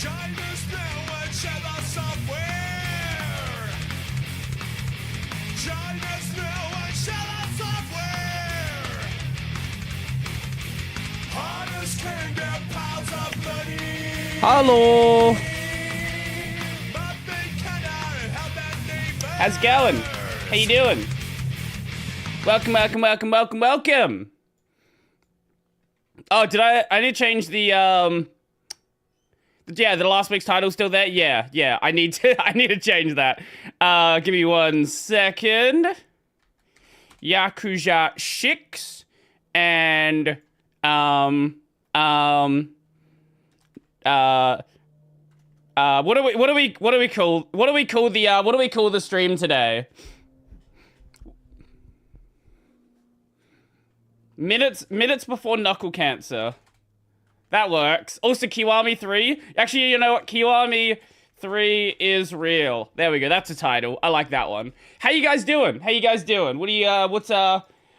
Join us now and share the software. Join us now and share the software. Honest can get piles of money. Hello. But they cannot help that neighbor. How's it going? How you doing? Welcome, welcome, welcome, welcome, welcome. Oh, did I need to change the yeah, the last week's title still there? Yeah, I need to change that. Give me 1 second. Yakuza 6 and what do we call the stream today? Minutes before knuckle cancer. That works. Also, Kiwami 3. Actually, you know what? Kiwami 3 is real. There we go. That's a title. I like that one. How you guys doing? How you guys doing? What do you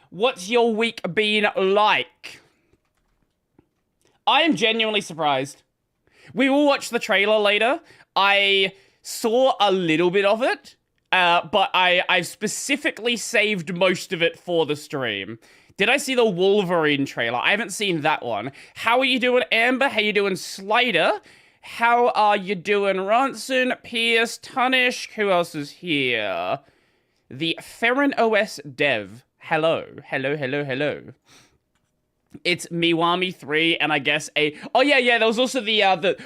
what's your week been like? I am genuinely surprised. We will watch the trailer later. I saw a little bit of it, but I've specifically saved most of it for the stream. Did I see the Wolverine trailer? I haven't seen that one. How are you doing, Amber? How you doing, Slider? How are you doing, Ronson, Pierce, Tunish? Who else is here? The Ferrin OS dev. Hello. It's Miwami 3, and I guess oh yeah, there was also the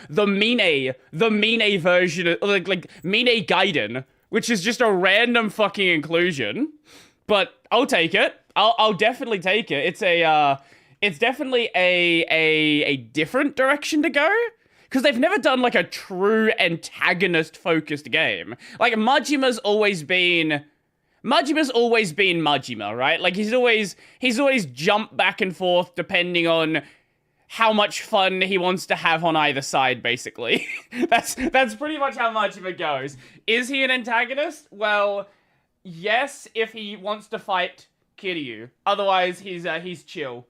Mine version, like Mine Gaiden, which is just a random fucking inclusion. But I'll take it. I'll definitely take it. It's definitely a different direction to go. Because they've never done, like, a true antagonist-focused game. Like, Majima's always been Majima, right? Like, he's always jumped back and forth depending on how much fun he wants to have on either side, basically. That's pretty much how Majima goes. Is he an antagonist? Well, yes, if he wants to fight Kiryu. Otherwise, he's chill.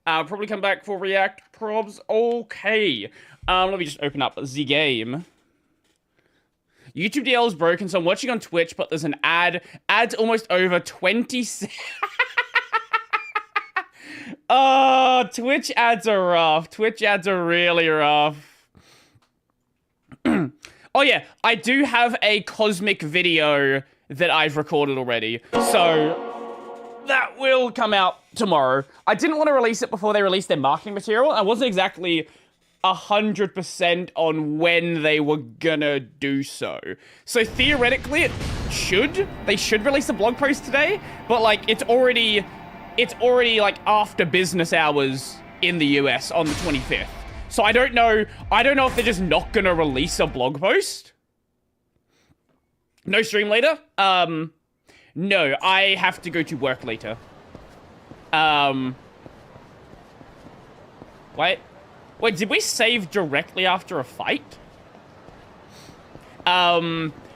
Probably come back for React probs. Okay. Let me just open up the game. YouTube DL is broken, so I'm watching on Twitch, but there's an ad. Ad's almost over 20. Oh, Twitch ads are rough. Twitch ads are really rough. Oh yeah, I do have a cosmic video that I've recorded already, so that will come out tomorrow. I didn't want to release it before they released their marketing material. I wasn't exactly 100% on when they were gonna do so. So theoretically, they should release a blog post today, but like it's already like after business hours in the US on the 25th. So I don't know if they're just not gonna release a blog post. No stream later? No, I have to go to work later. Wait, did we save directly after a fight?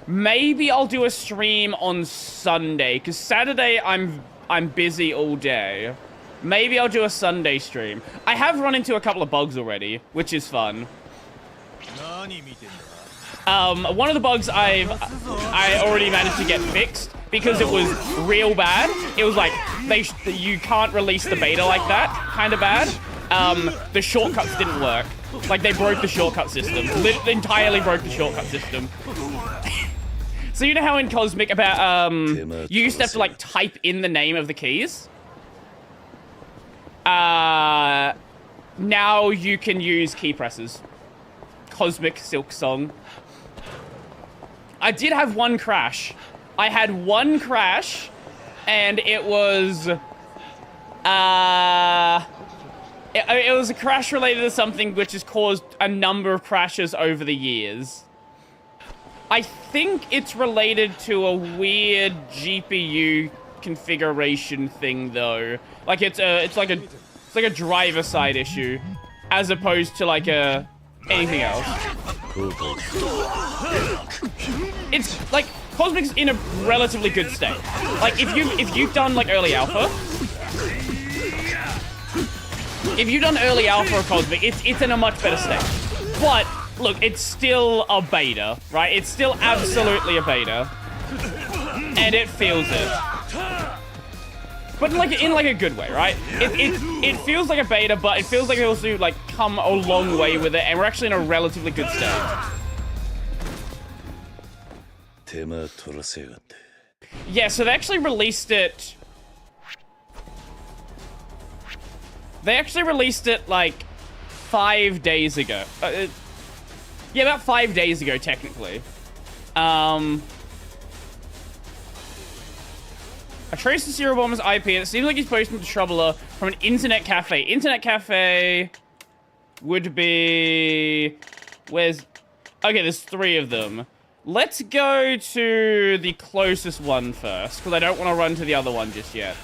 Maybe I'll do a stream on Sunday, because Saturday I'm busy all day. Maybe I'll do a Sunday stream. I have run into a couple of bugs already, which is fun. One of the bugs I already managed to get fixed because it was real bad. It was like you can't release the beta like that, kind of bad. The shortcuts didn't work. Like they broke the shortcut system. Entirely broke the shortcut system. So you know how in Cosmic about you used to have to like type in the name of the keys? Now you can use key presses. Cosmic Silk Song. I did have one crash. I had one crash, and it was it was a crash related to something which has caused a number of crashes over the years. I think it's related to a weird GPU configuration thing, though. Like it's like a driver side issue, as opposed to like anything else. It's like Cosmic's in a relatively good state. Like if you've done like early alpha, If you've done early alpha or cosmic, it's in a much better state. But look, it's still a beta, right? It's still absolutely a beta, and it feels it. But like in like a good way, right? It feels like a beta, but it feels like it also like come a long way with it, and we're actually in a relatively good state. Yeah, so they actually released it. They actually released it like 5 days ago. Yeah, about 5 days ago, technically. I traced the serial bomber's IP, and it seems like he's posting the troubler from an internet cafe. Internet cafe would be... Where's... Okay, there's 3 of them. Let's go to the closest one first, because I don't want to run to the other one just yet.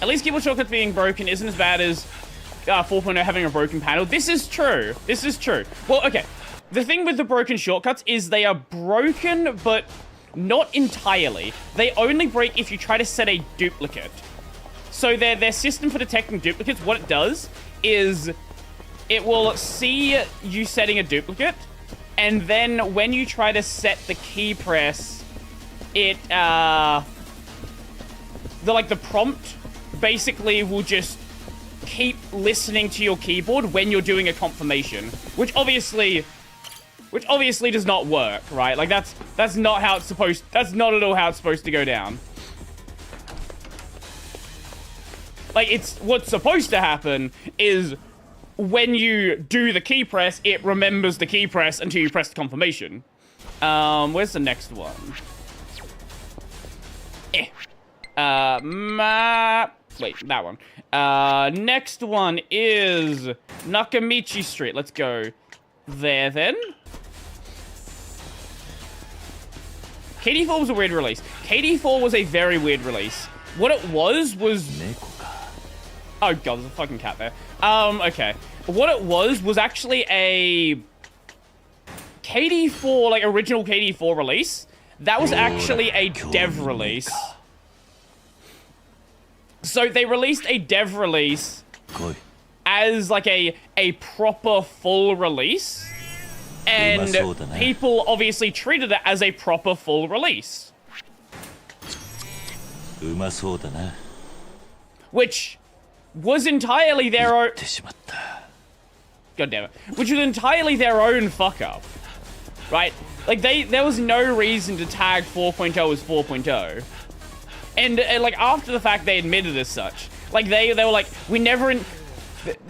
At least keyboard shortcuts being broken isn't as bad as 4.0 having a broken panel. This is true. This is true. Well, okay. The thing with the broken shortcuts is they are broken, but not entirely. They only break if you try to set a duplicate. So their system for detecting duplicates, what it does is it will see you setting a duplicate, and then when you try to set the key press, it, the prompt basically will just keep listening to your keyboard when you're doing a confirmation, which obviously does not work, right? Like that's not how it's supposed, that's not at all how it's supposed to go down. Like, it's, what's supposed to happen is when you do the key press, it remembers the key press until you press the confirmation. Where's the next one? Wait, that one. Next one is Nakamichi Street. Let's go there then. KD4 was a weird release. KD4 was a very weird release. What it was... Oh god, there's a fucking cat there. Okay. What it was actually a KD4, like original KD4 release. That was actually a dev release. So they released a dev release as like a proper full release. And people obviously treated it as a proper full release. Which was entirely their own... God damn it. Which was entirely their own fuck up. Right? Like, there was no reason to tag 4.0 as 4.0. And like, after the fact, they admitted as such. Like, they were like, we never...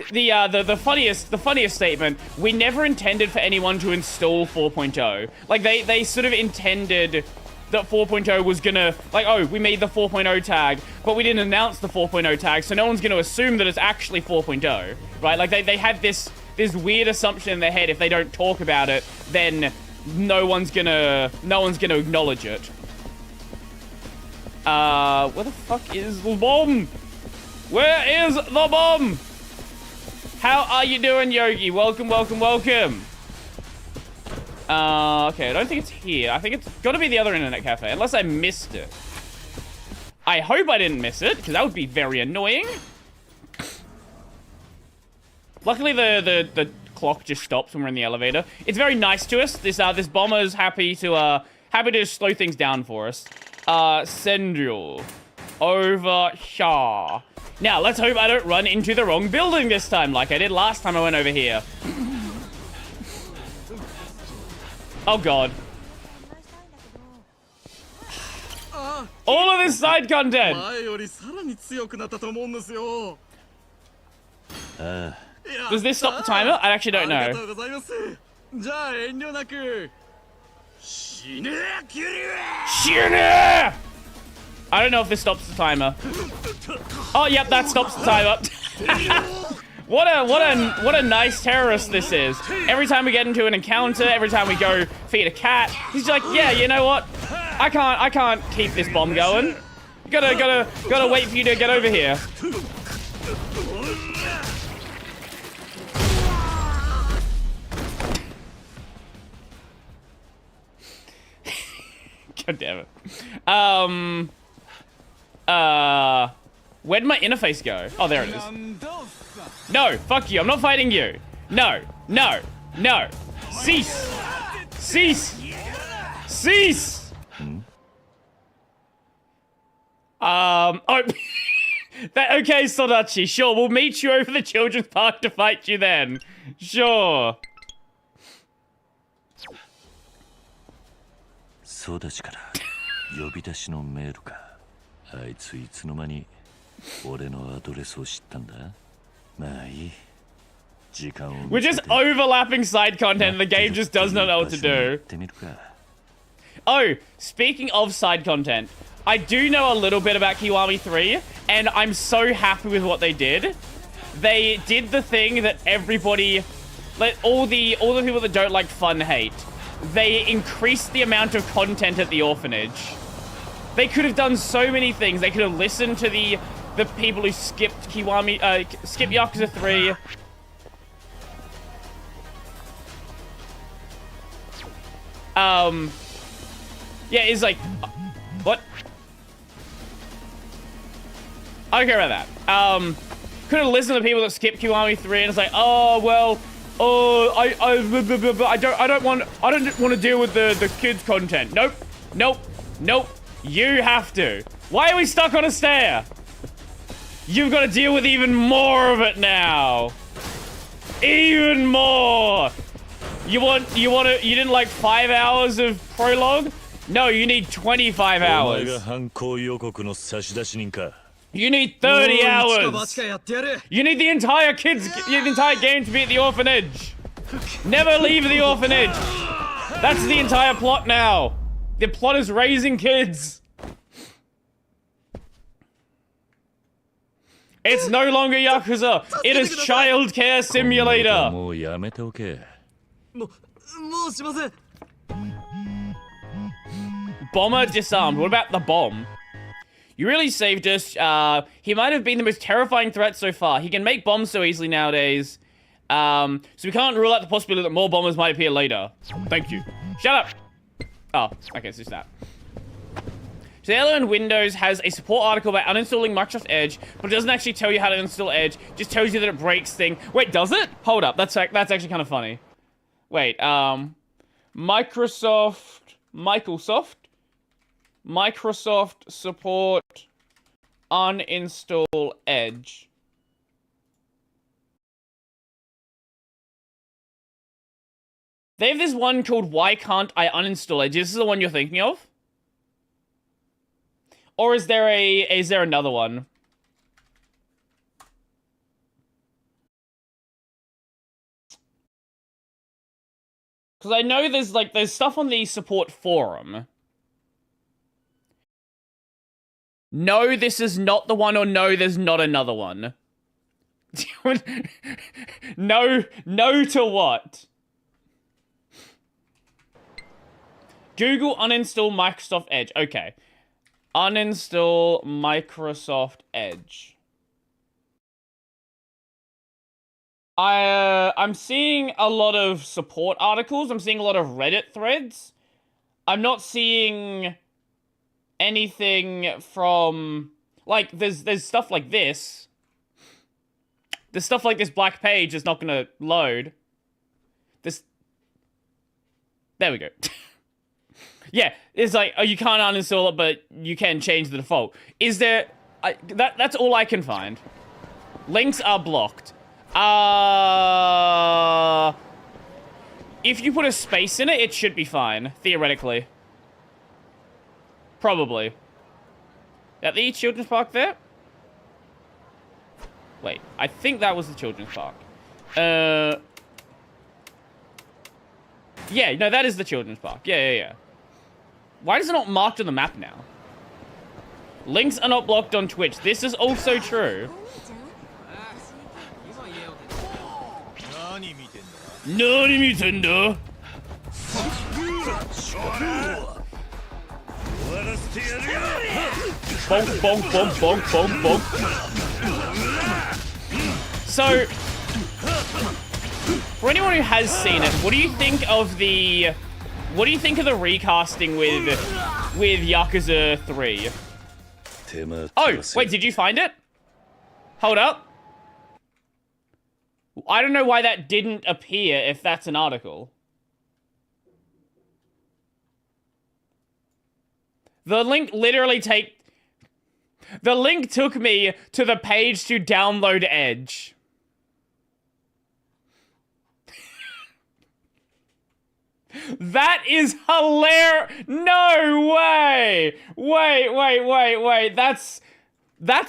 The funniest statement, we never intended for anyone to install 4.0. Like, they sort of intended that 4.0 was gonna, like, oh, we made the 4.0 tag, but we didn't announce the 4.0 tag, so no one's gonna assume that it's actually 4.0, right? Like, they had this weird assumption in their head, if they don't talk about it, then no one's gonna acknowledge it. Where the fuck is the bomb? Where is the bomb? How are you doing, Yogi? Welcome, welcome, welcome. Okay, I don't think it's here. I think it's gotta be the other internet cafe, unless I missed it. I hope I didn't miss it, because that would be very annoying. Luckily, the clock just stops when we're in the elevator. It's very nice to us. This bomber's happy to slow things down for us. Sendril. Over here. Now, let's hope I don't run into the wrong building this time, like I did last time I went over here. Oh, God. All of this side content! Does this stop the timer? I actually don't know. I don't know if this stops the timer. Oh, yep, that stops the timer. What a nice terrorist this is. Every time we get into an encounter, every time we go feed a cat, he's like, yeah, you know what? I can't keep this bomb going. Gotta wait for you to get over here. God damn it. Where'd my interface go? Oh, there it is. No, fuck you. I'm not fighting you. No, no, no. Cease. Cease. Cease. Oh. Okay, Sodachi. Sure, we'll meet you over the children's park to fight you then. Sure. そうだしから呼び出しのメールか。あいついつの間に俺のアドレスを知ったんだ。まあいい。時間を We're just overlapping side content and the game just does not know what to do. Oh, speaking of side content, I do know a little bit about Kiwami 3, and I'm so happy with what they did. They did the thing that everybody, like all the people that don't like fun hate. They increased the amount of content at the orphanage. They could have done so many things. They could have listened to the people who skipped skipped Yakuza 3. Yeah, it's like, what? I don't care about that. Could have listened to people that skipped Kiwami 3 and it's like, oh well, I don't want to deal with the kids content. Nope, nope, nope. You have to. Why are we stuck on a stair? You've got to deal with even more of it now. Even more. You didn't like 5 hours of prologue? No, you need 25 hours. You need 30 hours. You need the entire game to be at the orphanage. Never leave the orphanage. That's the entire plot now. The plot is raising kids. It's no longer Yakuza. It is childcare simulator. Bomber disarmed. What about the bomb? You really saved us. He might have been the most terrifying threat so far. He can make bombs so easily nowadays. So we can't rule out the possibility that more bombers might appear later. Thank you. Shut up. Oh, okay, it's just that. So the other in Windows has a support article about uninstalling Microsoft Edge, but it doesn't actually tell you how to install Edge. It just tells you that it breaks things. Wait, does it? Hold up. That's actually kind of funny. Wait, Microsoft support uninstall Edge. They have this one called Why Can't I Uninstall Edge? This is the one you're thinking of? Or is there another one? Because I know there's stuff on the support forum. No, this is not the one, or no, there's not another one. No to what? Google uninstall Microsoft Edge. Okay. Uninstall Microsoft Edge. I'm seeing a lot of support articles. I'm seeing a lot of Reddit threads. I'm not seeing anything from, like, there's stuff like this. There's stuff like this black page that's not gonna load. There we go. Yeah, it's like, oh, you can't uninstall it, but you can change the default. Is there... that's all I can find. Links are blocked. If you put a space in it, it should be fine, theoretically. Probably. At the children's park there? Wait, I think that was the children's park. Yeah, no, that is the children's park. Yeah. Why is it not marked on the map now? Links are not blocked on Twitch. This is also true. Nani mitenda? Bonk, bonk, bonk, bonk, bonk, bonk. So, for anyone who has seen it, what do you think of the recasting with Yakuza 3? Oh, wait, did you find it? Hold up. I don't know why that didn't appear if that's an article. The link literally The link took me to the page to download Edge. That is hilarious. No way. Wait. That's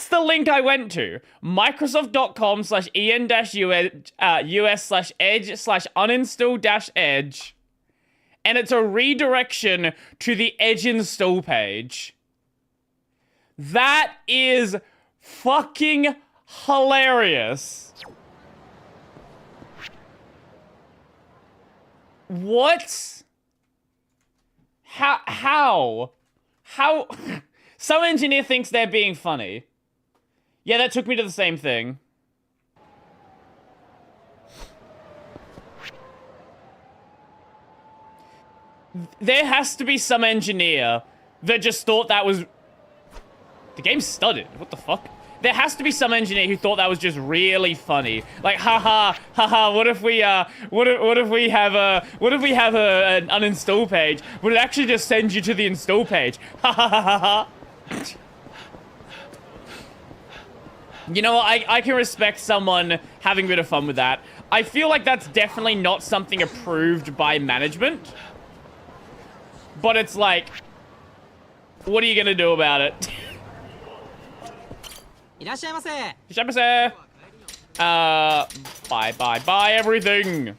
the link I went to. Microsoft.com/en-us/edge/uninstall-edge. And it's a redirection to the Edge install page. That is fucking hilarious. What? How? Some engineer thinks they're being funny. Yeah, that took me to the same thing. There has to be some engineer that just thought that was... The game stuttered. What the fuck? There has to be some engineer who thought that was just really funny. Like, haha, what if we have an uninstall page? Would it actually just send you to the install page? Ha. You know what? I can respect someone having a bit of fun with that. I feel like that's definitely not something approved by management. But it's like, what are you gonna do about it? Buy everything.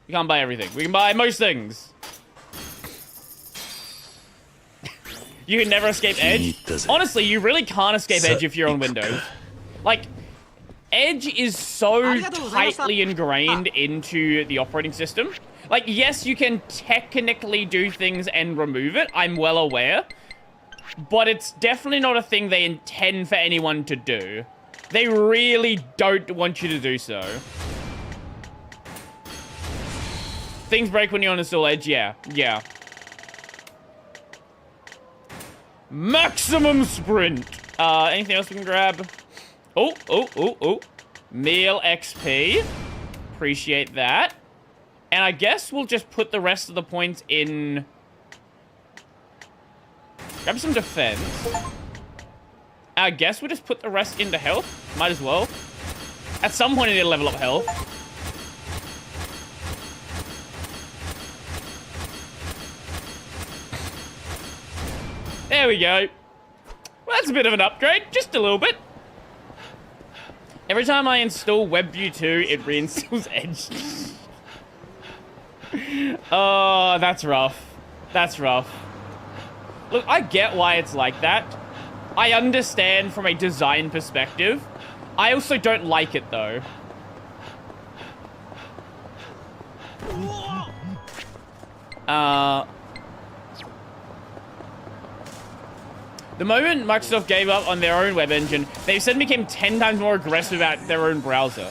We can't buy everything. We can buy most things. You can never escape Edge. Honestly, you really can't escape Edge if you're on Windows. Like, Edge is so tightly ingrained into the operating system. Like, yes, you can technically do things and remove it. I'm well aware. But it's definitely not a thing they intend for anyone to do. They really don't want you to do so. Things break when you're on uninstall Edge, yeah. Maximum sprint. Anything else we can grab? Oh. Meal XP. Appreciate that. And I guess we'll just put the rest of the points in... Grab some defense. I guess we'll just put the rest into health. Might as well. At some point I need to level up health. There we go. Well, that's a bit of an upgrade. Just a little bit. Every time I install WebView 2, it reinstalls Edge. Oh, that's rough. That's rough. Look, I get why it's like that. I understand from a design perspective. I also don't like it, though. The moment Microsoft gave up on their own web engine, they suddenly became 10 times more aggressive about their own browser.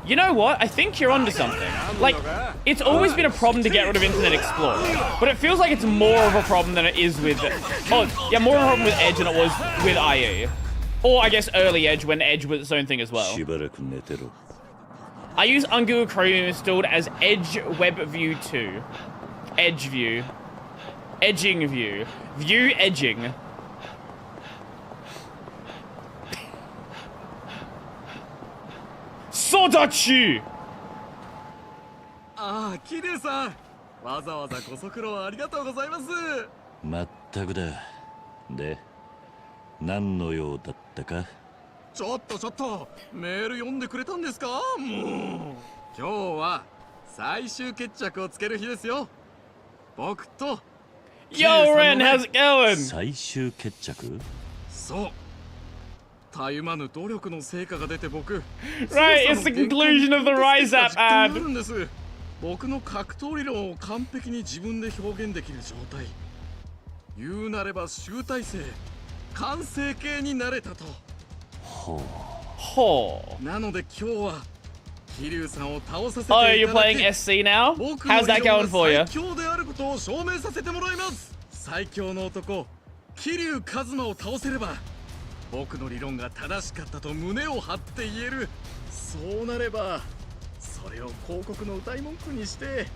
You know what? I think you're onto something. Like, it's always been a problem to get rid of Internet Explorer, but it feels like it's more of a problem than it is with... Oh, yeah, more of a problem with Edge than it was with IE. Or, I guess, early Edge, when Edge was its own thing as well. I use Google Chrome installed as Edge WebView 2. Edge View. Edging View. View edging. Sodachi! Kide-san! わざわざご足労ありがとうございます。まったくだ。で、何の用だったか？ちょっと、メール読んでくれたんですか？もう。今日は最終決着をつける日ですよ。僕と。Yo, Ren, how's it going? 最終決着？そう。たゆまぬ努力の成果が出て僕。Right, it's the conclusion of the Rise Up ad. 僕の格闘理論を完璧に自分で表現できる状態。言うなれば集大成、完成形になれたと。ほう。なので今日は桐生さんを倒させていた Oh, だき、 you're playing SC now? How's that going for you? 最強であることを証明させてもらいます。最強の男、桐生一馬を倒せれば僕の理論が正しかったと胸を張って言える。そうなればそれを広告の歌い文句にして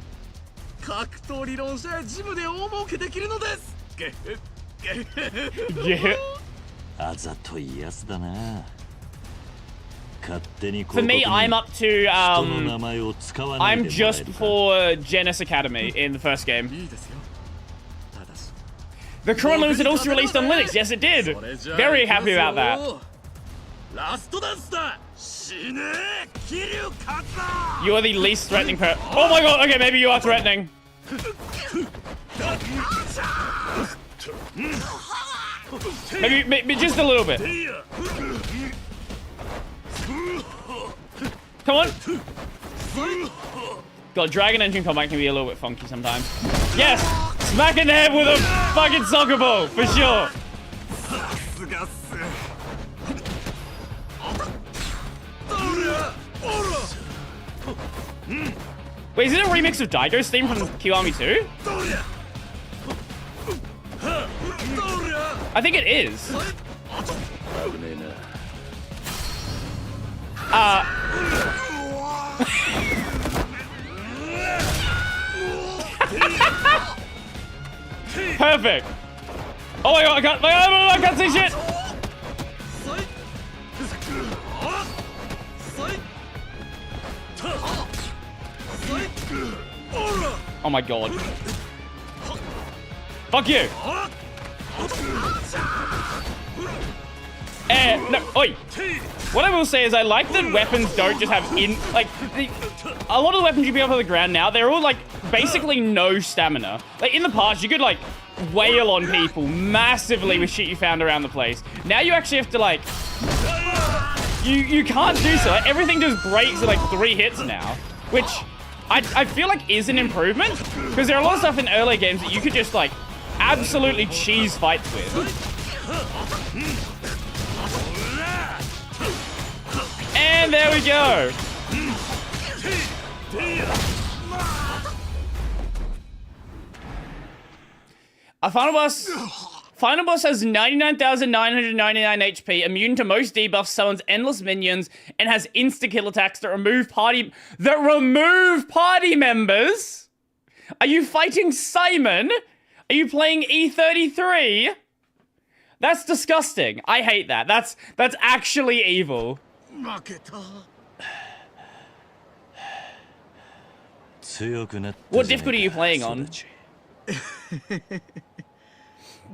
格闘理論者やジムで大儲けできるのです。Yeah. あざといやつだな。勝手に For me, I'm up to 人の名前を使わないで I'm もらえる just か before Genesis Academy in the first game. いいですよ。ただし The current limited also released on Linux. Yes, it did. Very happy about that. ラストダンスだ。死ねえ、桐生勝つ。 You are the least threatening person. Oh my god, okay, maybe you are threatening. Maybe just a little bit. Come on. God, Dragon Engine combat can be a little bit funky sometimes. Yes! Smack in the head with a fucking soccer ball, for sure. Wait, is it a remix of Daigo's theme from Kiwami 2? I think it is. Perfect. Oh my god, I can't see shit. Oh my god. Fuck you. No, oi. What I will say is I like that weapons don't just have a lot of the weapons you pick up on the ground now, they're all like basically no stamina. Like in the past, you could like wail on people massively with shit you found around the place. Now you actually have to like, you can't do so. Like, everything just breaks at like 3 hits now, which I feel like is an improvement because there are a lot of stuff in earlier games that you could just like absolutely cheese fights with. And there we go. A final boss has 99,999 HP, immune to most debuffs, summons endless minions, and has insta-kill attacks that remove party members? Are you fighting Simon? Are you playing E33? That's disgusting. I hate that. That's actually evil. What difficulty are you playing on?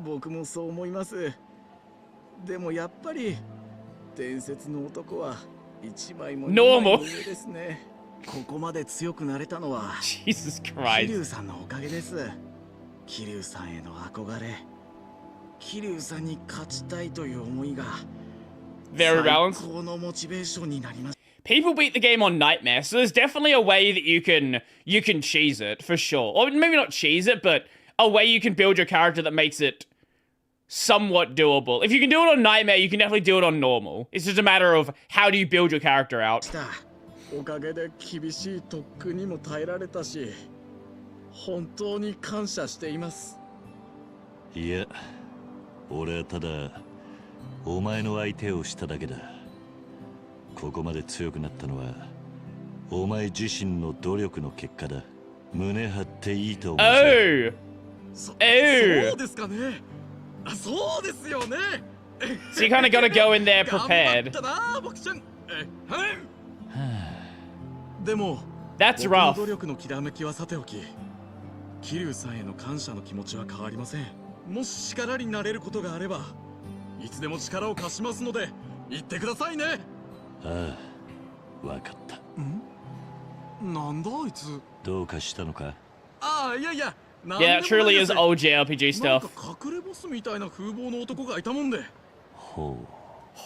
僕もそう思います。でもやっぱり伝説の男は一枚も上ですね。ここまで強くなれたのは Jesus 桐 Christ. 生さんのおかげです。桐生さんへの憧れ、桐生さんに勝ちたいという思いが Very balanced. 最高のモチベーションになります。 People beat the game on Nightmare, so there's definitely a way that you can cheese it for sure. Or maybe not cheese it, but a way you can build your character that makes it somewhat doable. If you can do it on Nightmare, you can definitely do it on normal. It's just a matter of how do you build your character out. おかげで厳しい特訓にも耐えられたし、本当に感謝しています。いや、俺はただお前の相手をしただけだ。ここまで強くなったのはお前自身の努力の結果だ。胸張っていいと思う。Oh! そう Oh! ですかね。そうですよね。 So you kind of got to go in there prepared. 頑張ったな、僕ちゃん。でも、 That's 僕の rough. 努力のきらめきはさておき、桐生さんへの感謝の気持ちは変わりません。もし力になれることがあれば、いつでも力を貸しますので、言ってくださいね。ああ、わかった。なんだあいつ。どうかしたのか？ああ、いやいや。Yeah, it truly is old JRPG なん stuff. か隠れボスみたいな風貌の男がいたもんで。ほ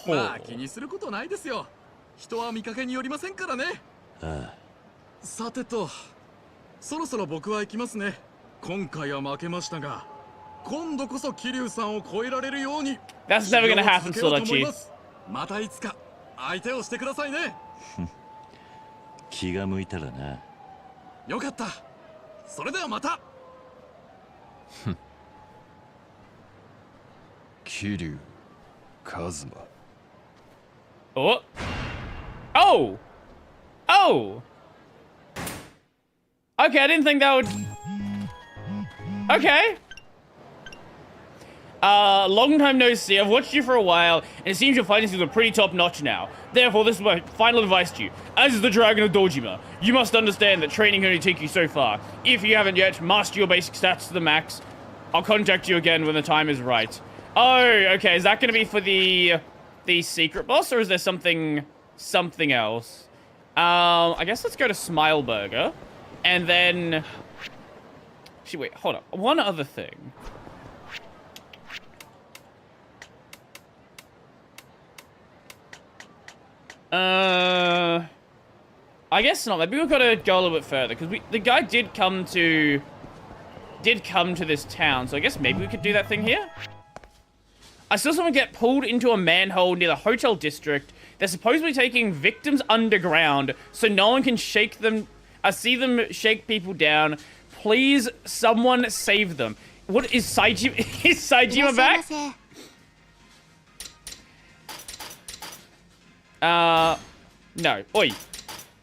う。まあ気にすることないですよ。人は見かけによりませんからね。ああ。さてと、そろそろ僕は行きますね。今回は負けましたが、今度こそ桐生さんを超えられるように。That's never gonna happen, Sodachi. またいつか相手をしてくださいね。気が向いたらな。よかった。それではまた。桐生、Kazuma. Oh. Oh. Oh. Okay, I didn't think that would... Okay. Long time no see. I've watched you for a while, and it seems your fighting skills are pretty top-notch now. Therefore, this is my final advice to you. As the Dragon of Dojima, you must understand that training can only take you so far. If you haven't yet, master your basic stats to the max. I'll contact you again when the time is right. Oh, okay. Is that going to be for the secret boss, or is there something else? I guess let's go to Smileburger, and then... Actually, wait, hold on. One other thing. I guess not. Maybe we've got to go a little bit further, because the guy did come to this town, so I guess maybe we could do that thing here. I saw someone get pulled into a manhole near the hotel district. They're supposedly taking victims underground, so no one can shake them. I see them shake people down. Please, someone save them. What is Saijima? Is Saijima back? No. Oi.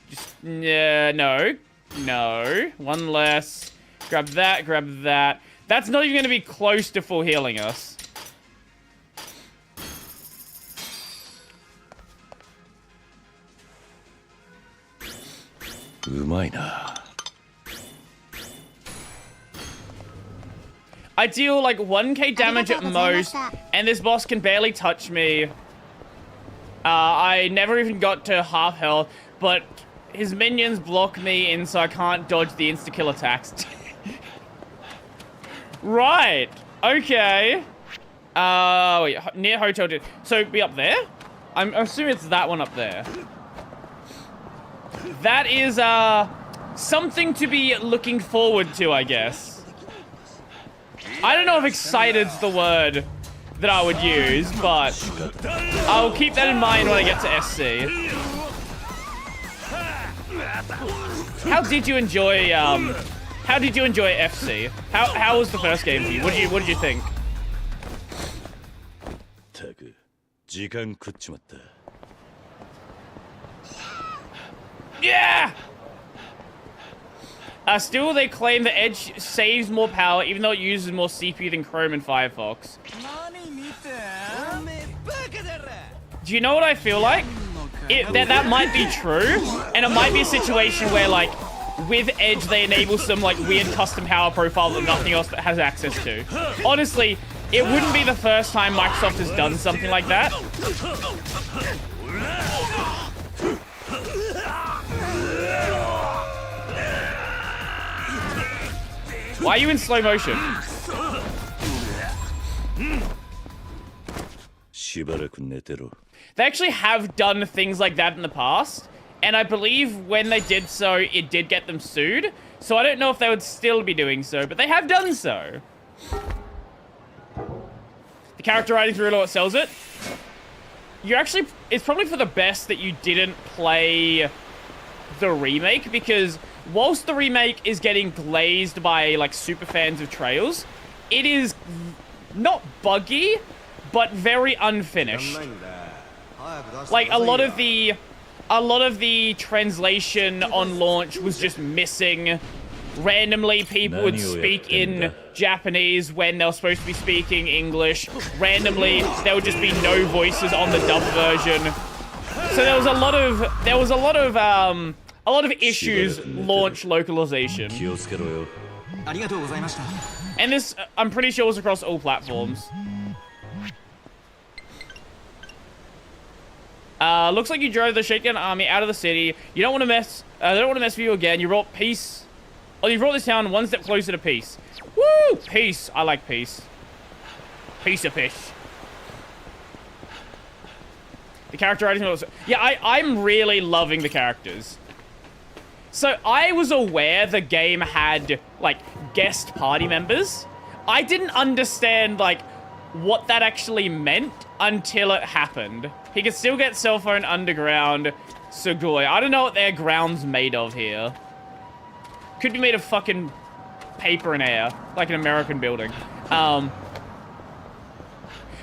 Just, no. No. One less. Grab that, grab that. That's not even going to be close to full healing us. I deal like 1k damage at most, and this boss can barely touch me. I never even got to half health, but his minions block me in, so I can't dodge the insta-kill attacks. Right. Okay. Wait, near hotel. So be up there? I'm assuming it's that one up there. That is, something to be looking forward to, I guess. I don't know if excited's the word that I would use, but I'll keep that in mind when I get to SC. How did you enjoy FC? How was the first game for you? What did you think? Yeah! Still, they claim the Edge saves more power, even though it uses more CPU than Chrome and Firefox. Do you know what I feel like? That might be true, and it might be a situation where, like, with Edge, they enable some, like, weird custom power profile that nothing else has access to. Honestly, it wouldn't be the first time Microsoft has done something like that. Why are you in slow motion? They actually have done things like that in the past, and I believe when they did so, it did get them sued. So I don't know if they would still be doing so, but they have done so. The character writing's really what sells it. It's probably for the best that you didn't play the remake, because whilst the remake is getting glazed by, like, super fans of Trails, it is not buggy, but very unfinished. Like, a lot of the translation on launch was just missing. Randomly, people would speak in Japanese when they were supposed to be speaking English. Randomly, there would just be no voices on the dub version. So there was a lot of issues launch localization. And this, I'm pretty sure, was across all platforms. Looks like you drove the shakedown army out of the city. You don't want to mess. They don't want to mess with you again. You brought peace. Oh, you brought this town one step closer to peace. Woo! Peace. I like peace. Piece of fish. The character writing also. Yeah, I'm really loving the characters. So I was aware the game had, like, guest party members. I didn't understand, like, what that actually meant until it happened. He could still get cell phone underground. Sugoi. I don't know what their ground's made of here. Could be made of fucking paper and air, like an American building. But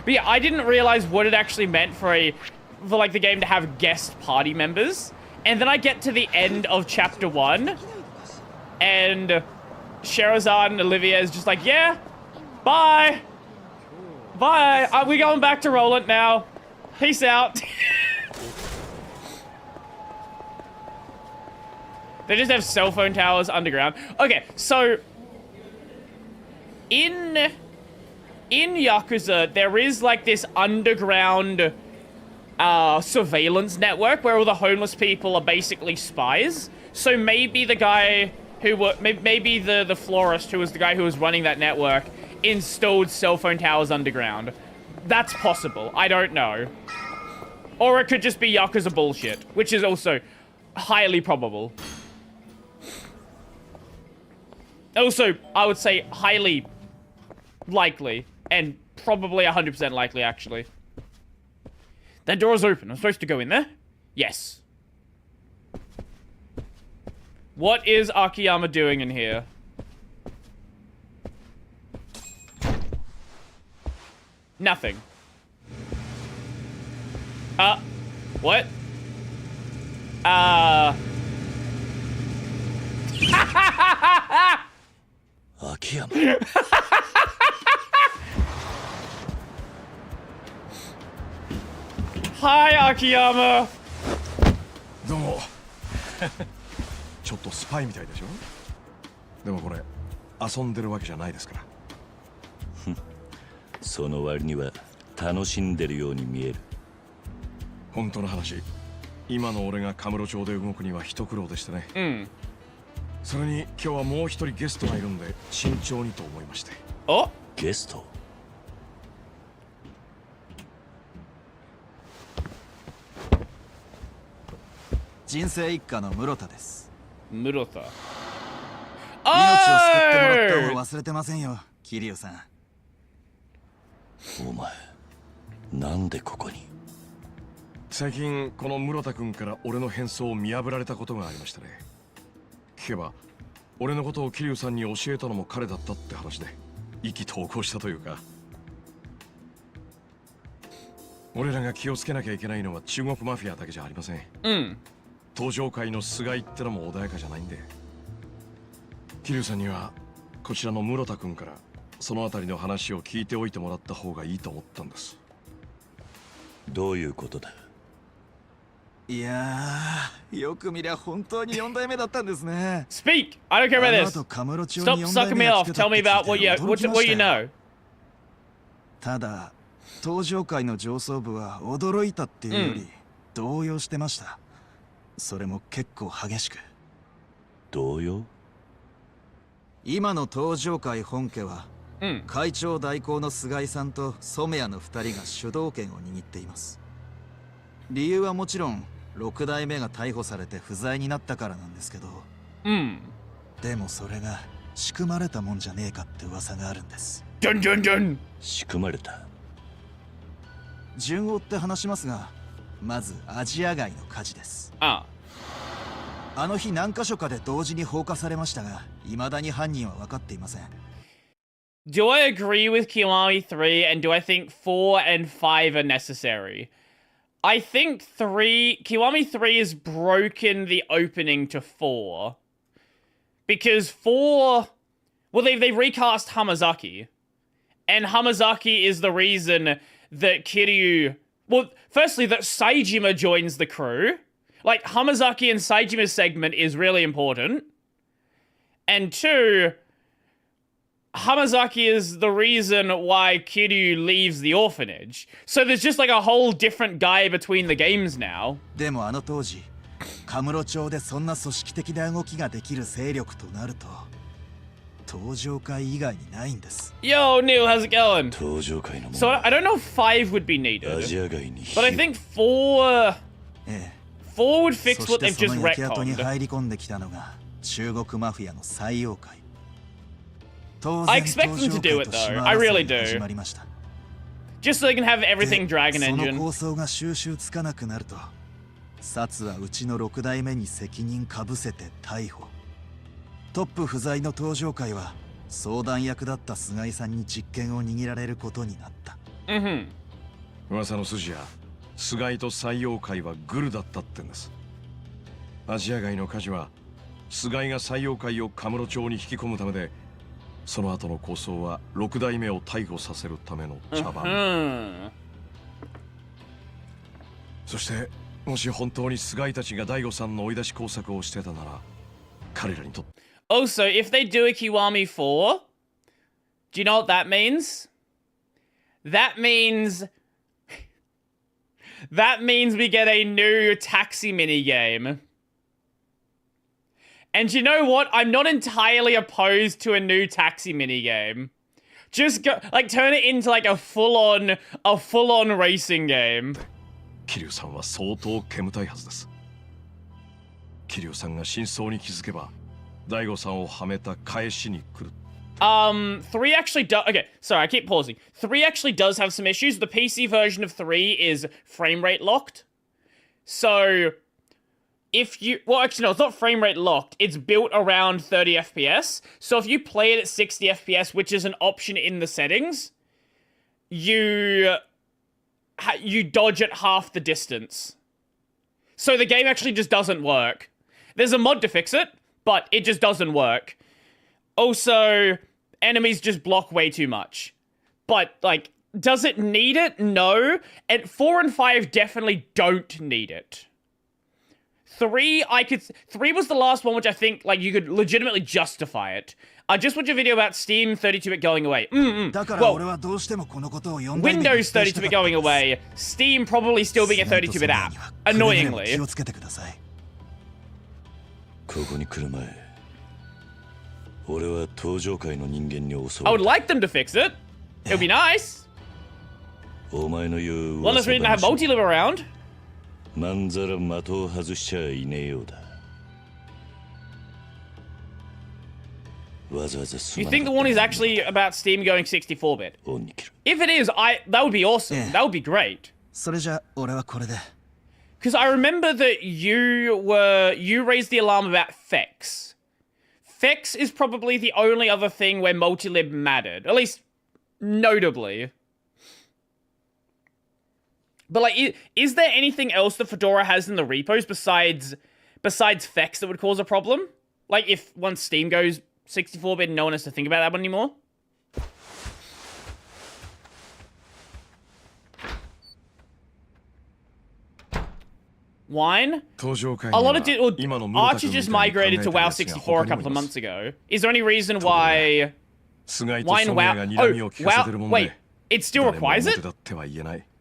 But yeah, I didn't realize what it actually meant for like the game to have guest party members. And then I get to the end of chapter 1, and Sherazade and Olivia is just like, yeah, bye. Bye. We're going back to Roland now. Peace out. They just have cell phone towers underground. Okay, so in Yakuza, there is like this underground surveillance network where all the homeless people are basically spies. So maybe the guy who maybe the florist who was the guy who was running that network installed cell phone towers underground. That's possible. I don't know. Or it could just be Yakuza bullshit, which is also highly probable. Also, I would say highly likely, and probably 100% likely, actually. That door is open. I'm supposed to go in there? Yes. What is Akiyama doing in here? Nothing. What? Akiyama. Hi, Akiyama. どうもちょっとスパイみたいでしょでもこれ遊んでるわけじゃないですからその割には楽しんでるように見える。本当の話、今の俺がカムロ町で動くには一苦労でしてね。それに今日はもう一人ゲストがいるんで慎重にと思いまして。お？ゲスト？人生一家の室田です。室田。命を救ってもらったを忘れてませんよ、桐生さん。お前、なんでここに？最近この室田君から俺の変装を見破られたことがありましたね。聞けば俺のことを桐生さんに教えたのも彼だったって話で意気投合したというか。俺らが気をつけなきゃいけないのは中国マフィアだけじゃありません。登場界の菅井ってのも穏やかじゃないんで、桐生さんにはこちらの室田君からそのあたりの話を聞いておいてもらった方がいいと思ったんです。どういうことだ？いやー、よく見りゃ本当に4代目だったんですね。Speak! I don't care about this. Stop sucking me off. Tell me about what you know. ただ、登場界の上層部は驚いたっていうより動揺してました。それも結構激しく。動揺？今の登場界本家は、会長代行の菅井さんと染谷の2人が主導権を握っています。理由はもちろん6代目が逮捕されて不在になったからなんですけど、でもそれが仕組まれたもんじゃねえかって噂があるんです。ジョンジョンジョン。仕組まれた？順を追って話しますが、まずアジア街の火事です。あの日何箇所かで同時に放火されましたが、未だに犯人は分かっていません。Do I agree with Kiwami 3 and do I think 4 and 5 are necessary? I think Kiwami 3 has broken the opening to 4. Because 4, well, they recast Hamazaki. And Hamazaki is the reason that Kiryu, well, firstly, that Saejima joins the crew. Like, Hamazaki and Saijima's segment is really important. And 2, Hamazaki is the reason why Kiryu leaves the orphanage. So there's just like a whole different guy between the games now. でもあの当時、カムロ町でそんな組織的な動きができる勢力となると、登場会以外にないんです。Yo, Neil, how's it going? 登場会のもの。 So I don't know if 5 would be needed. アジア街に。But I think 4 would fix what they've just そしてその焼け跡に retconned. 入り込んできたのが中国マフィアの最妖怪。I expect them to do it though. I really do. Just so they can have everything Dragon その Engine. 構想が収拾つかなくなると、薩はうちの6代目に責任かぶせて逮捕。トップ不在の登場会は相談役だった菅井さんに実権を握られることになった。噂の筋や菅井と採用会はグルだったってんです。アジア街の火事は菅井が採用会をカムロ町に引き込むためで、その後の構想は6代目を逮捕させるための茶番。そしてもし本当に菅井たちが大悟さんの追い出し工作をしてたなら、彼らにとって Also, if they do a Kiwami 4, do you know what that means? That means we get a new taxi minigame. And you know what? I'm not entirely opposed to a new taxi minigame. Just go, like, turn it into like a full-on racing game. 桐生さんは相当煙たいはずです。桐生さんが真相に気づけば、大悟さんをはめた返しに来る。3 actually does. Okay, sorry, I keep pausing. 3 actually does have some issues. The PC version of 3 is frame rate locked. So, if you. Well, actually, no, it's not frame rate locked. It's built around 30 FPS. So, if you play it at 60 FPS, which is an option in the settings, you dodge at half the distance. So, the game actually just doesn't work. There's a mod to fix it, but it just doesn't work. Also, enemies just block way too much. But, like, does it need it? No. And 4 and 5 definitely don't need it. 3 was the last one which I think, like, you could legitimately justify it. I just watched a video about Steam 32-bit going away. Well, Windows 32-bit going away, Steam probably still being a 32-bit app. Annoyingly. ここに来る前、俺は登場界の人間に襲 I わ would れた。 like them to fix it. It would be nice. お前の言う One less 噂 reason to have 話 multi live around. まんざら的を外しちゃいねえようだ。わざわざす You まな think か the った one is actually about Steam going 64-bit? 恩に切る。 If it is, that would be awesome. Yeah. That would be great. それじゃ俺はこれで。 Because I remember that you raised the alarm about Fex. Fex is probably the only other thing where multilib mattered, at least notably. But like, is there anything else that Fedora has in the repos besides Fex that would cause a problem? Like if once Steam goes 64-bit, no one has to think about that one anymore. Wine? A lot of Archer just migrated to WoW 64 a couple of months ago. Is there any reason why Wine WoW? Oh, WoW. Wait, it still requires it?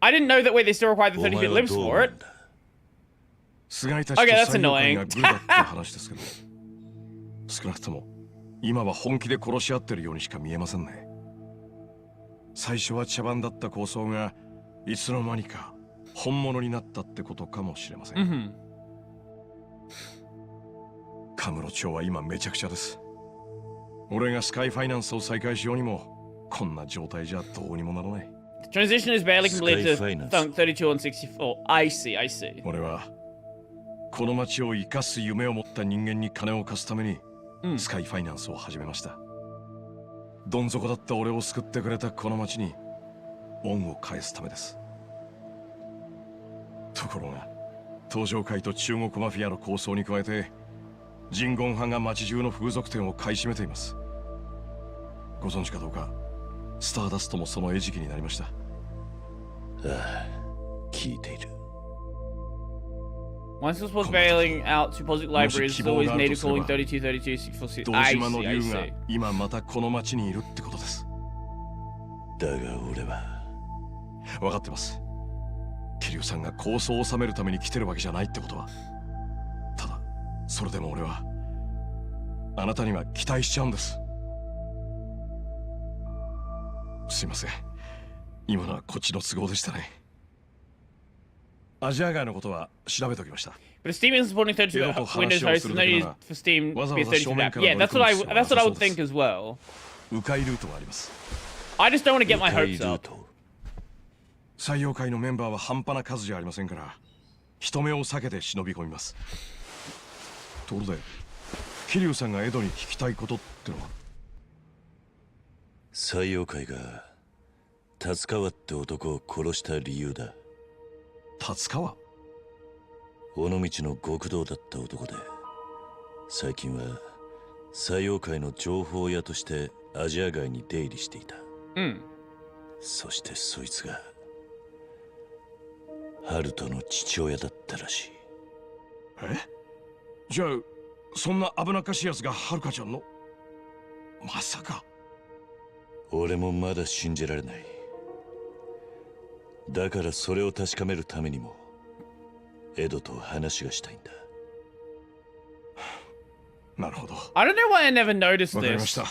I didn't know that they still require the 30-bit libs for it. Okay, that's annoying. 少なくとも今は本気で殺し合ってるようにしか見えませんね。最初は茶番だった構想がいつの間にか本物になったってことかもしれません。カムロ町は今めちゃくちゃです。俺がスカイファイナンスを再開しようにもこんな状態じゃどうにもならない。Transition is barely completed to Thunk 32 on 64. I see. 俺はこの町を生かす夢を持った人間に金を貸すためにスカイファイナンスを始めました。どん底だった俺を救ってくれたこの町に恩を返すためです。ところが東上会と中国マフィアの抗争に加えて人言派が町中の風俗店を買い占めています。ご存知かどうか、スターダストもその餌食になりました。ああ、聞いている。Once it was bailing out to Posic Libraries, it's always native calling 32, 32, 646. I see. 今またこの町にいるってことです。だが俺は分かってます。桐生さんが構想を収めるために来てるわけじゃないってことは。ただそれでも俺はあなたには期待しちゃうんです。すいません、今のはこっちの都合でしたね。アジア外のことは調べておきました。 But if Steam isn't supporting 32 Windows hosts, there's no need for Steam to be a 32 app. Yeah, that's what I would think as well. 迂回ルートがあります。 I just don't want to get my hopes up. 採用会のメンバーは半端な数じゃありませんから、人目を避けて忍び込みます。ところで、桐生さんが江戸に聞きたいことってのは？採用会が達川って男を殺した理由だ。達川？尾道の極道だった男で、最近は西洋界の情報屋としてアジア街に出入りしていた。そしてそいつがハルトの父親だったらしい。え？じゃあそんな危なっかしいやつがはるかちゃんの？まさか。俺もまだ信じられない。だからそれを確かめるためにもエドと話がしたいんだ。なるほど。 I don't know why I never noticed わかりまし this. た。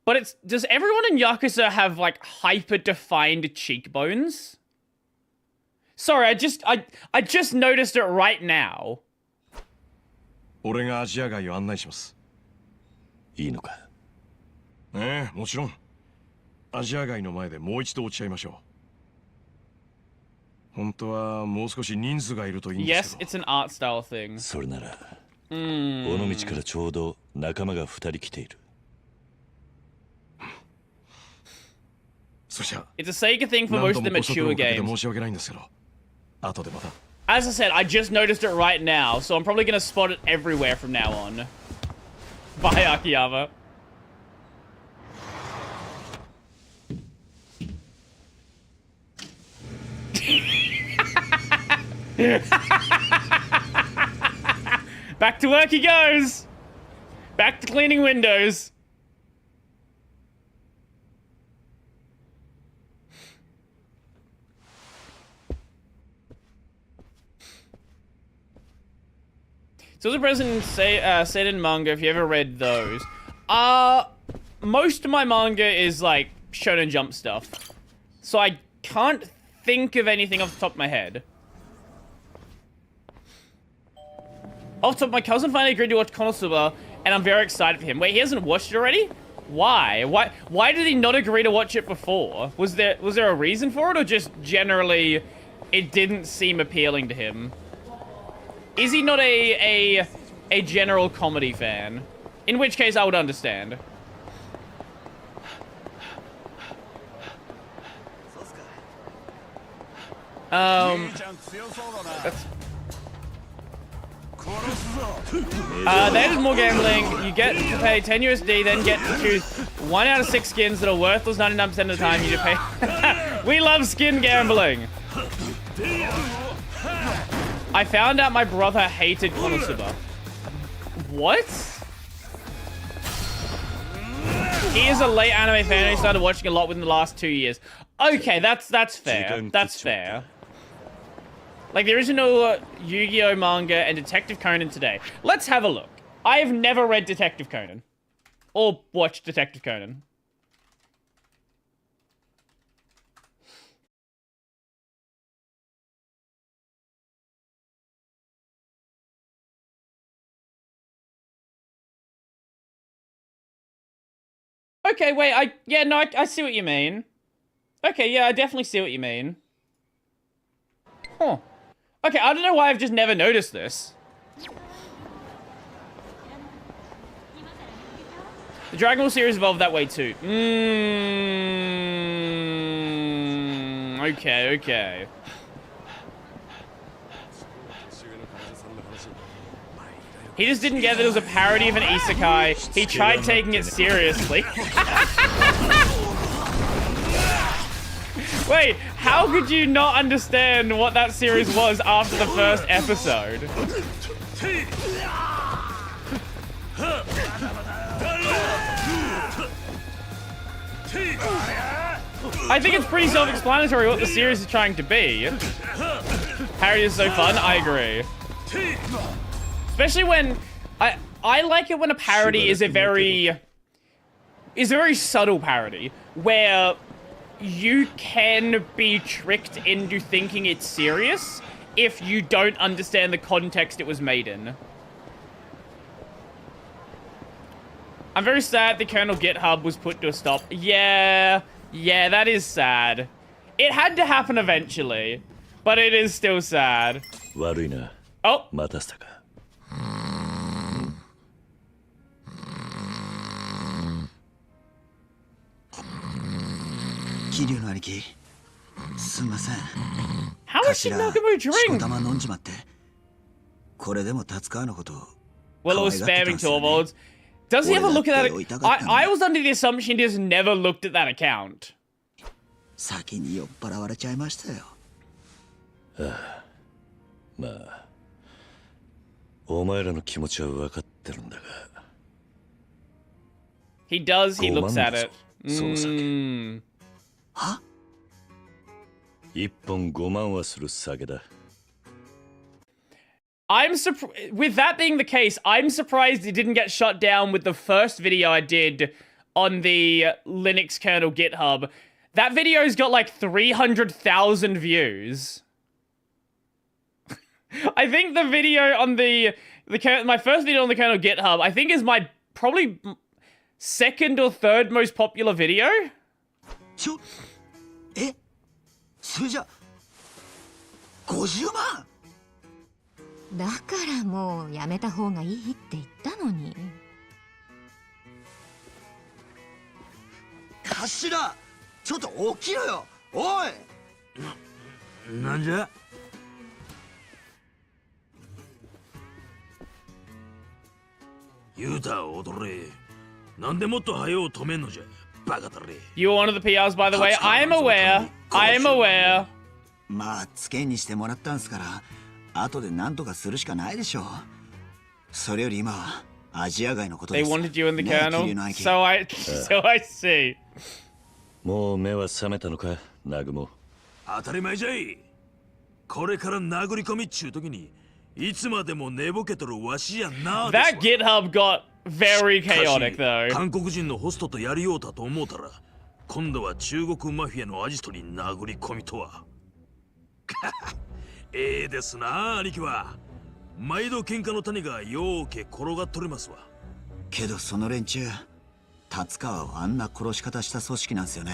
But does everyone in Yakuza have like hyper defined cheekbones? Sorry, I just noticed it right now. 俺がアジア街を案内します。いいのか？ええ、もちろん。アジア街の前でもう一度落ち合いましょう。本当はもう少し人数がいるといいんです Yes, けど。 it's an art style thing. それなら尾道からちょうど仲間が2人来ている。そしゃ、 It's a Sega thing for 何 most 度 of も the ご足労 mature かけて games. 申し訳ないんですけど、後でまた。 As I said, I just noticed it right now, so I'm probably gonna spot it everywhere from now on. Bye, Akiyama. Back to work he goes! Back to cleaning windows. So the president said in manga, if you ever read those. Most of my manga is like Shonen Jump stuff. So I can't think of anything off the top of my head. Off the top, my cousin finally agreed to watch Konosuba, and I'm very excited for him. Wait, he hasn't watched it already? Why? Why did he not agree to watch it before? Was there a reason for it, or just generally it didn't seem appealing to him? Is he not a general comedy fan? In which case I would understand. They added more gambling. You get to pay 10 USD, then get to choose 1 out of 6 skins that are worthless 99% of the time. You just pay. We love skin gambling. I found out my brother hated Konosuba. What? He is a late anime fan and he started watching a lot within the last 2 years. Okay, that's fair. That's fair. Like the original Yu-Gi-Oh manga and Detective Conan today. Let's have a look. I have never read Detective Conan. Or watched Detective Conan. Okay, wait, I see what you mean. Okay, yeah, I definitely see what you mean. Huh. Okay, I don't know why I've just never noticed this. The Dragon Ball series evolved that way too. Okay. He just didn't get that it was a parody of an isekai. He tried taking it seriously. Wait, how could you not understand what that series was after the first episode? I think it's pretty self-explanatory what the series is trying to be. Parody is so fun, I agree. Especially when I like it when a parody is a very subtle parody where you can be tricked into thinking it's serious if you don't understand the context it was made in. I'm very sad the kernel GitHub was put to a stop. Yeah, that is sad. It had to happen eventually, but it is still sad. 悪いな。Oh. 待たせたか。桐生の兄貴、すんません。 How much did Nakamura しこ drink? たま飲んじまって。これでも達川のこと。 Well, it was spamming Torvalds. Does he ever look at that? I was under the assumption he just never looked at that account. 先に酔っ払われちゃいましたよ。まあお前らの気持ちは分かってるんだが He does, he looks at it. そうさは？一本5万はする酒だ With that being the case, I'm surprised it didn't get shut down with the first video I did on the Linux kernel GitHub. That video's got like 300,000 views. I think the video on my first video on the kernel GitHub, I think is my probably second or third most popular video. それじゃ50万？だからもうやめた方がいいって言ったのに。頭、ちょっと起きろよ。おい。なんじゃ？ユータ踊れ。なんでもっと早う止めんのじゃ。バカだれ。 You were one of the PRs, by the way. I am aware. I am aware. まあつけにしてもらったんすから、後で何とかするしかないでしょう。それより今はアジア外のことで They す。 wanted you in the ねえ kernel. 桐生の兄貴。 So I see. もう目は覚めたのかナグモ当たり前じゃい。これから殴り込みっちゅう時にいつまでも寝ぼけとるわしやな。 That GitHub got very chaotic しかし though. 韓国人のホストとやりようたと思うたら、今度は中国マフィアのアジトに殴り込みとは。ええですな、兄貴は。毎度喧嘩の谷がようけ転がっとりますわ。けどその連中、達川はあんな殺し方した組織なんすよね。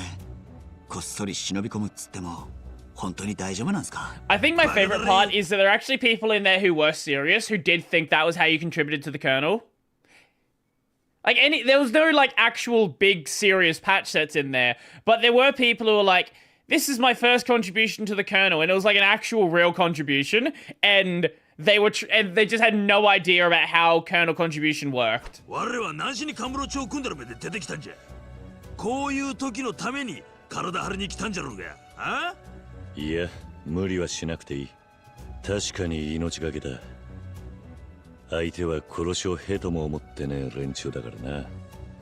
こっそり忍び込むっつっても本当に大丈夫なんすか？ I think my favorite part is that there are actually people in there who were serious, who did think that was how you contributed to the kernel. Like there was no like actual big serious patch sets in there, but there were people who were like, this is my first contribution to the kernel, and it was like an actual real contribution, and they just had no idea about how kernel contribution worked. 我は何しにカムロ町を組んだらめで出てきたんじゃ。こういう時のために体張りに来たんじゃろうが。あ？いや無理はしなくていい確かに命がけだ相手は殺しをへとも思ってねえ連中だからな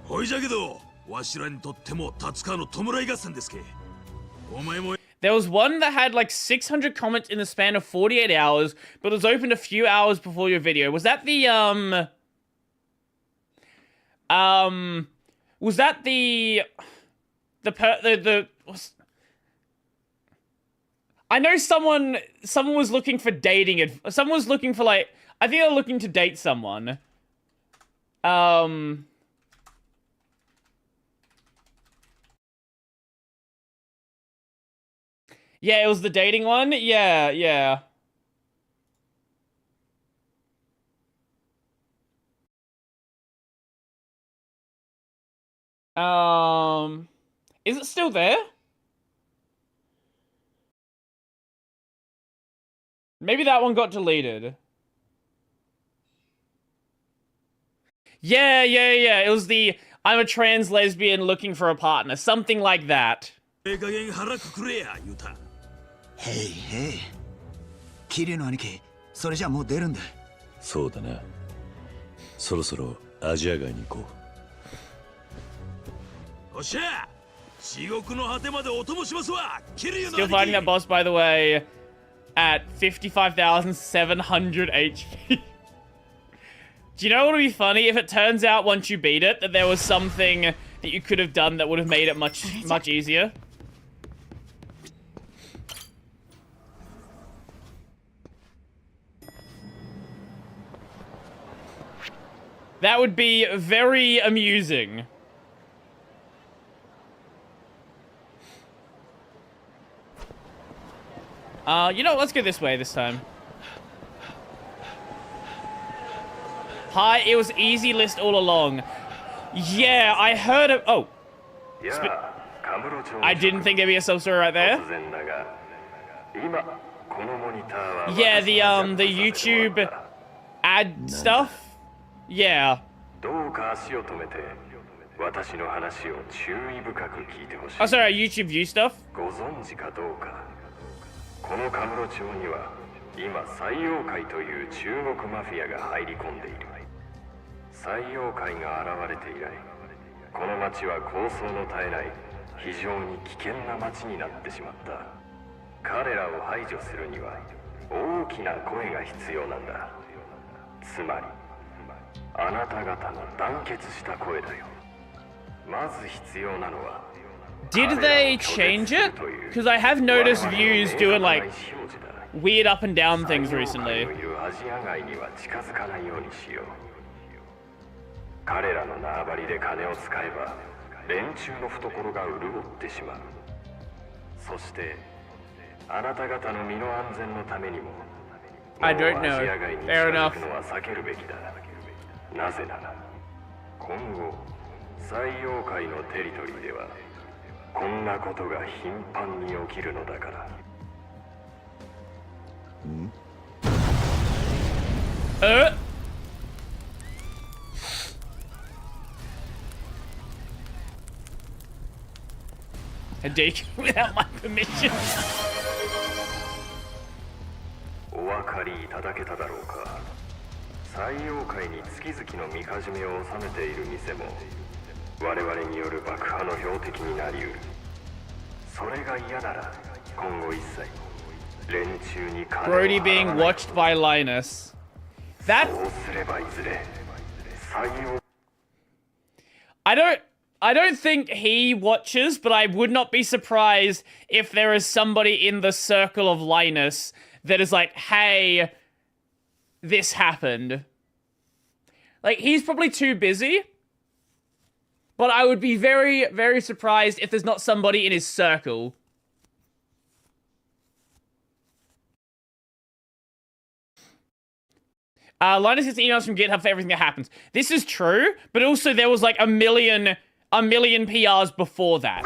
ほいじゃけどわしらにとっても達川の弔い合戦ですけ。お前も There was one that had like 600 comments in the span of 48 hours, but was opened a few hours before your video. Was that the, was that the I know someone was looking for dating, someone was looking for like, I think they were looking to date someone. Yeah, it was the dating one. Yeah, yeah. Is it still there? Maybe that one got deleted. Yeah. It was the I'm a trans lesbian looking for a partner, something like that. ええ加減腹くくれや言うた。へいへい。桐生の兄貴、それじゃもう出るんだ。そうだなそろそろアジア外に行こおっしゃ地獄の果てまでお供しますわ。桐生の Still 兄 fighting that 貴。 boss, by the way, at 55,700 HP. Do you know what would be funny if it turns out once you beat it that there was something that you could have done that would have made it much easier? That would be very amusing. You know, let's go this way this time. Hi, it was easy list all along. Yeah, I heard of. Oh. やあ、カ I didn't think there'd be a sub-story right there. Yeah, the YouTube ad stuff. Yeah. Oh, sorry, YouTube view stuff. このカムロ町には今西洋会という中国マフィアが入り込んでいる。西洋会が現れて以来、この町は抗争の絶えない非常に危険な町になってしまった。彼らを排除するには大きな声が必要なんだ。つまりあなた方の団結した声だよ。まず必要なのは Did they change it? Because I have noticed views doing like weird up and down things recently. 彼らの縄張りで金を使えば連中の懐が潤ってしまう。そしてあなた方の身の安全のためにも I don't know. Fair enough. のは避けるべきだ。なぜなら今後西洋界のテリトリーではこんなことが頻繁に起きるのだから。A dick without my permission. お分かりいただけただろうか。西洋界に月々のみかじめを納めている店も我々による爆破の標的になりうる。それが嫌なら今後一切連中に金を Brody being watched by Linus. That そうすればいずれ西洋 I don't think he watches, but I would not be surprised if there is somebody in the circle of Linus that is like, hey, this happened. Like, he's probably too busy, but I would be very, very surprised if there's not somebody in his circle. Linus gets emails from GitHub for everything that happens. This is true, but also there was like a million PRs before that.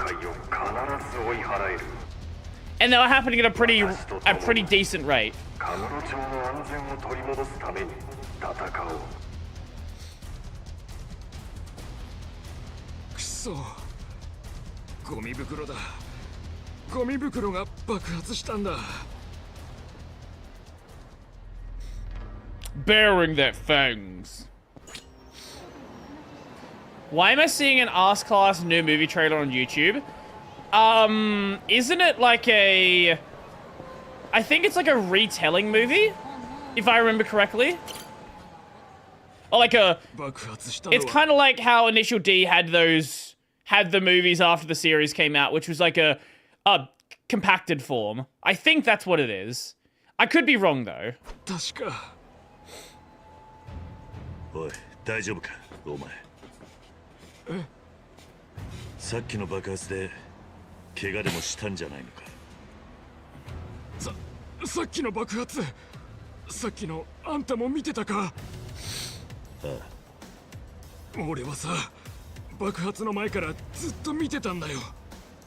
And they were happening at a pretty decent rate. カムロ町の安全を取り戻すために戦おう。くそ、ゴミ袋だ。ゴミ袋が爆発したんだ。Bearing their fangs. Why am I seeing an ass class new movie trailer on YouTube? Isn't it like a... I think it's like a retelling movie, if I remember correctly. Or like a... It's kind of like how Initial D had the movies after the series came out, which was like a compacted form. I think that's what it is. I could be wrong though. 確か。おい、大丈夫か、お前。さっきの爆発で怪我でもしたんじゃないのか。さっきの爆発、さっきのあんたも見てたか。ああ。俺はさ、爆発の前からずっと見てたんだよ。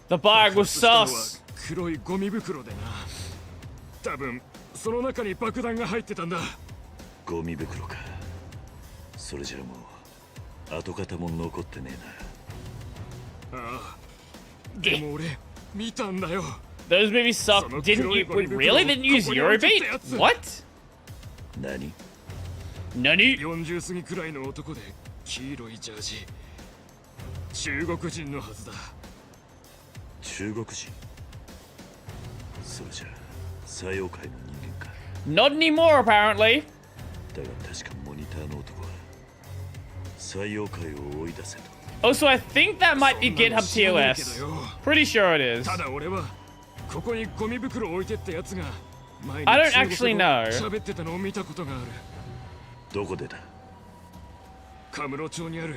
The bag was sus. 黒いゴミ袋でな。多分その中に爆弾が入ってたんだ。ゴミ袋か。それじゃもう跡形も残ってねえな。ああ。でも俺見たんだよ。Those movies suck. Didn't you really didn't use Eurobeat? What? 何何40過ぎくらいの男で黄色いジャージ。中国人のはずだ。中国人それじゃ西洋界の人間か。 Not anymore, apparently. だが確かモニターの男は西洋界を追い出せと。Also, I think that might be GitHub TOS. Pretty sure it is. ただ俺はここにゴミ袋置いてったやつが前に I don't actually know. 喋ってたのを見たことがある。どこでだ。カムロ町にある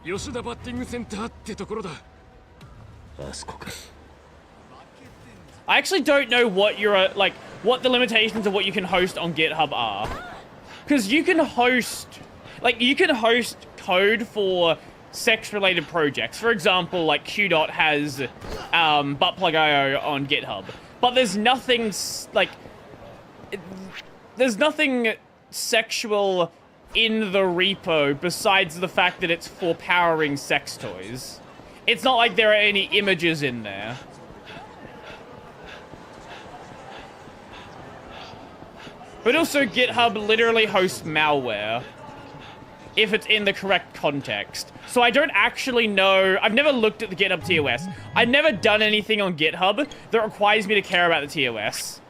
吉田バッティングセンターってところだ。あそこか。I actually don't know what you're like, what the limitations of what you can host on GitHub are. Because you can host, like, you can host code for sex-related projects. For example, like QDot has buttplug.io on GitHub. But there's nothing, like... There's nothing sexual in the repo besides the fact that it's for powering sex toys. It's not like there are any images in there. But also, GitHub literally hosts malware if it's in the correct context. So I don't actually know. I've never looked at the GitHub TOS. I've never done anything on GitHub that requires me to care about the TOS.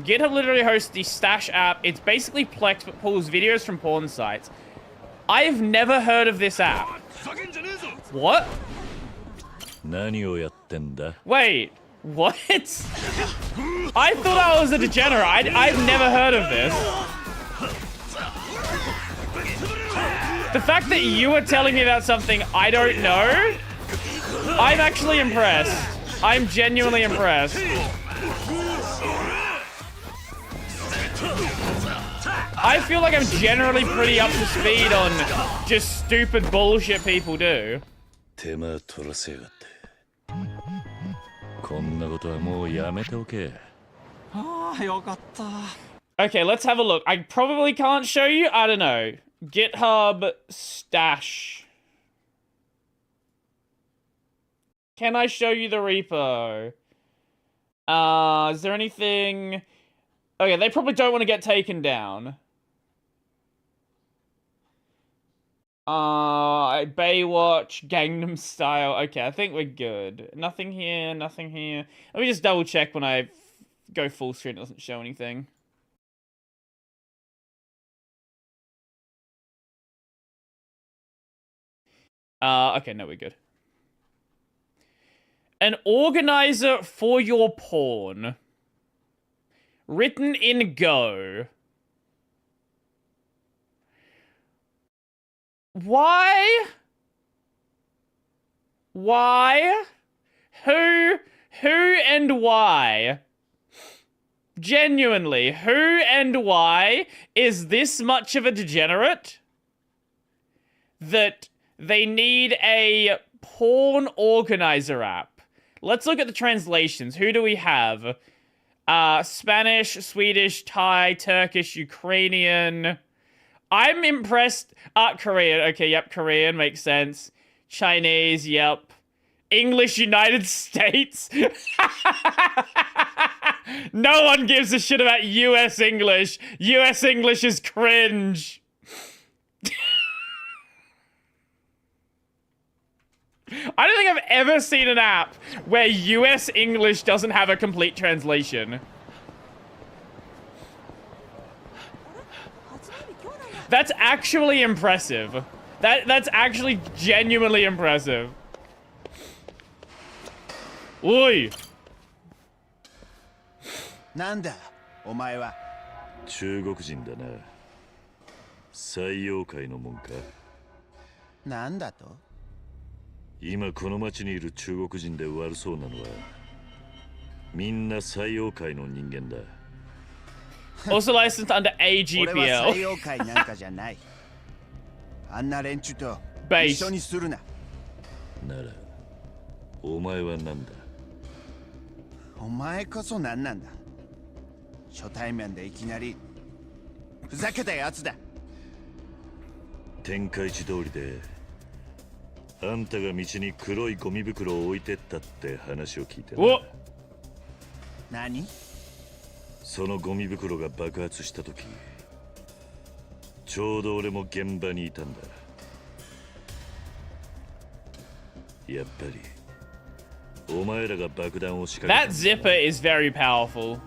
GitHub literally hosts the Stash app. It's basically Plex, but pulls videos from porn sites. I've never heard of this app. What? Wait, what? I thought I was a degenerate. I've never heard of this. The fact that you are telling me about something I don't know, I'm actually impressed. I'm genuinely impressed. I feel like I'm generally pretty up to speed on just stupid bullshit people do. Okay, let's have a look. I probably can't show you. I don't know. GitHub Stash. Can I show you the repo? Is there anything... Okay, they probably don't want to get taken down. Baywatch, Gangnam Style. Okay, I think we're good. Nothing here, nothing here. Let me just double check when I go full screen. It doesn't show anything. Okay, no, we're good. An organizer for your porn. Written in Go. Why? Why? Who and why? Genuinely, who and why is this much of a degenerate that they need a porn organizer app? Let's look at the translations. Who do we have? Spanish, Swedish, Thai, Turkish, Ukrainian. I'm impressed. Korean. Okay, yep, Korean makes sense. Chinese, yep. English, United States. No one gives a shit about US English. US English is cringe. I don't think I've ever seen an app where US English doesn't have a complete translation. That's actually impressive. That's actually genuinely impressive. Oi! なんだお前は中国人だな採用会のもんかなんだと今この町にいる中国人で悪そうなのはみんな採用会の人間だ Also licensed under 俺は採 AGPL. 用会なんかじゃないあんな連中と Base. 一緒にするなならお前は何だお前こそ何なんだ初対面でいきなりふざけたやつだ天下一通りであんたが道に黒いゴミ袋を置いてったって話を聞いてなお何そのゴミ袋が爆発した時ちょうど俺も現場にいたんだやっぱりお前らが爆弾を仕掛け That zipper is very powerful.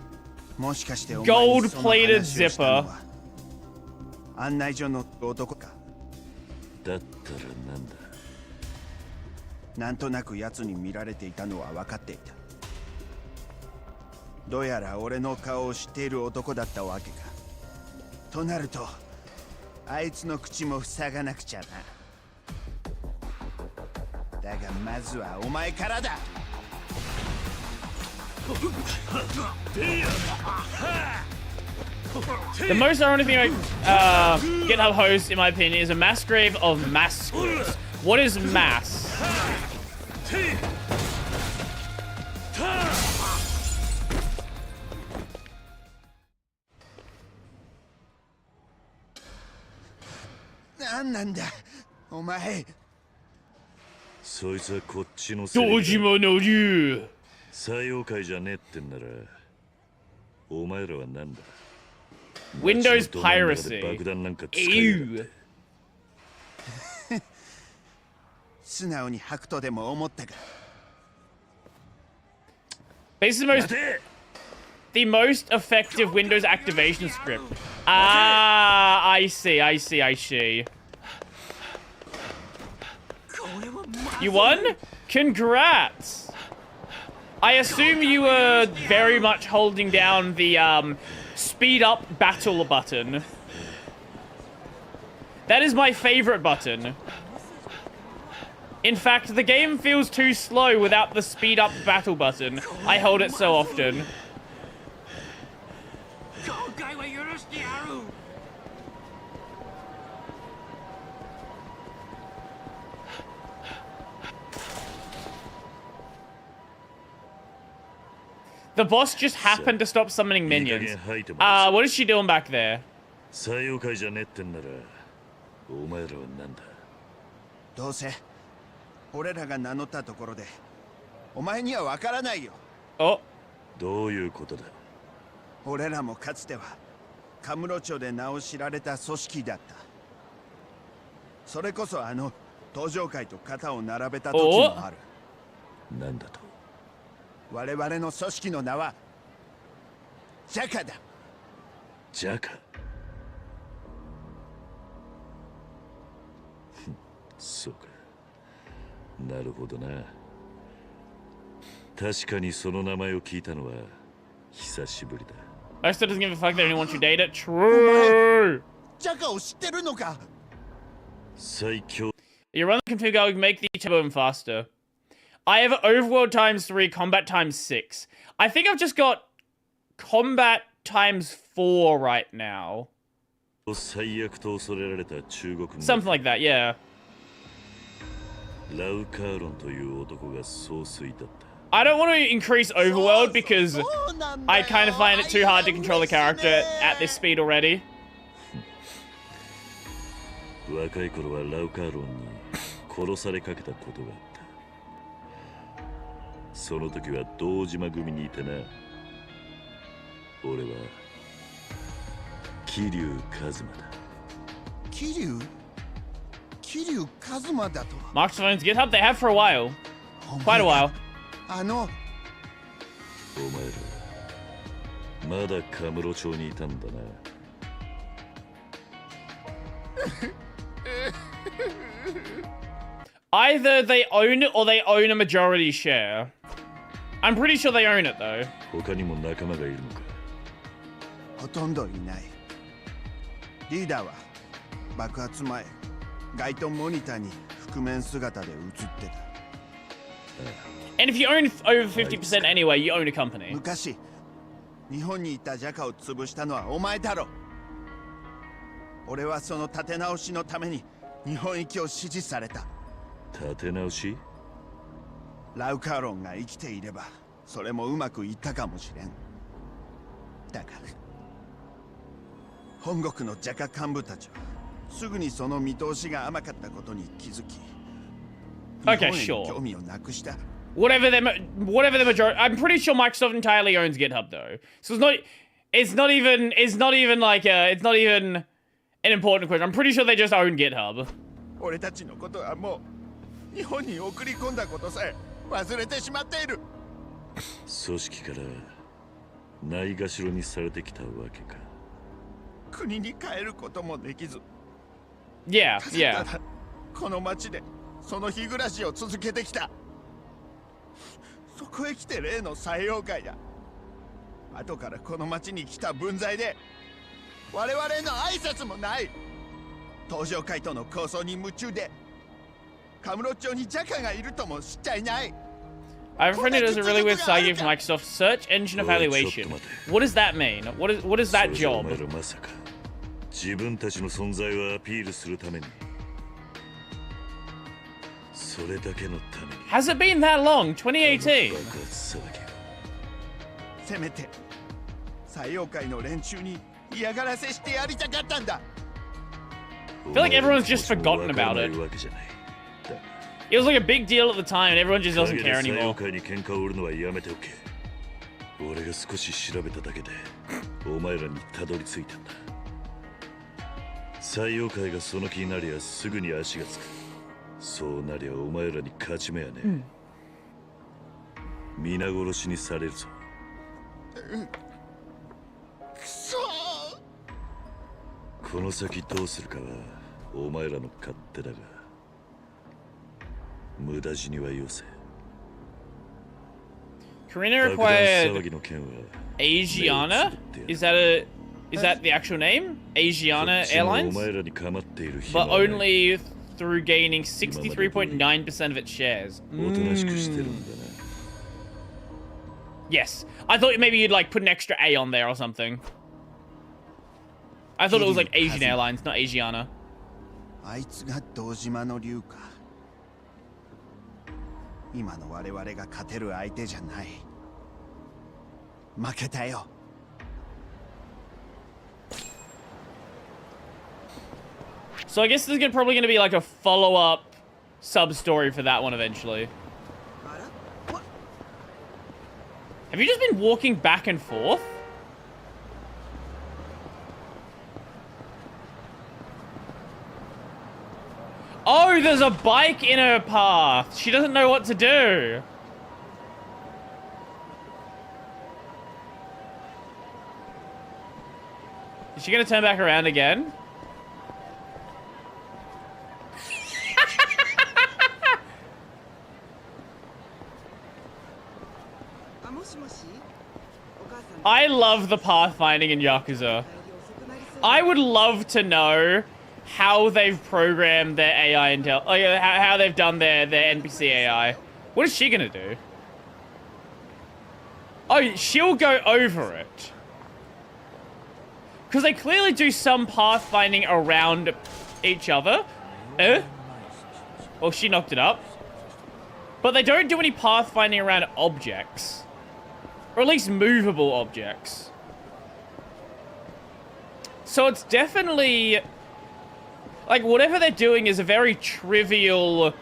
もしかしてお前にその Gold-plated 話をしたの zipper. は案内所の男かだったらなんだなんとなく奴に見られていたのは分かっていたどうやら俺の顔を知っている男だったわけかとなるとあいつの口も塞がなくちゃなだがまずはお前からだ。 The most ironic thing about GitHub host, in my opinion, is a mass grave of mass scripts. What is mass? Dojima no Ryu. 採用会じゃねえってんならお前らはなんだ Windows piracy. 爆弾なんか使えやがって Ew. 素直に吐くとでも思ったか。 Basically, the most effective Windows activation script. Ah, I see. You won? Congrats! I assume you were very much holding down the speed up battle button. That is my favorite button. In fact, the game feels too slow without the speed up battle button. I hold it so often. The boss just happened to stop summoning minions. What is she doing back there? 採用会じゃねえってんならお前らはなんだどうせ俺らが名乗ったところでお前にはわからないよ。お、どういうことだ。俺らもかつてはカムロ町で名を知られた組織だった。それこそあの登場会と肩を並べた時もある。なんだと。我々の組織の名はジャカだ。ジャカ。そうか。なるほどな。確かにその名前を聞いたのは久しぶりだ。I still doesn't give a fuck that anyone should date it. True. ジャカを知ってるのか。最強。 You run the config, I'll make the turbo and faster. I have overworld times 3, combat times 6. I think I've just got combat times 4 right now. Something like that, yeah. I don't want to increase overworld because I kind of find it too hard to control the character at this speed already. 若い頃はラウカーロンに殺されかけたことがあった。その時は堂島組にいてな。俺は桐生一馬だ。桐生一馬だと。Microphones GitHub they have for a while. Quite a while. あの。お前らまだカムロ町にいたんだな。Either they own it or they own a majority share. I'm pretty sure they own it though. 他にも仲間がいるのか。ほとんどいない。リーダーは爆発前、街頭モニターに覆面姿で映ってた。And if you own over 50% anyway, you own a company. 昔、日本にいたジャカを潰したのはお前だろ。俺はその立て直しのために日本行きを指示された。立て直し？ラウカーロンが生きていればそれもうまくいったかもしれん。だが本国のジャカ幹部たちはすぐにその見通しが甘かったことに気づき、 Okay, 日 sure. 本へ興味をなくした。 Whatever the majority, I'm pretty sure Microsoft entirely owns GitHub though. So it's not even like it's not even an important question. I'm pretty sure they just own GitHub. 俺たちのことはもう日本に送り込んだことさえ忘れてしまっている。組織からないがしろにされてきたわけか。国に帰ることもできず。Yeah, た yeah. だこの町でその日暮らしを続けてきた。そこへ来て例の採用会だ。後からこの町に来た分際で我々の挨拶もない。登場会との構想に夢中でカムロ町にジャカがいるとも知っちゃいない。 I have a friend who does a really weird side gig for Microsoft Search Engine Evaluation. What does that mean? What is that job? まさか自分たちの存在をアピールするためにそれだけのために Has it been that long? 2018? 爆発騒ぎをせめて採用会の連中に嫌がらせしてやりたかったんだ。 I feel like everyone's just forgotten about it. It was like a big deal at the time, and everyone just doesn't care anymore. 俺が少し調べただけでお前らにたどり着いたんだ。採用会がその気になりゃすぐに足がつく。そうなりゃお前らに勝ち目はね。皆殺しにされるぞ。くそこの先どうするかはお前らの勝手だが無駄死にはよせ。 Karina required Asiana? Is that the actual name? Asiana Airlines? But only through gaining 63.9% of its shares. Yes. I thought maybe you'd like put an extra A on there or something. I thought it was like Asian Airlines, not Asiana. あいつが堂島の竜か。今の我々が勝てる相手じゃない。負けたよ。 So I guess there's probably going to be like a follow-up sub-story for that one eventually. Have you just been walking back and forth? Oh, there's a bike in her path. She doesn't know what to do. Is she gonna turn back around again? I love the pathfinding in Yakuza. I would love to know how they've programmed their AI intel, like how they've done their NPC AI. What is she gonna do? Oh, she'll go over it. Because they clearly do some pathfinding around each other. Well, she knocked it up. But they don't do any pathfinding around objects. Or at least movable objects. So it's definitely... like, whatever they're doing is a very trivial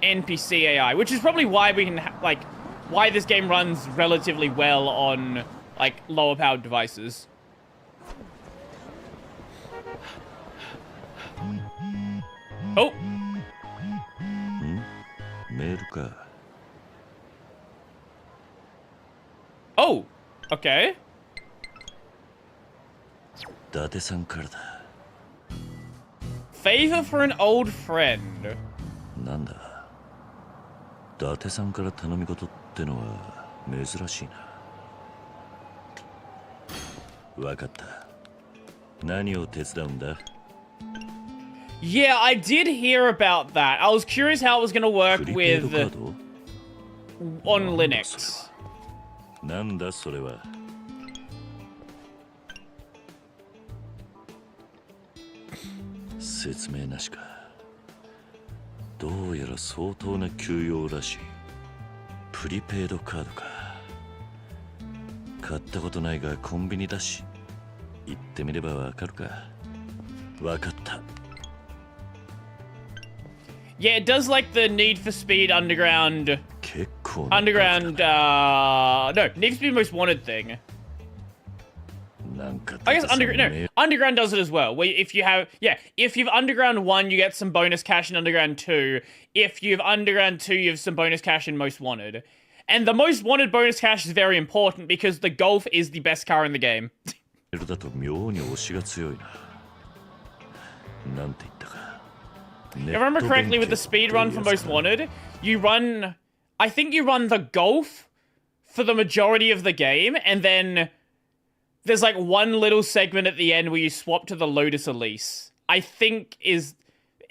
NPC AI, which is probably why we can, like, why this game runs relatively well on, like, lower powered devices. Oh! Oh! Okay. 伊達さんからだ。 Favor for an old friend. なんだ。伊達さんから頼み事ってのは珍しいな。わかった。何を手伝うんだ? Yeah, I did hear about that. I was curious how it was going to work with on Linux. なんだそれは。説明なしか。どうやら相当な休養らしい。プリペイドカードか。買ったことないがコンビニだし。行ってみればわかるか。わかった。Yeah, it does like the Need for Speed Underground. No, Need for Speed Most Wanted thing. I guess Underground does it as well. Where if you've Underground 1, you get some bonus cash in Underground 2. If you've Underground 2, you have some bonus cash in Most Wanted. And the Most Wanted bonus cash is very important because the Golf is the best car in the game. If I remember correctly, with the speed run for Most Wanted, I think you run the Golf for the majority of the game, and then there's like one little segment at the end where you swap to the Lotus Elise. I think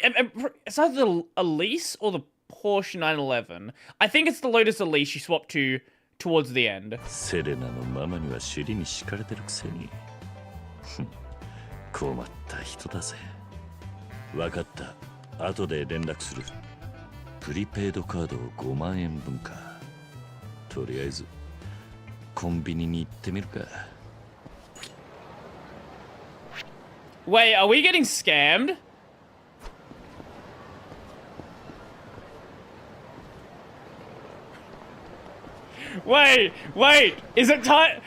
It's either the Elise or the Porsche 911. I think it's the Lotus Elise you swap to towards the end. セレナのママには尻に敷かれてるくせに。困った人だぜ。わかった。後で連絡する。プリペイドカードを5万円分か。とりあえずコンビニに行ってみるか。Wait, are we getting scammed? Wait, is it time?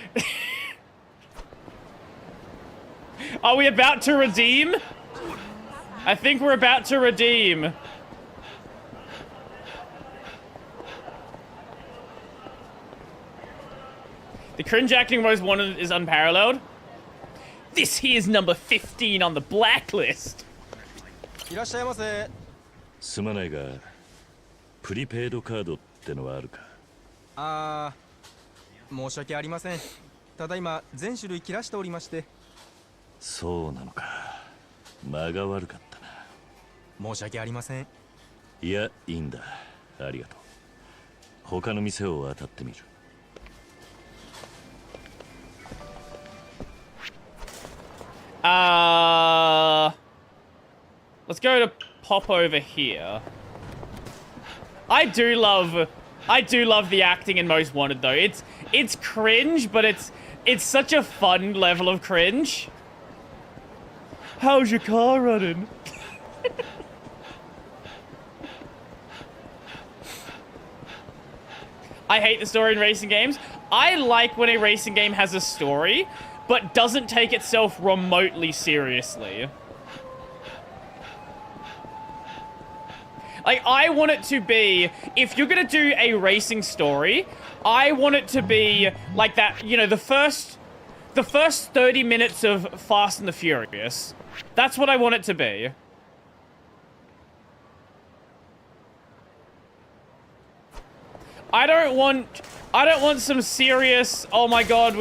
Are we about to redeem? I think we're about to redeem. The cringe acting most wanted is unparalleled. This here's number 15 on the blacklist. いらっしゃいませ。すまないが、プリペイドカードってのはあるか。申し訳ありません。ただいま全種類切らしておりまして。そうなのか。間が悪かったな。申し訳ありません。いや、いいんだ。ありがとう。他の店を当たってみる。Let's go to pop over here. I do love the acting in Most Wanted though. It's cringe, but it's such a fun level of cringe. How's your car running? I hate the story in racing games. I like when a racing game has a story, but doesn't take itself remotely seriously. Like, I want it to be, if you're gonna do a racing story, I want it to be like that, you know, the first 30 minutes of Fast and the Furious. That's what I want it to be. I don't want some serious, oh my god,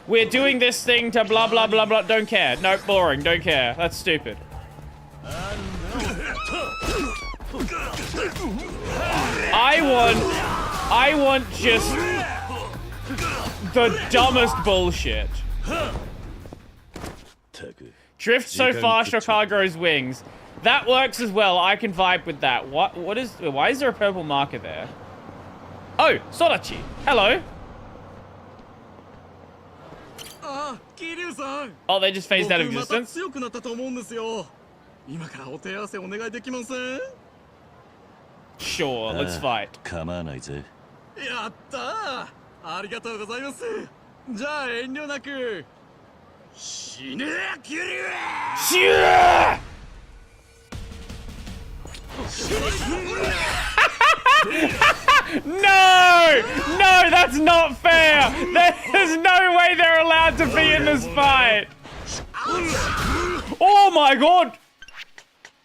we're doing this thing to blah blah blah blah. Don't care. No, boring. Don't care. That's stupid. I want just the dumbest bullshit. Drift so fast your car grows wings. That works as well. I can vibe with that. Why is there a purple marker there? Oh, Sodachi. Hello. Oh, they just phased out of existence? Sure, let's fight. 構わないぜ。やったー。ありがとうございます。じゃあ遠慮なく。死ねー、キリュー。死ねNo, that's not fair. There's no way they're allowed to be in this fight. Oh my god.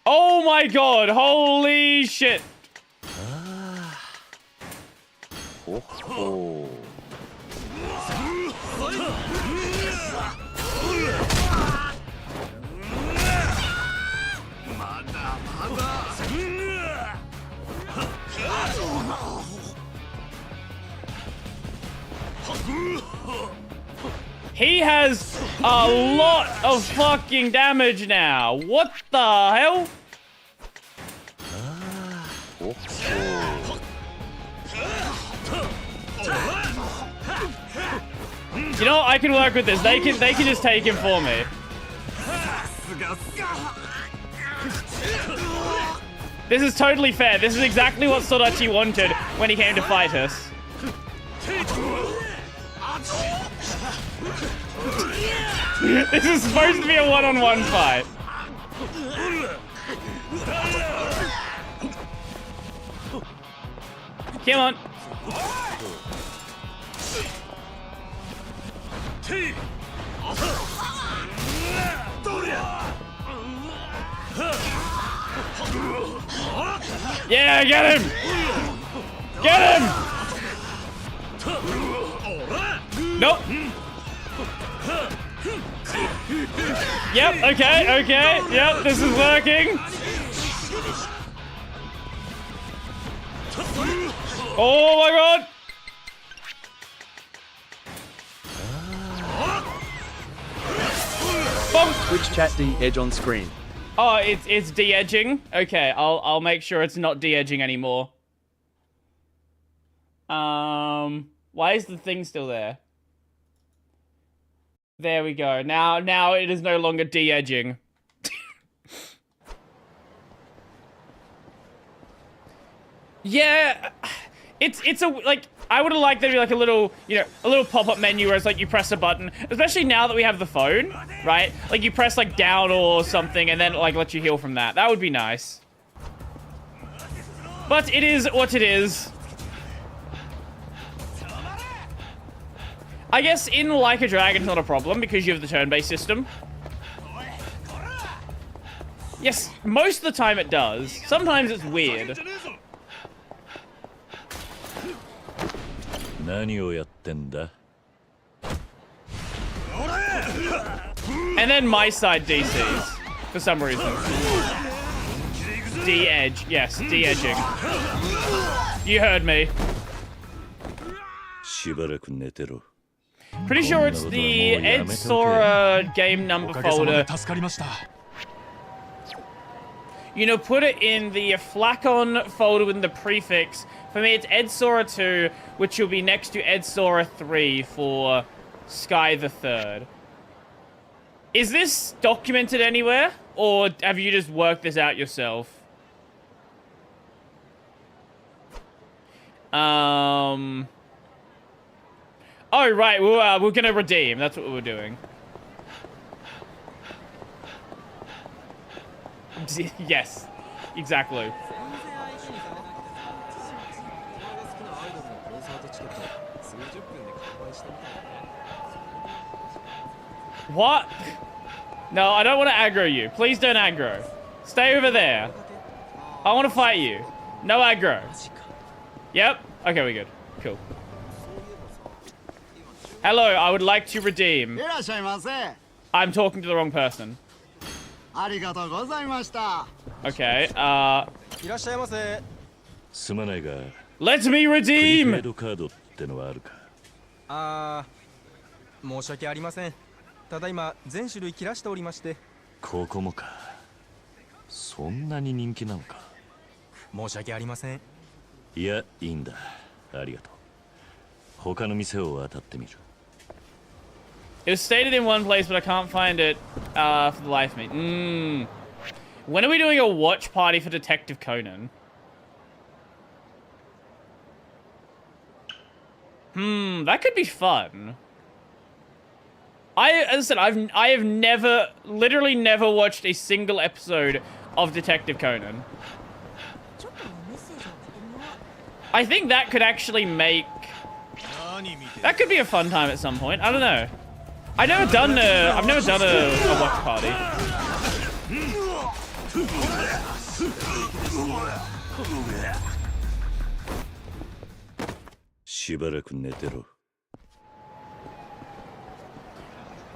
Oh my god. Holy shit. He has a lot of fucking damage now. What the hell? You know what? I can work with this. They can just take him for me. This is totally fair. This is exactly what Sodachi wanted when he came to fight us. This is supposed to be a one-on-one fight. Come on. Yeah, get him! Get him! Nope. Yep, okay. Yep, this is working. Oh my god! Bonk! Twitch chat de-edge on screen. Oh, it's de-edging? Okay, I'll make sure it's not de-edging anymore. Why is the thing still there? There we go. Now it is no longer de-edging. Yeah, it's a, like, I would have liked there to be like a little, you know, a little pop-up menu where it's like you press a button, especially now that we have the phone, right? Like you press like down or something and then like let you heal from that. That would be nice. But it is what it is. I guess in Like a Dragon, it's not a problem because you have the turn-based system. Yes, most of the time it does. Sometimes it's weird. And then my side DCs, for some reason. De-edge, yes, de-edging. You heard me. Pretty sure it's the Ed Sora game number folder. You know, put it in the Flacon folder with the prefix. For me, it's Ed Sora 2, which will be next to Ed Sora 3 for Sky the Third. Is this documented anywhere? Or have you just worked this out yourself? Oh, right. We're gonna redeem. That's what we're doing. Yes. Exactly. What? No, I don't want to aggro you. Please don't aggro. Stay over there. I want to fight you. No aggro. Yep. Okay, we're good. Cool. Hello, I would like to redeem. I'm talking to the wrong person. Okay, let me redeem! 申し訳ありません。ただいま全種類切らしておりまして。ここもか。そんなに人気なのか。申し訳ありません。いや、いいんだ。ありがとう。他の店を渡ってみる。It was stated in one place, but I can't find it for the life of me. When are we doing a watch party for Detective Conan? That could be fun. As I said, I have never, literally never watched a single episode of Detective Conan. I think that could actually make... That could be a fun time at some point. I don't know. I've never done a watch party.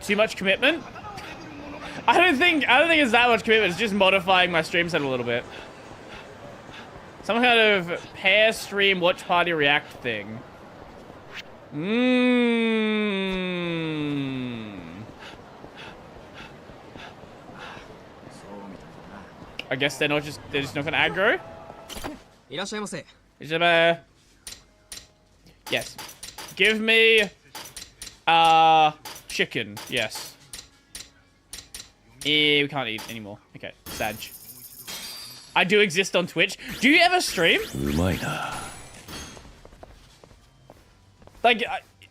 Too much commitment? I don't think it's that much commitment. It's just modifying my stream set a little bit. Some kind of pair stream watch party react thing. I guess they're just not gonna aggro. Yes. Give me chicken. Yes. We can't eat anymore. Okay, Sag. I do exist on Twitch. Do you ever stream? Like,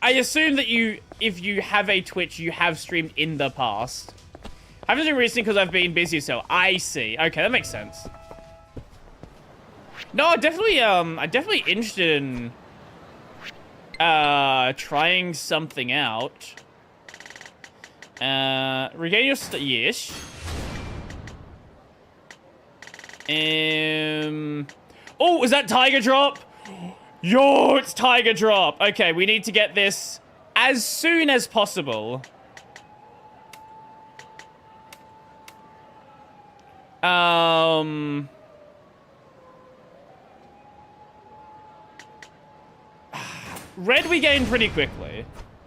I assume that if you have a Twitch, you have streamed in the past. I haven't done recently because I've been busy, so I see. Okay, that makes sense. No, I'm definitely interested in trying something out. Regain your yes. Oh, is that Tiger Drop? Yo, it's Tiger Drop. Okay, we need to get this as soon as possible. Red we gain pretty quickly.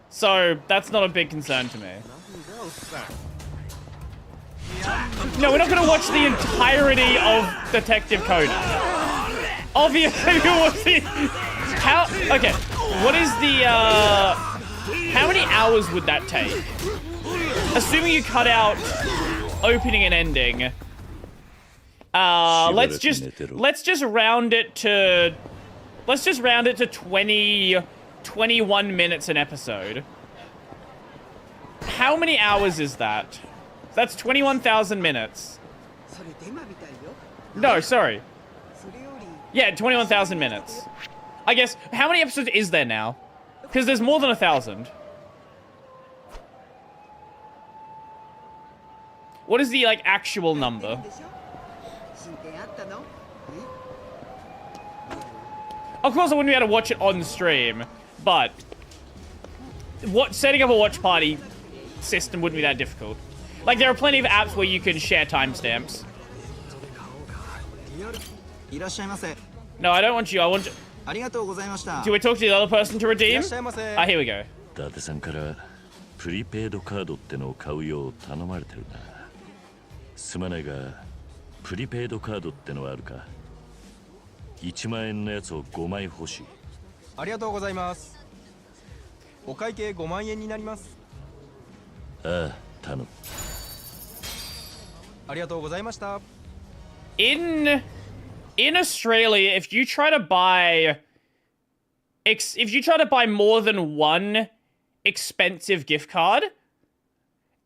So that's not a big concern to me. No, we're not going to watch the entirety of Detective Conan. Obviously, we'll see. How? Okay, what is the, how many hours would that take? Assuming you cut out opening and ending. Let's just round it to 21 minutes an episode. How many hours is that? That's 21,000 minutes. No, sorry. Yeah, 21,000 minutes. I guess, how many episodes is there now? Because there's more than 1,000. What is the, like, actual number? Of course, I wouldn't be able to watch it on stream, but setting up a watch party system wouldn't be that difficult. Like, there are plenty of apps where you can share timestamps. No, I don't want you. I want you. Do we talk to the other person to redeem? Ah, here we go. 伊達さんからプリペイドカードってのを買うよう頼まれてるな。すまないが、プリペイドカードってのはあるか？1万円のやつを5枚欲しい。ありがとうございます。お会計5万円になります。ああ、頼む。ありがとうございました。In Australia, if you try to buy more than one expensive gift card,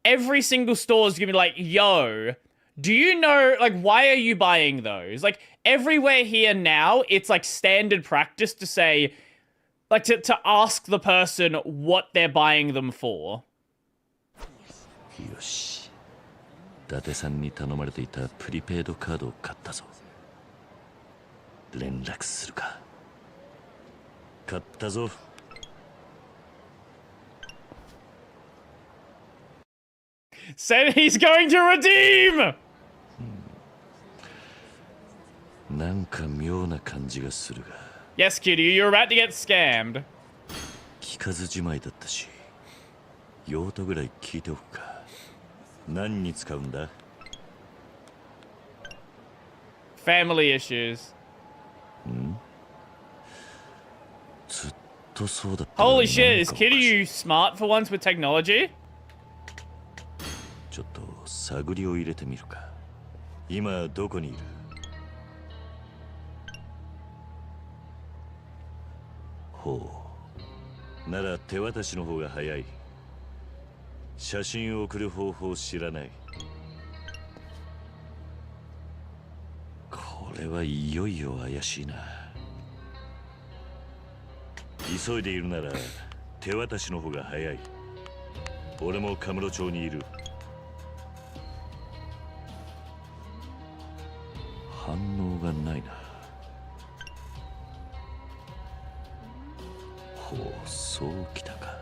every single store is gonna be like, yo, do you know, like, why are you buying those? Like, everywhere here now, it's like standard practice to say, like, to ask the person what they're buying them for. よし。伊達さんに頼まれていたプリペイドカードを買ったぞ。連絡するか。買ったぞ。Said he's going to redeem! なんか妙な感じがするが。Yes, Kitty, you're about to get scammed. 聞かずじまいだったし、用途ぐらい聞いておくか。何に使うんだ？ Family issues. ずっとそうだった。Holy shit, is Kitty you smart for once with technology? ちょっと探りを入れてみるか。今どこにいる？ほう。なら手渡しの方が早い。写真を送る方法を知らない。これはいよいよ怪しいな。急いでいるなら手渡しの方が早い。俺もカムロ町にいる。反応がないな。ほう、そうきたか。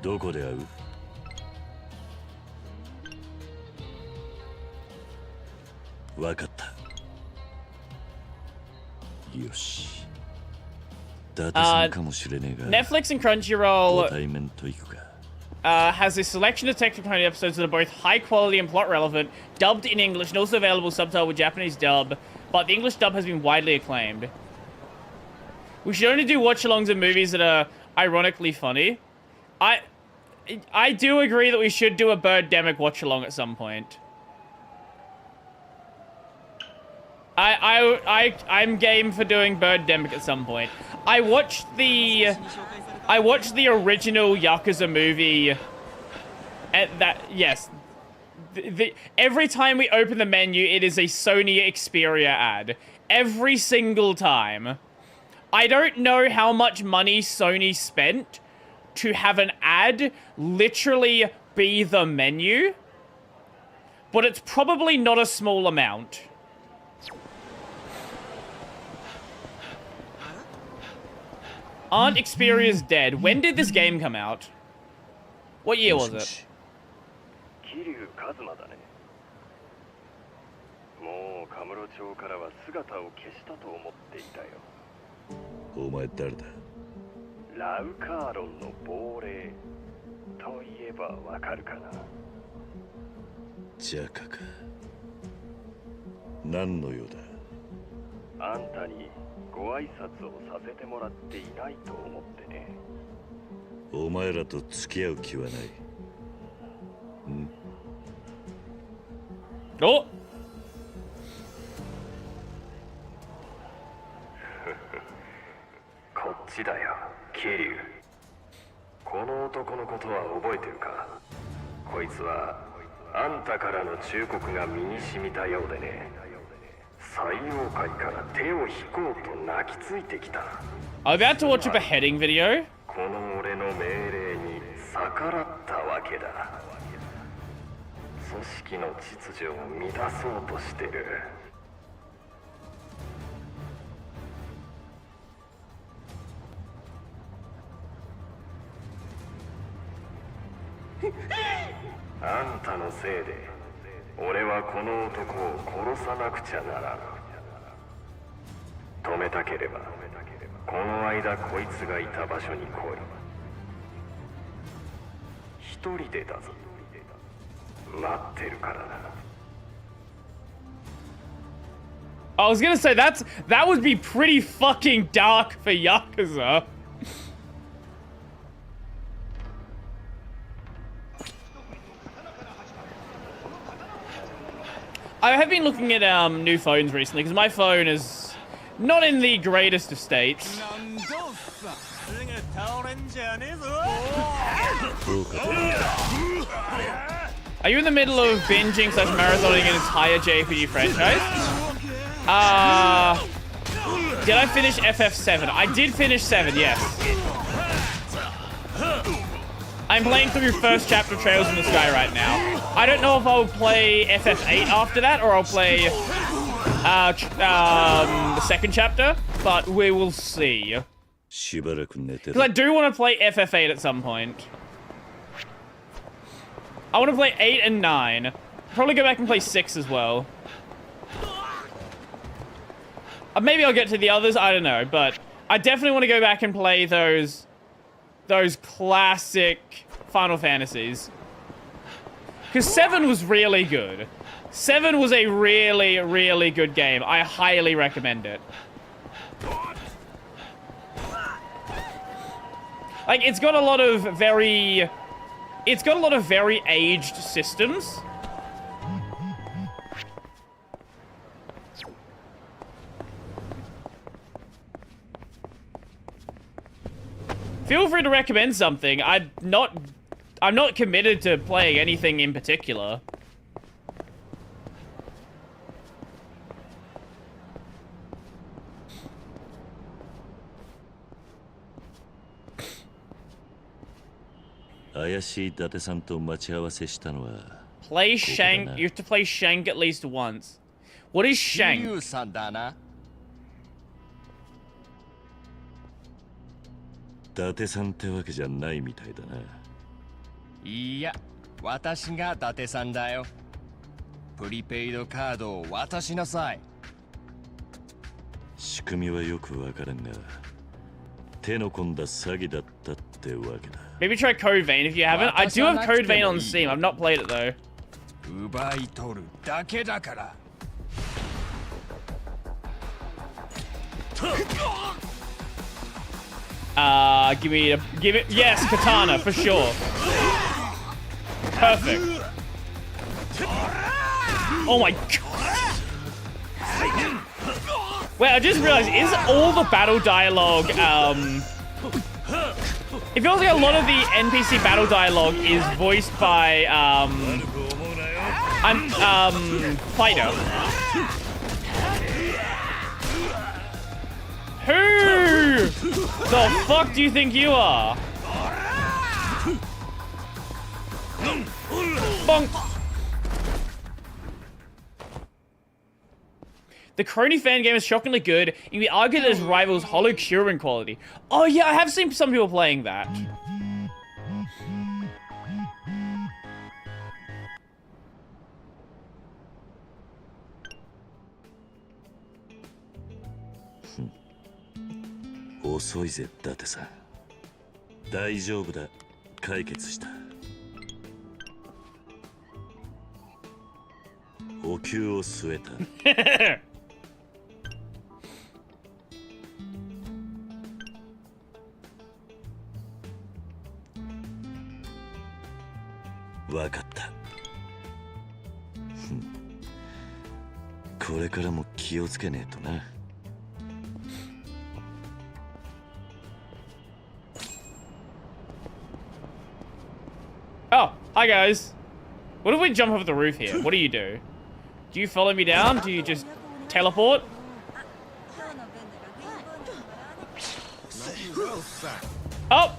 どこで会う？わかった。よし。伊達さんかもしれねえが。Netflix and Crunchyroll ご対面と行くか。has a selection of Detective Conan episodes that are both high quality and plot relevant, dubbed in English and also available subtitled with Japanese dub, but the English dub has been widely acclaimed. We should only do watch-alongs of movies that are ironically funny. I do agree that we should do a Birdemic watch-along at some point. I'm game for doing Birdemic at some point. I watched the original Yakuza movie. At that, yes. Every time we open the menu, it is a Sony Xperia ad. Every single time. I don't know how much money Sony spent to have an ad literally be the menu, but it's probably not a small amount. Aunt Xperia's dead. When did this game come out? What year was it? もうカムロ町からは姿を消したと思っていたよ。お前誰だ？ラウカーロンの亡霊といえばわかるかな。ジャカか。何の用だ。あんたにご挨拶をさせてもらっていないと思ってね。お前らと付き合う気はない。おこっちだよ、桐生。この男のことは覚えてるか。こいつはあんたからの忠告が身に染みたようでね、採用会から手を引こうと泣きついてきた。I'm about to watch a beheading video. この俺の命令に逆らったわけだ。組織の秩序を乱そうとしてる。あんたのせいで俺はこの男を殺さなくちゃならん。止めたければこの間こいつがいた場所に来い。一人でだぞ。待ってるからな。I was gonna say that would be pretty fucking dark for Yakuza. I have been looking at new phones recently because my phone is not in the greatest of states. Are you in the middle of binging / marathoning an entire JRPG franchise? Did I finish FF7? I did finish 7, yes. I'm playing through first chapter Trails in the Sky right now. I don't know if I'll play FF8 after that or I'll play the second chapter, but we will see. Because I do want to play FF8 at some point. I want to play 8 and 9. Probably go back and play 6 as well. Maybe I'll get to the others, I don't know, but I definitely want to go back and play those classic Final Fantasies. Because 7 was really good. 7 was a really, really good game. I highly recommend it. Like, it's got a lot of very aged systems. Feel free to recommend something. I'm not committed to playing anything in particular. Play Shank. You have to play Shank at least once. What is Shank? 伊達さんってわけじゃないみたいだな。いや、私が伊達さんだよ。プリペイドカードを渡しなさい。仕組みはよくわからんが、手の込んだ詐欺だったってわけだ。Maybe try Code Vein if you haven't. I do have Code Vein on Steam. I've not played it though. 奪い取るだけだから。Give it, yes, Katana, for sure. Perfect. Oh my god. Wait, I just realized, is all the battle dialogue, it feels like a lot of the NPC battle dialogue is voiced by, Fighter. Who the fuck do you think you are? Bonk. The Crony fan game is shockingly good. It can be argued that it rivals Hollow Cure in quality. Oh yeah, I have seen some people playing that. 大丈夫だ。解決した。お灸を据えた。わかった。これからも気をつけねえとな。Oh, hi guys. What if we jump over the roof here? What do you do? Do you follow me down? Do you just teleport? Oh!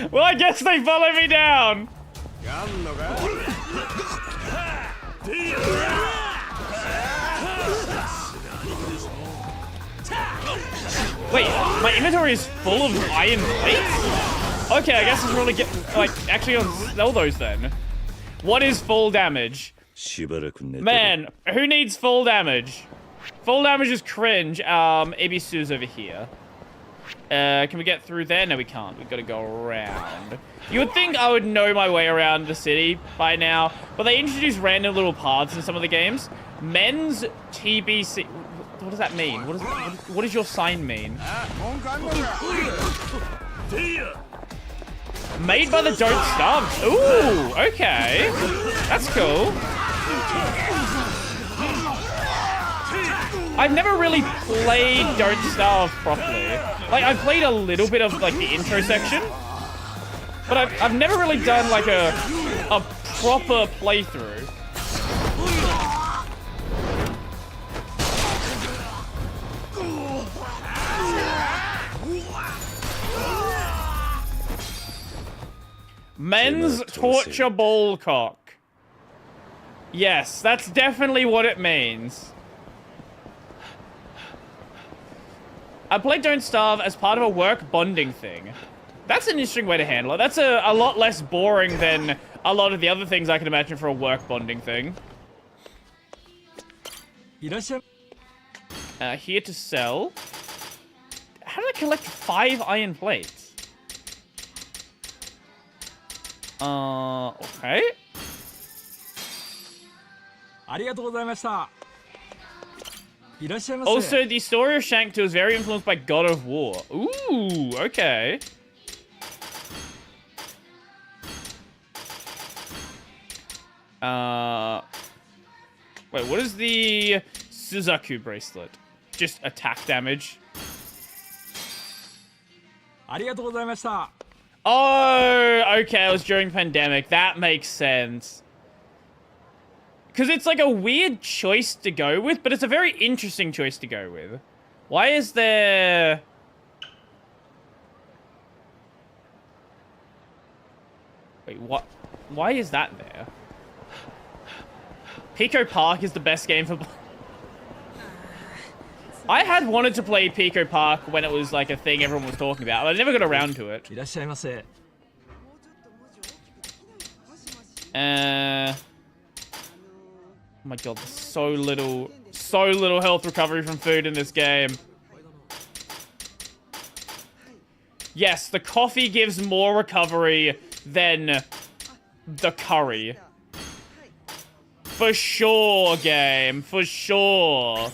Well, I guess they follow me down. Wait, my inventory is full of iron plates? Okay, I guess it's really actually on sell those then. What is full damage? Man, who needs full damage? Full damage is cringe. Ibisu's over here. Can we get through there? No, we can't. We've got to go around. You would think I would know my way around the city by now, but they introduce random little paths in some of the games. Men's TBC... What does that mean? What does your sign mean? Made by the Don't Starve. Ooh, okay. That's cool. I've never really played Don't Starve properly. Like, I've played a little bit of, like, the intro section. But I've never really done, like, a proper playthrough. Men's torture ball cock. Yes, that's definitely what it means. I played Don't Starve as part of a work bonding thing. That's an interesting way to handle it. That's a lot less boring than a lot of the other things I can imagine for a work bonding thing. Here to sell. How did I collect 5 iron plates? Okay. Also, the story of Shank 2 is very influenced by God of War. Ooh, okay. Wait, what is the Suzaku bracelet? Just attack damage. Oh, okay, it was during pandemic. That makes sense. Because it's like a weird choice to go with, but it's a very interesting choice to go with. Why is there... Wait, what? Why is that there? Pico Park is the best game for... I had wanted to play Pico Park when it was like a thing everyone was talking about, but I never got around to it. Oh my god, there's so little health recovery from food in this game. Yes, the coffee gives more recovery than the curry. For sure, game. For sure.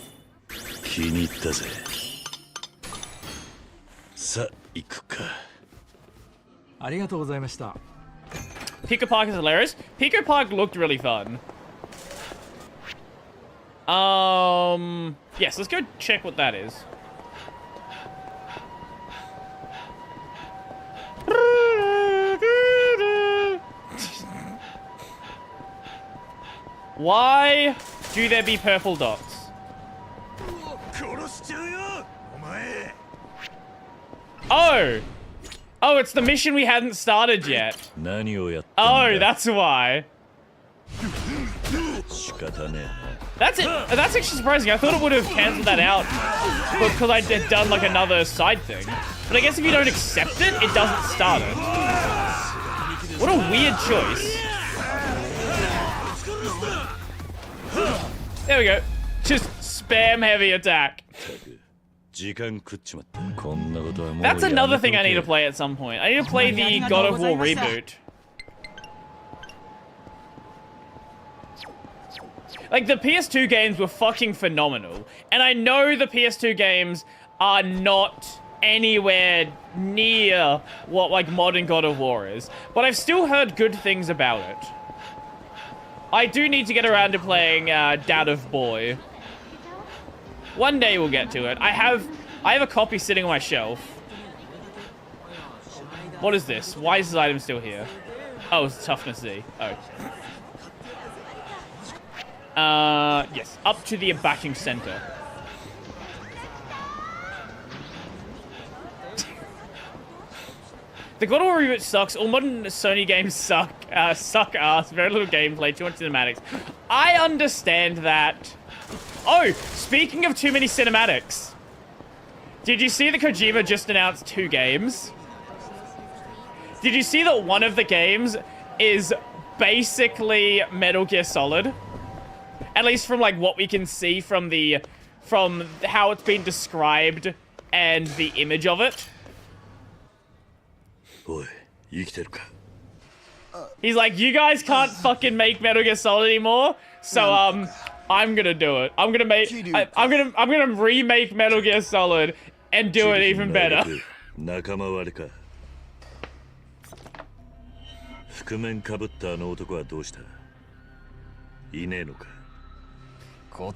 Pico Park is hilarious. Pico Park looked really fun. Yes, let's go check what that is. Why do there be purple dots? Oh! Oh, it's the mission we hadn't started yet. Oh, that's why. That's it. That's actually surprising. I thought it would have cancelled that out because I had done like another side thing. But I guess if you don't accept it, it doesn't start it. What a weird choice. There we go. Just spam heavy attack. That's another thing I need to play at some point. I need to play the God of War reboot. Like, the PS2 games were fucking phenomenal. And I know the PS2 games are not anywhere near what, like, modern God of War is. But I've still heard good things about it. I do need to get around to playing Dad of Boy. One day we'll get to it. I have a copy sitting on my shelf. What is this? Why is this item still here? Oh, it's toughness Z. Oh. Yes. Up to the backing center. The God of War reboot sucks. All modern Sony games suck. Suck ass. Very little gameplay. Too much cinematics. I understand that. Oh, speaking of too many cinematics. Did you see that Kojima just announced 2 games? Did you see that one of the games is basically Metal Gear Solid? At least from, like, what we can see from how it's been described and the image of it. He's like, you guys can't fucking make Metal Gear Solid anymore, so I'm gonna do it. I'm gonna remake Metal Gear Solid and do it even better.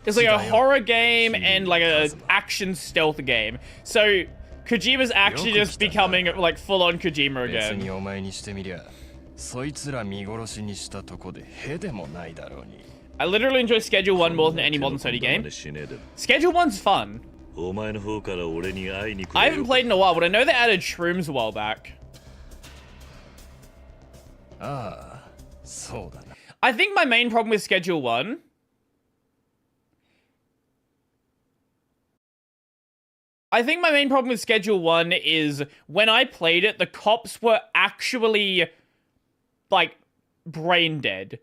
It's like a horror game and like a action stealth game. So Kojima's actually just becoming like full-on Kojima again. I literally enjoy Schedule 1 more than any modern Sony game. Schedule 1's fun. I haven't played in a while, but I know they added shrooms a while back. I think my main problem with Schedule 1 is when I played it, the cops were actually, like, brain dead.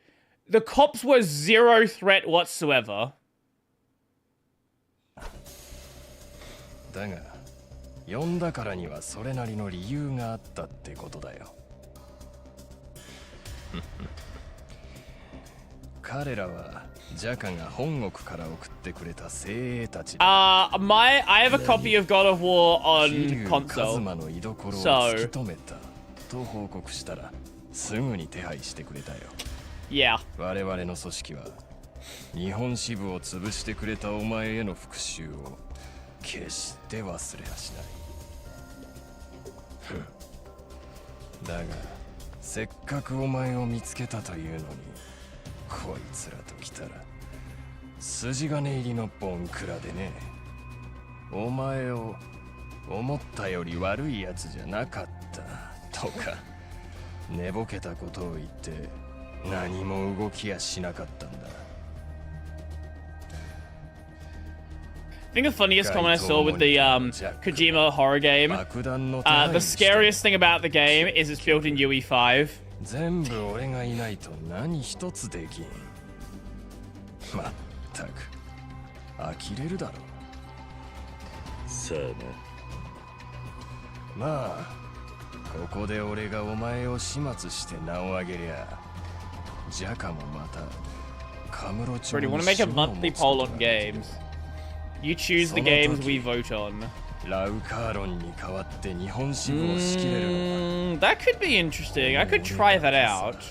The cops were zero threat whatsoever. I have a copy of God of War on console. So yeah. I think the funniest comment I saw with the Kojima horror game, the scariest thing about the game is it's built in UE5. Brady, want to make a monthly poll on games? You choose the games we vote on. That could be interesting. I could try that out.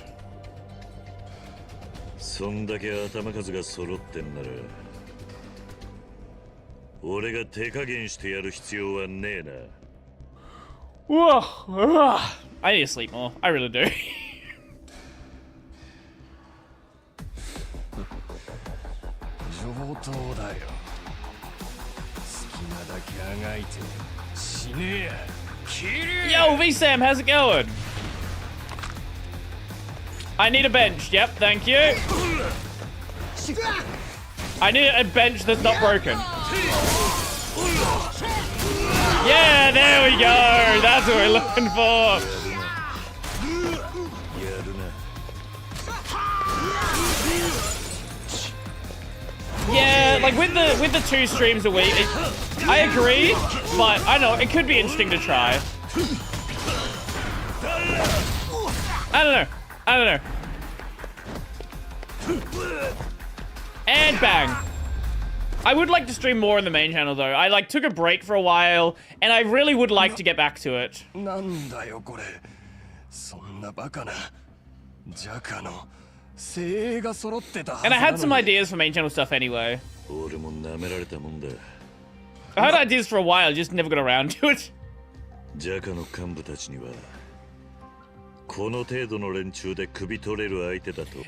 I need to sleep more. I really do. Yo, V-Sam, how's it going? I need a bench. Yep, thank you. I need a bench that's not broken. Yeah, there we go. That's what we're looking for. Yeah, like with the 2 streams a week, I agree, but I don't know, it could be interesting to try. I don't know. And bang. I would like to stream more on the main channel though. I like took a break for a while, and I really would like to get back to it. And I had some ideas for main channel stuff anyway. I had ideas for a while, just never got around to it.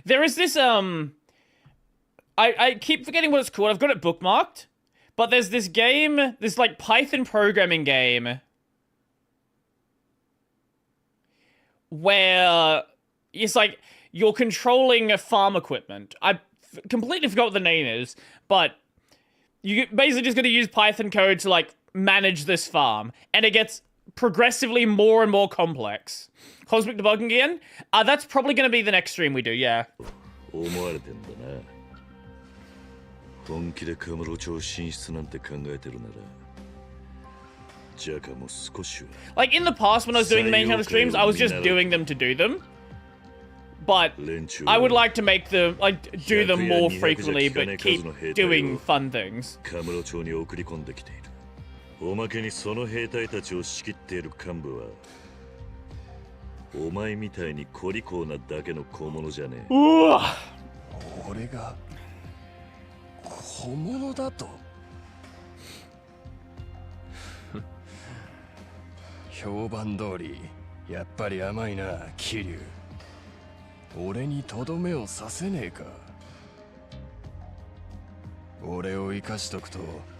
There is this, I keep forgetting what it's called. I've got it bookmarked. But there's this game, this like Python programming game where it's like you're controlling a farm equipment. I completely forgot what the name is, but you basically just got to use Python code to like manage this farm, and it gets progressively more and more complex. Cosmic debugging again? That's probably going to be the next stream we do, yeah. Like in the past when I was doing the main channel streams, I was just doing them to do them. But I would like to make them, like, do them more frequently, but keep doing fun things.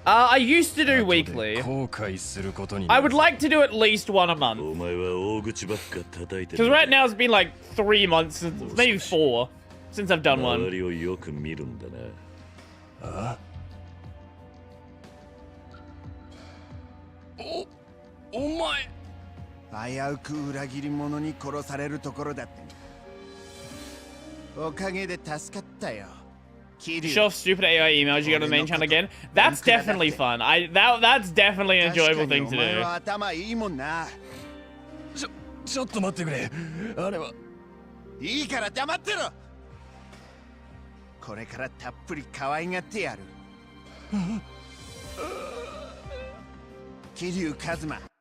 I used to do weekly. I would like to do at least one a month. Because right now it's been like 3 months, maybe 4, since I've done one. Show off stupid AI emails you got on the main channel again. That's definitely fun. That's definitely an enjoyable thing to do.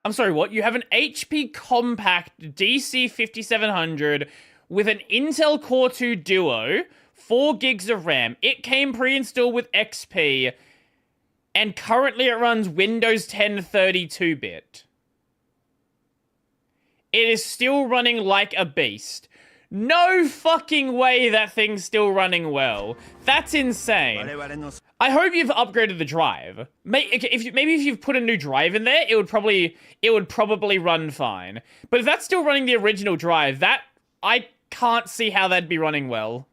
I'm sorry, what? You have an HP compact DC5700 with an Intel Core 2 Duo, 4 gigs of RAM. It came pre-installed with XP, and currently it runs Windows 10 32-bit. It is still running like a beast. No fucking way that thing's still running well. That's insane. I hope you've upgraded the drive. Maybe if you've put a new drive in there, it would probably run fine. But if that's still running the original drive, I can't see how that'd be running well.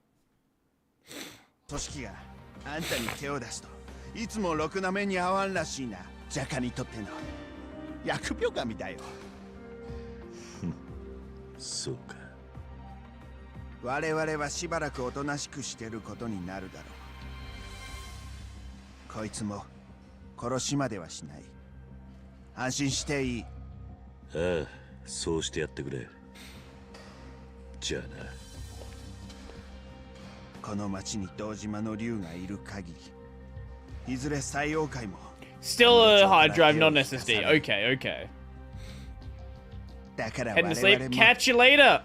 Still a hard drive, not an SSD. Okay. Heading to sleep. Catch you later.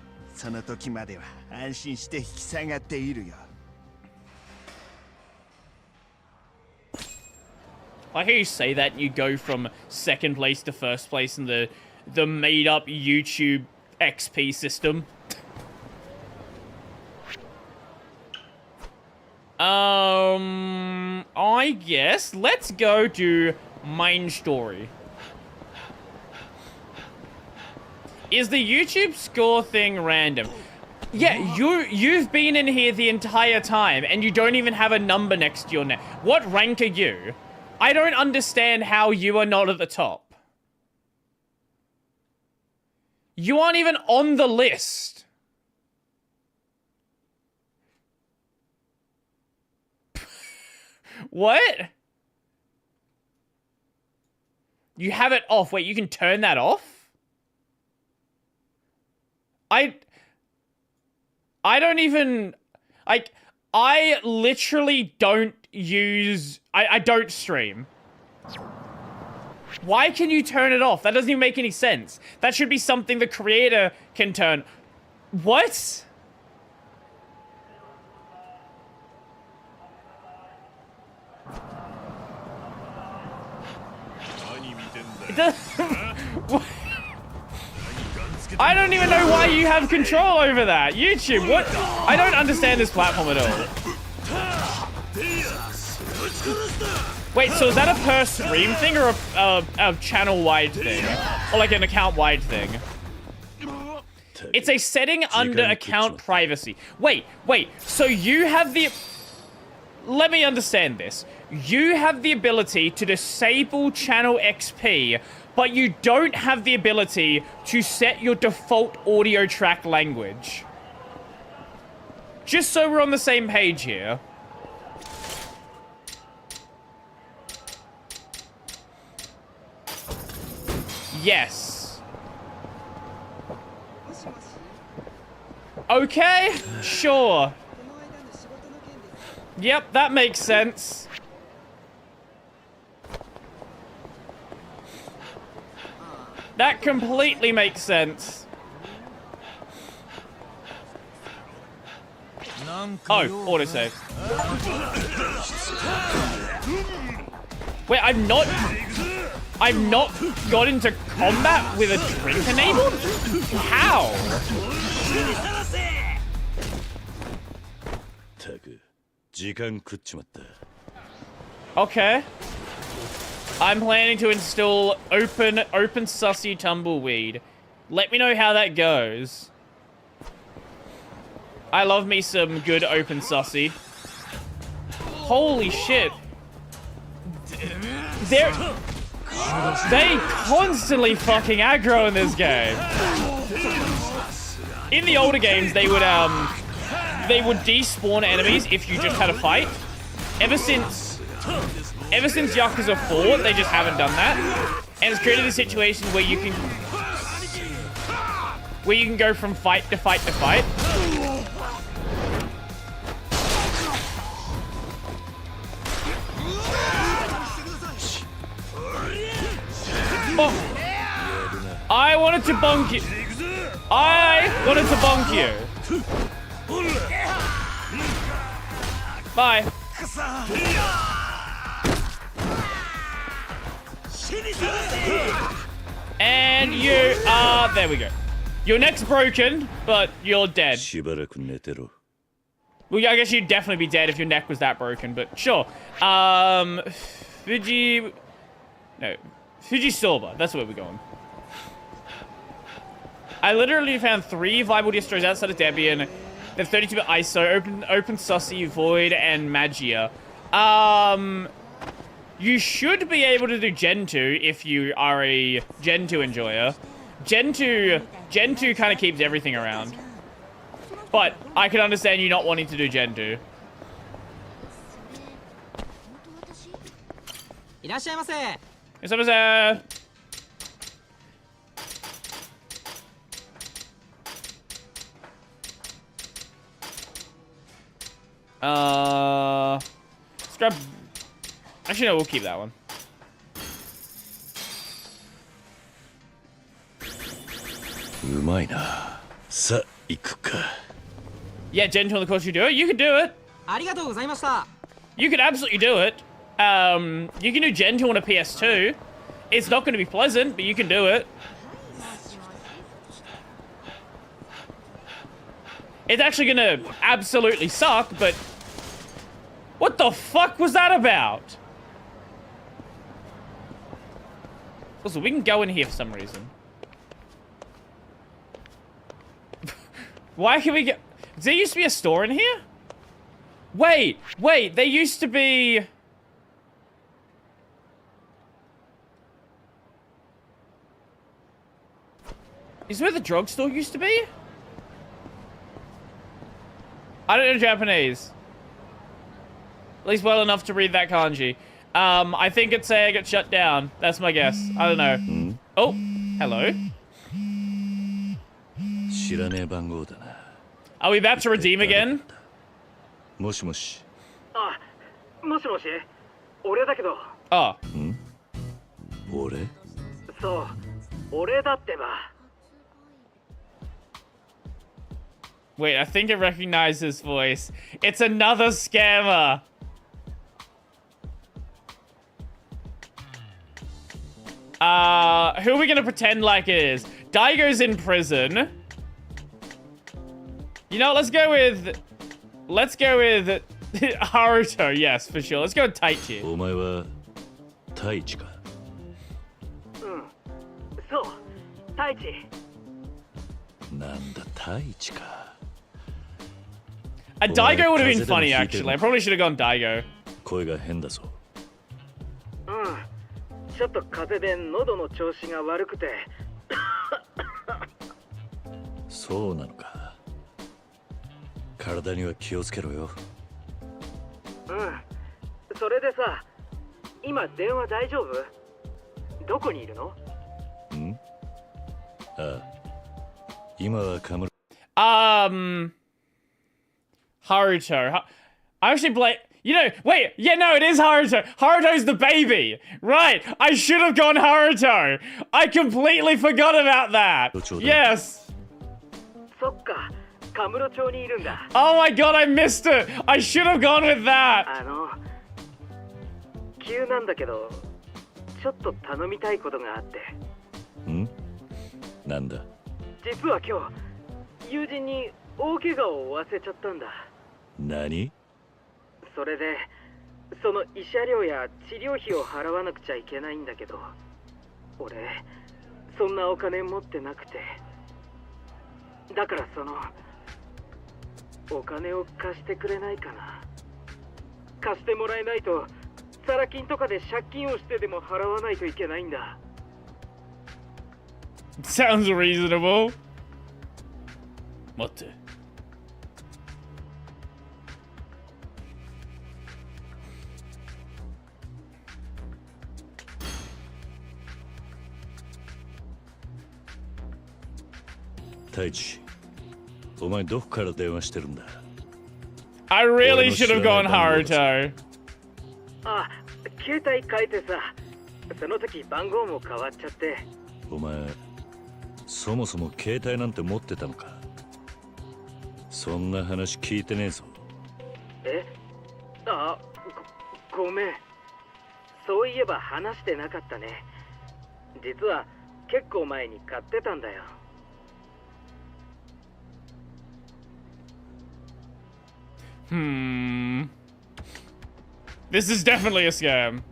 I hear you say that and you go from second place to first place in the made-up YouTube XP system. I guess let's go to main story. Is the YouTube score thing random? Yeah, you've been in here the entire time and you don't even have a number next to your name. What rank are you? I don't understand how you are not at the top. You aren't even on the list. What? You have it off. Wait, you can turn that off? I don't even... Like, I literally don't use... I don't stream. Why can you turn it off? That doesn't even make any sense. That should be something the creator can turn... What? I don't even know why you have control over that. YouTube, what? I don't understand this platform at all. Wait, so is that a per stream thing or a channel-wide thing? Or like an account-wide thing? It's a setting under account privacy. Wait, so you have the... Let me understand this. You have the ability to disable channel XP, but you don't have the ability to set your default audio track language. Just so we're on the same page here. Yes. Okay, sure. Yep, that makes sense. That completely makes sense. Oh, autosave. Wait, I've not got into combat with a drink enabled? How? Okay. I'm planning to install open sussy tumbleweed. Let me know how that goes. I love me some good open sussy. Holy shit. They constantly fucking aggro in this game. In the older games, they would despawn enemies if you just had a fight. Ever since Yakuza 4, they just haven't done that. And it's created a situation where you can go from fight to fight to fight. Oh. I wanted to bonk you. Bye. And you are... There we go. Your neck's broken, but you're dead. Well, I guess you'd definitely be dead if your neck was that broken, but sure. Fujisoba. That's where we're going. I literally found 3 viable distros outside of Debian. The 32-bit ISO, open Sussy, Void, and Magia. You should be able to do Gen 2 if you are a Gen 2 enjoyer. Gen 2 kind of keeps everything around. But I can understand you not wanting to do Gen 2. Let's grab... Actually, no, we'll keep that one. Yeah, Gen 2 on the course, you do it. You can do it. You can absolutely do it. You can do Gen 2 on a PS2. It's not going to be pleasant, but you can do it. It's actually going to absolutely suck, but... What the fuck was that about? Also, we can go in here for some reason. Why can we get... Does there used to be a store in here? Wait, there used to be... Is where the drugstore used to be? I don't know Japanese. At least well enough to read that kanji. I think it's saying I got shut down. That's my guess. I don't know. Oh, hello. Are we about to redeem again? もしもし。あ、もしもし、俺だけど。あ。俺？そう、俺だってば。Wait, I think I recognize his voice. It's another scammer. Who are we gonna pretend like it is? Daigo's in prison. You know, let's go with Haruto, yes, for sure. Let's go with Taichi. お前は太一か。そう、太一。なんだ太一か。A Daigo would have been funny, actually. I probably should have gone Daigo. 声が変だぞ。ちょっと風邪で喉の調子が悪くて。そうなのか。体には気をつけろよ。それでさ、今電話大丈夫？どこにいるの？ああ、今はカムロ。Haruto. I actually blame. You know, wait, yeah, no, it is Haruto. Haruto's the baby. Right, I should have gone Haruto. I completely forgot about that. Yes. そっか、カムロ町にいるんだ。Oh my god, I missed it. I should have gone with that. 急なんだけど、ちょっと頼みたいことがあって。なんだ？実は今日、友人に大怪我を負わせちゃったんだ。何？それで、その慰謝料や治療費を払わなくちゃいけないんだけど、俺、そんなお金持ってなくて。だからお金を貸してくれないかな。貸してもらえないと、サラ金とかで借金をしてでも払わないといけないんだ。Sounds reasonable. 待って。太一、お前どこから電話してるんだ？ I really should have gone Haruto. あ、携帯変えてさ、その時番号も変わっちゃって。お前、そもそも携帯なんて持ってたのか？そんな話聞いてねえぞ。ごめん。そういえば話してなかったね。実は結構前に買ってたんだよ。This is definitely a scam.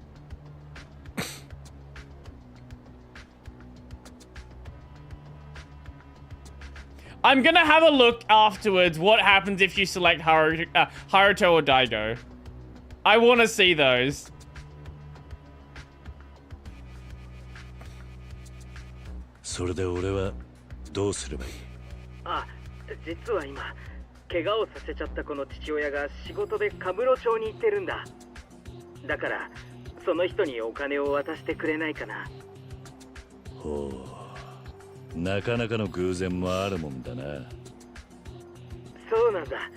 I'm gonna have a look afterwards what happens if you select Haruto or Daigo. I want to see those. それで俺はどうすればいい？実は今怪我をさせちゃったこの父親が仕事でカムロ町に行ってるんだ。だからその人にお金を渡してくれないかな。ほう、なかなかの偶然もあるもんだな。そうなんだ。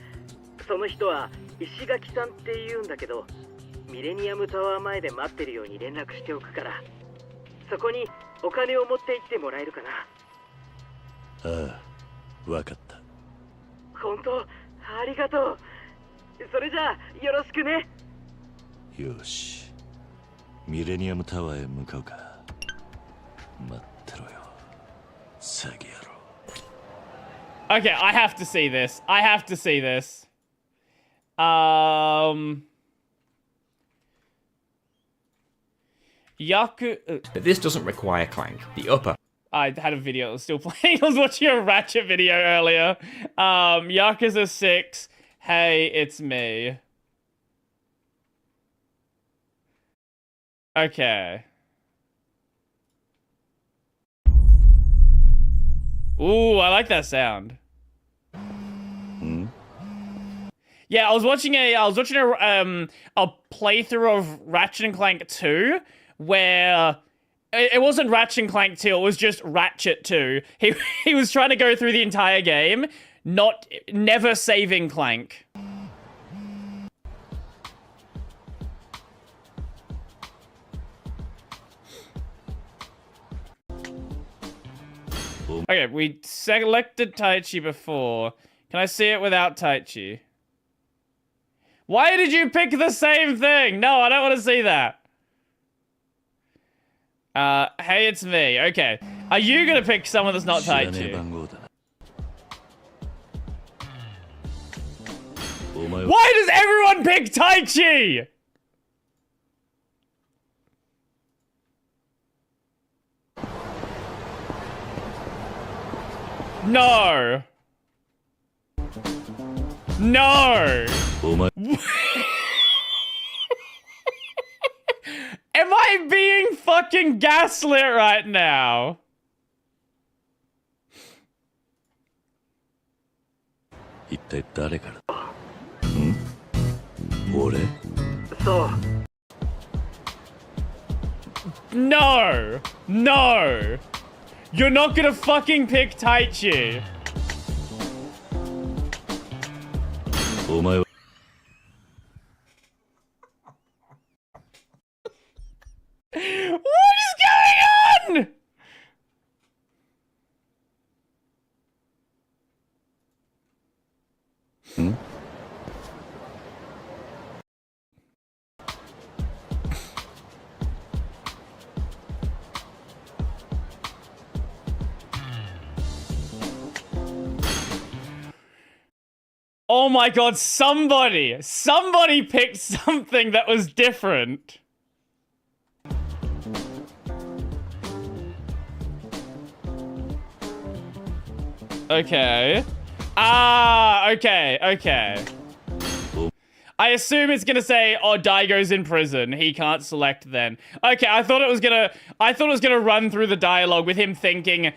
その人は石垣さんって言うんだけど、ミレニアムタワー前で待ってるように連絡しておくから、そこにお金を持って行ってもらえるかな。ああ、わかった。本当、ありがとう。それじゃあよろしくね。よし、ミレニアムタワーへ向かうか。待ってろよ、詐欺野郎。Okay, I have to see this. I have to see this. But this doesn't require clank. The upper. I had a video that was still playing. I was watching a Ratchet video earlier. Yakuza 6. Hey, it's me. Okay. Ooh, I like that sound. Yeah, I was watching a playthrough of Ratchet and Clank 2 where it wasn't Ratchet and Clank 2, it was just Ratchet 2. He was trying to go through the entire game, never saving Clank. Okay, we selected Taichi before. Can I see it without Taichi? Why did you pick the same thing? No, I don't want to see that. Hey, it's me. Okay. Are you gonna pick someone that's not Taichi? Why does everyone pick Taichi? No. No. Am I being fucking gaslit right now? No. No. You're not gonna fucking pick Taichi. What is going on? Oh my god, somebody picked something that was different. Okay. Okay. I assume it's gonna say, oh, Daigo's in prison. He can't select then. Okay, I thought it was gonna run through the dialogue with him thinking,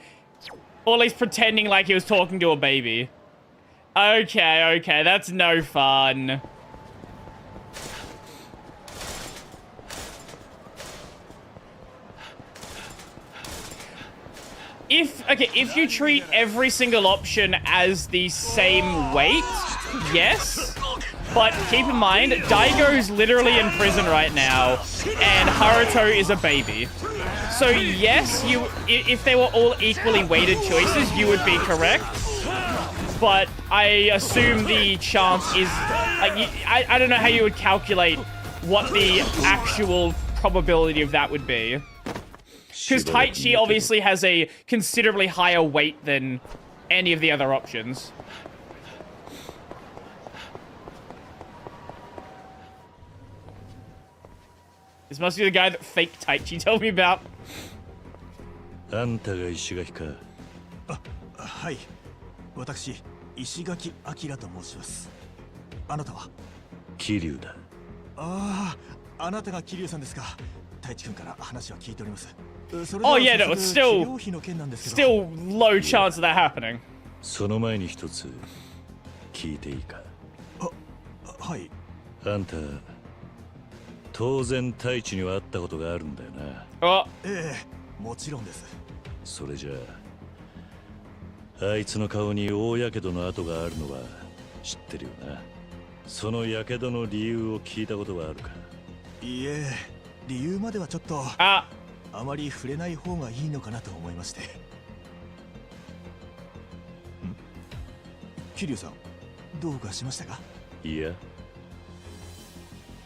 or at least pretending like he was talking to a baby. Okay, that's no fun. If you treat every single option as the same weight, yes. But keep in mind, Daigo's literally in prison right now, and Haruto is a baby. So yes, if they were all equally weighted choices, you would be correct. But I assume the chance is, like, I don't know how you would calculate what the actual probability of that would be. Because Taichi obviously has a considerably higher weight than any of the other options. This must be the guy that fake Taichi told me about. あんたが石垣か。はい。私、石垣明と申します。あなたは？桐生だ。ああ、あなたが桐生さんですか。太一君から話は聞いております。Oh yeah, no, it's still low chance of that happening. その前に一つ聞いていいか。はい。あんた当然太一には会ったことがあるんだよな。あ、ええ、もちろんです。それじゃあ、あいつの顔に大やけどの跡があるのは知ってるよな。そのやけどの理由を聞いたことはあるか。いいえ、理由まではちょっとあまり触れない方がいいのかなと思いまして。桐生さん、どうかしましたか？いや、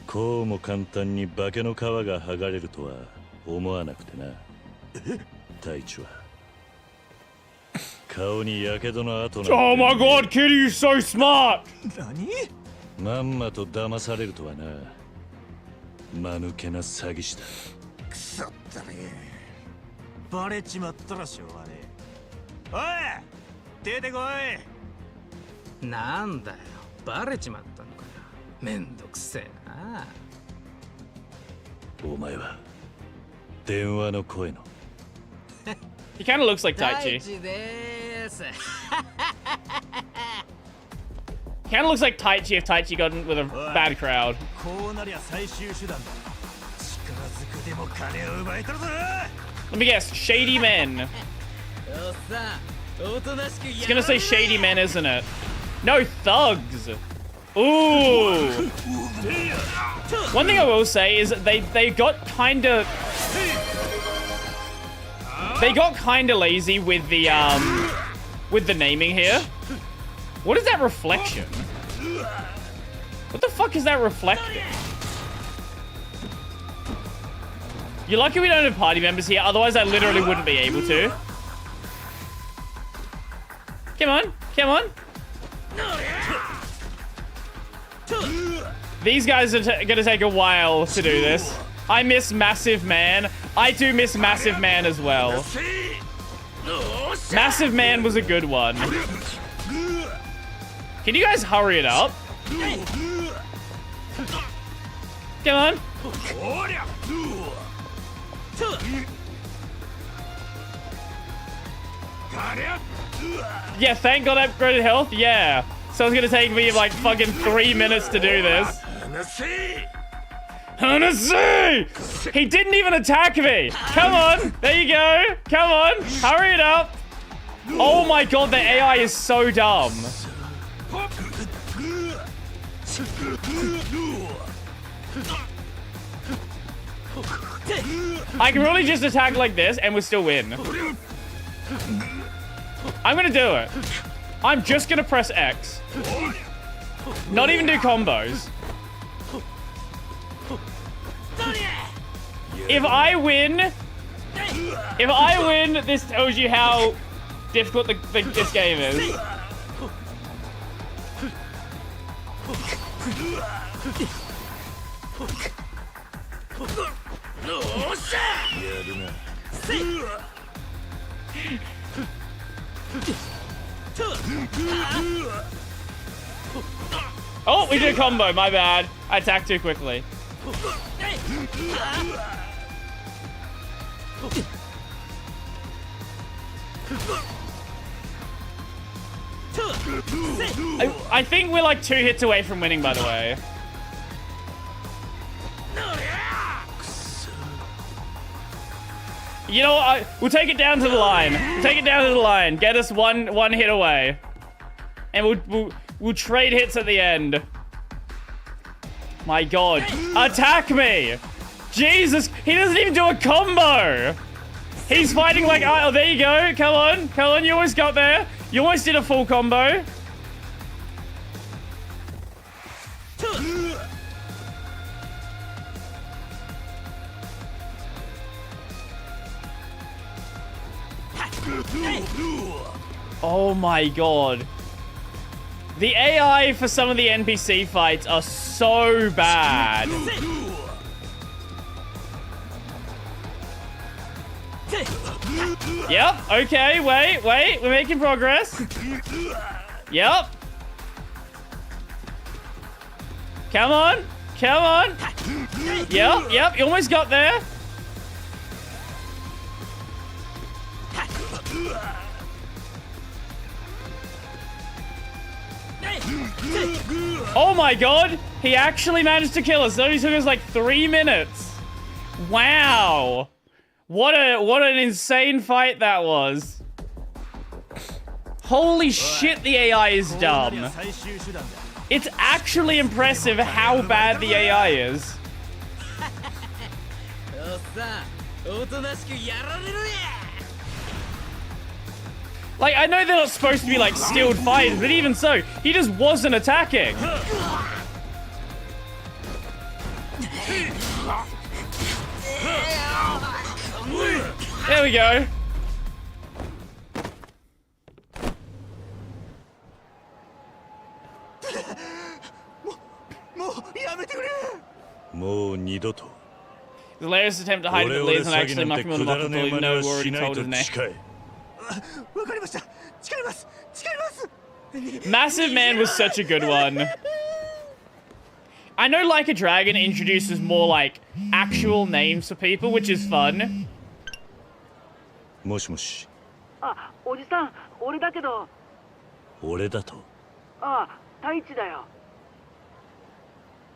こうも簡単に化けの皮が剥がれるとは思わなくてな。太一は顔にやけどの跡なんて。Oh my god, Kitty, you're so smart! 何？まんまと騙されるとはな。間抜けな詐欺師だ。くそったね。バレちまったらしょうがねえ。おい、出てこい。なんだよ、バレちまったのかよ。めんどくせえな。お前は電話の声の。He kind of looks like Taichi. Kind of looks like Taichi if Taichi got in with a bad crowd. Let me guess, shady men. It's gonna say shady men, isn't it? No, thugs. Ooh. One thing I will say is they got kinda lazy with the naming here. What is that reflection? What the fuck is that reflecting? You're lucky we don't have party members here, otherwise I literally wouldn't be able to. Come on, come on. These guys are gonna take a while to do this. I miss Massive Man. I do miss Massive Man as well. Massive Man was a good one. Can you guys hurry it up? Come on. Yeah, thank God I upgraded health. Yeah. So it's gonna take me like fucking 3 minutes to do this. Hennessy! He didn't even attack me. Come on. There you go. Come on. Hurry it up. Oh my God, the AI is so dumb. I can really just attack like this and we'll still win. I'm gonna do it. I'm just gonna press X. Not even do combos. If I win, this tells you how difficult this game is. Oh, we did a combo, my bad. I attacked too quickly. I think we're like 2 hits away from winning, by the way. You know what? We'll take it down to the line. We'll take it down to the line. Get us one hit away. And we'll trade hits at the end. My God. Attack me! Jesus, he doesn't even do a combo! He's fighting like, oh, there you go. Come on, come on, you almost got there. You almost did a full combo. Oh my God. The AI for some of the NPC fights are so bad. Yep, okay, wait, we're making progress. Yep. Come on, come on. Yep, you almost got there. Oh my God, he actually managed to kill us. It only took us like 3 minutes. Wow. What an insane fight that was. Holy shit, the AI is dumb. It's actually impressive how bad the AI is. Like, I know they're not supposed to be like skilled fighters, but even so, he just wasn't attacking. There we go. The latest attempt to hide the leads and actually muck him on the muck until even though we already told his name. Massive Man was such a good one. I know Like a Dragon introduces more like actual names for people, which is fun. もしもし。あ、おじさん、俺だけど。俺だと。あ、太一だよ。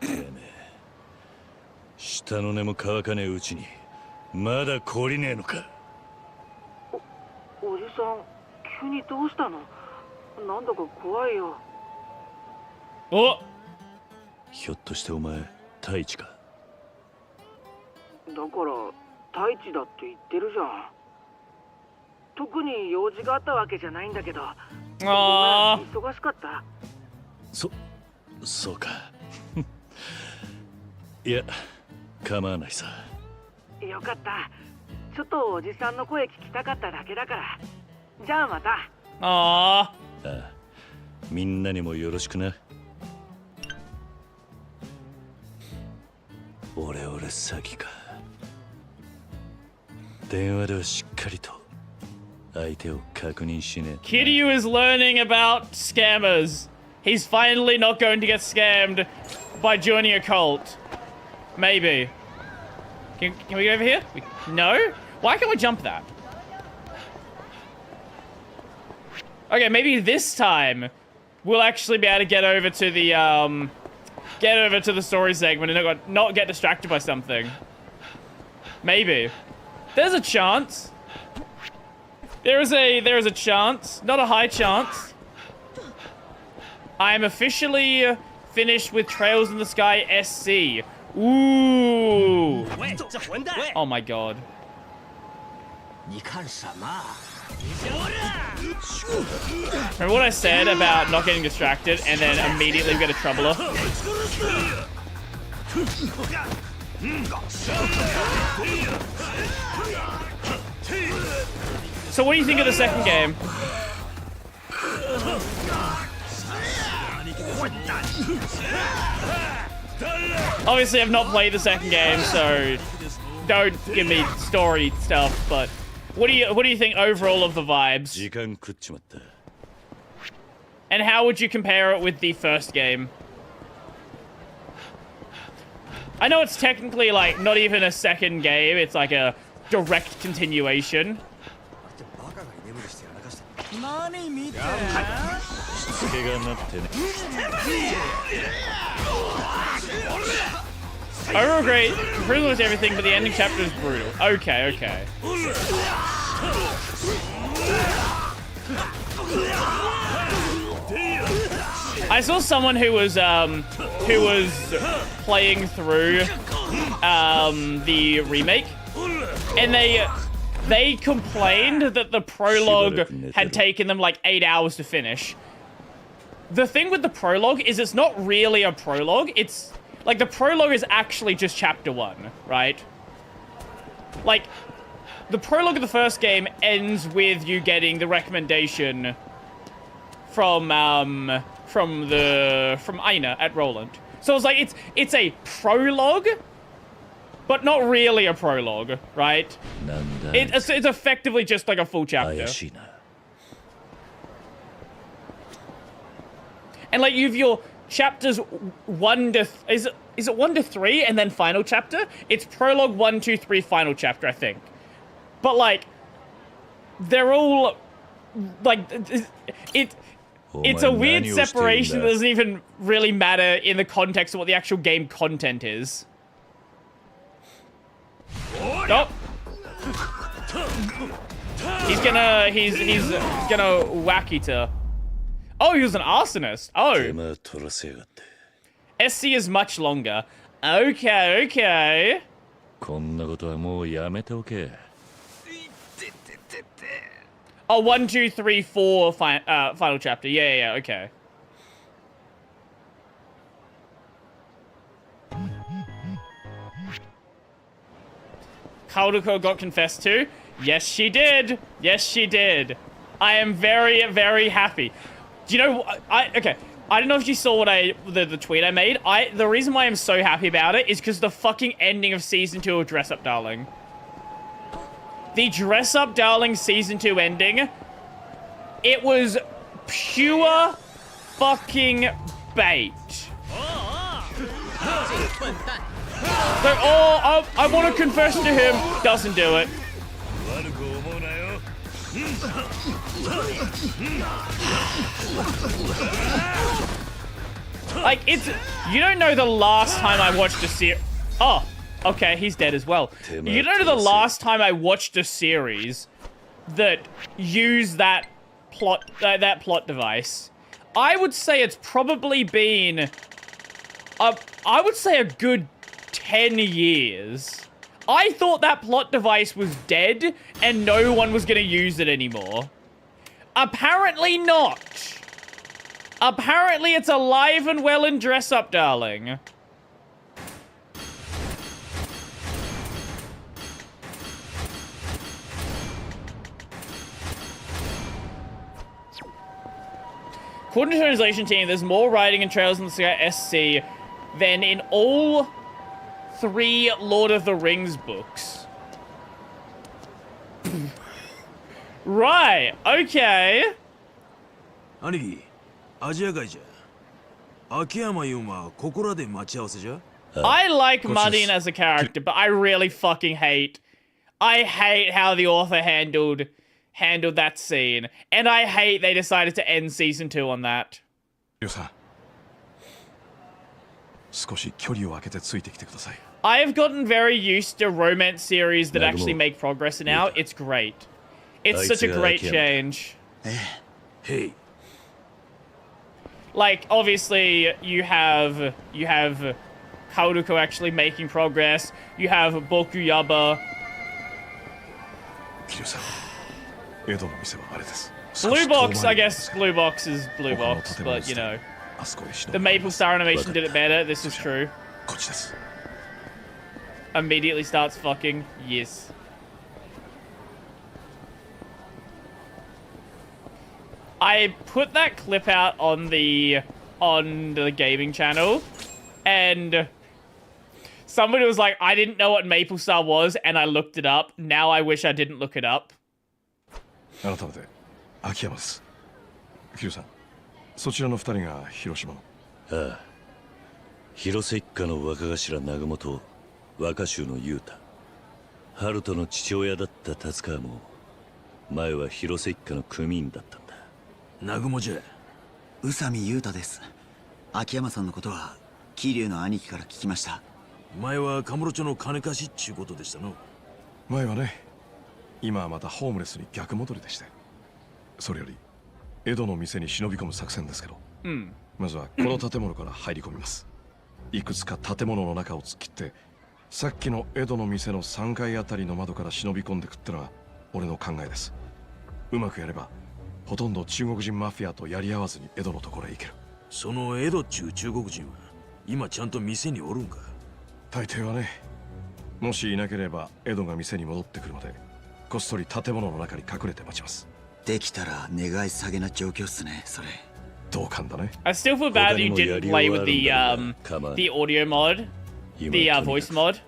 てめえ下の根も乾かねえうちにまだ懲りねえのか。おじさん、急にどうしたの？なんだか怖いよ。お、ひょっとしてお前太一か。だから太一だって言ってるじゃん。特に用事があったわけじゃないんだけど。あー、忙しかった。そうか。いや構わないさ。よかった。ちょっとおじさんの声聞きたかっただけだから。じゃあまた。ああ、みんなにもよろしくな。オレ詐欺か。電話ではしっかりと相手を確認しねえ。Kiryu is learning about scammers. He's finally not going to get scammed by joining a cult. Maybe. Can we go over here? No? Why can't we jump that? Okay, maybe this time we'll actually be able to get over to the story segment and not get distracted by something. Maybe. There's a chance. There is a chance. Not a high chance. I am officially finished with Trails in the Sky SC. Ooh. Oh my god. Remember what I said about not getting distracted and then immediately get a troubler? So what do you think of the second game? Obviously I've not played the second game, so don't give me story stuff, but what do you think overall of the vibes? And how would you compare it with the first game? I know it's technically like not even a second game, it's like a direct continuation. Overall great, pretty much everything, but the ending chapter is brutal. Okay. I saw someone who was playing through the remake, and they complained that the prologue had taken them like 8 hours to finish. The thing with the prologue is it's not really a prologue. It's like the prologue is actually just chapter 1, right? Like the prologue of the first game ends with you getting the recommendation from Aina at Roland. So it's like it's a prologue, but not really a prologue, right? It's effectively just like a full chapter. And like you've your chapters 1 to is it 1 to 3 and then final chapter? It's prologue 1, 2, 3, final chapter, I think. But like they're all like it's a weird separation that doesn't even really matter in the context of what the actual game content is. Nope. He's gonna whack it. Oh, he was an arsonist. Oh. SC is much longer. Okay. Oh, 1, 2, 3, 4 final chapter. Yeah, okay. Kalduko got confessed to? Yes, she did. Yes, she did. I am very, very happy. Do you know, okay, I don't know if you saw what the tweet I made. The reason why I'm so happy about it is because the fucking ending of Season 2 of Dress Up Darling. The Dress Up Darling Season 2 ending, it was pure fucking bait. So, I want to confess to him. Doesn't do it. Like, it's... You don't know the last time I watched a series... Oh, okay, he's dead as well. You don't know the last time I watched a series that used that plot device. I would say it's probably been... I would say a good 10 years. I thought that plot device was dead and no one was going to use it anymore. Apparently not. Apparently it's alive and well and dress up, darling. According to the translation team, there's more writing and trailers in the Sky SC than in all 3 Lord of the Rings books. Right, okay. 兄貴、アジア街じゃ。秋山優馬はここらで待ち合わせじゃ。I like Martin as a character, but I really fucking hate... I hate how the author handled that scene. And I hate they decided to end season 2 on that. 少し距離を空けてついてきてください。 I have gotten very used to romance series that actually make progress now. It's great. It's such a great change. Hey. Like, obviously, you have Haruko actually making progress. You have Boku Yaba. Blue Box, I guess Blue Box is Blue Box, but you know. The Maple Star animation did it better, this is true. Immediately starts fucking, yes. I put that clip out on the gaming channel, and somebody was like, I didn't know what Maple Star was, and I looked it up. Now I wish I didn't look it up. 改めて、秋山です。キルさん、そちらの二人が広島の。ああ。広瀬一家の若頭南雲と若衆の雄太。春人の父親だった達川も、前は広瀬一家の組員だったんだ。南雲じゃ。宇佐美雄太です。秋山さんのことは桐生の兄貴から聞きました。前はカムロ町の金貸しっちゅうことでしたの。前はね、今はまたホームレスに逆戻りでして。それより江戸の店に忍び込む作戦ですけど、まずはこの建物から入り込みます。いくつか建物の中を突っ切って、さっきの江戸の店の3階あたりの窓から忍び込んでくってのが俺の考えです。うまくやればほとんど中国人マフィアとやり合わずに江戸のところへ行ける。その江戸っちゅう中国人は今ちゃんと店におるんか。大抵はね。もしいなければ江戸が店に戻ってくるまでこっそり建物の中に隠れて待ちます。できたら願い下げな状況っすね、それ。同感だね。 I still feel bad you didn't play with the audio mod, the voice mod.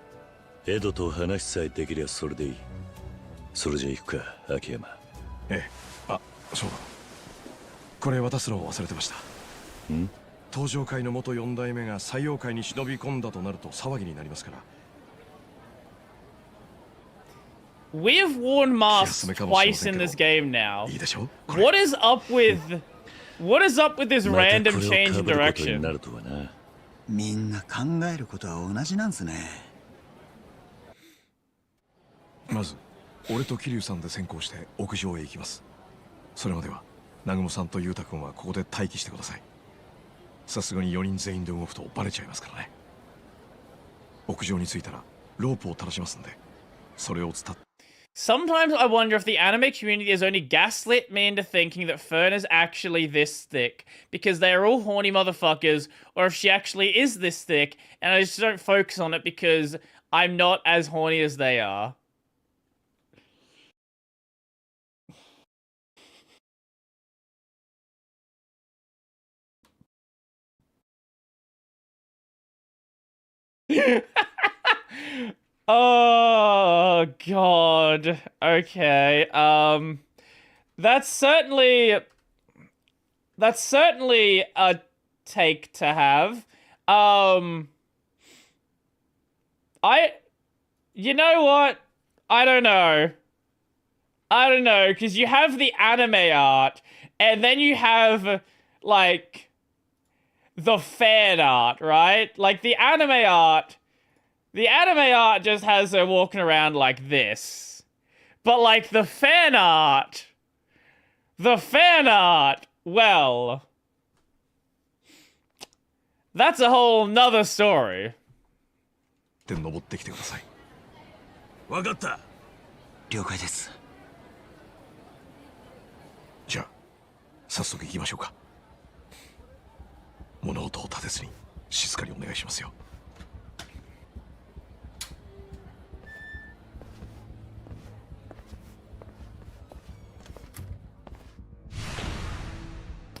江戸と話さえできりゃそれでいい。それじゃ行くか、秋山。ええ、あ、そうだ。これ渡すのを忘れてました。登場界の元4代目が採用界に忍び込んだとなると騒ぎになりますから。We have worn masks twice in this game now. What is up with this random change in direction? みんな考えることは同じなんすね。まず、俺と桐生さんで先行して屋上へ行きます。それまでは、南雲さんと裕太君はここで待機してください。さすがに4人全員で動くとバレちゃいますからね。屋上に着いたらロープを垂らしますんで、それを伝って。Sometimes I wonder if the anime community has only gaslit me into thinking that Fern is actually this thick because they are all horny motherfuckers, or if she actually is this thick and I just don't focus on it because I'm not as horny as they are. Oh god. Okay. That's certainly a take to have. You know what? I don't know, because you have the anime art, and then you have, like, the fan art, right? Like the anime art just has her walking around like this. But like the fan art, well, that's a whole nother story. で登ってきてください。わかった。了解です。じゃあ早速行きましょうか。物音を立てずに静かにお願いしますよ。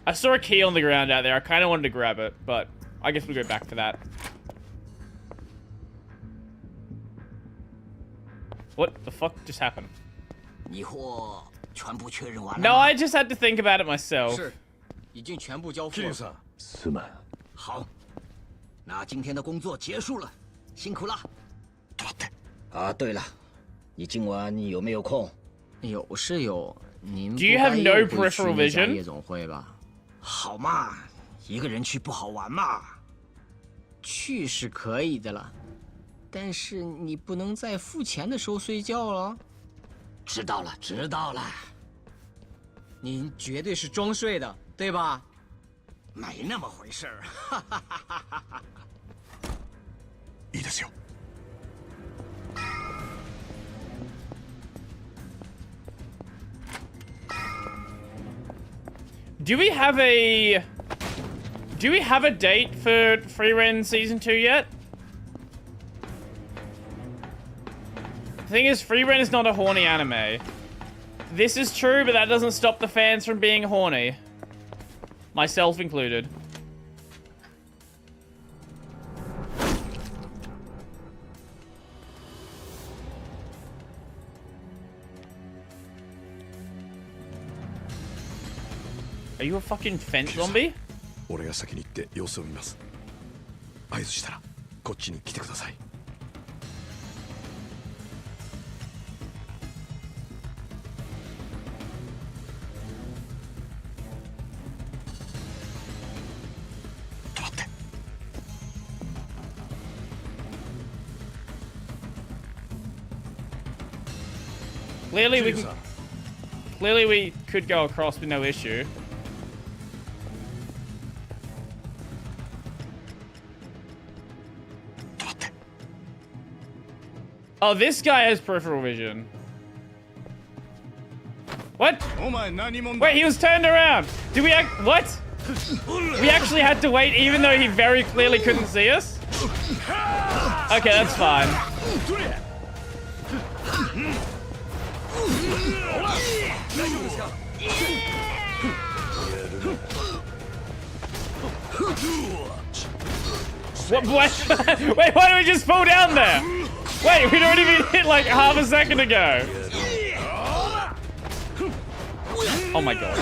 I saw a key on the ground out there. I kind of wanted to grab it, but I guess we'll go back to that. What the fuck just happened? 疑惑全部确认完了。No, I just had to think about it myself. 是，已经全部交付了。すまん。好，那今天的工作结束了，辛苦了。啊，对了，你今晚有没有空？有是有，您 Do you have no peripheral vision? 夜总会吧？好嘛，一个人去不好玩嘛。去是可以的了，但是你不能在付钱的时候睡觉了。知道了，知道了。您绝对是装睡的，对吧？没那么回事儿。いいですよ。Do we have a date for Free Ren Season 2 yet? The thing is, Free Ren is not a horny anime. This is true, but that doesn't stop the fans from being horny. Myself included. Are you a fucking fence zombie? 俺が先に行って様子を見ます。合図したらこっちに来てください。Clearly we could go across with no issue. Oh, this guy has peripheral vision. What? Wait, he was turned around. Did we what? We actually had to wait even though he very clearly couldn't see us? Okay, that's fine. What? Wait, why did we just fall down there? Wait, we'd already been hit like half a second ago. Oh my god.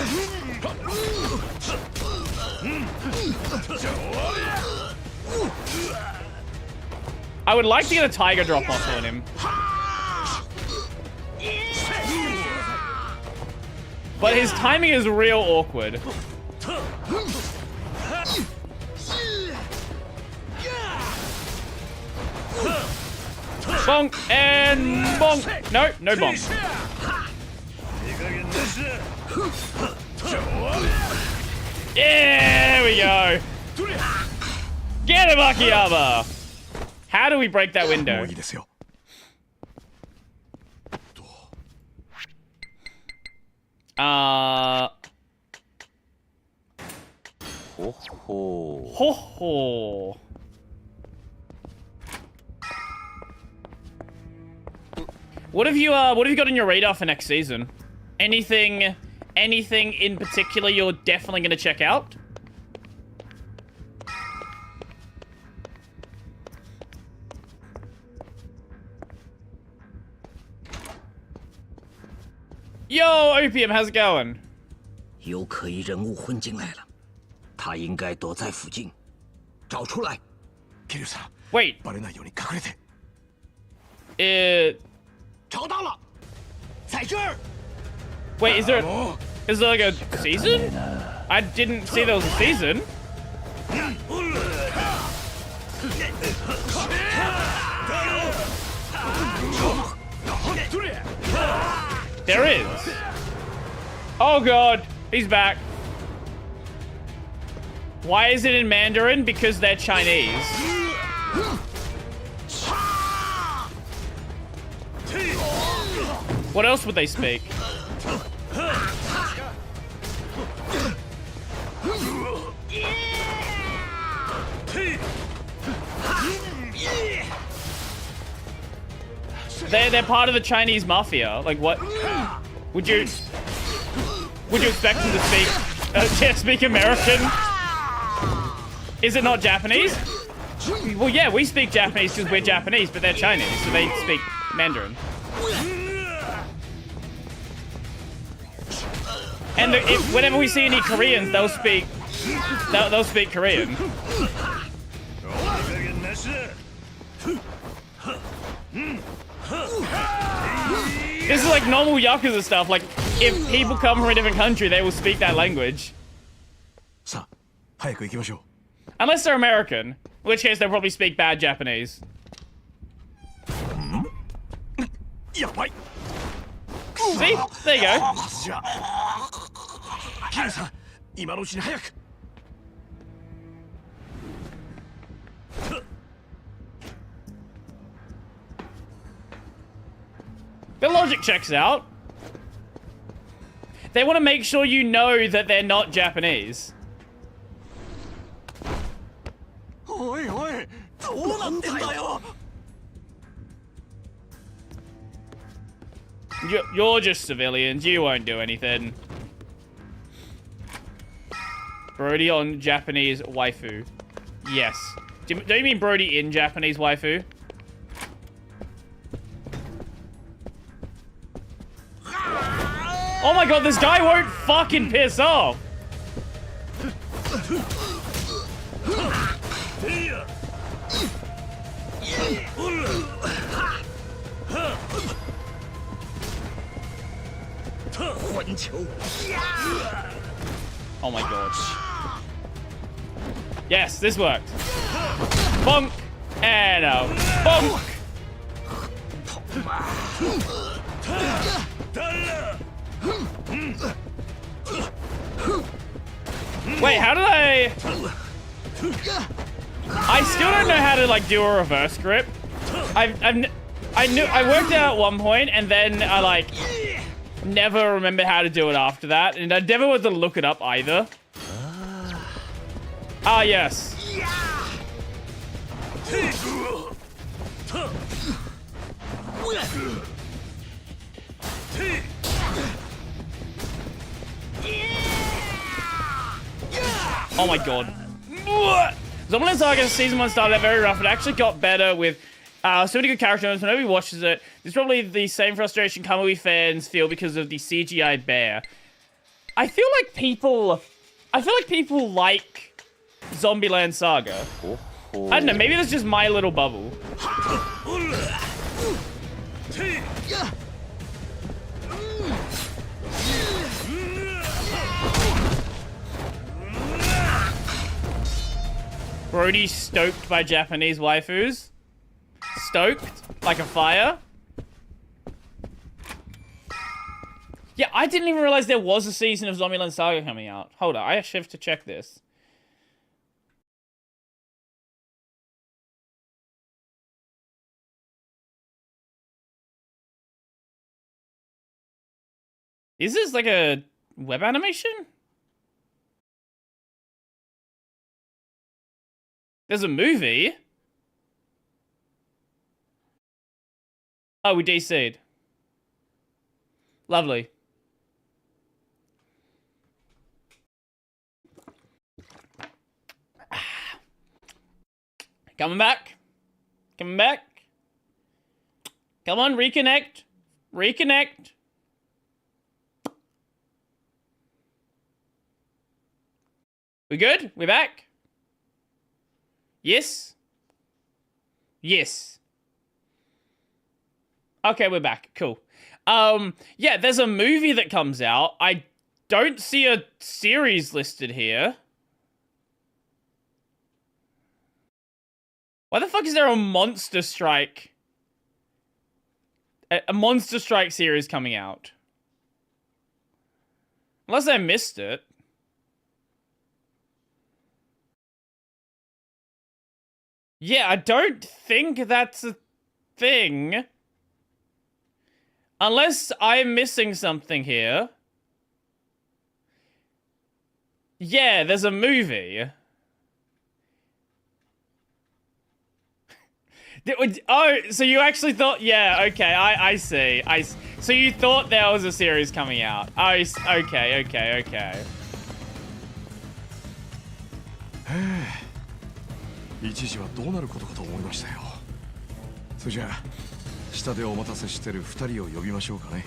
I would like to get a tiger drop off on him. But his timing is real awkward. Bonk and bonk. No, no bonk. Yeah, there we go. Get him, Akiyama. How do we break that window? Ho ho. Ho ho. What have you got on your radar for next season? Anything in particular you're definitely gonna check out? Yo, Opium, how's it going? 有可疑人物混进来了，他应该躲在附近，找出来。桐生さん、 Wait. バレないように隠れて。找到了，在这儿。 Wait, is there like a season? I didn't see there was a season. There is. Oh god, he's back. Why is it in Mandarin? Because they're Chinese. What else would they speak? They're part of the Chinese mafia. Like what? Would you expect them to speak American? Is it not Japanese? Well, yeah, we speak Japanese because we're Japanese, but they're Chinese, so they speak Mandarin. And whenever we see any Koreans, they'll speak Korean. This is like normal Yakuza stuff. Like, if people come from a different country, they will speak that language. Unless they're American, in which case they'll probably speak bad Japanese. See? There you go. The logic checks out. They want to make sure you know that they're not Japanese. You're just civilians. You won't do anything. Brody on Japanese waifu. Yes. Do you mean Brody in Japanese waifu? Oh my god, this guy won't fucking piss off. Oh my god. Yes, this worked. Bonk. And a bonk. Wait, how did I still don't know how to like do a reverse grip. I worked out at one point and then I like never remember how to do it after that, and I never was to look it up either. Ah, yes. Oh my god. Zombieland Saga Season 1 started out very rough. It actually got better with so many good characters. When nobody watches it, there's probably the same frustration Kamui fans feel because of the CGI bear. I feel like people like Zombieland Saga. I don't know, maybe that's just my little bubble. Brody stoked by Japanese waifus. Stoked? Like a fire? Yeah, I didn't even realize there was a season of Zombieland Saga coming out. Hold on, I actually have to check this. Is this like a web animation? There's a movie? Oh, we DC'd. Lovely. Coming back. Coming back. Come on, reconnect. Reconnect. We good? We back? Yes? Yes. Okay, we're back. Cool. Yeah, there's a movie that comes out. I don't see a series listed here. Why the fuck is there a Monster Strike? A Monster Strike series coming out? Unless I missed it. Yeah, I don't think that's a thing. Unless I'm missing something here. Yeah, there's a movie. Oh, so you actually thought... Yeah, okay, I see. So you thought there was a series coming out. Oh, okay. 一時はどうなることかと思いましたよ。それじゃあ下でお待たせしてる2人を呼びましょうかね。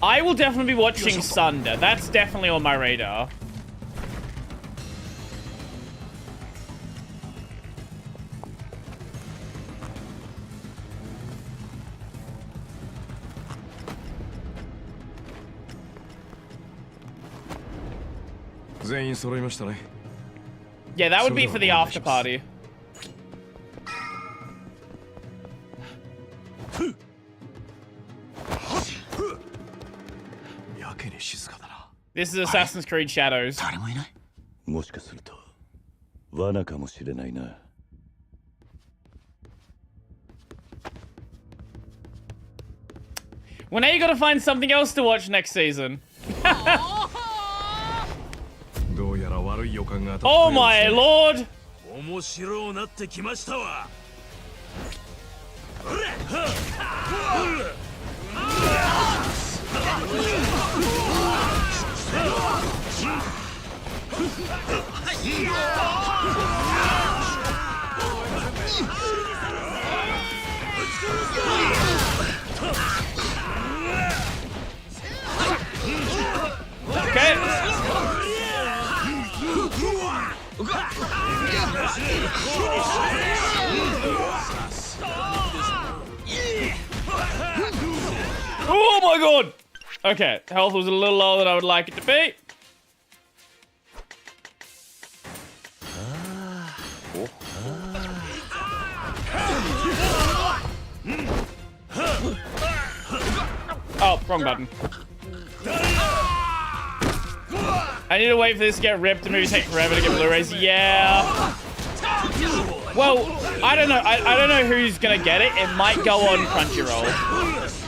I will definitely be watching Sunder. That's definitely on my radar. Yeah, that would be for the after party. This is Assassin's Creed Shadows. もしかすると罠かもしれないな。Well, now you gotta find something else to watch next season. Oh my lord! 面白うなってきましたわ。Okay. Oh my god! Okay, health was a little lower than I would like it to be. Oh, wrong button. I need to wait for this to get ripped and maybe take forever to get Blu-rays. Yeah. Well, I don't know. I don't know who's gonna get it. It might go on Crunchyroll.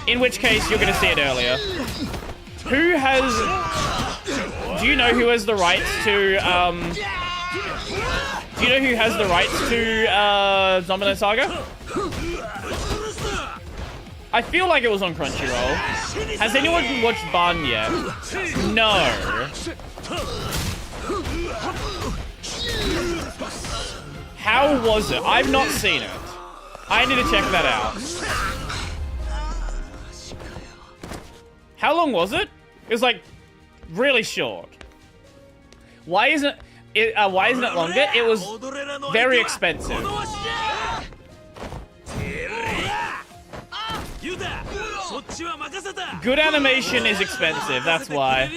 In which case, you're gonna see it earlier. Who has... Do you know who has the rights to, Do you know who has the rights to, Zombie Saga? I feel like it was on Crunchyroll. Has anyone watched Ban yet? No. How was it? I've not seen it. I need to check that out. How long was it? It was like really short. Why isn't it longer? It was very expensive. Good animation is expensive, that's why.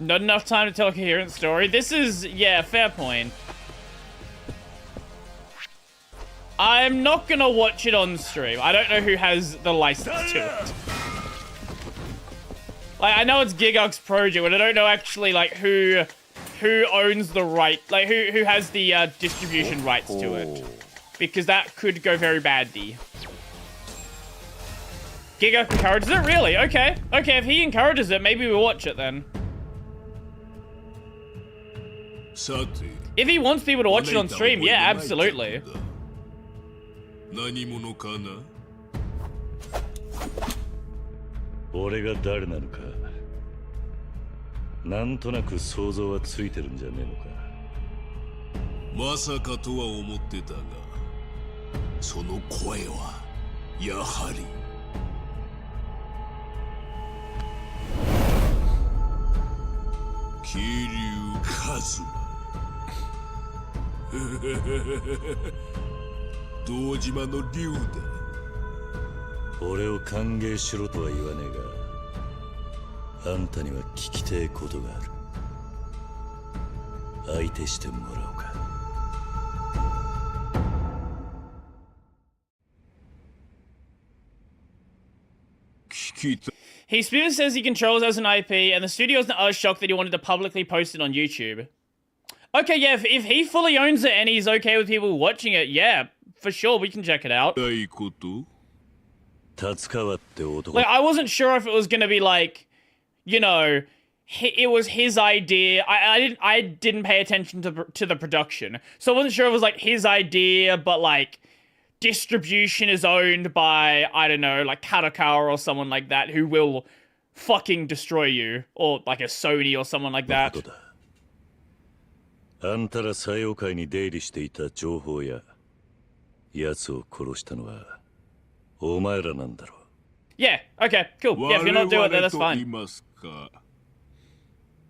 Not enough time to tell a coherent story. This is, yeah, fair point. I'm not gonna watch it on stream. I don't know who has the license to it. Like, I know it's Gigog's project, but I don't know actually, like, who owns the right, like, who has the distribution rights to it. Because that could go very badly. Gigog encourages it? Really? Okay. Okay, if he encourages it, maybe we'll watch it then. If he wants people to watch it on stream, yeah, absolutely. 何者かな？俺が誰なのかなんとなく想像はついてるんじゃねえのか。まさかとは思ってたが、その声はやはり桐生一馬。堂島の竜だ。俺を歓迎しろとは言わねえあんたには聞きてえことがある。相手してもらおうか。He Spirit says he controls as an IP, and the studio's not shocked that he wanted to publicly post it on YouTube. Okay, yeah, if he fully owns it and he's okay with people watching it, yeah, for sure, we can check it out. Like, I wasn't sure if it was gonna be like, you know, it was his idea. I didn't pay attention to the production, so I wasn't sure if it was like his idea, but like distribution is owned by, I don't know, like Kadokawa or someone like that who will fucking destroy you, or like a Sony or someone like that. あんたら作用会に出入りしていた情報や奴を殺したのはお前らなんだろう。Yeah, okay, cool. Yeah, if you're not doing it, then that's fine.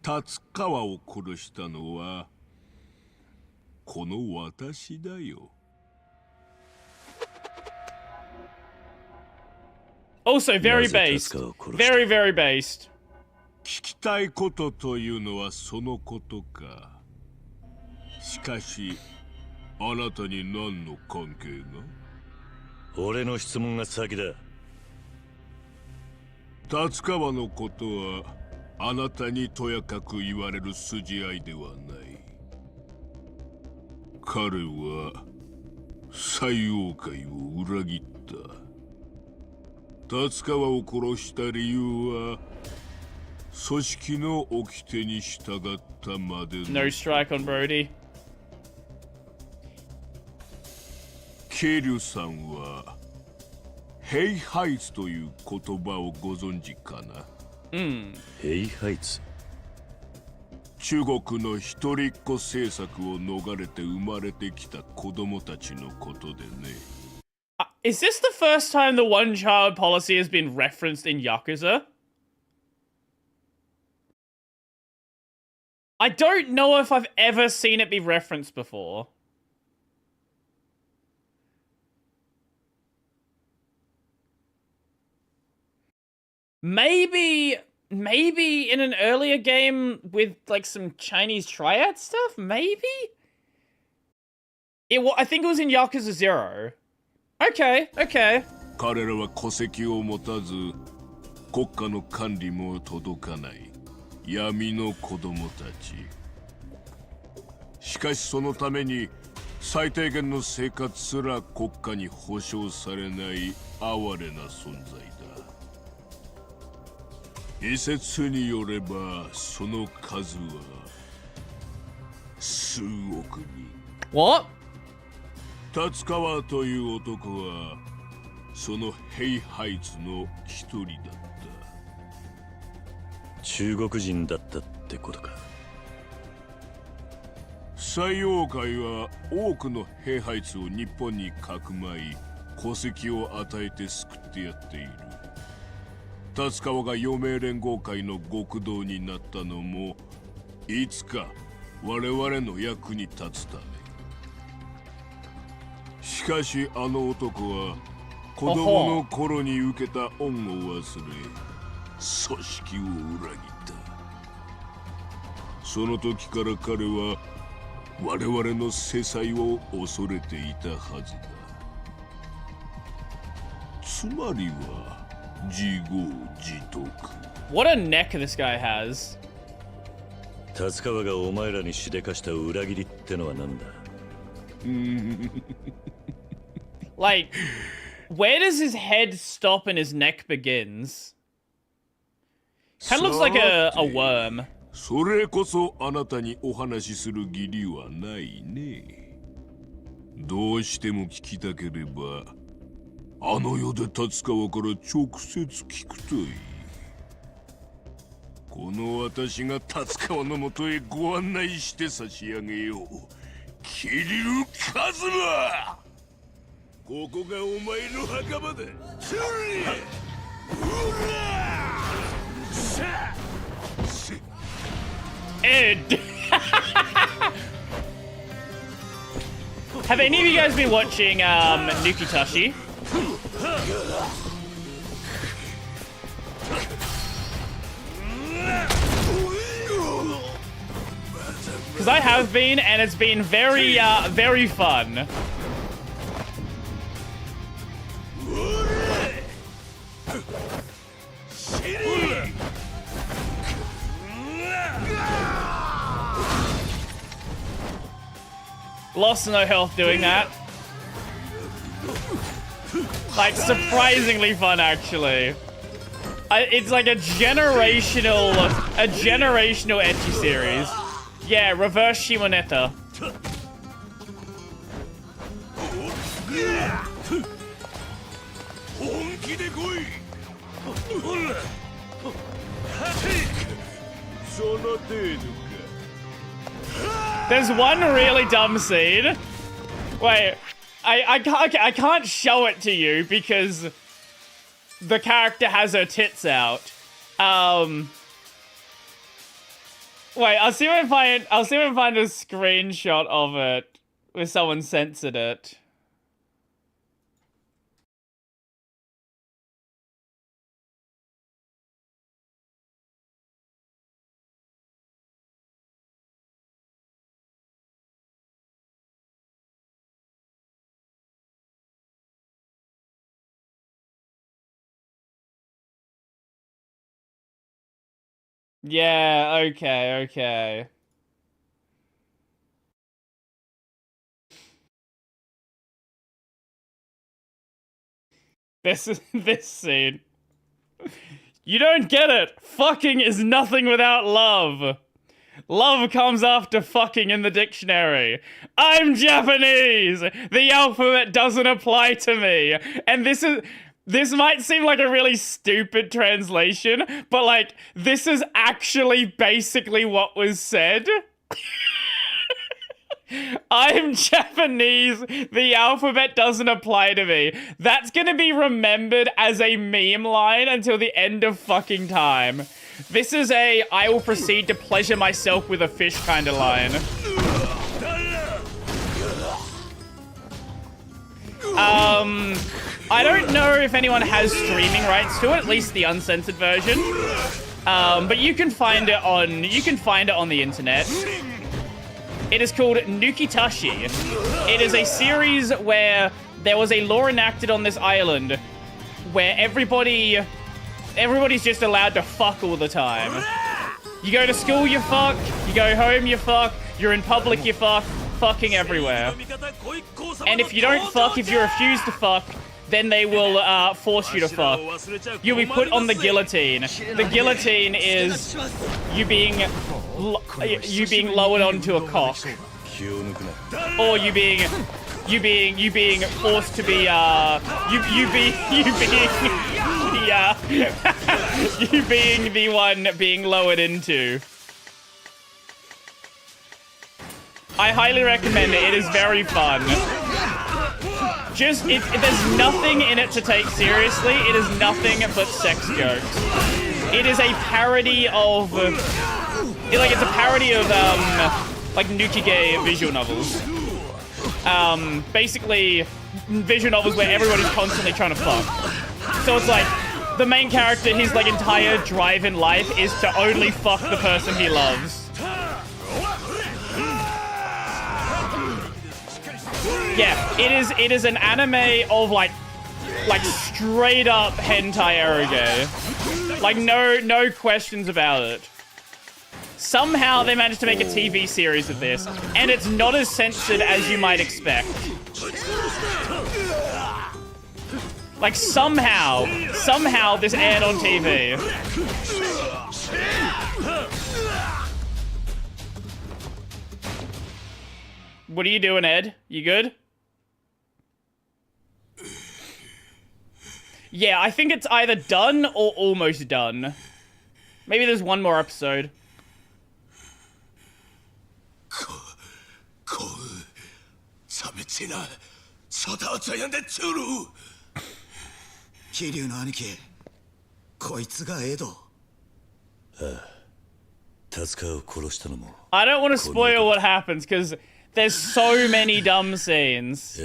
達川を殺したのはこの私だよ。Also, very based. Very, very based. 聞きたいことというのはそのことか。しかし、あなたに何の関係が？俺の質問が先だ。達川のことはあなたにとやかく言われる筋合いではない。彼は西洋会を裏切った。達川を殺した理由は組織の掟に従ったまでの。No strike on Brody. ケリュさんはヘイハイツという言葉をご存知かな？ヘイハイツ。中国の一人っ子政策を逃れて生まれてきた子供たちのことでね。Is this the first time the one-child policy has been referenced in Yakuza? I don't know if I've ever seen it be referenced before. Maybe in an earlier game with like some Chinese triad stuff? Maybe? I think it was in Yakuza 0. Okay, okay. 彼らは戸籍を持たず、国家の管理も届かない闇の子供たち。しかしそのために最低限の生活すら国家に保障されない哀れな存在だ。一説によればその数は数億人。What? 達川という男はそのヘイハイツの一人だった。中国人だったってことか。西洋会は多くのヘイハイツを日本にかくまい戸籍を与えて救ってやっている。達川が余命連合会の極道になったのもいつか我々の役に立つため。しかしあの男は子供の頃に受けた恩を忘れ組織を裏切った。その時から彼は我々の制裁を恐れていたはずだ。つまりは自業自得。 What a neck this guy has. 達川がお前らにしでかした裏切りってのは何だ？Like, where does his head stop and his neck begins? Kind of looks like a worm. それこそあなたにお話しする義理はないね。どうしても聞きたければあの世で達川から直接聞くといい。この私が達川のもとへご案内して差し上げよう。キリル・カズマ、ここがお前の墓場だ。それうらさあ Ed. Have any of you guys been watching Nukitashi? Because I have been, and it's been very, very fun. Lost no health doing that. Like, surprisingly fun, actually. It's like a generational ecchi series. Yeah, reverse Shimoneta. There's one really dumb scene. Wait, I can't show it to you because the character has her tits out. Wait, I'll see if I can find a screenshot of it where someone censored it. Yeah, okay. This scene. You don't get it. Fucking is nothing without love. Love comes after fucking in the dictionary. I'm Japanese. The alphabet doesn't apply to me. And this might seem like a really stupid translation, but like, this is actually basically what was said. I'm Japanese, the alphabet doesn't apply to me. That's gonna be remembered as a meme line until the end of fucking time. This is a I will proceed to pleasure myself with a fish kind of line. I don't know if anyone has streaming rights to it, at least the uncensored version. But you can find it on the internet. It is called Nukitashi. It is a series where there was a law enacted on this island where everybody's just allowed to fuck all the time. You go to school, you fuck. You go home, you fuck. You're in public, you fuck. Fucking everywhere. And if you don't fuck, if you refuse to fuck, then they will force you to fuck. You'll be put on the guillotine. The guillotine is you being lowered onto a cock, or you being forced to be you being the one being lowered into. I highly recommend it. It is very fun. There's nothing in it to take seriously. It is nothing but sex jokes. It is a parody of, it's a parody of, like Nukige visual novels. Basically, visual novels where everybody's constantly trying to fuck. So it's like, the main character, his like entire drive in life is to only fuck the person he loves. Yeah, it is an anime of like straight up hentai eroge. Like no questions about it. Somehow they managed to make a TV series of this, and it's not as censored as you might expect. Like somehow this aired on TV. What are you doing, Ed? You good? Yeah, I think it's either done or almost done. Maybe there's one more episode. I don't want to spoil what happens because there's so many dumb scenes.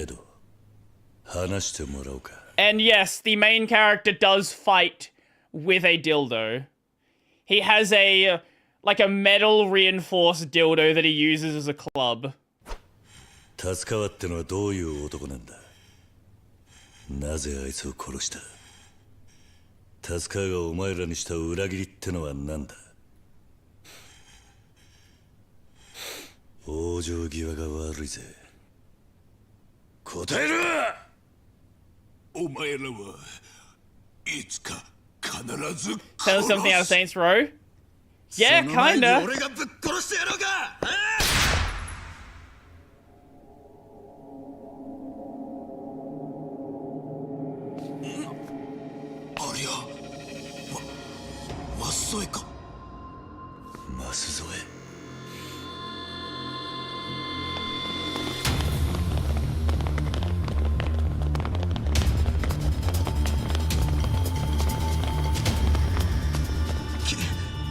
And yes, the main character does fight with a dildo. He has a like a metal reinforced dildo that he uses as a club. 達川ってのはどういう男なんだ。なぜあいつを殺した。達川がお前らにした裏切りってのは何だ。往生際が悪いぜ。答えろ。お前らはいつか必ず Tell us something out of Saints Row? Yeah, kinda. 俺がぶっ殺してやろうか。ありゃ、マス添えか。マス添え。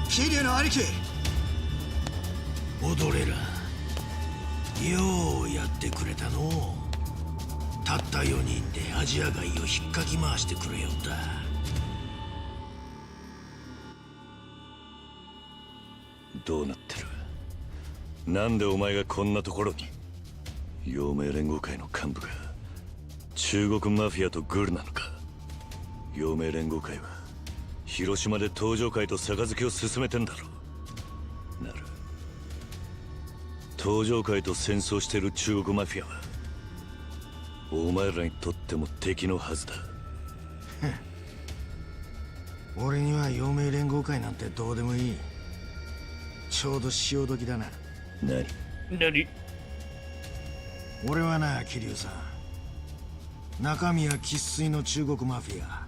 桐生の兄貴。踊れら。ようやってくれたの。たった4人でアジア街を引っかき回してくれよった。どうなってる。なんでお前がこんなところに。陽明連合会の幹部が中国マフィアとグルなのか。陽明連合会は広島で東上会と杯を進めてんだろう。なる。東上会と戦争してる中国マフィアはお前らにとっても敵のはずだ。俺には陽明連合会なんてどうでもいい。ちょうど潮時だな。何？俺はな、桐生さん、中身は生粋の中国マフィア。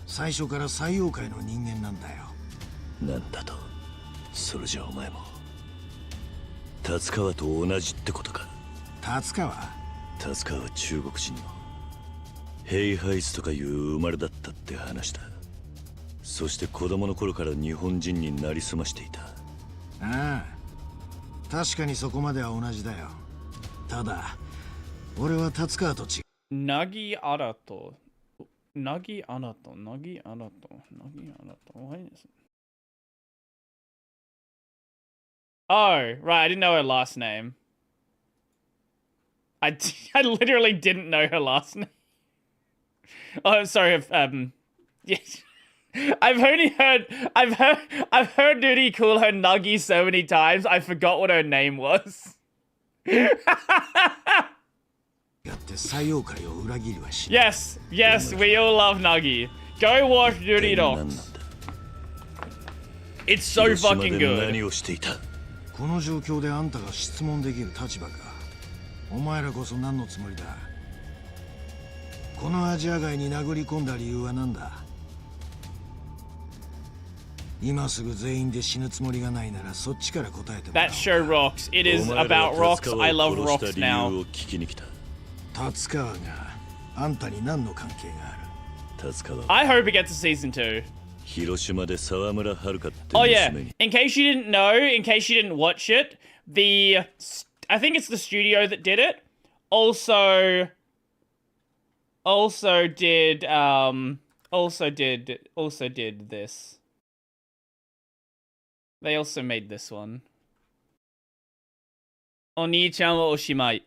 最初から西洋界の人間なんだよ。なんだと。それじゃお前も達川と同じってことか。達川は中国人のヘイハイスとかいう生まれだったって話だ。そして子供の頃から日本人になりすましていた。ああ、確かにそこまでは同じだよ。ただ俺は達川と違う。ナギアラト。What is it? Oh, right, I didn't know her last name. I literally didn't know her last name. Oh, sorry, yes. I've heard Nudie call her Nuggy so many times, I forgot what her name was. Yes, we all love Nuggy. Go watch Dirty Dogs. It's so fucking good. この状況であんたが質問できる立場か。お前らこそ何のつもりだ。このアジア街に殴り込んだ理由は何だ。今すぐ全員で死ぬつもりがないならそっちから答えてもらおう。 That show rocks. It is about rocks. I love rocks now. 達川があんたに何の関係がある。 I hope it gets a season 2. 広島で沢村遥って Oh yeah, in case you didn't know, in case you didn't watch it, I think it's the studio that did it. Also did this. They also made this one. Oni-chan wa oshimai.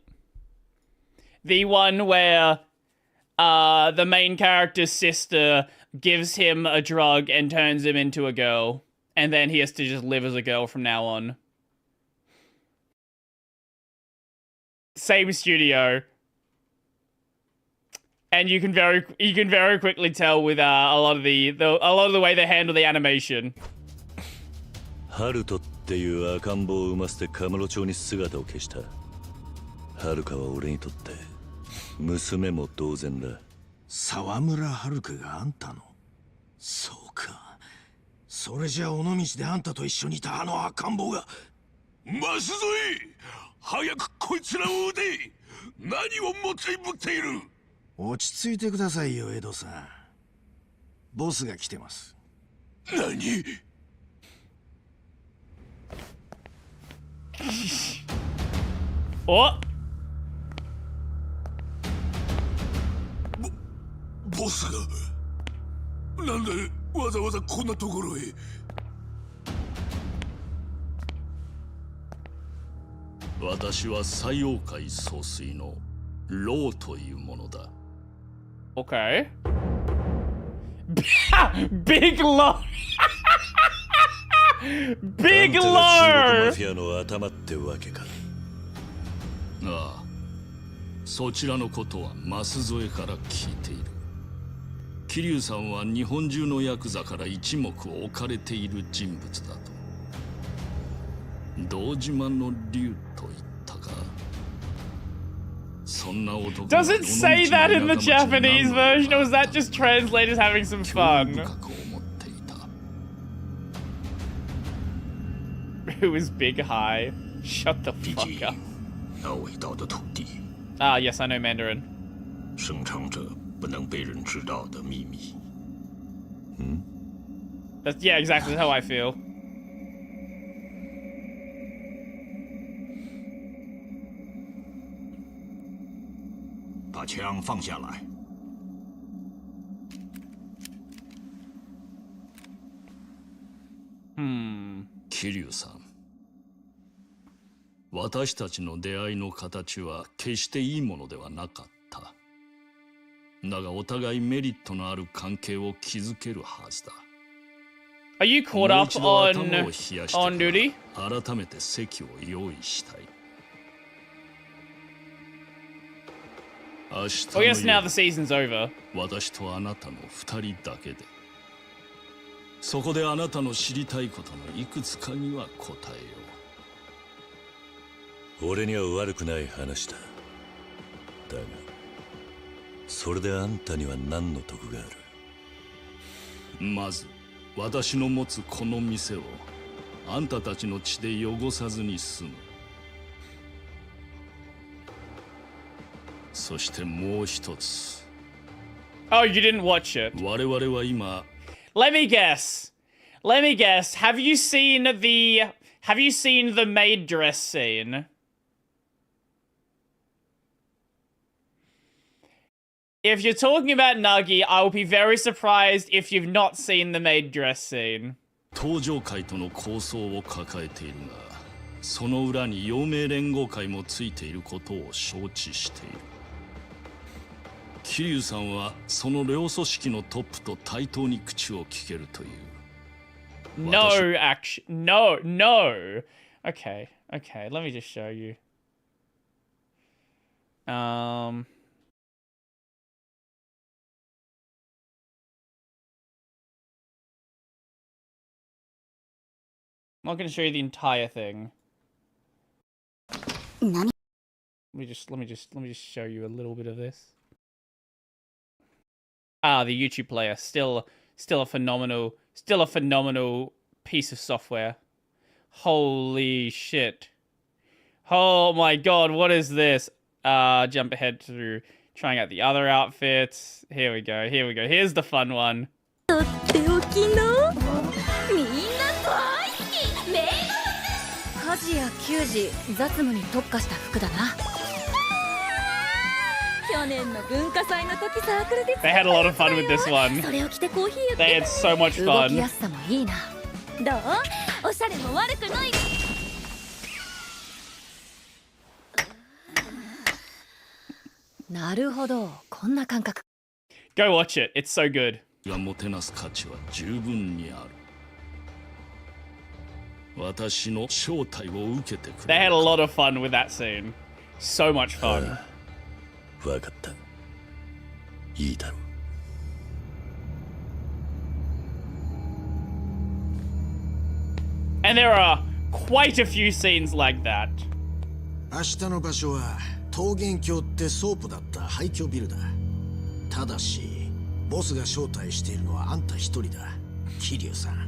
The one where the main character's sister gives him a drug and turns him into a girl, and then he has to just live as a girl from now on. Same studio. And you can very quickly tell with a lot of the way they handle the animation. ハルトっていう赤ん坊を産ませてカムロ町に姿を消した。ハルカは俺にとって娘も同然だ。沢村遥があんたの。そうか。それじゃ尾道であんたと一緒にいたあの赤ん坊が。マス添え、早くこいつらを撃て。何をもってぶっている。落ち着いてくださいよ、エドさん。ボスが来てます。何？お？ボスがなんでわざわざこんなところへ。私は最王界総帥のローというものだ。Okay. Big low. Big low. マフィアの頭ってわけか。ああ、そちらのことは舛添から聞いている。桐生さんは日本中のヤクザから一目置かれている人物だと。堂島の竜と言ったか。そんな男 Does it say that in the Japanese version, or was that just translators having some fun? Who is Big High? Shut the fuck up. 那伟大的土地。Ah, yes, I know Mandarin. 生长着不能被人知道的秘密。That's, yeah, exactly how I feel. 把枪放下来。桐生さん、私たちの出会いの形は決していいものではなかった。だがお互いメリットのある関係を築けるはずだ。Are you caught up on duty? 改めて席を用意したい。明日 I guess now the season's over. 私とあなたの二人だけで。そこであなたの知りたいことのいくつかには答えよう。俺には悪くない話だ。だが、それであんたには何の得がある？まず、私の持つこの店をあんたたちの血で汚さずに済む。そしてもう一つ。Oh, you didn't watch it. 我々は今。Let me guess. Have you seen the maid dress scene? If you're talking about Nagi, I will be very surprised if you've not seen the maid dress scene. 東上会との抗争を抱えているが、その裏に陽明連合会もついていることを承知している。桐生さんはその両組織のトップと対等に口を聞けるという。No, actually, no. Okay, let me just show you. I'm not going to show you the entire thing. Let me just show you a little bit of this. Ah, the YouTube player, still a phenomenal piece of software. Holy shit. Oh my god, what is this? Jump ahead to trying out the other outfits. Here we go. Here's the fun one. 家事や給仕、雑務に特化した服だな。去年の文化祭の時サークルで They had a lot of fun with this one. それを着てコーヒー They had so much 動き fun. やすさもいいな。どう？おしゃれも悪くない。なるほど、こんな感覚。Go watch it. It's so good. がもてなす価値は十分にある。私の招待を受けてくれ。 They had a lot of fun with that scene. So much fun. わかった。いいだろう。And there are quite a few scenes like that. 明日の場所は桃源郷ってソープだった廃墟ビルだ。ただしボスが招待しているのはあんた一人だ、桐生さん。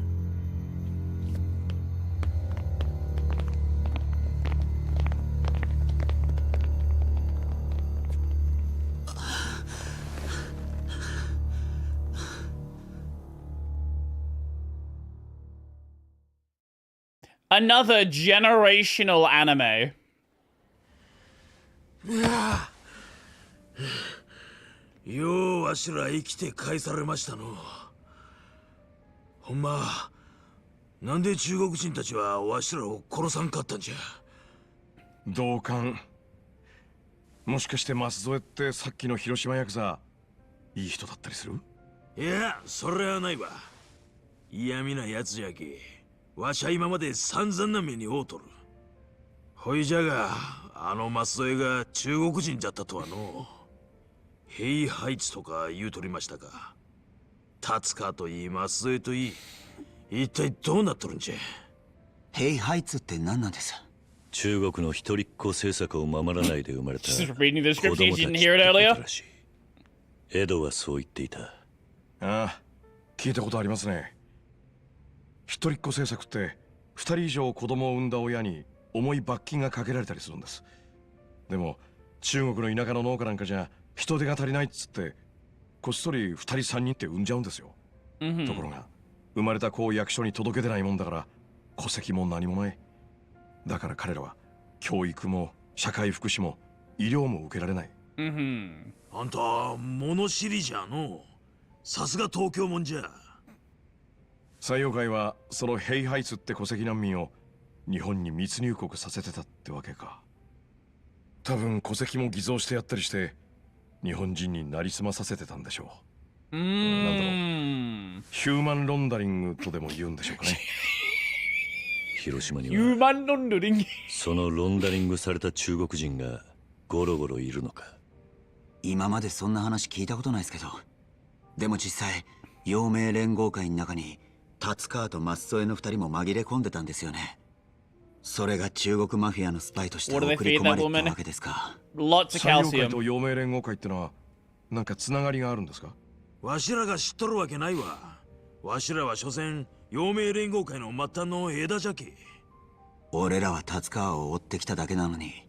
Another generational anime. ようわしら生きて返されましたの。ほんま、なんで中国人たちはわしらを殺さんかったんじゃ。同感。もしかして舛添ってさっきの広島ヤクザいい人だったりする？いや、それはないわ。嫌味なやつじゃけ。わしゃ今まで散々な目に遭うとる。ほいじゃが、あの舛添が中国人じゃったとはの。ヘイハイツとか言うとりましたか。達川といい舛添といい、一体どうなっとるんじゃ。ヘイハイツって何なんです？中国の一人っ子政策を守らないで生まれた子 Just 供た reading the ち script, って you こ didn't と hear it earlier? らしい。エドはそう言っていた。ああ、聞いたことありますね。一人っ子政策って2人以上子供を産んだ親に重い罰金がかけられたりするんです。でも中国の田舎の農家なんかじゃ人手が足りないっつってこっそり2人3人って産んじゃうんですよ。ところが生まれた子を役所に届けてないもんだから戸籍も何もない。だから彼らは教育も社会福祉も医療も受けられない。あんた物知りじゃの。さすが東京もんじゃ。採用会はそのヘイハイツって戸籍難民を日本に密入国させてたってわけか。多分戸籍も偽造してやったりして日本人になりすまさせてたんでしょう。なんだろう、ヒューマンロンダリングとでも言うんでしょうかね。広島にヒューマンロンダリング。そのロンダリングされた中国人がゴロゴロいるのか。今までそんな話聞いたことないですけど、でも実際陽明連合会の中に達川と舛添の2人も紛れ込んでたんですよね。それが中国マフィアのスパイとして送り込まれたわけですか。採用会と陽明連合会ってのはなんかつながりがあるんですか？わしらが知っとるわけないわ。わしらは所詮陽明連合会の末端の枝じゃけ。俺らは達川を追ってきただけなのに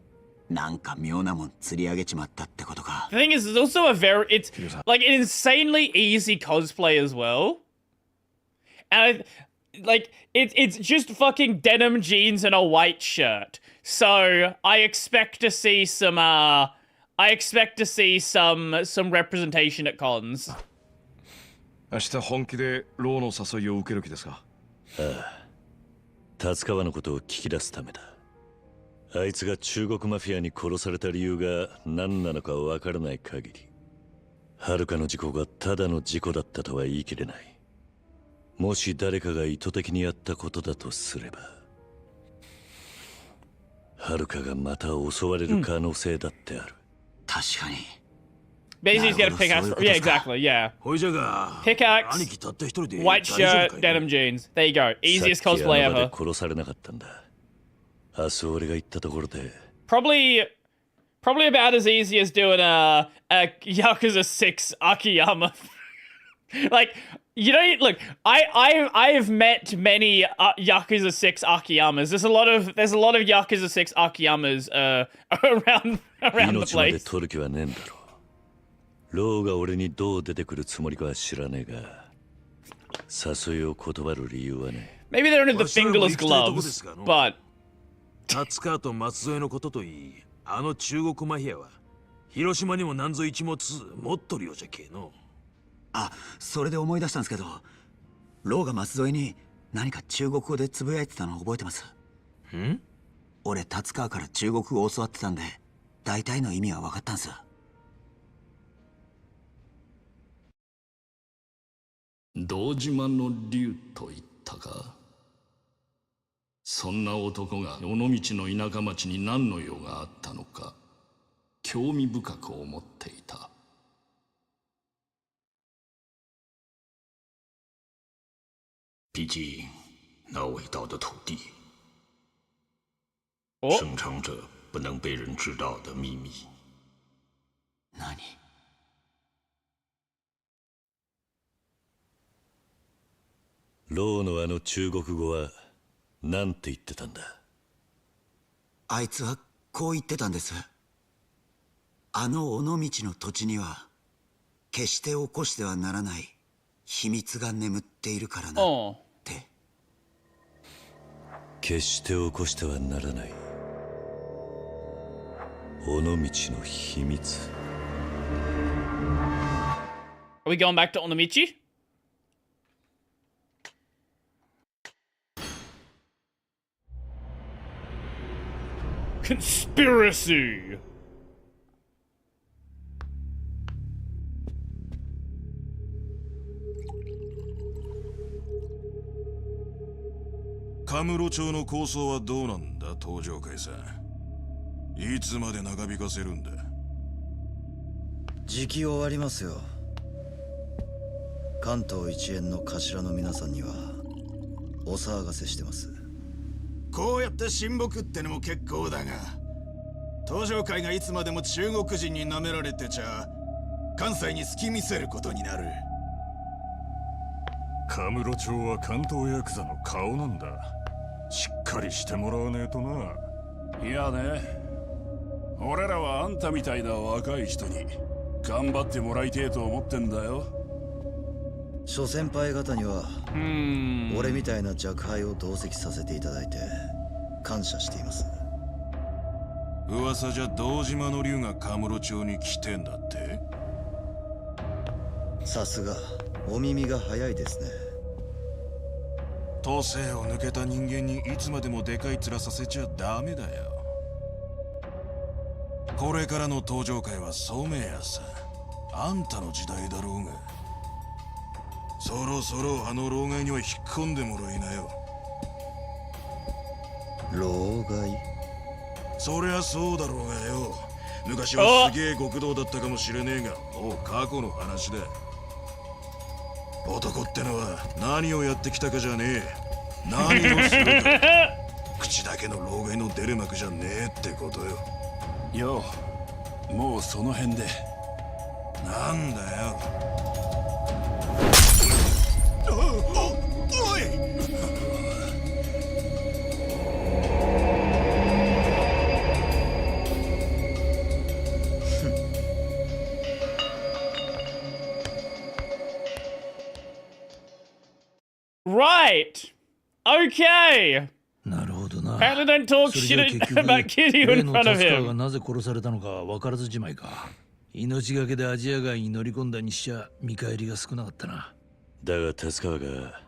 なんか妙なもん釣り上げちまったってことか。 The thing is, it's also it's like an insanely easy cosplay as well. And it's just fucking denim jeans and a white shirt. So I expect to see some representation at cons. 明日本気でローの誘いを受ける気ですか？ああ、達川のことを聞き出すためだ。あいつが中国マフィアに殺された理由が何なのかわからない限り、遥の事故がただの事故だったとは言い切れない。もし誰かが意図的にやったことだとすれば、遥がまた襲われる可能性だってある。確かに。Basically, he's got a pickaxe. Yeah, exactly. Yeah. Pickaxe, white shirt, denim jeans. There you go. Easiest cosplay ever. 殺されなかったんだ。明日俺が行ったところで。Probably about as easy as doing a Yakuza 6 Akiyama. Like, you know, look, I've met many Yakuza 6 Akiyamas. There's a lot of Yakuza 6 Akiyamas around the place. 取る気はねえんだろう。ローが俺にどう出てくるつもりかは知らねえが、誘いを断る理由はね。Maybe they're under the fingerless gloves, but 達川と舛添のことといい、あの中国マフィアは広島にも何ぞ一物持っとるようじゃけえの。あ、それで思い出したんですけど、ローが舛添に何か中国語でつぶやいてたの覚えてます？ん？俺達川から中国語を教わってたんで、大体の意味は分かったんす。堂島の竜と言ったか。そんな男が尾道の田舎町に何の用があったのか興味深く思っていた。毕竟那伟大的土地生藏着不能被人知道的秘密。何？ローのあの中国語はなんて言ってたんだ？あいつはこう言ってたんです。あの尾道の土地には決して起こしてはならない秘密が眠っているからなって。決して起こしてはならない尾道の秘密。 Are we going back to Onomichi? Conspiracy. カムロ町の構想はどうなんだ、東上会さん。いつまで長引かせるんだ。時期終わりますよ。関東一円の頭の皆さんにはお騒がせしてます。こうやって親睦ってのも結構だが、東上会がいつまでも中国人に舐められてちゃ関西に隙見せることになる。カムロ町は関東ヤクザの顔なんだ。しっかりしてもらわねえとな。いやね、俺らはあんたみたいな若い人に頑張ってもらいてえと思ってんだよ。諸先輩方には俺みたいな若輩を同席させていただいて感謝しています。噂じゃ堂島の竜がカムロ町に来てんだって。さすがお耳が早いですね。都政を抜けた人間にいつまでもでかい面させちゃダメだよ。これからの登場会は染谷さ。あんたの時代だろうが、そろそろあの老害には引っ込んでもらいなよ。老害？そりゃそうだろうがよ。昔はすげえ極道だったかもしれねえが、もう過去の話だ。男ってのは何をやってきたかじゃねえ、何をするか。口だけの老害の出る幕じゃねえってことよ。よう、もうその辺で。なんだよ。おいRight. Okay. なるほどな。 Apparently don't talk shit about Kiryu in front of 例 him. がなぜ殺されたのか分からずじまいか。命がけでアジア街に乗り込んだにしちゃ見返りが少なかったな。だが達川が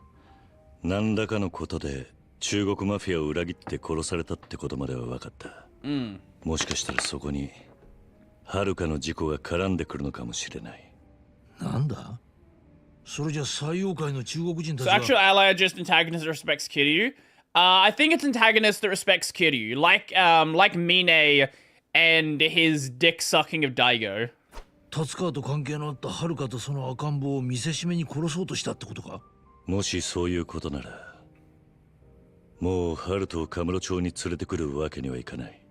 何らかのことで中国マフィアを裏切って殺されたってことまでは分かった。もしかしたらそこに遥かの事故が絡んでくるのかもしれない。なんだ？それじゃ最妖怪の中国人たち So は actual ally are just antagonist that respects Kiryu. I think it's antagonist that respects Kiryu, like Mine and his dick sucking of Daigo. 達川と関係のあった遥かとその赤ん坊を見せしめに殺そうとしたってことか？もしそういうことなら、もう春人をカムロ町に連れてくるわけにはいかない。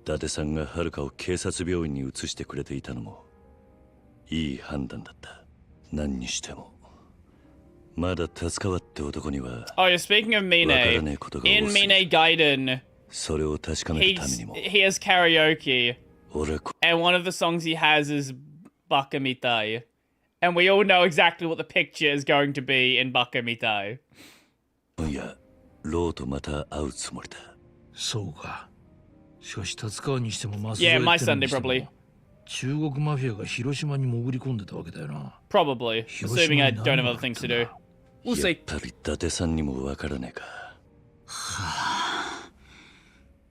伊達さんが遥かを警察病院に移してくれていたのもいい判断だった。何にしてもまだ達川って男には Oh, yeah, speaking of Mine, in Mine Gaiden, それを確かめるためにも he has karaoke, and one of the songs he has is Baka Mitai. And we all know exactly what the picture is going to be in Baka Mitai. 今夜ローとまた会うつもりだ。そうか。しかし達川にしてもマス Yeah, my Sunday probably. 中国マフィアが広島に潜り込んでたわけだよな。Probably, assuming I don't have other things to do. We'll see. やっぱり伊達さんにもわからねえか。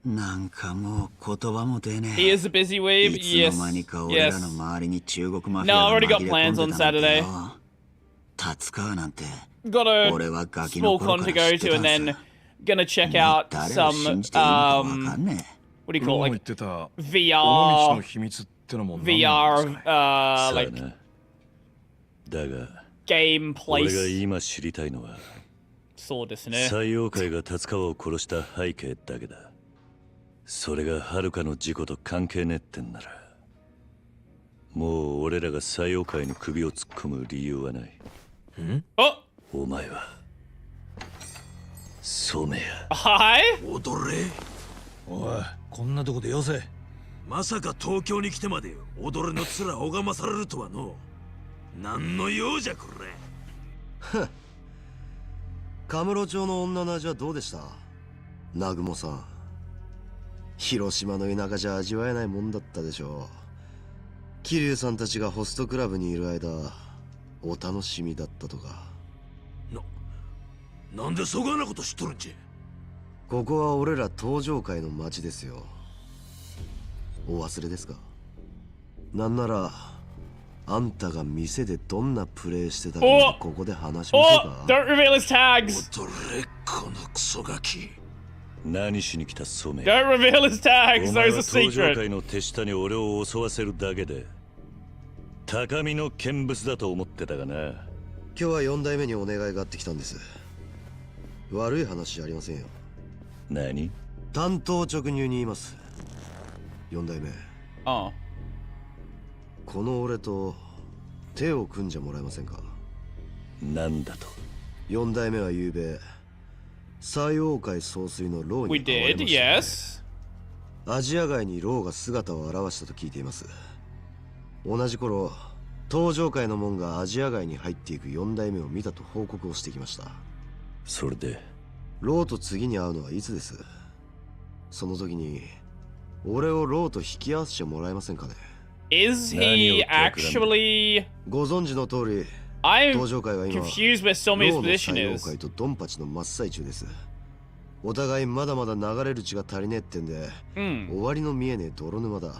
なんかもう言葉も出ねえ。 He is a busy weeb. いつの間にか俺らの周りに中国マフィアが紛れ込んでたなんてよ。達川なんて Got a 俺はガキの small 頃 con か to ら go 知って to, た and ん then さ。 gonna check out some what do you call it, like VR like だが game 俺が place. 今知りたいのはそうですね。最妖怪が達川を殺した背景だけだ。それが遥かの事故と関係ねえってんなら、もう俺らが最妖怪に首を突っ込む理由はない。お前は染谷。はい。踊れ。おい、こんなとこでよせ。まさか東京に来てまで踊れの面拝まされるとはの。何の用じゃこれ。カムロ町の女の味はどうでした？南雲さん。広島の田舎じゃ味わえないもんだったでしょう。桐生さんたちがホストクラブにいる間、お楽しみだったとか。なんでそがなこと知っとるんじゃ。ここは俺ら東上界の町ですよ。お忘れですか？なんならあんたが店でどんなプレイしてたかここで話しましょう Oh, か。 don't reveal his tags. 踊れこのクソガキ。何しに来た染め。 Don't reveal his tags. お前 Those は are 登場 secret. 界の手下に俺を襲わせるだけで高みの見物だと思ってたがな。今日は4代目にお願いがあってきたんです。悪い話じゃありませんよ。何？単刀直入に言います。4代目。ああ。この俺と手を組んじゃもらえませんか？なんだと。4代目は昨べ西洋海総帥のローに We 会われ did, ました、ね。 yes. アジア街にローが姿を現したと聞いています。同じ頃登場界の門がアジア街に入っていく4代目を見たと報告をしてきました。それでローと次に会うのはいつです？その時に俺をローと引き合わせてもらえませんかね？ Is he actually? ご存知の通り I'm 登場界は今 confused where ロ Somi's ーの position 西洋 is. 界とドンパチの真っ最中です。お互いまだまだ流れる血が足りねえってんで、終わりの見えねえ泥沼だ。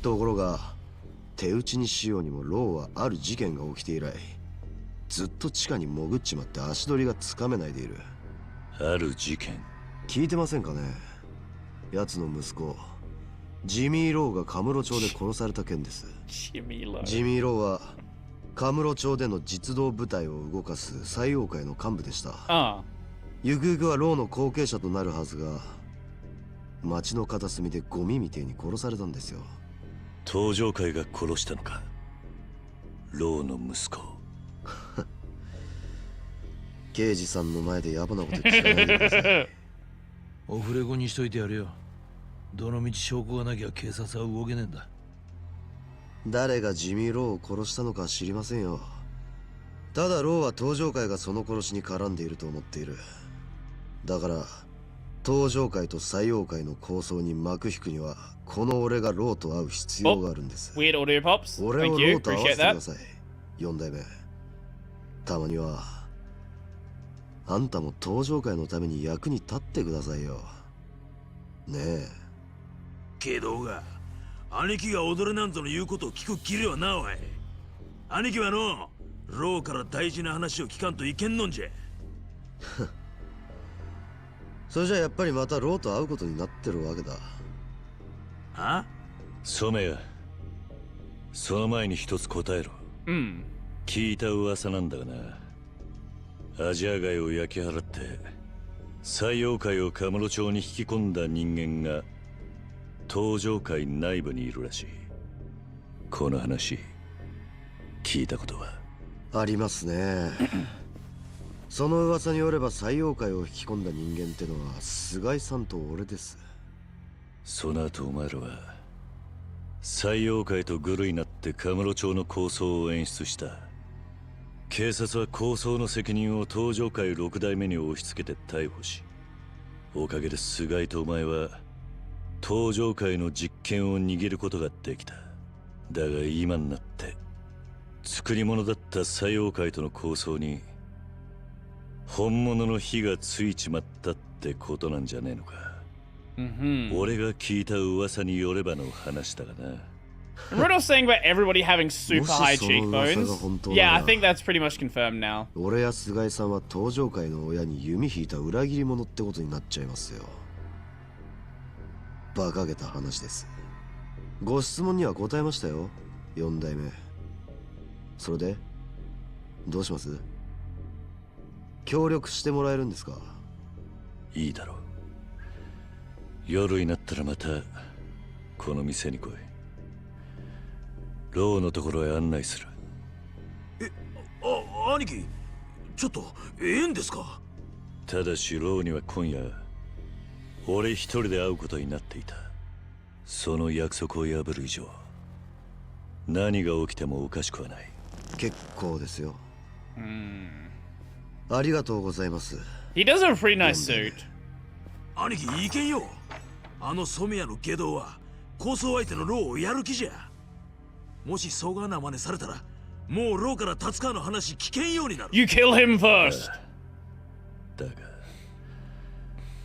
ところが手打ちにしようにもローはある事件が起きて以来ずっと地下に潜っちまって足取りがつかめないでいる。ある事件？聞いてませんかね？奴の息子ジミー・ローがカムロ町で殺された件です。ジミー・ローはカムロ町での実動部隊を動かす西洋会の幹部でした。ゆくゆくはローの後継者となるはずが町の片隅でゴミみてえに殺されたんですよ。登場界が殺したのか？ローの息子。刑事さんの前で野暮なこと聞かないでください。オフレコにしといてやるよ。どのみち証拠がなきゃ警察は動けねえんだ。誰がジミー・ローを殺したのか知りませんよ。ただローは登場界がその殺しに絡んでいると思っている。だから登場界と西洋界の抗争に幕引くにはこの俺がローと会う必要があるんです。Weird audio pops. 俺を Thank ロ you. ーと会わ Appreciate せてくだ that. さい。4代目。たまにはあんたも登場界のために役に立ってくださいよ。ねえ。けどが兄貴が踊れなんぞの言うことを聞くきりはなおい。兄貴はのローから大事な話を聞かんといけんのんじゃ。それじゃやっぱりまたローと会うことになってるわけだ。あ？染谷、その前に一つ答えろ。聞いた噂なんだがな。アジア街を焼き払って西洋界をカムロ町に引き込んだ人間が登場界内部にいるらしい。この話聞いたことは？ありますね。その噂によれば西洋界を引き込んだ人間ってのは菅井さんと俺です。その後お前らは西洋界とグルになってカムロ町の抗争を演出した。警察は抗争の責任を登場界6代目に押し付けて逮捕し、おかげで菅井とお前は登場界の実権を握ることができた。だが今になって作り物だった西洋界との抗争に本物の火がついちまったってことなんじゃねえのか。俺が聞いた噂によればの話だがな。Remember I was saying about everybody having super high cheekbones? Yeah, I think that's pretty much confirmed now. 俺や菅井さんは登場界の親に弓引いた裏切り者ってことになっちゃいますよ。馬鹿げた話です。ご質問には答えましたよ、4代目。それでどうします？協力してもらえるんですか？いいだろう。夜になったらまたこの店に来い。ローのところへ案内する。兄貴、ちょっとええんですか？ただしローには今夜俺一人で会うことになっていた。その約束を破る以上何が起きてもおかしくはない。結構ですよ。ありがとうございます。 He does have a pretty nice suit. 兄貴いけんよ。あの染谷の下道は抗争相手のローをやる気じゃ。もしそがな真似されたらもうローから達川の話聞けんようになる。 You kill him first.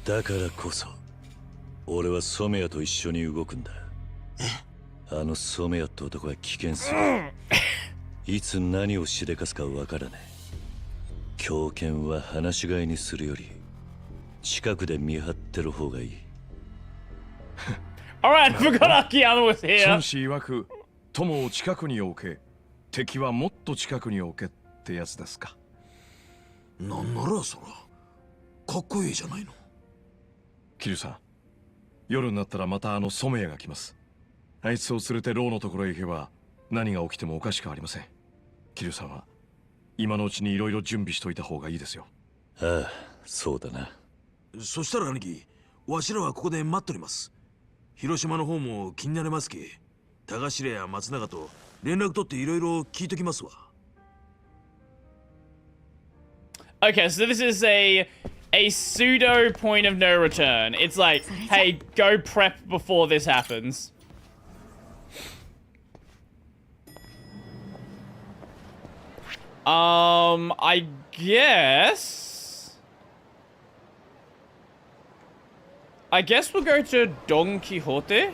だからこそ俺は染谷と一緒に動くんだ。あの染谷って男は危険すぎる。いつ何をしでかすかわからねえ。狂犬は放し飼いにするより近くで見張ってる方がいい。Alright, forgot Akiyama was here. 孫子曰く、友を近くに置け、敵はもっと近くに置けってやつですか。なんならそら、かっこいいじゃないの。キリュウさん、夜になったらまたあの染谷が来ます。あいつを連れてローのところへ行けば何が起きてもおかしくありません。キリュウさんは今のうちにいろいろ準備しといた方がいいですよ。ああ、そうだな。そしたら兄貴、わしらはここで待っとります。広島の方も気になれますけ、田頭や松永と連絡取っていろいろ聞いときますわ。Okay, so this is a pseudo point of no return. It's like, hey, go prep before this happens. I guess we'll go to Don Quixote.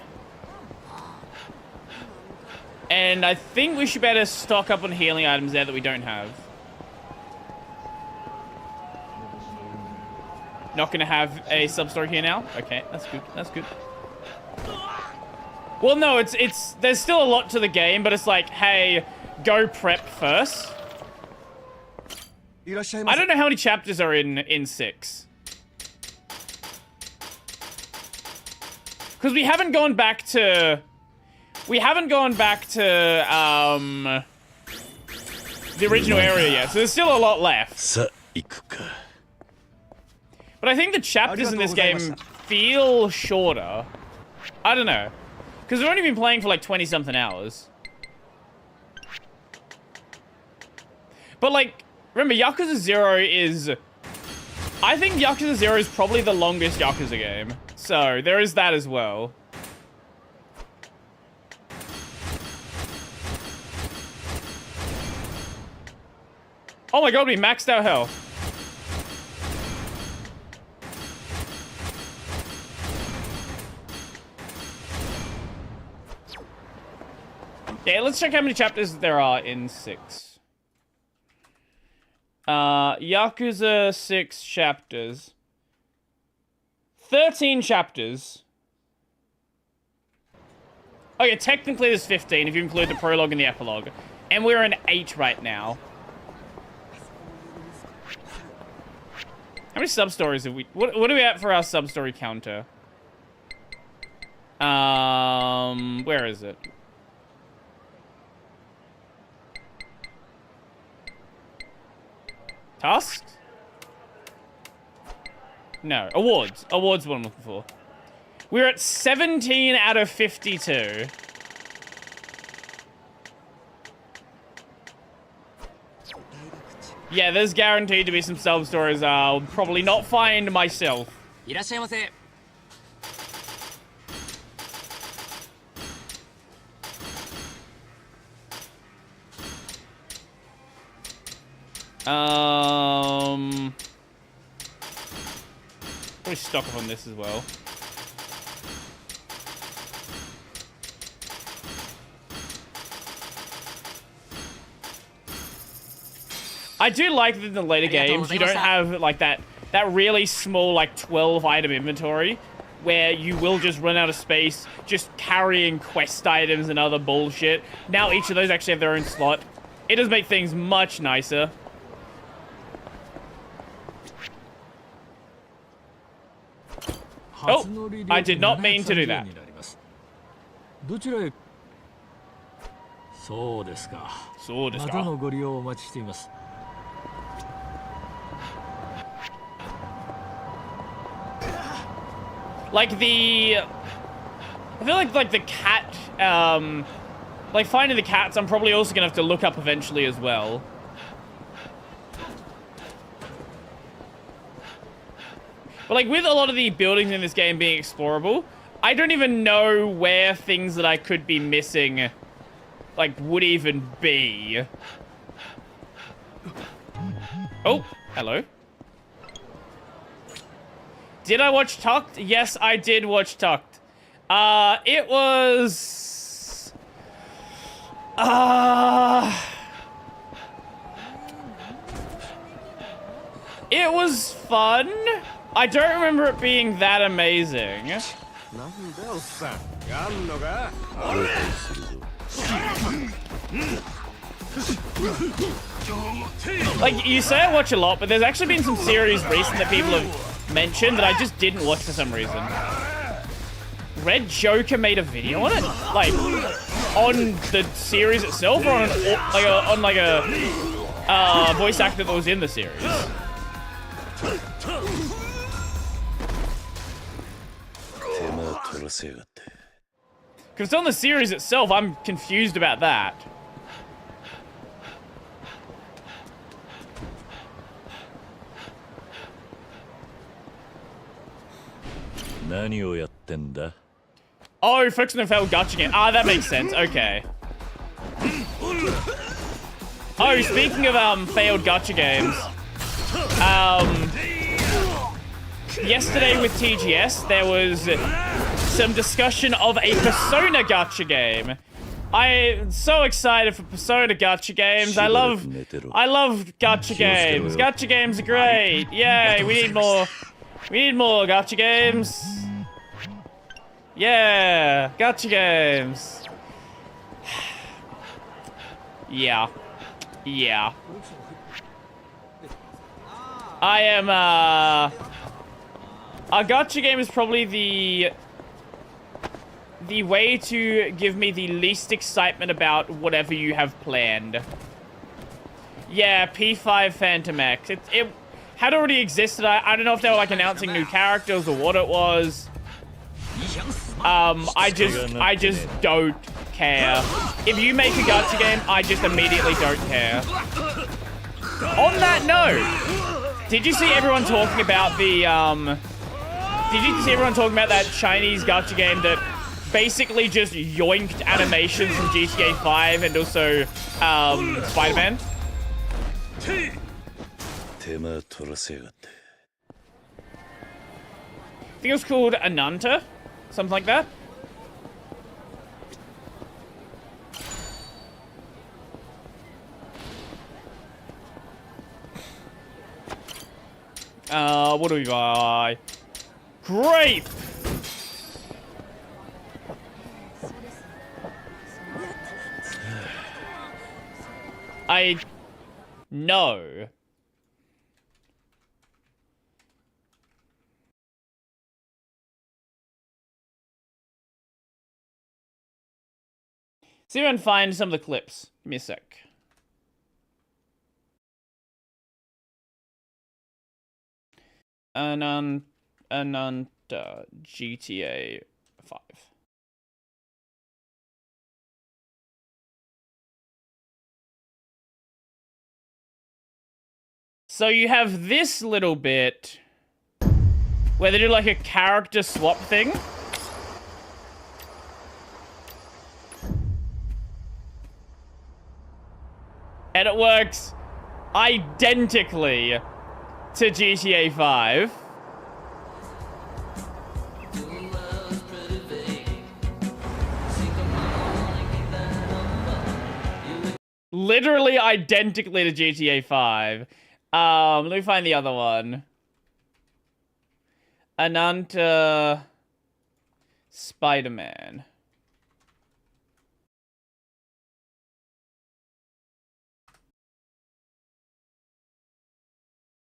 And I think we should better stock up on healing items there that we don't have. Not gonna have a sub-story here now? Okay, that's good, that's good. Well, no, it's there's still a lot to the game, but it's like, hey, go prep first. I don't know how many chapters are in 6. Because we haven't gone back to... the original area yet, so there's still a lot left. But I think the chapters in this game feel shorter. I don't know. Because we've only been playing for like 20-something hours. But like, remember, Yakuza 0 is... I think Yakuza 0 is probably the longest Yakuza game. So, there is that as well. Oh my god, we maxed out health. Yeah, let's check how many chapters there are in 6. Yakuza 6 chapters. 13 chapters. Okay, technically there's 15 if you include the prologue and the epilogue. And we're in 8 right now. How many sub-stories have we... What are we at for our sub-story counter? Where is it? Tasks? No, awards. Awards what I'm looking for. We're at 17 out of 52. Yeah, there's guaranteed to be some sub-stories I'll probably not find myself. Probably stock up on this as well. I do like that in the later games you don't have like that really small like 12 item inventory where you will just run out of space just carrying quest items and other bullshit. Now each of those actually have their own slot. It does make things much nicer. Oh, I did not mean to do that. どちらへ。そうですか。そうですか。またのご利用をお待ちしています。Like the... I feel like the cat, like finding the cats, I'm probably also gonna have to look up eventually as well. But like with a lot of the buildings in this game being explorable, I don't even know where things that I could be missing, like, would even be. Oh, hello. Did I watch Tucked? Yes, I did watch Tucked. It was... It was fun. I don't remember it being that amazing. Like, you say I watch a lot, but there's actually been some series recent that people have mentioned that I just didn't watch for some reason. Red Joker made a video on it? Like, on the series itself, or on a voice actor that was in the series? Because it's on the series itself, I'm confused about that. Oh, focusing on failed gacha game. Ah, that makes sense. Okay. Oh, speaking of failed gacha games, yesterday with TGS there was some discussion of a Persona gacha game. I'm so excited for Persona gacha games. I love gacha games. Gacha games are great. Yay, we need more. We need more gacha games. Yeah, gacha games. Yeah. Yeah. I am, a gacha game is probably the way to give me the least excitement about whatever you have planned. Yeah, P5 Phantom X. It had already existed. I don't know if they were like announcing new characters or what it was. I just don't care. If you make a gacha game, I just immediately don't care. On that note, did you see everyone talking about the, did you see everyone talking about that Chinese gacha game that basically just yoinked animations from GTA 5 and also, Spider-Man? I think it was called Ananta, something like that. What do we buy? Grape! No. See if I can find some of the clips. Give me a sec. Ananta GTA 5. So you have this little bit where they do like a character swap thing. And it works identically to GTA 5. Literally identically to GTA 5. Let me find the other one. Ananta Spider-Man.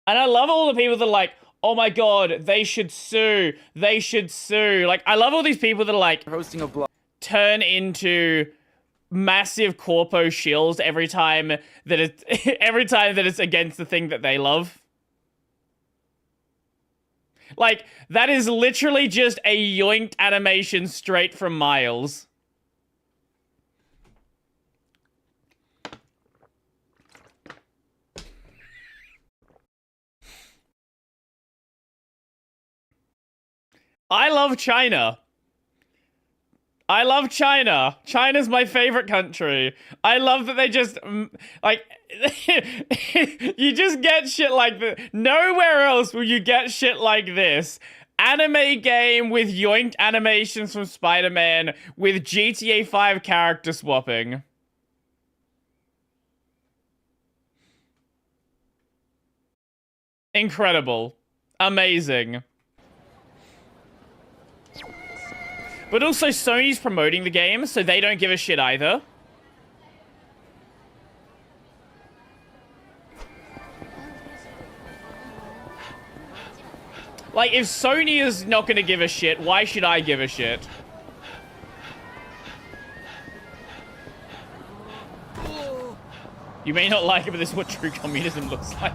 And I love all the people that are like, oh my god, they should sue. They should sue. Like, I love all these people that are like, hosting a blog, turn into massive corpo shills every time that it's against the thing that they love. Like, that is literally just a yoinked animation straight from Miles. I love China. I love China. China's my favorite country. I love that they just, like, you just get shit like that. Nowhere else will you get shit like this. Anime game with yoinked animations from Spider-Man with GTA 5 character swapping. Incredible. Amazing. But also Sony's promoting the game, so they don't give a shit either. Like, if Sony is not gonna give a shit, why should I give a shit? You may not like it, but this is what true communism looks like.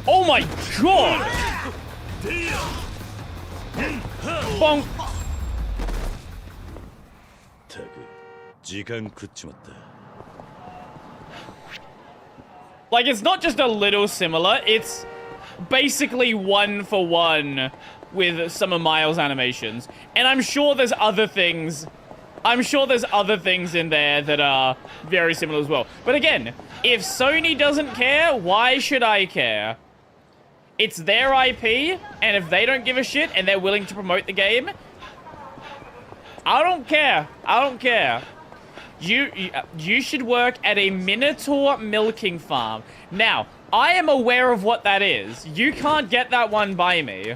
Oh my god! Bonk! Like, it's not just a little similar, it's basically 1-for-1 with some of Miles' animations. And I'm sure there's other things. I'm sure there's other things in there that are very similar as well. But again, if Sony doesn't care, why should I care? It's their IP, and if they don't give a shit and they're willing to promote the game, I don't care. I don't care. You should work at a Minotaur milking farm. Now, I am aware of what that is. You can't get that one by me.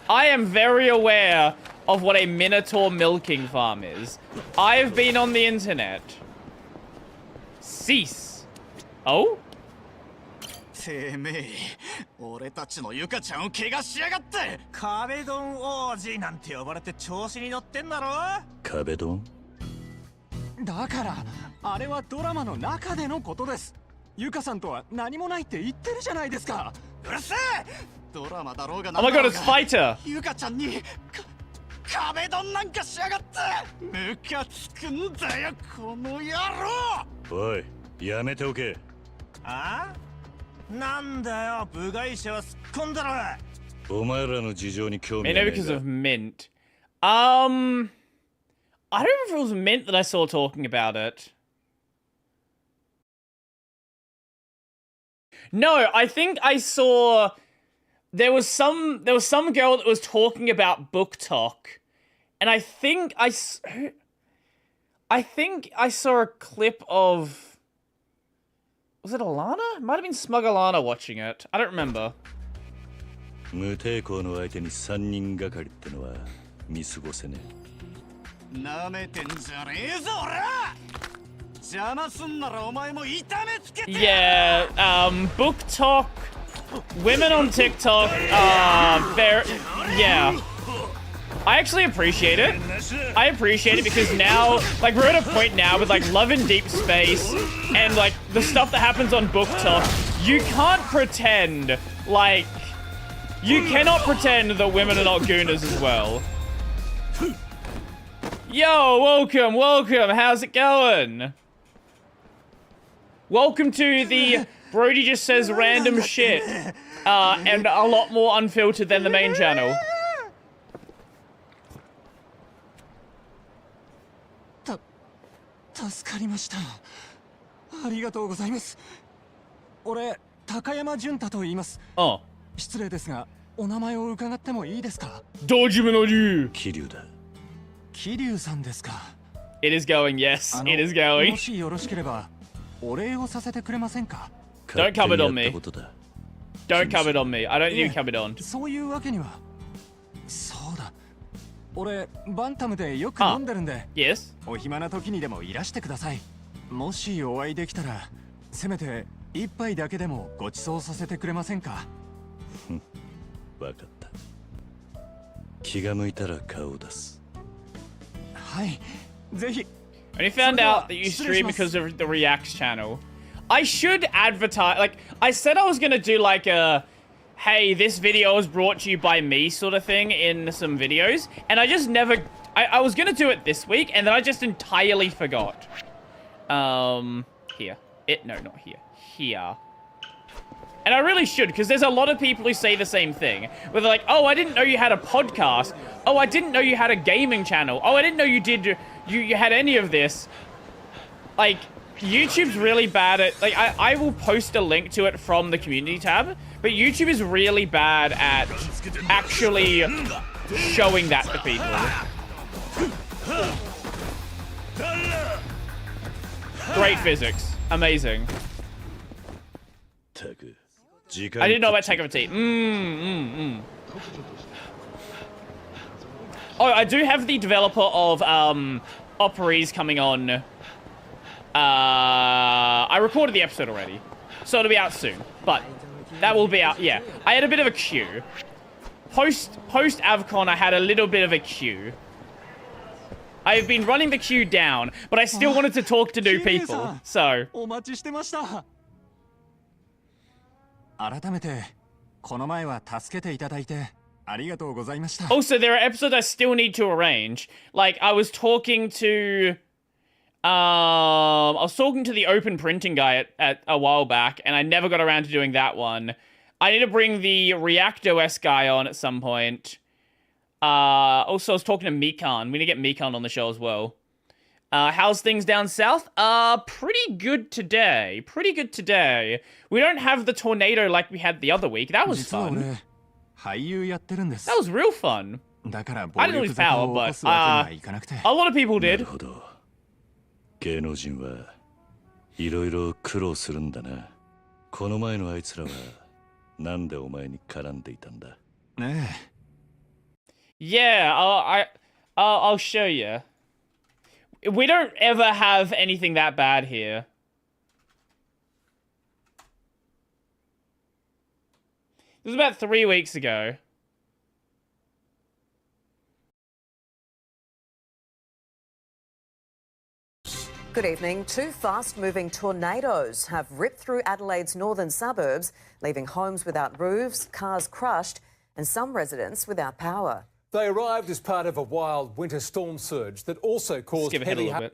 I am very aware of what a Minotaur milking farm is. I've been on the internet. Cease. Oh? てめえ、俺たちのゆかちゃんを怪我しやがって。壁ドン王子なんて呼ばれて調子に乗ってんだろ。壁ドン？だからあれはドラマの中でのことです。ゆかさんとは何もないって言ってるじゃないですか。うるせえ。ドラマだろうが Oh my god, it's Fighter. ゆかちゃんに壁ドンなんかしやがって。ムカつくんだよこの野郎。おい、やめておけ。あ？なんだよ、部外者はすっ込んだろ。お前らの事情に興味 Maybe ない because of Mint. I don't know if it was Mint that I saw talking about it. No, I think I saw there was some girl that was talking about book talk, and I think I saw a clip of. Was it Alana? It might have been Smug Alana watching it. I don't remember. 無抵抗の相手に3人がかりってのは見過ごせねえ。なめてんじゃねえぞ俺。邪魔すんならお前も痛めつけて。Yeah, book talk. Women on TikTok very yeah. I actually appreciate it. I appreciate it because now, like, we're at a point now with, like, Love in Deep Space and, like, the stuff that happens on Book Talk. You can't pretend, like, you cannot pretend that women are not goonas as well. Yo, welcome, welcome. How's it going? Welcome to the Brody just says random shit, and a lot more unfiltered than the main channel. 助かりました。ありがとうございます。俺、高山潤太と言います。あ、失礼ですが、お名前を伺ってもいいですか？どうじめの龍。桐生だ。桐生さんですか。It is going, yes, it is going. もしよろしければ、お礼をさせてくれませんか？ Don't come it on me. Don't come it on me. I don't need to come it on. そういうわけには。そうだ。俺バンタムでよく飲んでるんで、Yes. お暇な時にでもいらしてください。もしお会いできたら、せめて一杯だけでもご馳走させてくれませんか？わかった。気が向いたら顔を出す。はい、ぜひ。I only found out that you stream because of the Reacts channel. I should advertise, like, I said I was gonna do like a hey, this video is brought to you by me sort of thing in some videos, and I just never, I was gonna do it this week, and then I just entirely forgot. Here. No, not here. Here. And I really should, because there's a lot of people who say the same thing. Where they're like, oh, I didn't know you had a podcast. Oh, I didn't know you had a gaming channel. Oh, I didn't know you did, you had any of this. Like, YouTube's really bad at, like, I will post a link to it from the community tab, but YouTube is really bad at actually showing that to people. Great physics. Amazing. I didn't know about Take Over Tea. Oh, I do have the developer of Operies coming on. I recorded the episode already, so it'll be out soon. But that will be out. Yeah, I had a bit of a queue. Post Avcon, I had a little bit of a queue. I've been running the queue down, but I still wanted to talk to new people. So. Also, there are episodes I still need to arrange. Like, I was talking to the open printing guy at a while back, and I never got around to doing that one. I need to bring the React OS guy on at some point. Also, I was talking to Mikan. We need to get Mikan on the show as well. How's things down south? Pretty good today. Pretty good today. We don't have the tornado like we had the other week. That was fun. That was real fun. I didn't lose power, but a lot of people did. 芸能人はいろいろ苦労するんだな。この前のあいつらはなんでお前に絡んでいたんだ。ねえ。Yeah, I'll show you. We don't ever have anything that bad here. This was about 3 weeks ago. Good evening. Two fast-moving tornadoes have ripped through Adelaide's northern suburbs, leaving homes without roofs, cars crushed, and some residents without power. They arrived as part of a wild winter storm surge that also caused heavy hail,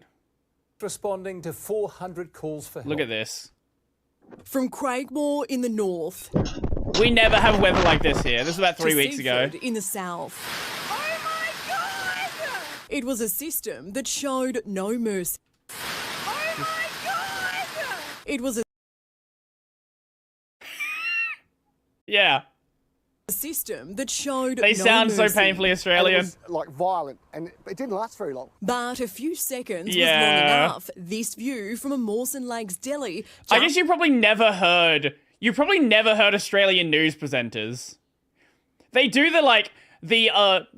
responding to 400 calls for help. Look at this. From Craigmore in the north. We never have weather like this here. This was about 3 weeks ago. In the south. Oh my God! It was a system that showed no mercy. Oh my God! It was a yeah. System that showed they sound so painfully Australian. And it was, like, violent, and it didn't last very long. But a few seconds was long enough. This view from a Mawson Lakes deli. I guess you probably never heard Australian news presenters. They do they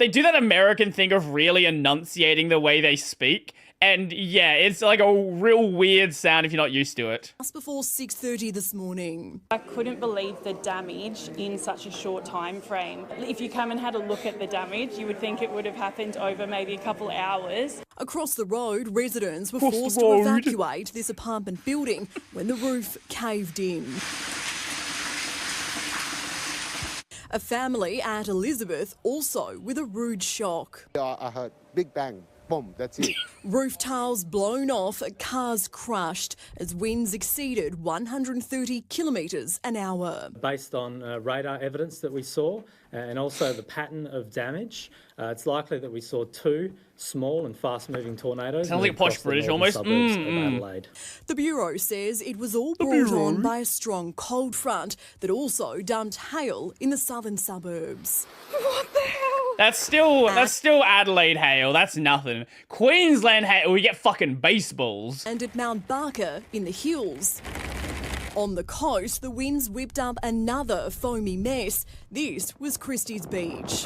do that American thing of really enunciating the way they speak. And yeah, it's like a real weird sound if you're not used to it. Just before 6:30 this morning. I couldn't believe the damage in such a short time frame. If you come and had a look at the damage, you would think it would have happened over maybe a couple of hours. Across the road, residents were forced to evacuate this apartment building when the roof caved in. A family at Elizabeth also with a rude shock. I heard big bang. Boom, that's it. Roof tiles blown off, cars crushed as winds exceeded 130 kilometres an hour. Based on radar evidence that we saw and also the pattern of damage, it's likely that we saw two small and fast-moving tornadoes. Sounds like posh British almost. Of Adelaide. The Bureau says it was all brought on by a strong cold front that also dumped hail in the southern suburbs. What the hell? That's still Adelaide hail. That's nothing. Queensland hail, we get fucking baseballs. And at Mount Barker in the hills. On the coast, the winds whipped up another foamy mess. This was Christie's Beach.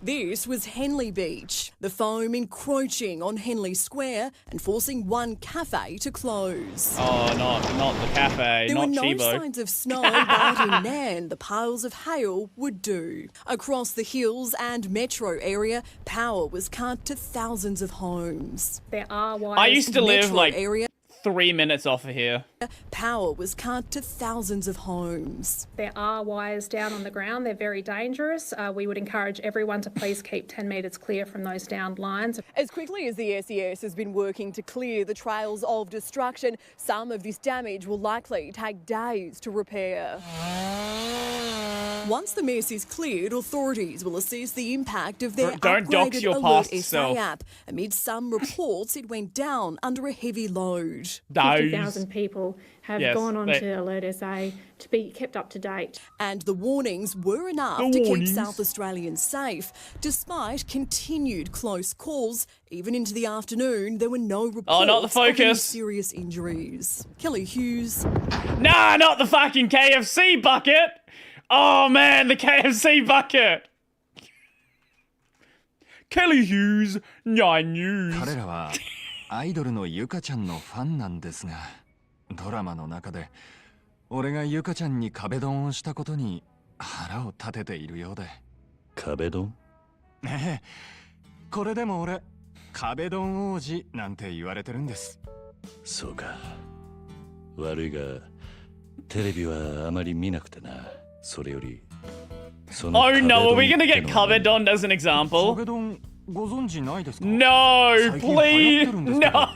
This was Henley Beach, the foam encroaching on Henley Square and forcing one cafe to close. Oh, not the cafe, not Chibo. There were no signs of snow, but in Nan, the piles of hail would do. Across the hills and metro area, power was cut to thousands of homes. There are I used to live like 3 minutes off of here. Power was cut to thousands of homes. There are wires down on the ground. They're very dangerous. We would encourage everyone to please keep 10 metres clear from those downed lines. As quickly as the SES has been working to clear the trails of destruction, some of this damage will likely take days to repair. Once the mess is cleared, authorities will assess the impact of their upgraded Alert SA app. Amid some reports, it went down under a heavy load. 50,000 people have gone on to Alert SA to be kept up to date. And the warnings were enough to keep South Australians safe. Despite continued close calls, even into the afternoon, there were no reports of any serious injuries. Kelly Hughes. Nah, not the fucking KFC bucket! Oh man, the KFC bucket! Kelly Hughes, 9 News. 彼らはアイドルのゆかちゃんのファンなんですが、ドラマの中で俺がゆかちゃんに壁ドンをしたことに腹を立てているようで。壁ドン？ええ、これでも俺壁ドン王子なんて言われてるんです。そうか。悪いがテレビはあまり見なくてな。それより。Oh no, are we gonna get Cabedon as an example? No, please, no!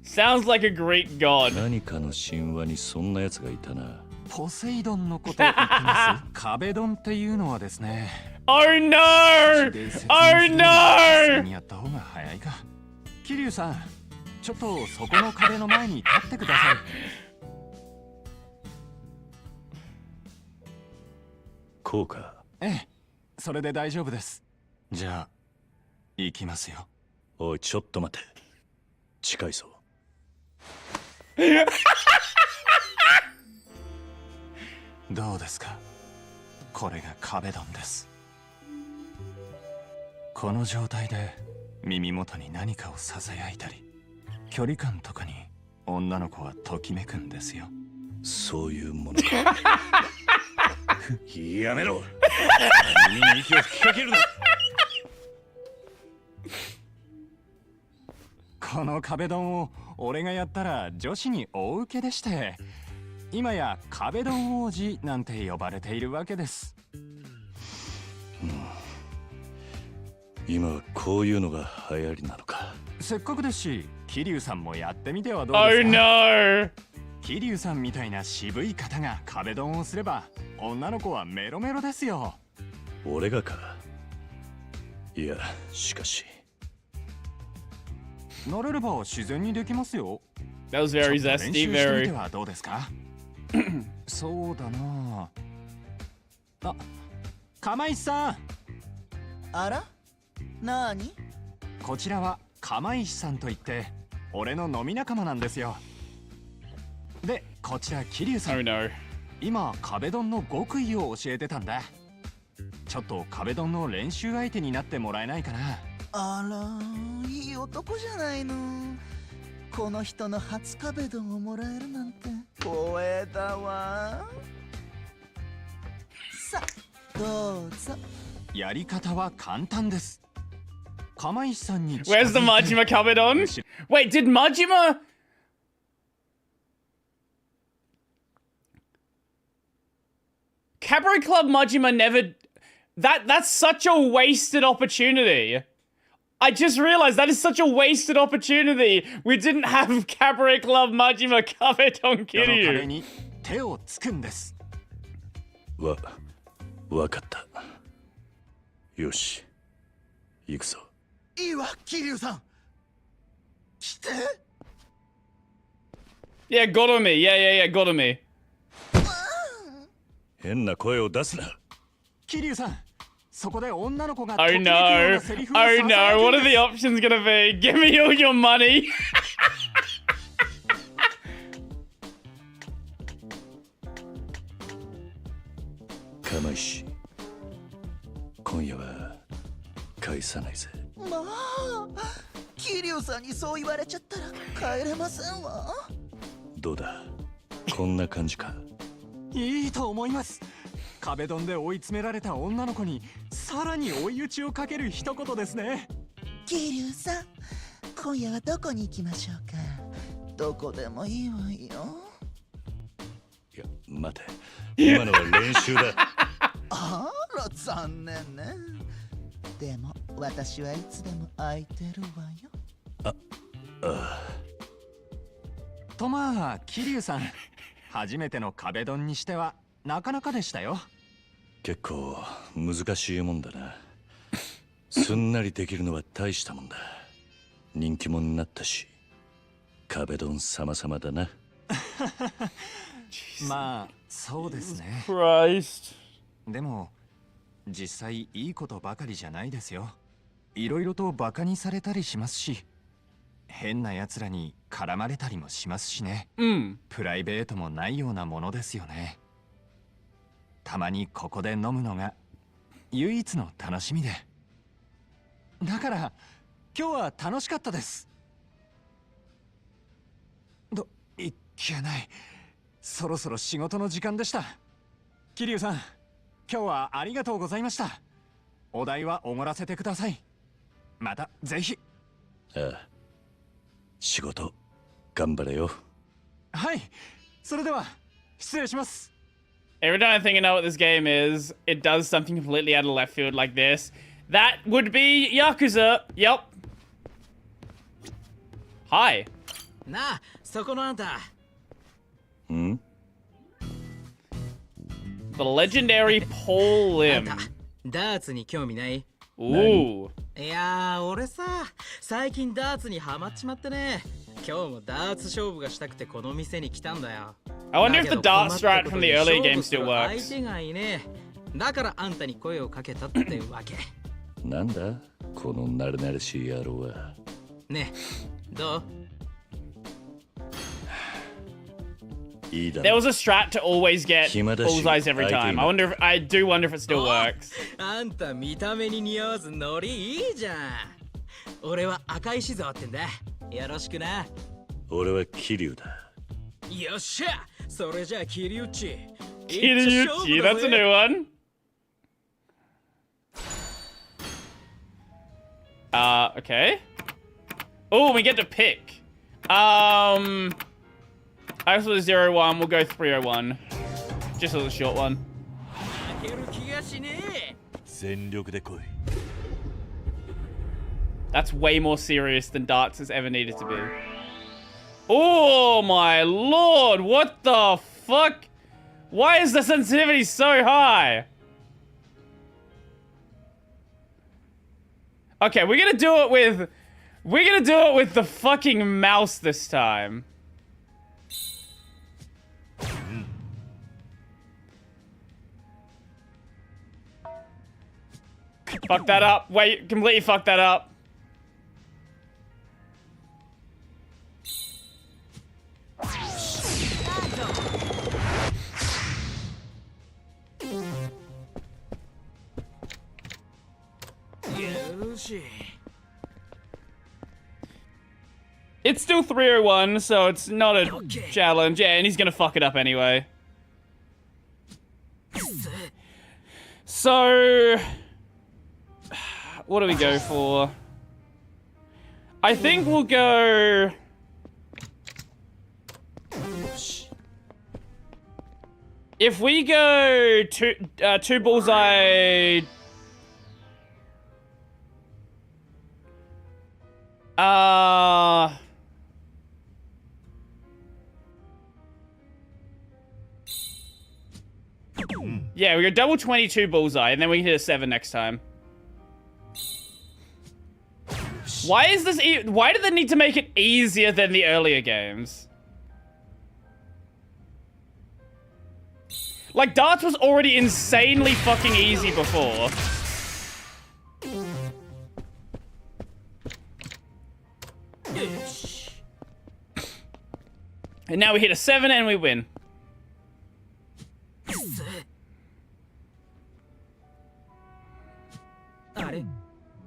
Sounds like a Greek god. 何かの神話にそんなやつがいたな。ポセイドンのことを言ってます。壁ドンっていうのはですね。Oh no! Oh no! にやった方が早いか。桐生さん、ちょっとそこの壁の前に立ってください。こうか。ええ、それで大丈夫です。じゃあ、行きますよ。おい、ちょっと待て。近いぞ。どうですか？これが壁ドンです。この状態で耳元に何かをささやいたり、距離感とかに女の子はときめくんですよ。そういうものか。やめろ。耳に息を吹きかけるな。この壁ドンを俺がやったら女子に大受けでして、今や壁ドン王子なんて呼ばれているわけです。今はこういうのが流行りなのか。せっかくですし、桐生さんもやってみてはどうですか？ Oh no! 桐生さんみたいな渋い方が壁ドンをすれば女の子はメロメロですよ。俺がか？いや、しかし慣れれば自然にできますよ。 That was very zesty, 練習してみ very. てはどうですか？そうだなあ。釜石さん。あら？なーに？こちらは釜石さんといって俺の飲み仲間なんですよ。で、こちら桐生さん。Oh no. 今壁ドンの極意を教えてたんだ。ちょっと壁ドンの練習相手になってもらえないかな。あら、いい男じゃないの。この人の初壁ドンをもらえるなんて光栄だわ。さあ、どうぞ。やり方は簡単です。釜石さんに。 Where's the Majima Cabedon? Wait, did Majima? Cabaret Club Majima never. That's such a wasted opportunity. I just realized that is such a wasted opportunity. We didn't have Cabaret Club Majima Cabedon Kiryu. 手をつくんです。わかった。よし、行くぞ。いいわ、桐生さん。来て。Yeah, got on me. Yeah, got on me. 変な声を出すな。桐生さん、そこで女の子が。 Oh no. Oh no. What are the options gonna be? Give me all your money. 釜石、今夜は返さないぜ。まあ、桐生さんにそう言われちゃったら帰れませんわ。どうだ、こんな感じか。いいと思います。壁ドンで追い詰められた女の子にさらに追い打ちをかける一言ですね。桐生さん、今夜はどこに行きましょうか。どこでもいいわよ。いや、待て。今のは練習だ。あら、残念ね。でも私はいつでも空いてるわよ。とまあ、桐生さん、初めての壁ドンにしてはなかなかでしたよ。結構難しいもんだな。すんなりできるのは大したもんだ。人気者になったし、壁ドン様々だな。まあ、そうですね。でも、実際いいことばかりじゃないですよ。いろいろとバカにされたりしますし、変な奴らに絡まれたりもしますしね。プライベートもないようなものですよね。たまにここで飲むのが唯一の楽しみで。だから今日は楽しかったです。いけない。そろそろ仕事の時間でした。桐生さん、今日はありがとうございました。お代はおごらせてください。またぜひ。ああ、仕事頑張れよ。はい、それでは失礼します。 Every time I think I know what this game is, it does something completely out of left field like this. That would be Yakuza. Yep. Hi. なあ、そこのあんた。Hmm? The legendary Paul Lim. ダーツに興味ない？ Ooh. いやー、俺さ、最近ダーツにハマっちまってね。今日もダーツ勝負がしたくてこの店に来たんだよ。I wonder if the dart strat from the earlier game still 相 works. 手がいねえ。だからあんたに声をかけたってわけ。なんだこのなれなれしい野郎は。ねえ、どう？ There was a strat to always get bullseyes every time. I do wonder if it still works. あんた見た目に似合わずノリいいじゃん。俺は赤石沢ってんだ。よろしくな。俺は桐生だ。よっしゃ、それじゃあ桐生っち。Kiriuchi, that's a new one. Okay. Oh, we get to pick. I was 0-1, we'll go 3-01. Just a little short one. That's way more serious than darts has ever needed to be. Oh my lord, what the fuck? Why is the sensitivity so high? Okay, we're gonna do it with the fucking mouse this time. Fuck that up. Wait, completely fuck that up. It's still 301, so it's not a challenge. Yeah, and he's gonna fuck it up anyway. So... what do we go for? I think we'll go... if we go two bullseye... yeah, we go double 22 bullseye, and then we can hit a 7 next time. Why is this why did they need to make it easier than the earlier games? Like, darts was already insanely fucking easy before. And now we hit a 7 and we win.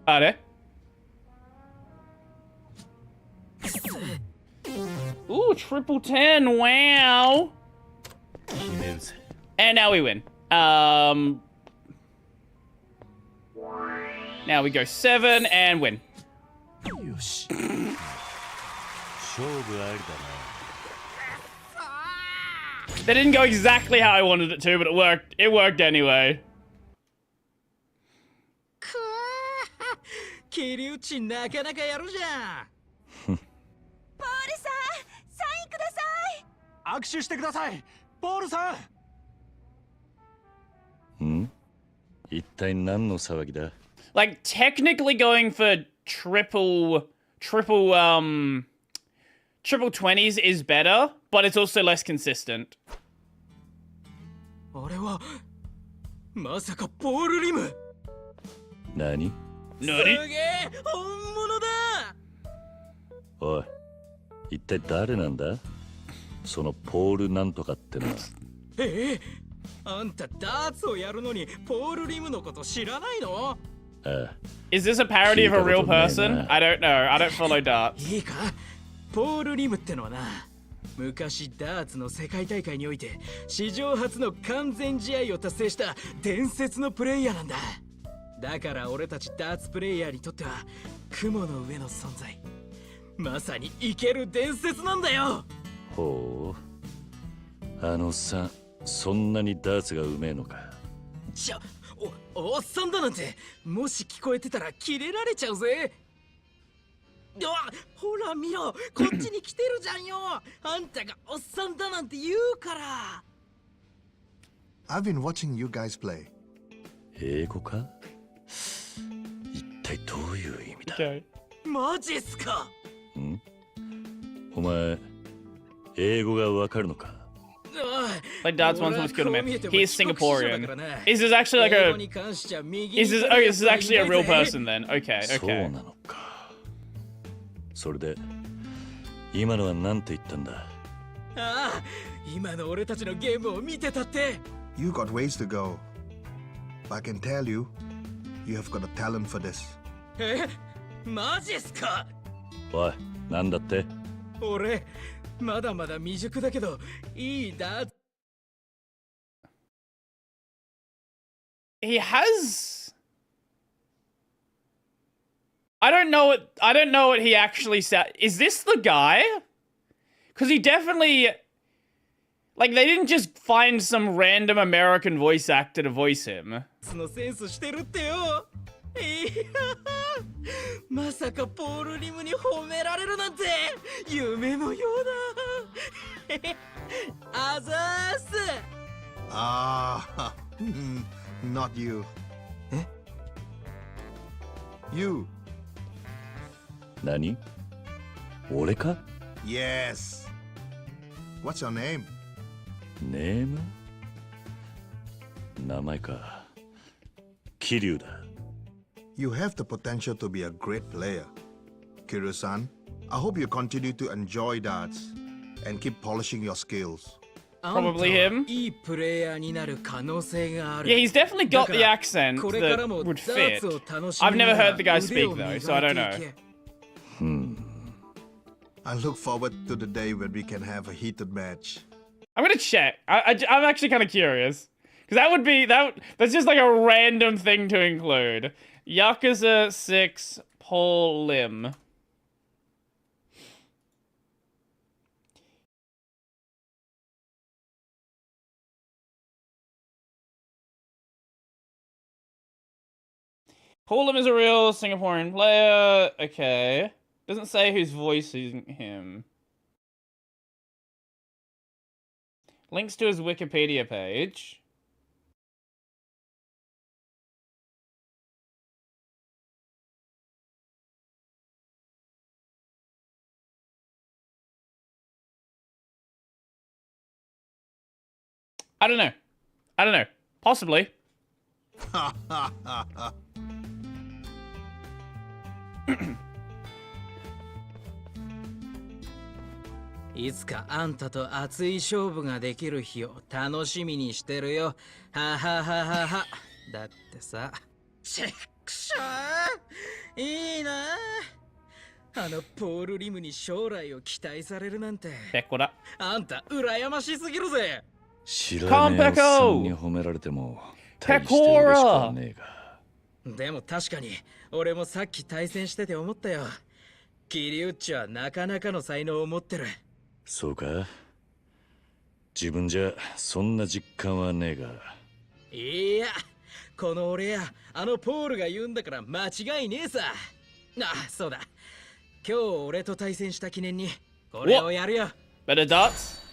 Are? Ooh, triple 10, wow. And now we win. Now we go 7 and win. That didn't go exactly how I wanted it to, but it worked. It worked anyway. 桐生地なかなかやるじゃん。ポールさん、サインください。握手してください、ポールさん。ん？一体何の騒ぎだ？ Like technically going for triple 20s is better, but it's also less consistent. あれはまさかポールリム。何？すげえ、本物だ。おい、一体誰なんだ？そのポールなんとかってのは。あんたダーツをやるのにポールリムのこと知らないの？ Is this a parody of a real person? I don't know. I don't follow darts. いいか、ポールリムってのはな、昔ダーツの世界大会において史上初の完全試合を達成した伝説のプレイヤーなんだ。だから俺たちダーツプレイヤーにとっては雲の上の存在、まさに生ける伝説なんだよ。ほう、あのさん、そんなにダーツがうめえのか。おっさんだなんて、もし聞こえてたらキレられちゃうぜ。ほら見ろ、こっちに来てるじゃんよ。あんたがおっさんだなんて言うから。 I've been watching you guys play. 英語か？一体どういう意味だ？マジっすか？ん？お前、英語がわかるのか？ Like dad's once was killed a man. He is Singaporean. Is this actually like a? Is this? Oh, this is actually a real person then. Okay, okay. そうなのか。それで、今のは何て言ったんだ？ああ、今の俺たちのゲームを見てたって。You got ways to go. I can tell you, you have got a talent for this. マジっすか？おい、なんだって？俺、まだまだ未熟だけど、いいダーツ。He has. I don't know what he actually said. Is this the guy? Because he definitely, like, they didn't just find some random American voice actor to voice him. そのセンスしてるってよ。まさかポールリムに褒められるなんて夢のようだ。あざーす。Not you. You. 何？俺か？ Yes. What's your name? ネーム？名前か。桐生だ。You have the potential to be a great player. Kiryu-san, I hope you continue to enjoy darts and keep polishing your skills. Probably him. Yeah, he's definitely got the accent that would fit. I've never heard the guy speak though, so I don't know. I look forward to the day when we can have a heated match. I'm gonna check. I'm actually kind of curious. Because that would be, that's just like a random thing to include. Yakuza 6 Paul Lim. Paul Lim is a real Singaporean player. Okay. Doesn't say who's voicing him. Links to his Wikipedia page. I don't know. I don't know. Possibly. いつかあんたと熱い勝負ができる日を楽しみにしてるよ。ははははは。だってさ。チェックショーいいな。あのポールリムに将来を期待されるなんて。ペコだ。あんた羨ましすぎるぜ。知らねえおっさんに褒められても大して嬉しくはねえが。でも確かに俺もさっき対戦してて思ったよ。キリウッチはなかなかの才能を持ってる。そうか？自分じゃそんな実感はねえが。いや、この俺やあのポールが言うんだから間違いねえさ。あ、そうだ。今日俺と対戦した記念にこれをやるよ。Better darts?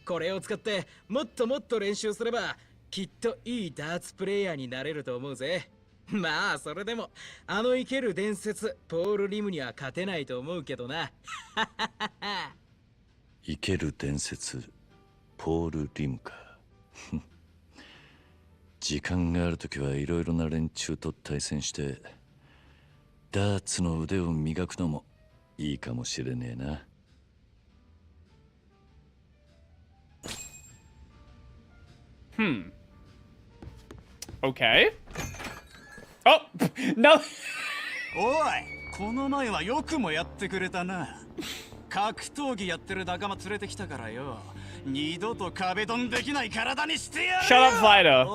これを使ってもっともっと練習すればきっといいダーツプレイヤーになれると思うぜ。まあそれでもあの生ける伝説ポール・リムには勝てないと思うけどな。生ける伝説ポール・リムか。時間があるときはいろいろな連中と対戦してダーツの腕を磨くのもいいかもしれねえな。Okay. Oh, no. おい、この前はよくもやってくれたな。格闘技やってる仲間連れてきたからよ。二度と壁ドンできない体にしてやる。 Shut up, fighter.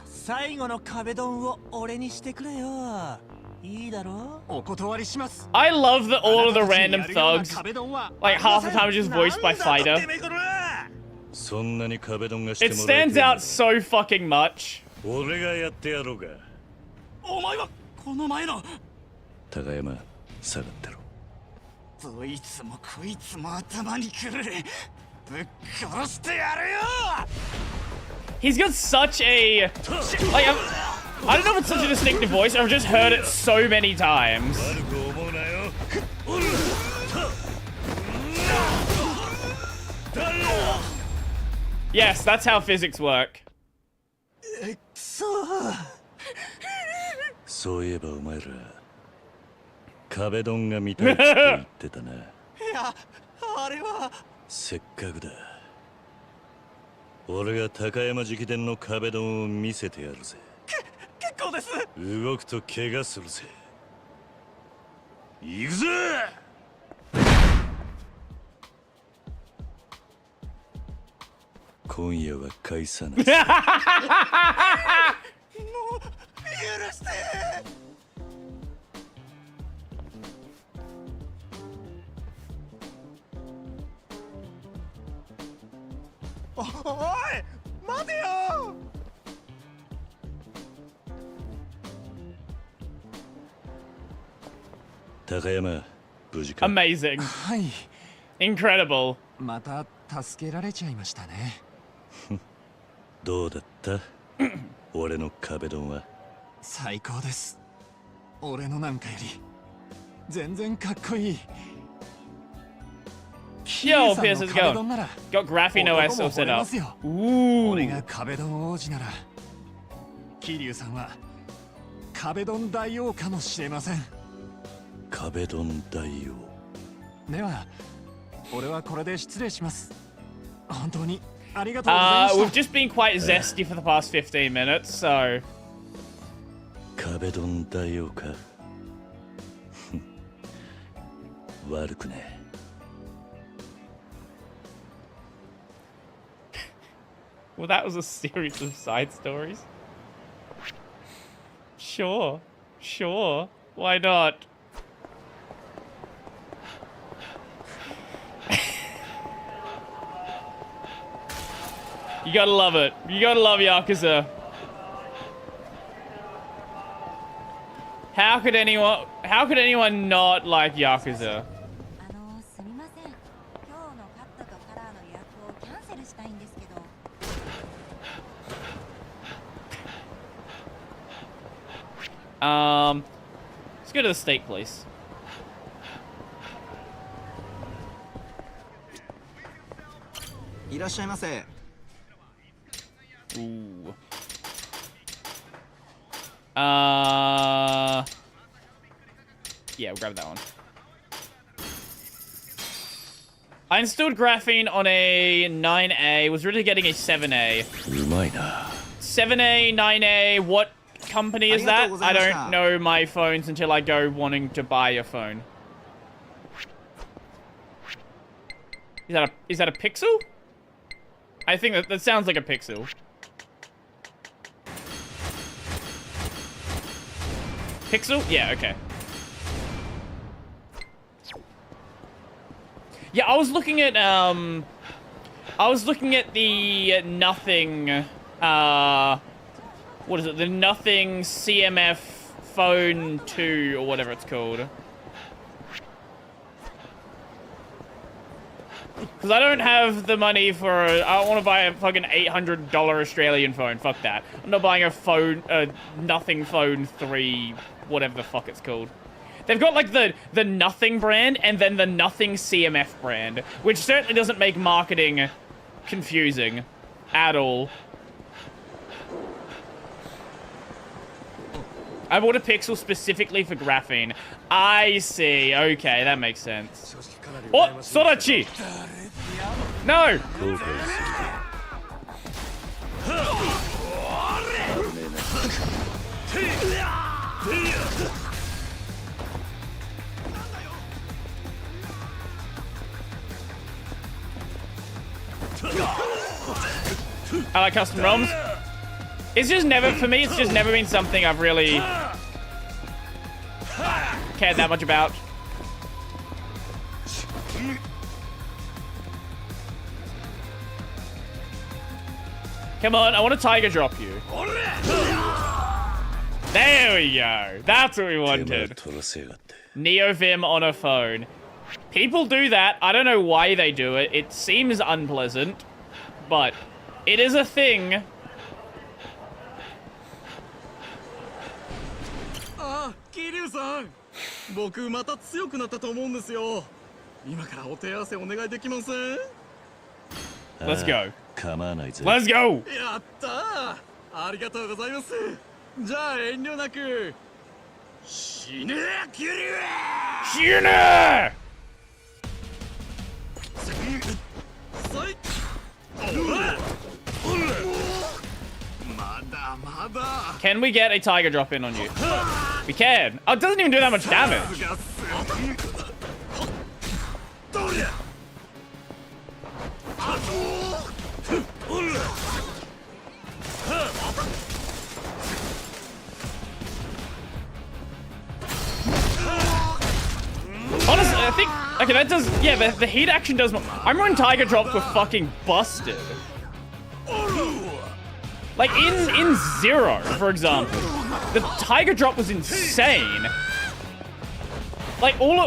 最後の壁ドンを俺にしてくれよ。いいだろう？お断りします。 I love that all of the random thugs, like half the time, are just voiced by Fighter. そんなに壁ドンがして It もらえ stands て out so fucking much. 俺がやってやろうが。お前はこの前の高山、下がってろ。どいつもこいつも頭にくる。ぶっ殺してやるよ。 He's got such a like I don't know if it's such a distinctive voice. I've just heard it so many times. Yes, that's how physics work. そういえばお前ら壁ドンが見たいって言ってたな。いや、あれはせっかくだ。俺が高山直伝の壁ドンを見せてやるぜ。結構です。動くと怪我するぜ。行くぜ。今夜は返さない。もう許して。おい、待てよ。高山、無事か。 Amazing. はい。Incredible. また助けられちゃいましたね。どうだった俺の壁ドンは。最高です。俺のなんかより全然かっこいい。 Yo, Pierce, let's go. Got Graphene OS all set up. Ooh. 俺が壁ドン王子なら桐生さんは壁ドン大王かもしれません。壁ドン大王。では俺はこれで失礼します。本当にありがとうございました。 We've just been quite zesty for the past 15 minutes, so. 壁ドン大王か。悪くね。Well, that was a series of side stories. Sure. Sure. Why not? You gotta love it. You gotta love Yakuza. How could anyone not like Yakuza? Let's go to the steak place. Ooh. Yeah, we'll grab that one. I installed Graphene on a 9A, was really getting a 7A. 7A, 9A, what company is that? I don't know my phones until I go wanting to buy a phone. Is that a Pixel? I think that sounds like a pixel. Pixel? Yeah, okay. Yeah, I was looking at the Nothing, what is it? The Nothing CMF Phone 2 or whatever it's called. Because I don't have the money for, I don't want to buy a fucking $800 Australian phone. Fuck that. I'm not buying a phone, Nothing Phone 3, whatever the fuck it's called. They've got like the Nothing brand and then the Nothing CMF brand, which certainly doesn't make marketing confusing at all. I bought a Pixel specifically for graphene. I see. Okay, that makes sense. Oh, Sorachi! No! I like custom ROMs. It's just never, for me, it's just never been something I've really cared that much about. Come on, I want to tiger drop you. There we go. That's what we wanted. Neovim on a phone. People do that. I don't know why they do it. It seems unpleasant, but it is a thing. Ah, Kiryu-san. 僕また強くなったと思うんですよ。今からお手合わせお願いできません？ Let's go. 構わないぜ。 Let's go. やったー。ありがとうございます。じゃあ遠慮なく。死ねー、キリュー。死ねー。Can we get a tiger drop in on you? We can. Oh, it doesn't even do that much damage. Honestly, I think... Okay, that does... Yeah, the heat action does more. I remember when tiger drops were fucking busted. Like, in Zero, for example, the tiger drop was insane. Like, in the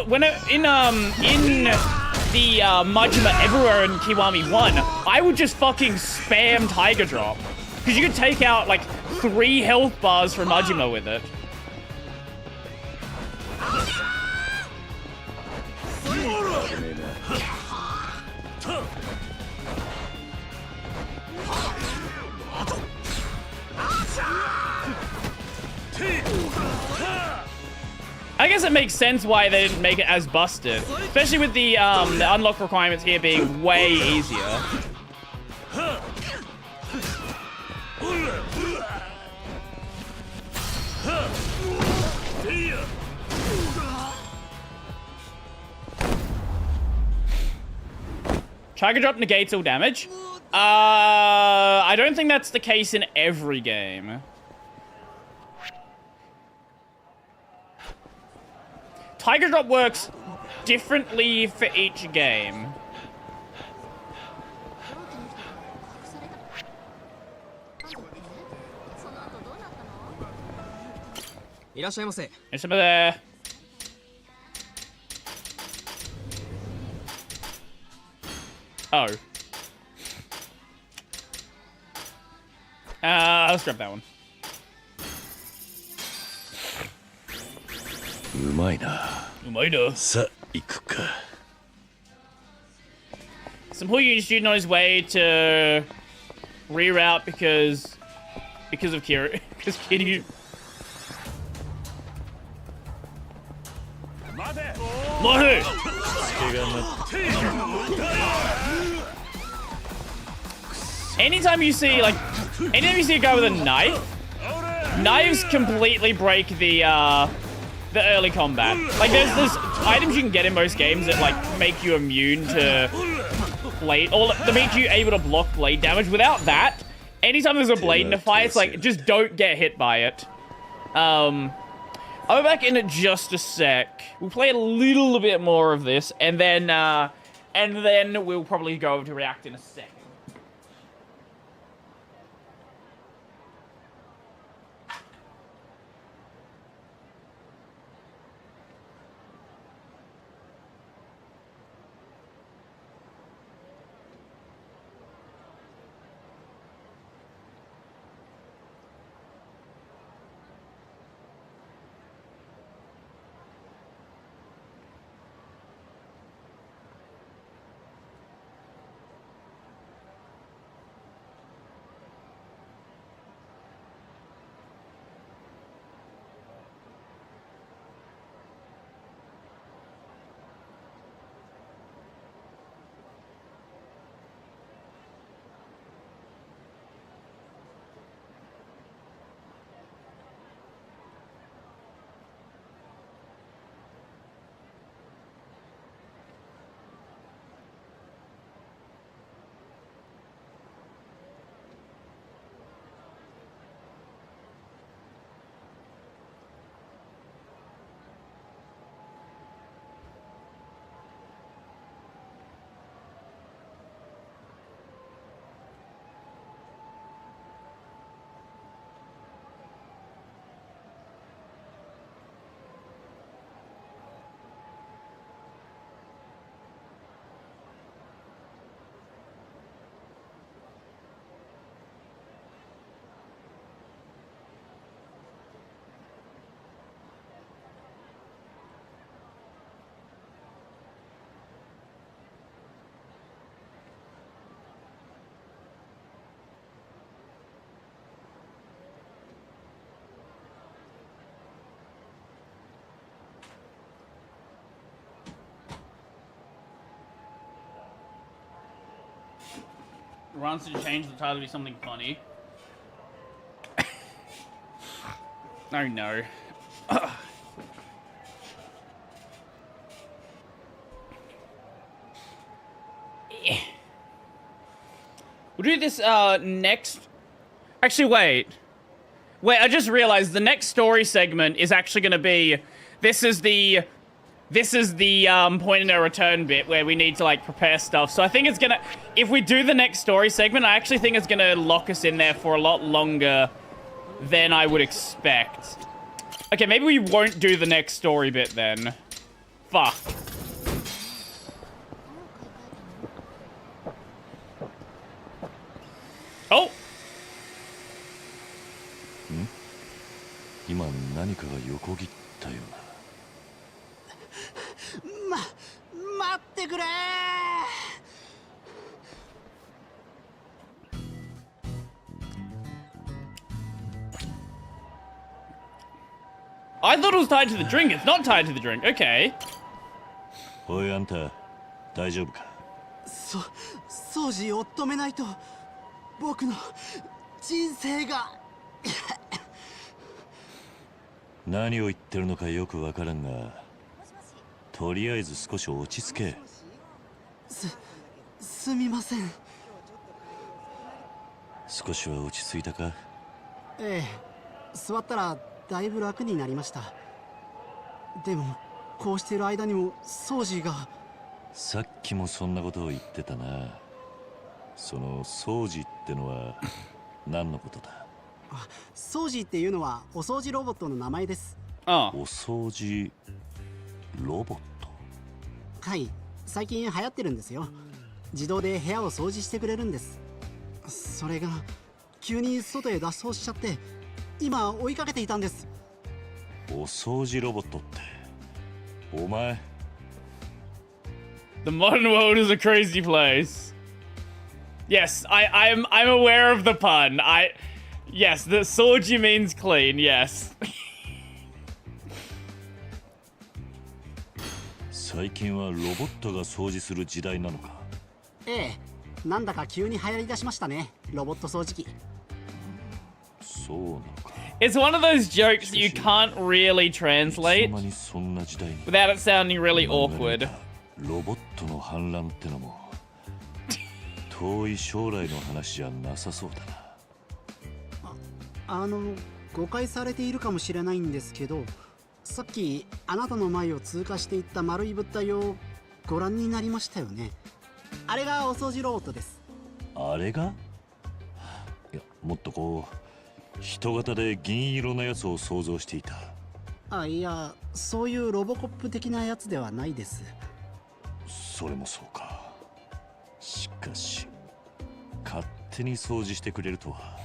Majima Everywhere in Kiwami 1, I would just fucking spam tiger drop. Because you could take out, like, 3 health bars from Majima with it. I guess it makes sense why they didn't make it as busted, especially with the unlock requirements here being way easier. Tiger drop negates all damage. I don't think that's the case in every game. Tiger drop works differently for each game. There. Oh. Let's grab that one. Some poor uni student on his way to reroute because of Kiryu. Because Kiryu. Anytime you see a guy with a knife, knives completely break the early combat. Like there's items you can get in most games that like make you immune to blade, or that makes you able to block blade damage. Without that, anytime there's a blade in a fight, it's like, just don't get hit by it. I'll be back in just a sec. We'll play a little bit more of this, and then we'll probably go over to React in a sec. Wants to change the title to be something funny. Oh no. We'll do this next. Actually, wait. I just realized the next story segment is actually going to be. This is the point in our return bit where we need to like prepare stuff. So I think it's gonna, if we do the next story segment, I actually think it's gonna lock us in there for a lot longer than I would expect. Okay, maybe we won't do the next story bit then. Fuck. Oh! 今何かが横切ったような。待ってくれ I thought it was tied to the drink. It's not tied to the drink. Okay. おいあんた大丈夫か掃除を止めないと僕の人生が何を言ってるのかよくわからんがとりあえず少し落ち着けすみません少しは落ち着いたかええ座ったらだいぶ楽になりましたでもこうしている間にも掃除がさっきもそんなことを言ってたなその掃除ってのは何のことだ掃除っていうのはお掃除ロボットの名前ですあお掃除ロボットはい最近流行ってるんですよ自動で部屋を掃除してくれるんですそれが急に外へ脱走しちゃって今追いかけていたんですお掃除ロボットってお前 The modern world is a crazy place. Yes, I'm aware of the pun. Yes, the soji means clean, yes. 最近はロボットが掃除する時代なのかええなんだか急に流行り出しましたねロボット掃除機そうなのか It's one of those jokes that you can't really translate without it sounding really awkward. ロボットの反乱ってのも遠い将来の話じゃなさそうだな。誤解されているかもしれないんですけど、さっきあなたの前を通過していった丸い物体をご覧になりましたよね。あれがお掃除ロボットです。あれが？いや、もっとこう人型で銀色のやつを想像していた。いや、そういうロボコップ的なやつではないです。それもそうか。しかし勝手に掃除してくれるとは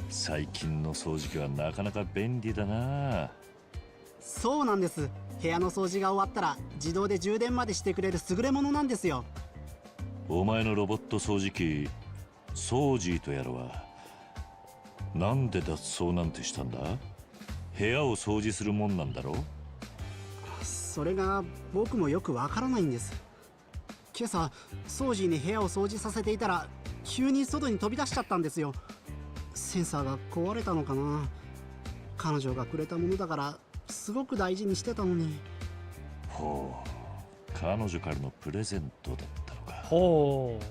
最近の掃除機はなかなか便利だな。そうなんです。部屋の掃除が終わったら自動で充電までしてくれる優れものなんですよ。お前のロボット掃除機ソージーとやらはなんで脱走なんてしたんだ？部屋を掃除するもんなんだろ？それが僕もよくわからないんです。今朝ソージーに部屋を掃除させていたら急に外に飛び出しちゃったんですよ。センサーが壊れたのかな。彼女がくれたものだからすごく大事にしてたのに。ほう、彼女からのプレゼントだったのか。ほう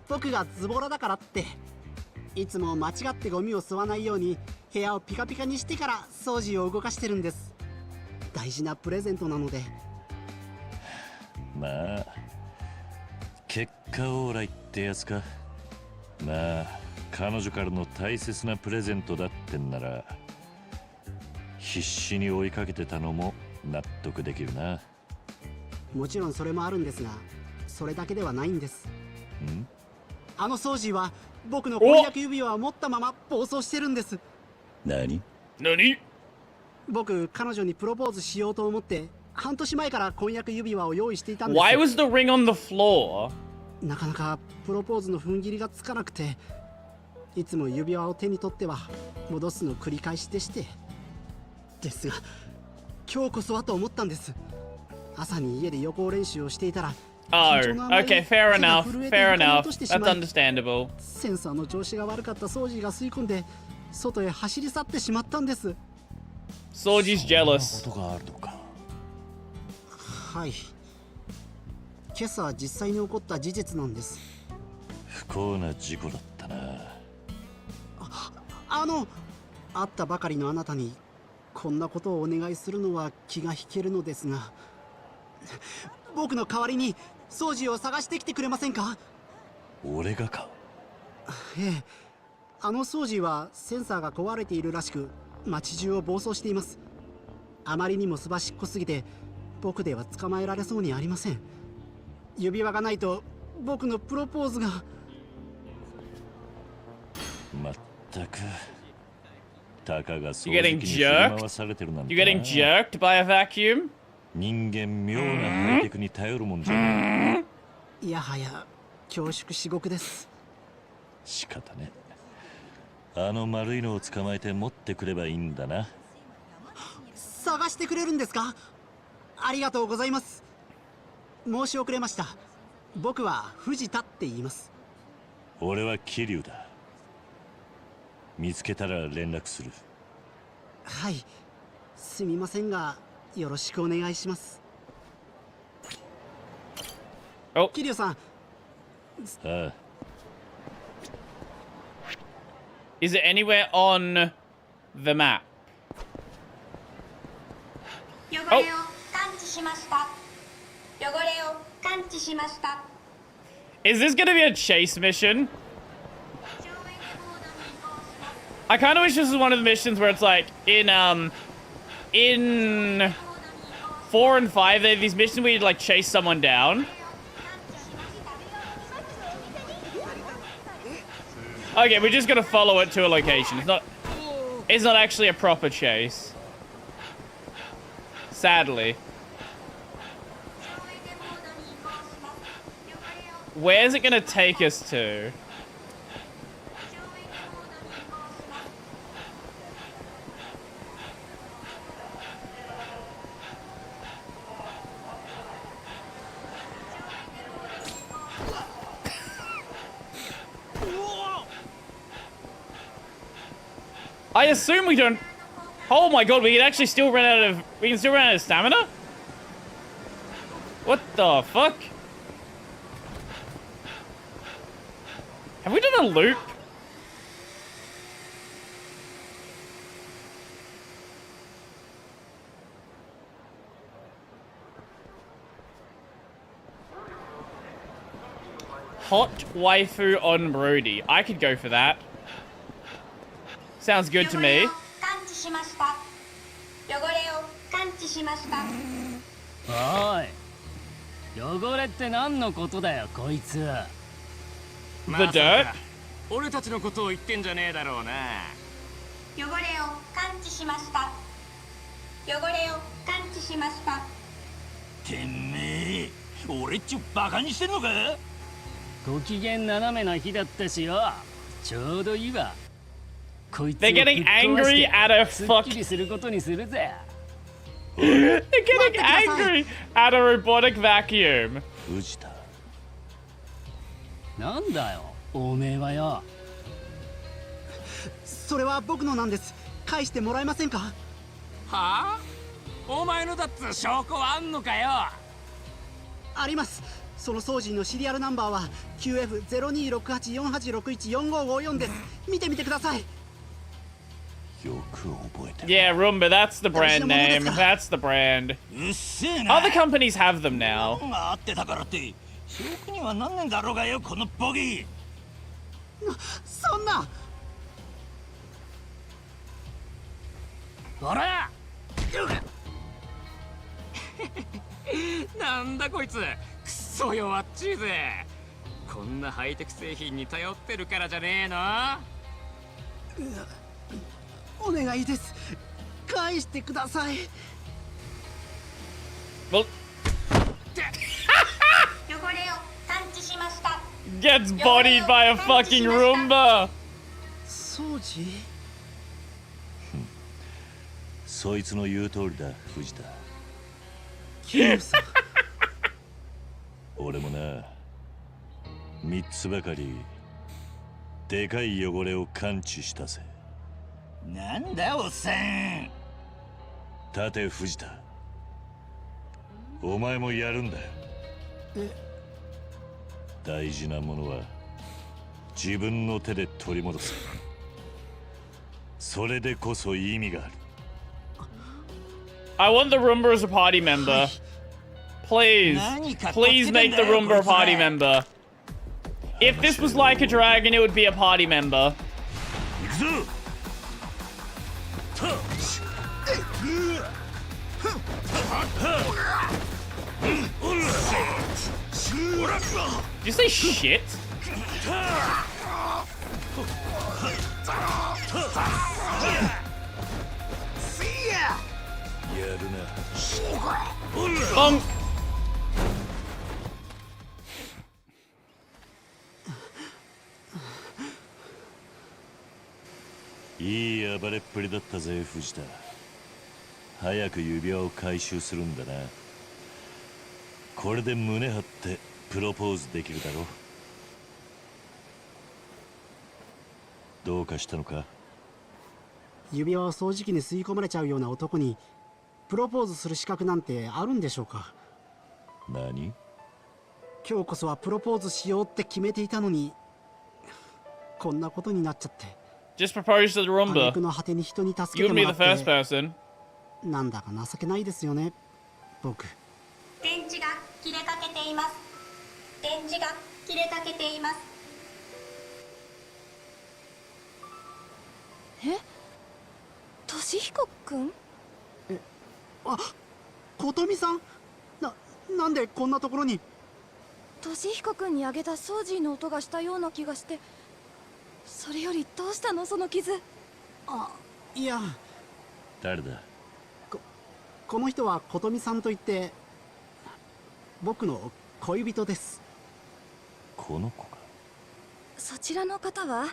僕がズボラだからっていつも間違ってゴミを吸わないように部屋をピカピカにしてから掃除を動かしてるんです。大事なプレゼントなので。まあ結果オーライってやつか。まあ彼女からの大切なプレゼントだってんなら必死に追いかけてたのも納得できるな。もちろんそれもあるんですが、それだけではないんです。あのソージーは僕の婚約指輪を持ったまま暴走してるんです。何？僕、彼女にプロポーズしようと思って半年前から婚約指輪を用意していたんです。 Why was the ring on the floor? なかなかプロポーズの踏ん切りがつかなくて、いつも指輪を手に取っては戻すの繰り返しでして。ですが今日こそはと思ったんです。朝に家で予行練習をしていたら、 Oh, okay, fair enough, fair enough. That's understandable. センサーの調子が悪かったソージーが吸い込んで外へ走り去ってしまったんです。Soji's jealous. はい。今朝実際に起こった事実なんです。不幸な事故だったな。会ったばかりのあなたにこんなことをお願いするのは気が引けるのですが、僕の代わりにソージーを探してきてくれませんか？俺がか？ええ、あのソージーはセンサーが壊れているらしく街中を暴走しています。あまりにもすばしっこすぎて僕では捕まえられそうにありません。指輪がないと僕のプロポーズが。まったくたかが掃 You 除 getting 機に振り回されてるなんてな。 jerked? You getting jerked by a vacuum? 人間妙なハイテクに頼るもんじゃねいやはや恐縮至極です。仕方ね。あの丸いのを捕まえて持ってくればいいんだな。探してくれるんですか？ありがとうございます。申し遅れました。僕は藤田って言います。俺は桐生だ。見つけたら連絡する。はい、すみませんがよろしくお願いします。桐生さん。ああ。Is it anywhere on the map? 汚れを感知しました。汚れを感知しました。 Is this gonna be a chase mission? I kind of wish this was one of the missions where it's like in 4 and 5 they have these missions where you like chase someone down. Okay, we're just gonna follow it to a location. It's not actually a proper chase. Sadly. Where's it gonna take us to? I assume we don't. Oh my god, we can actually still run out of. We can still run out of stamina? What the fuck? Have we done a loop? Hot waifu on Brody. I could go for that. Sounds good to me. 感知しました。汚れを感知しました。おい、汚れって何のことだよ、こいつ。 The dirt? 俺たちのことを言ってんじゃねえだろうな。汚れを感知しました。汚れを感知しました。てめえ、俺っちゅうバカにしてんのか？ご機嫌斜めな日だったしよ。ちょうどいいわ。こいつを They're getting angry at a すっ fuck. きりすることにするぜ。 They're getting angry at a robotic vacuum. 藤田。なんだよ、おめえはよ。それは僕のなんです。返してもらえませんか？はあ？お前のだっつ証拠はあんのかよ。あります。その掃除のシリアルナンバーは QF026848614554 です。見てみてください。 Yeah, Roomba, that's the brand name. That's the brand. Other companies have them now. そんな。ほら。なんだこいつ、くっそ弱っちいぜ。こんなハイテク製品に頼ってるからじゃねえの？お願いです。返してください。Well, 汚れを感知しました。 gets bodied by a fucking Roomba. 掃除？そいつの言う通りだ、藤田。キムさん。俺もな、3つばかりでかい汚れを感知したぜ。なんだおっさん。立て藤田、お前もやるんだよ。大事なものは自分の手で取り戻す。それでこそ意味がある。 I want the Roomba as a party member. Please. Please make the Roomba a party member. If this was like a dragon, it would be a party member. Did you say shit? Bonk. いい暴れっぷりだったぜ、藤田。早く指輪を回収するんだな。これで胸張ってプロポーズできるだろう。どうかしたのか？指輪を掃除機に吸い込まれちゃうような男にプロポーズする資格なんてあるんでしょうか？何？今日こそはプロポーズしようって決めていたのに、こんなことになっちゃって。 Just propose to the Roomba. 挙句の果てに人に助け You て and も me ら the って first person. なんだか情けないですよね、僕。電池が切れかけています。電池が切れかけています。え？俊彦くん？あ、琴美さん。なんでこんなところに？俊彦くんにあげたソージーの音がしたような気がして。それよりどうしたのその傷？あ、いや。誰だ？この人は琴美さんといって僕の恋人です。この子か？そちらの方は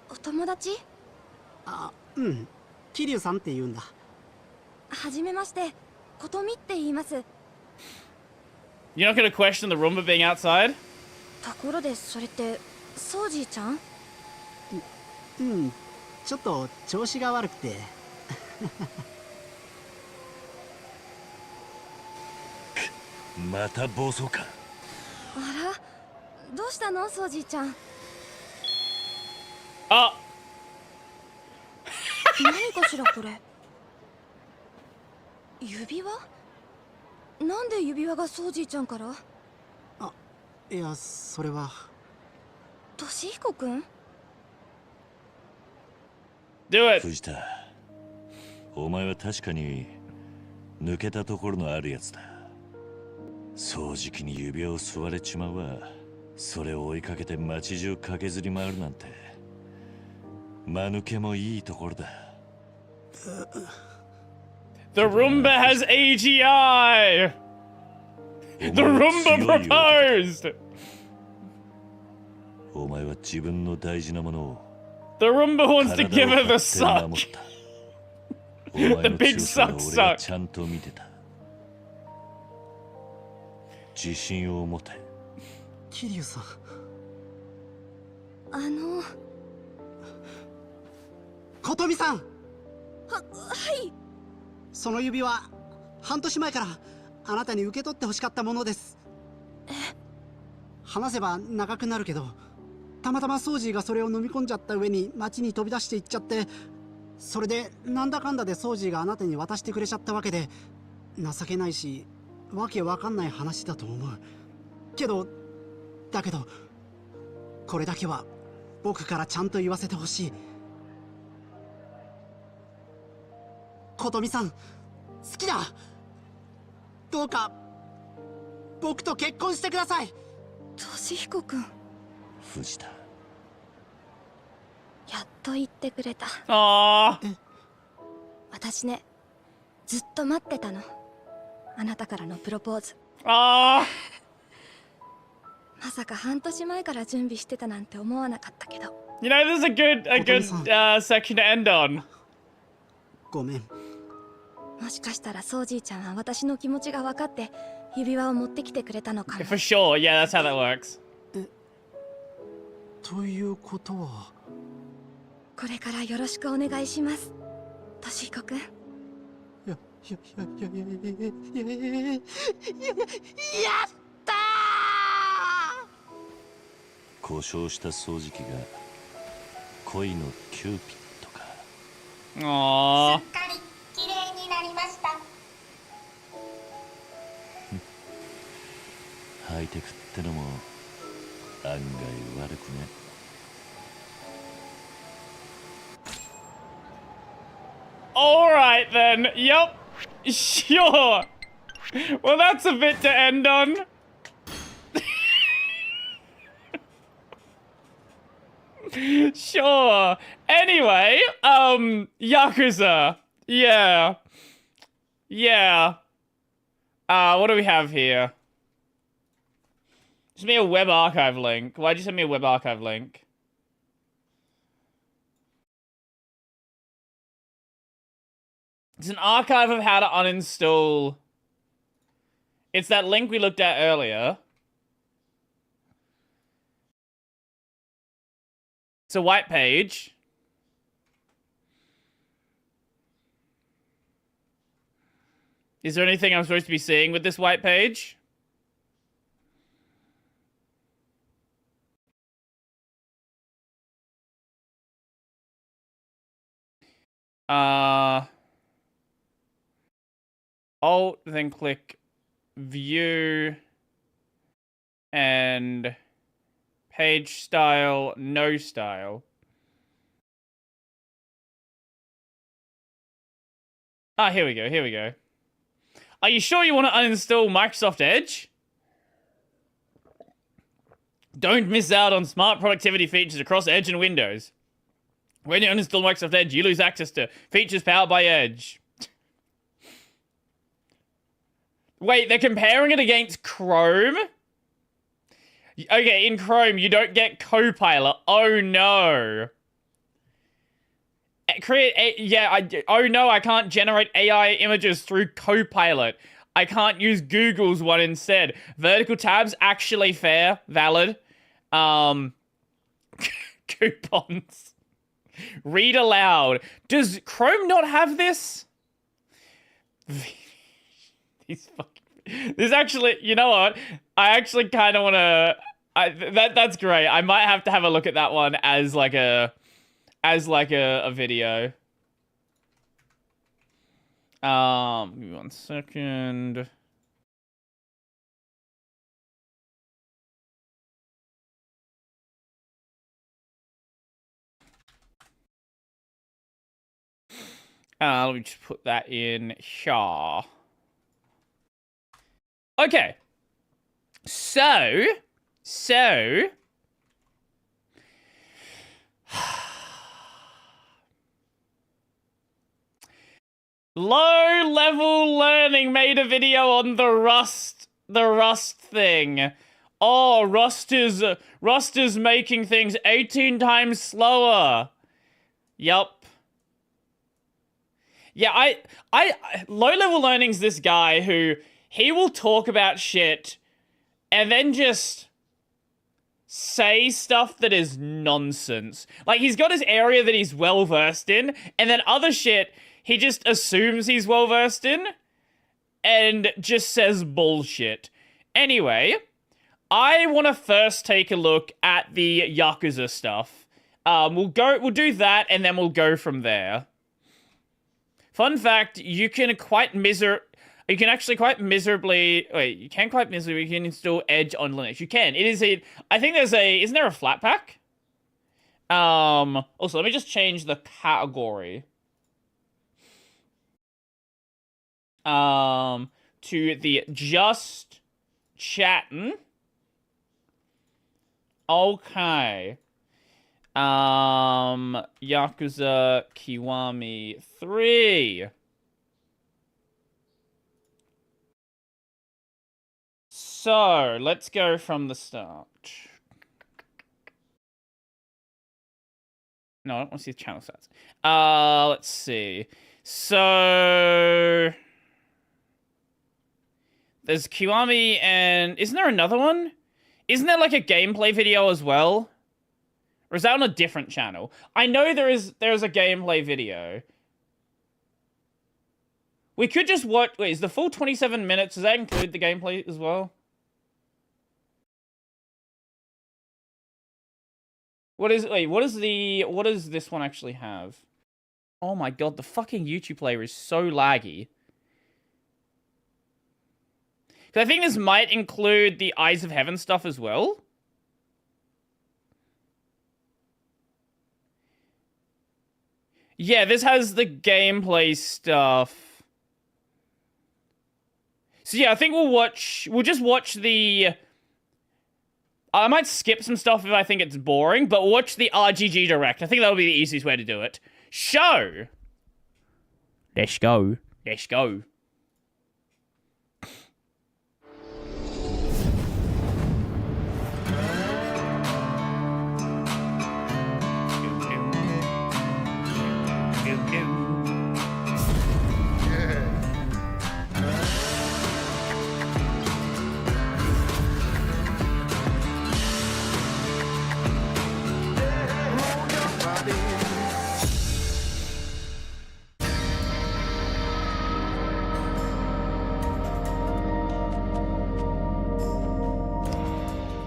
お友達？あ、うん。桐生さんって言うんだ。はじめまして、琴美って言います。 You're not gonna question the Roomba being outside? ところでそれってソージーちゃん？うん、ちょっと調子が悪くて。また暴走か。あら、どうしたのソージーちゃん？あ何かしらこれ。指輪？なんで指輪がソージーちゃんから？いや、それは。俊彦くん？ Do it. 藤田、お前は確かに抜けたところのあるやつだ。掃除機に指輪を吸われちまうわ。それを追いかけて街中駆けずり回るなんて間抜けもいいところだ。The Roomba has AGI! The Roomba proposed! お前は自分の大事なものを The Roomba wants to give her the suck. お前 The の big 強さは suck 俺が suck. ちゃんと見てた。自信を持て。桐生さん。琴美さん。はい。その指輪、半年前からあなたに受け取ってほしかったものです。話せば長くなるけど、たまたまソージーがそれを飲み込んじゃった上に街に飛び出していっちゃって、それでなんだかんだでソージーがあなたに渡してくれちゃったわけで、情けないしわけわかんない話だと思うけど、だけどこれだけは僕からちゃんと言わせてほしい。琴美さん、好きだ。どうか僕と結婚してください。俊彦くん。藤田。やっと言ってくれた。ああ。私ね、ずっと待ってたの。あなたからのプロポーズ。ああ。まさか半年前から準備してたなんて思わなかったけど。You know, this is a good section to end on. ごめん。もしかしたらソージーちゃんは私の気持ちが分かって指輪を持ってきてくれたのかも。For sure, yeah, that's how that works. ということは、これからよろしくお願いします、俊彦くん。やったー！故障した掃除機が恋のキューピッドか。ああ。すっかり綺麗になりました。ハイテクってのも案外悪くね。Alright then, yep, sure. Well, that's a bit to end on. Sure. Anyway, Yakuza. Yeah. Yeah. What do we have here? Send me a web archive link. Why'd you send me a web archive link? It's an archive of how to uninstall. It's that link we looked at earlier. It's a white page. Is there anything I'm supposed to be seeing with this white page? Alt, then click view and page style, no style. Ah, here we go, here we go. Are you sure you want to uninstall Microsoft Edge? Don't miss out on smart productivity features across Edge and Windows. When you uninstall Microsoft Edge, you lose access to features powered by Edge. Wait, they're comparing it against Chrome? Okay, in Chrome, you don't get Copilot. Oh, no. Oh, no, I can't generate AI images through Copilot. I can't use Google's one instead. Vertical tabs, actually fair, valid. Coupons. Read aloud. Does Chrome not have this? These fucking... This actually, you know what? I actually kind of want to... That's great. I might have to have a look at that one as like a as like a video. Give me 1 second. Let me just put that in here. Okay. So Low Level Learning made a video on the Rust thing. Oh, Rust is making things 18 times slower. Yup. Yeah, I Low Level Learning's this guy who he will talk about shit and then just say stuff that is nonsense. Like, he's got his area that he's well versed in, and then other shit he just assumes he's well versed in and just says bullshit. Anyway, I want to first take a look at the Yakuza stuff. We'll do that, and then we'll go from there. Fun fact, you can actually quite miserably you can install Edge on Linux. You can. I think isn't there a flat pack? Also, let me just change the category. To the just chatting. Okay. Yakuza Kiwami 3. So, let's go from the start. No, I don't want to see the channel stats. Let's see. So, there's Kiwami and... Isn't there another one? Isn't there like a gameplay video as well? Or is that on a different channel? I know there's a gameplay video. We could just watch... Wait, is the full 27 minutes, does that include the gameplay as well? What does this one actually have? Oh my god, the fucking YouTube player is so laggy. Because I think this might include the Eyes of Heaven stuff as well. Yeah, this has the gameplay stuff. So yeah, I think we'll just watch the... I might skip some stuff if I think it's boring, but watch the RGG Direct. I think that'll be the easiest way to do it. Show! Let's go. Let's go.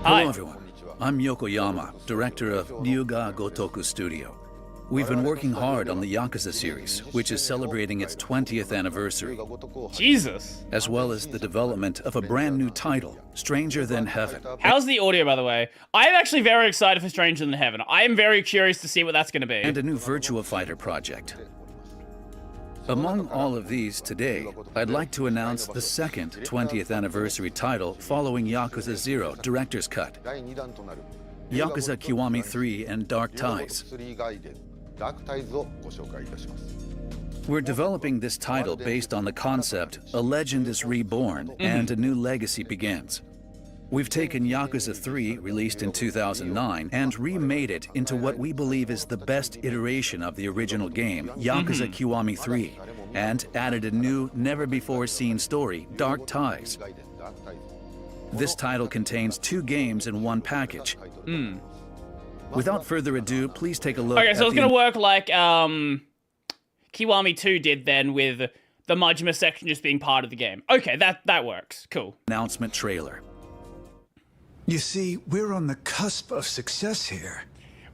Hello everyone, I'm Yokoyama, director of Ryuga Gotoku Studio. We've been working hard on the Yakuza series, which is celebrating its 20th anniversary. Jesus! As well as the development of a brand new title, Stranger Than Heaven. How's the audio, by the way? I'm actually very excited for Stranger Than Heaven. I am very curious to see what that's going to be. And a new Virtua Fighter project. Among all of these today, I'd like to announce the second 20th anniversary title following Yakuza 0 Director's Cut. Yakuza Kiwami 3 and Dark Ties. We're developing this title based on the concept a legend is reborn and a new legacy begins. We've taken Yakuza 3, released in 2009, and remade it into what we believe is the best iteration of the original game, Yakuza Kiwami 3, and added a new, never-before-seen story, Dark Ties. This title contains 2 games in one package. Without further ado, please take a look at... Okay, so it's gonna work like, Kiwami 2 did then, with the Majima section just being part of the game. Okay, that works. Cool. Announcement trailer. You see, we're on the cusp of success here.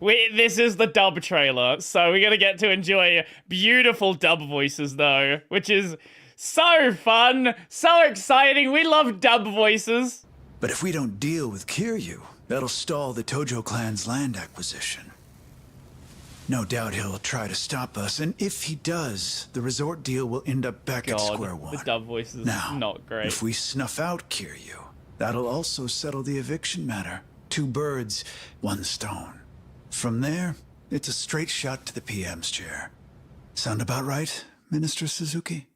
This is the dub trailer, so we're gonna get to enjoy beautiful dub voices though, which is so fun, so exciting. We love dub voices. But if we don't deal with Kiryu, that'll stall the Tojo clan's land acquisition. No doubt he'll try to stop us, and if he does, the resort deal will end up back at square one. The dub voice is Now, not great. if we snuff out Kiryu, that'll also settle the eviction matter. 2 birds, 1 stone. From there, it's a straight shot to the PM's chair. Sound about right, Minister Suzuki?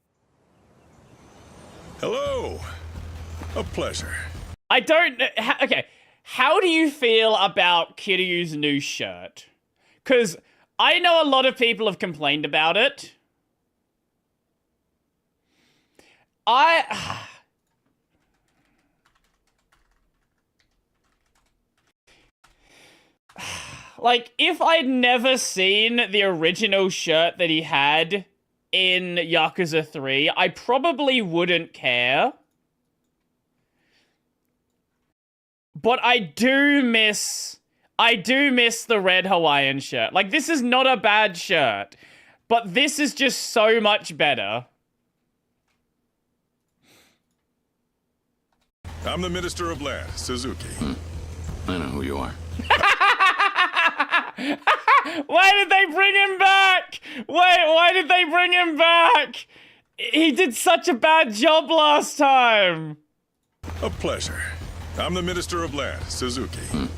Hello. A pleasure. I don't... Okay, how do you feel about Kiryu's new shirt? Because I know a lot of people have complained about it. Like, if I'd never seen the original shirt that he had in Yakuza 3, I probably wouldn't care. But I do miss the red Hawaiian shirt. Like, this is not a bad shirt, but this is just so much better. I'm the Minister of Land, Suzuki. I know who you are. Why did they bring him back? Why did they bring him back? He did such a bad job last time. A pleasure. I'm the Minister of Land, Suzuki.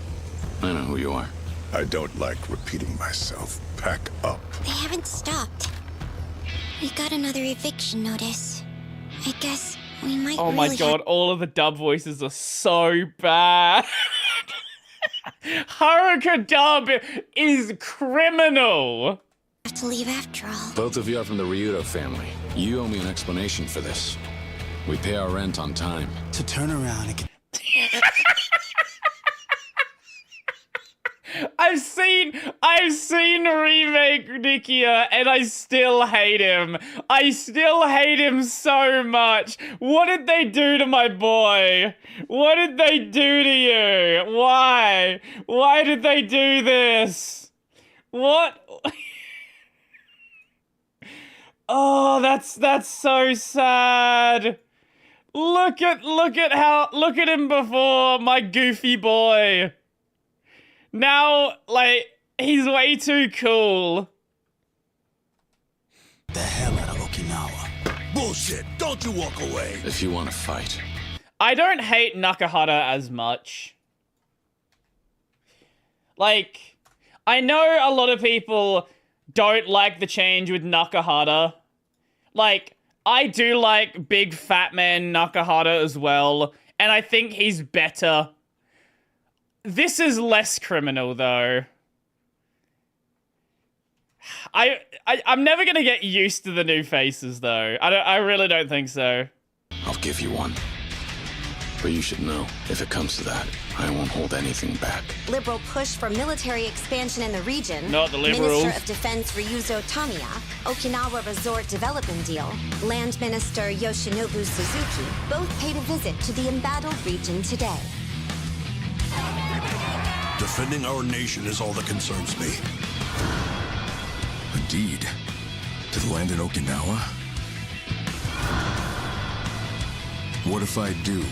I know who you are. I don't like repeating myself. Pack up. They haven't stopped. We got another eviction notice. I guess we might. Oh my god, all of the dub voices are so bad. Haruka dub is criminal. Have to leave after all. Both of you are from the Ryudo family. You owe me an explanation for this. We pay our rent on time. To turn around and... I've seen Remake Nikia and I still hate him. I still hate him so much. What did they do to my boy? What did they do to you? Why? Why did they do this? What? Oh, that's so sad. Look at him before, my goofy boy. Now, like, he's way too cool. The hell out of Okinawa. Bullshit! Don't you walk away! If you want to fight. I don't hate Nakahara as much. Like, I know a lot of people don't like the change with Nakahara. Like, I do like big fat man Nakahara as well, and I think he's better. This is less criminal, though. I'm never gonna get used to the new faces, though. I really don't think so. I'll give you one. But you should know, if it comes to that, I won't hold anything back. Liberal push for military expansion in the region. Not the liberals. Minister of Defense Ryuzo Tamiya, Okinawa Resort Development Deal, Land Minister Yoshinobu Suzuki both paid a visit to the embattled region today. Defending our nation is all that concerns me. A deed to the land in Okinawa? What if I do?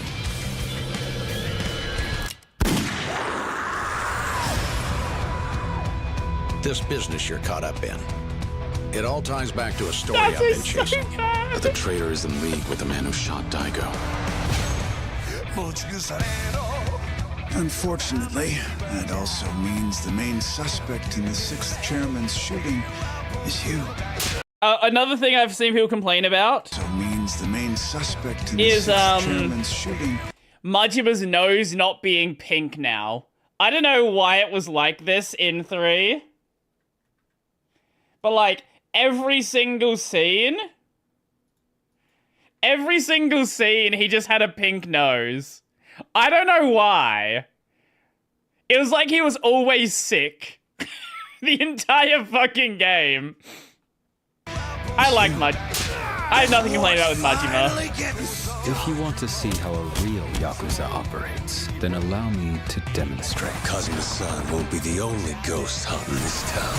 This business you're caught up in, it all ties back to a story I've been chasing. But the traitor is in league with the man who shot Daigo. Unfortunately, that also means the main suspect in the 6th chairman's shooting is you. Another thing I've seen people complain about means the main suspect in the is 6th chairman's shooting. Majima's nose not being pink now. I don't know why it was like this in 3. But like every single scene he just had a pink nose. I don't know why. It was like he was always sick. The entire fucking game. I like I have nothing to complain about with Majima. If you want to see how a real Yakuza operates, then allow me to demonstrate. Kazuma-san won't be the only ghost haunting this town.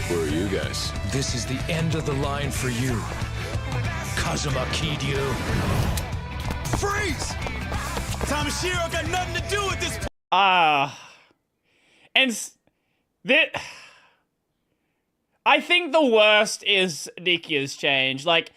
Where are you guys? This is the end of the line for you. Kazuma Kiryu. Freeze! Tamashiro got nothing to do with this. That I think the worst is Nikia's change. Like,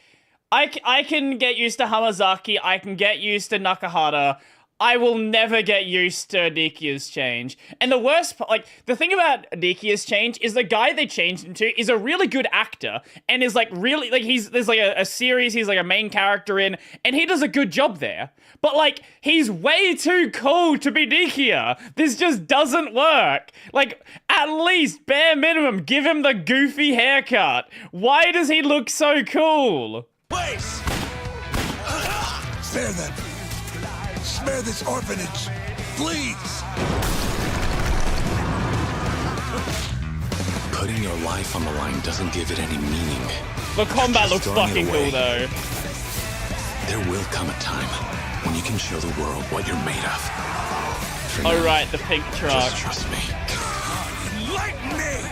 I can get used to Hamazaki, I can get used to Nakahara. I will never get used to Nikia's change. And the worst part, like, the thing about Nikia's change is the guy they changed him to is a really good actor and is, like, really, like, there's, like, a series he's, like, a main character in, and he does a good job there. But, like, he's way too cool to be Nikia. This just doesn't work. Like, at least, bare minimum, give him the goofy haircut. Why does he look so cool? Wait! Spare them! Spare this orphanage, please! Putting your life on the line doesn't give it any meaning. The combat looks Throwing it fucking cool, away. though. There will come a time when you can show the world what you're made of. For now, Alright, the pink truck. just trust me. Lightning!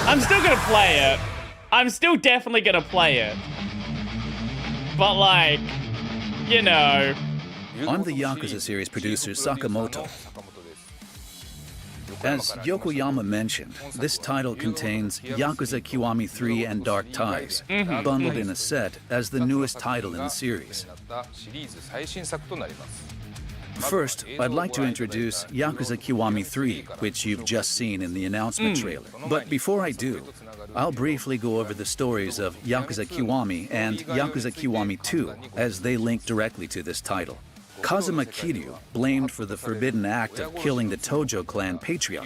I'm still gonna play it. I'm still definitely gonna play it. But, like, you know. I'm the Yakuza series producer Sakamoto. As Yokoyama mentioned, this title contains Yakuza Kiwami 3 and Dark Ties, bundled in a set as the newest title in the series. First, I'd like to introduce Yakuza Kiwami 3, which you've just seen in the announcement trailer. But before I do, I'll briefly go over the stories of Yakuza Kiwami and Yakuza Kiwami 2, as they link directly to this title. Kazuma Kiryu, blamed for the forbidden act of killing the Tojo clan patriarch,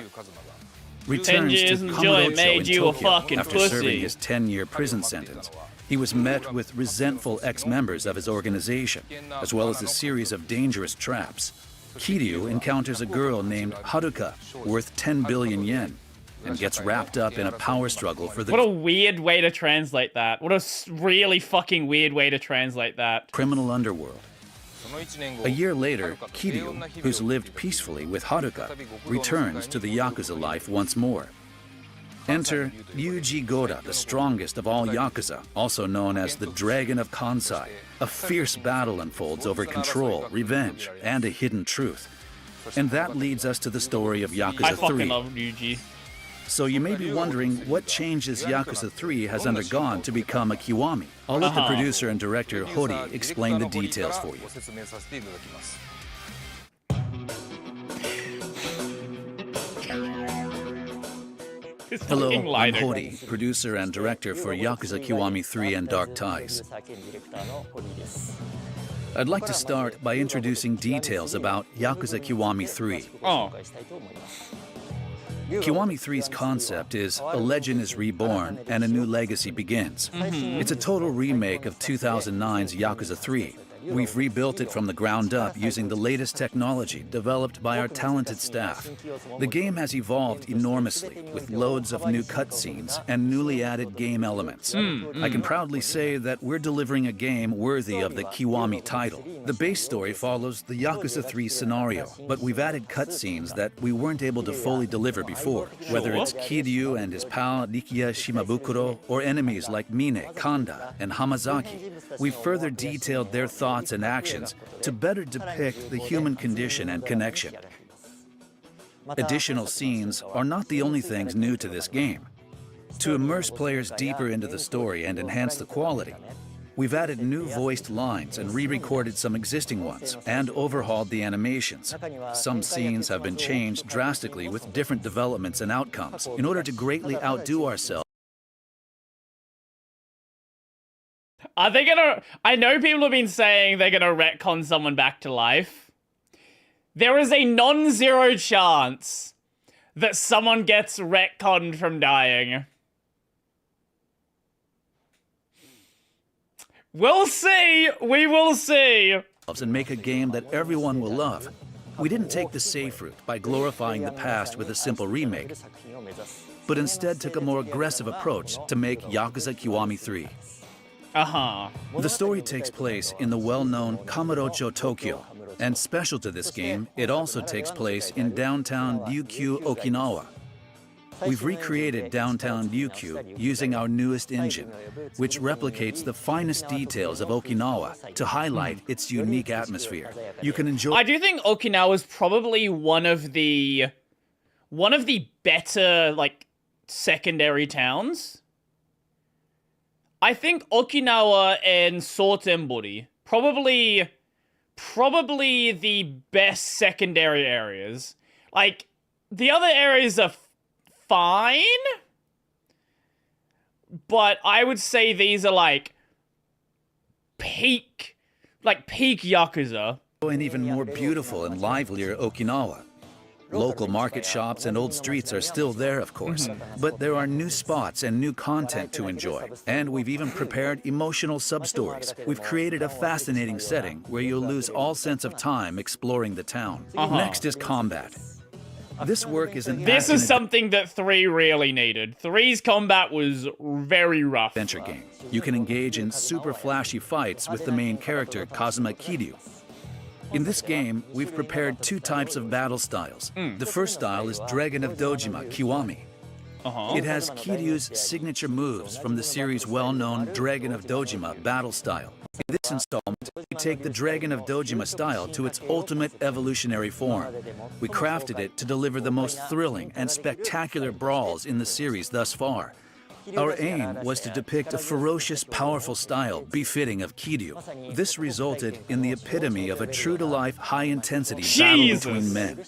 returns to Kamurocho in Tokyo after serving his 10-year prison sentence. He was met with resentful ex-members of his organization, as well as a series of dangerous traps. Kiryu encounters a girl named Haruka, worth 10 billion yen, and gets wrapped up in a power struggle for the What a weird way to translate that. What a really fucking weird way to translate that. criminal underworld. A year later, Kiryu, who's lived peacefully with Haruka, returns to the Yakuza life once more. Enter Ryuji Goda, the strongest of all Yakuza, also known as the Dragon of Kansai. A fierce battle unfolds over control, revenge, and a hidden truth. And that leads us to the story of Yakuza 3. I fucking love Ryuji. So you may be wondering what changes Yakuza 3 has undergone to become a Kiwami. I'll let the producer and director Hori explain the details for you. Hello, I'm Hori, producer and director for Yakuza Kiwami 3 and Dark Ties. I'd like to start by introducing details about Yakuza Kiwami 3. Kiwami 3's concept is a legend is reborn and a new legacy begins. It's a total remake of 2009's Yakuza 3. We've rebuilt it from the ground up using the latest technology developed by our talented staff. The game has evolved enormously with loads of new cutscenes and newly added game elements. I can proudly say that we're delivering a game worthy of the Kiwami title. The base story follows the Yakuza 3 scenario, but we've added cutscenes that we weren't able to fully deliver before, whether it's Kiryu and his pal Nikiya Shimabukuro or enemies like Mine, Kanda, and Hamazaki. We've further detailed their thoughts and actions to better depict the human condition and connection. Additional scenes are not the only things new to this game. To immerse players deeper into the story and enhance the quality, we've added new voiced lines and re-recorded some existing ones and overhauled the animations. Some scenes have been changed drastically with different developments and outcomes in order to greatly outdo ourselves. Are they gonna... I know people have been saying they're gonna retcon someone back to life. There is a non-zero chance that someone gets retconned from dying. We'll see! We will see! And make a game that everyone will love. We didn't take the safe route by glorifying the past with a simple remake, but instead took a more aggressive approach to make Yakuza Kiwami 3. The story takes place in the well-known Kamurocho, Tokyo, and special to this game, it also takes place in downtown Ryukyu, Okinawa. We've recreated downtown Ryukyu using our newest engine, which replicates the finest details of Okinawa to highlight its unique atmosphere. You can enjoy— I do think Okinawa is probably one of the better, like, secondary towns. I think Okinawa and Sotenbori probably the best secondary areas. Like, the other areas are fine, but I would say these are like peak Yakuza. An even more beautiful and livelier Okinawa. Local market shops and old streets are still there, of course, but there are new spots and new content to enjoy. And we've even prepared emotional sub-stories. We've created a fascinating setting where you'll lose all sense of time exploring the town. Next is combat. This work is an This is something that 3 really needed. 3's combat was very rough. Adventure game. You can engage in super flashy fights with the main character, Kazuma Kiryu. In this game, we've prepared 2 types of battle styles. The first style is Dragon of Dojima, Kiwami. It has Kiryu's signature moves from the series' well-known Dragon of Dojima battle style. In this installment, we take the Dragon of Dojima style to its ultimate evolutionary form. We crafted it to deliver the most thrilling and spectacular brawls in the series thus far. Our aim was to depict a ferocious, powerful style befitting of Kiryu. This resulted in the epitome of a true-to-life, high-intensity battle between men.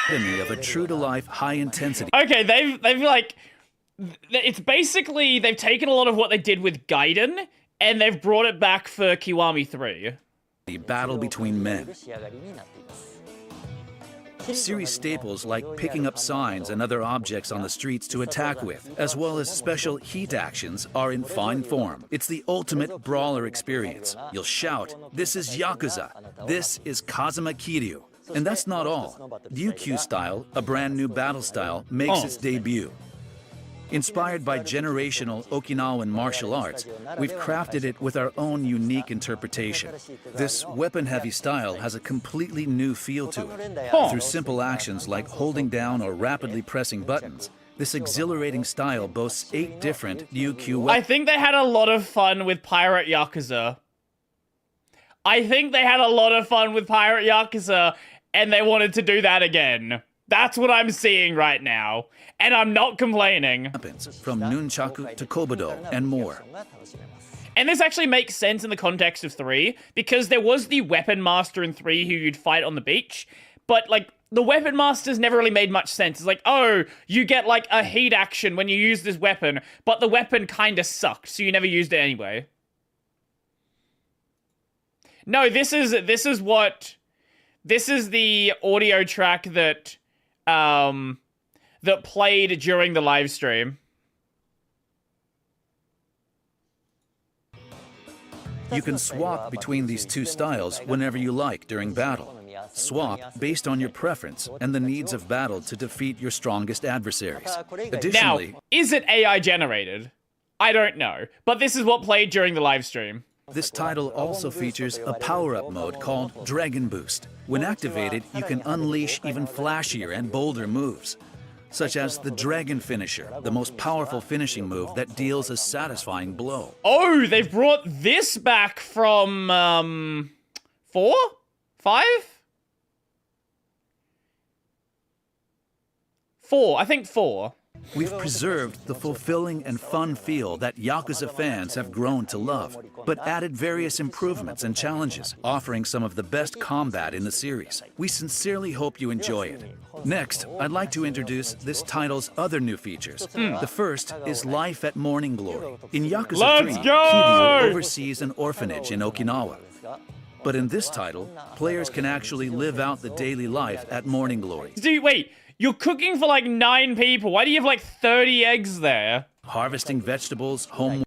Epitome of a true-to-life, high-intensity. Okay, they've like, it's basically they've taken a lot of what they did with Gaiden and they've brought it back for Kiwami 3. The battle between men. Series staples like picking up signs and other objects on the streets to attack with, as well as special heat actions, are in fine form. It's the ultimate brawler experience. You'll shout, "This is Yakuza! This is Kazuma Kiryu!" And that's not all. Ryukyu style, a brand new battle style, makes its debut. Inspired by generational Okinawan martial arts, we've crafted it with our own unique interpretation. This weapon-heavy style has a completely new feel to it. Through simple actions like holding down or rapidly pressing buttons, this exhilarating style boasts 8 different Ryukyu weapons. I think they had a lot of fun with Pirate Yakuza. And they wanted to do that again. That's what I'm seeing right now. And I'm not complaining. From nunchaku to kobudo and more. And this actually makes sense in the context of 3, because there was the Weapon Master in 3 who you'd fight on the beach, but, like, the Weapon Masters never really made much sense. It's like, oh, you get, like, a heat action when you use this weapon, but the weapon kinda sucked, so you never used it anyway. No, this is the audio track that, that played during the live stream. You can swap between these 2 styles whenever you like during battle. Swap based on your preference and the needs of battle to defeat your strongest adversaries. Additionally, now, is it AI generated? I don't know, but this is what played during the live stream. This title also features a power-up mode called Dragon Boost. When activated, you can unleash even flashier and bolder moves, such as the Dragon Finisher, the most powerful finishing move that deals a satisfying blow. Oh, they've brought this back from, 4? 5? 4, I think 4. We've preserved the fulfilling and fun feel that Yakuza fans have grown to love, but added various improvements and challenges, offering some of the best combat in the series. We sincerely hope you enjoy it. Next, I'd like to introduce this title's other new features. The first is Life at Morning Glory. In Yakuza 3, Kiryu oversees an orphanage in Okinawa. But in this title, players can actually live out the daily life at Morning Glory. Dude, wait. You're cooking for like 9 people. Why do you have like 30 eggs there? Harvesting vegetables, home...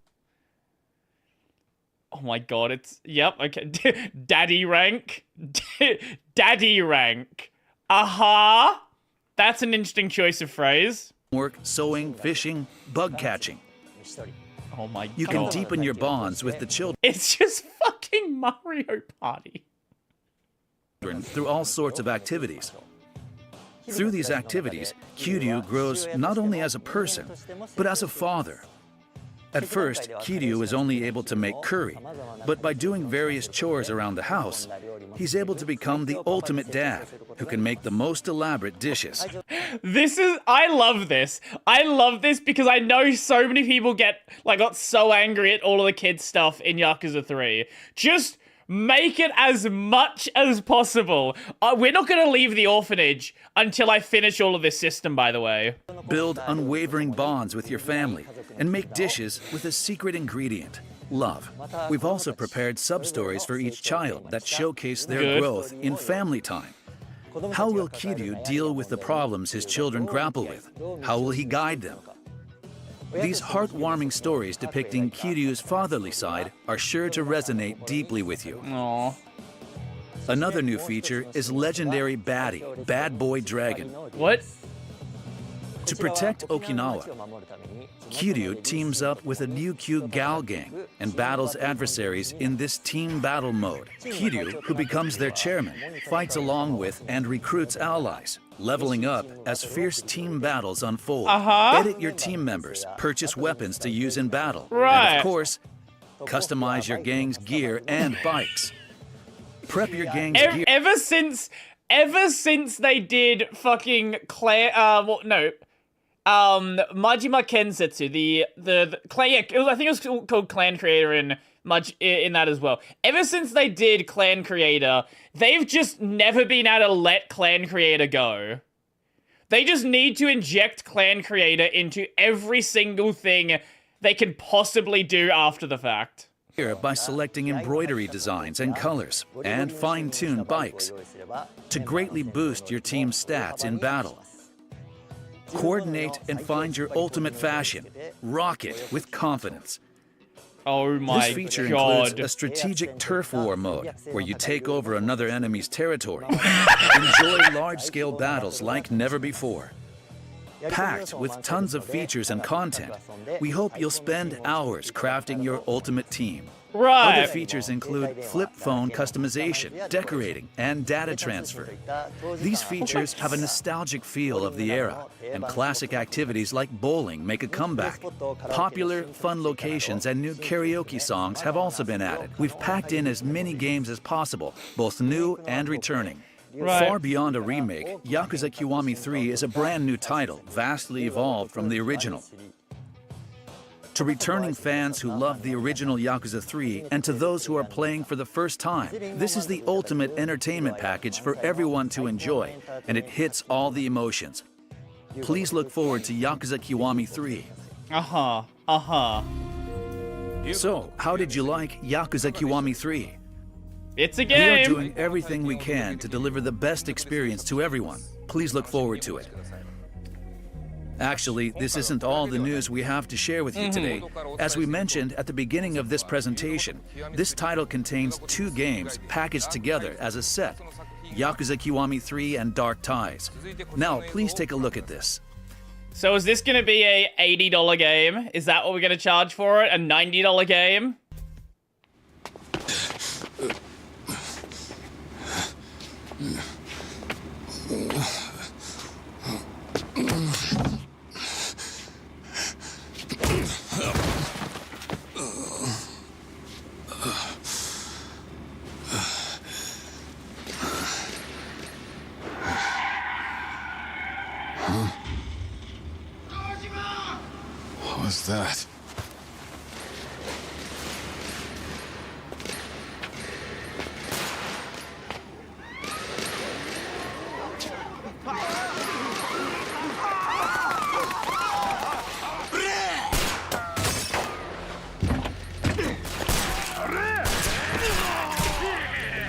Oh my god, it's... Yep, okay. Daddy rank. Daddy rank. Aha! That's an interesting choice of phrase. Work, sewing, fishing, bug catching. Oh my god. You can deepen your bonds with the children. It's just fucking Mario Party. Through all sorts of activities. Through these activities, Kiryu grows not only as a person, but as a father. At first, Kiryu is only able to make curry, but by doing various chores around the house, he's able to become the ultimate dad, who can make the most elaborate dishes. I love this. I love this because I know so many people got so angry at all of the kids' stuff in Yakuza 3. Just make it as much as possible. We're not going to leave the orphanage until I finish all of this system, by the way. Build unwavering bonds with your family and make dishes with a secret ingredient, love. We've also prepared sub-stories for each child that showcase their growth in family time. How will Kiryu deal with the problems his children grapple with? How will he guide them? These heartwarming stories depicting Kiryu's fatherly side are sure to resonate deeply with you. Aww. Another new feature is legendary baddie, Bad Boy Dragon. What? To protect Okinawa, Kiryu teams up with a Ryukyu Gal gang and battles adversaries in this team battle mode. Kiryu, who becomes their chairman, fights along with and recruits allies, leveling up as fierce team battles unfold. Edit your team members, purchase weapons to use in battle, and of course, customize your gang's gear and bikes. Prep your gang's gear. Ever since they did fucking Majima Kensetsu, the clan, I think it was called Clan Creator in that as well. Ever since they did Clan Creator, they've just never been able to let Clan Creator go. They just need to inject Clan Creator into every single thing they can possibly do after the fact. By selecting embroidery designs and colors, and fine-tune bikes, to greatly boost your team's stats in battle. Coordinate and find your ultimate fashion. Rock it with confidence. Oh my god. This feature includes a strategic turf war mode, where you take over another enemy's territory. Enjoy large-scale battles like never before. Packed with tons of features and content, we hope you'll spend hours crafting your ultimate team. Right. Other features include flip phone customization, decorating, and data transfer. These features have a nostalgic feel of the era, and classic activities like bowling make a comeback. Popular, fun locations and new karaoke songs have also been added. We've packed in as many games as possible, both new and returning. Far beyond a remake, Yakuza Kiwami 3 is a brand new title, vastly evolved from the original. To returning fans who love the original Yakuza 3 and to those who are playing for the first time, this is the ultimate entertainment package for everyone to enjoy, and it hits all the emotions. Please look forward to Yakuza Kiwami 3. So, how did you like Yakuza Kiwami 3? It's a game! We are doing everything we can to deliver the best experience to everyone. Please look forward to it. Actually, this isn't all the news we have to share with you today. As we mentioned at the beginning of this presentation, this title contains 2 games packaged together as a set, Yakuza Kiwami 3 and Dark Ties. Now, please take a look at this. So is this going to be a $80 game? Is that what we're going to charge for it? A $90 game? What's that?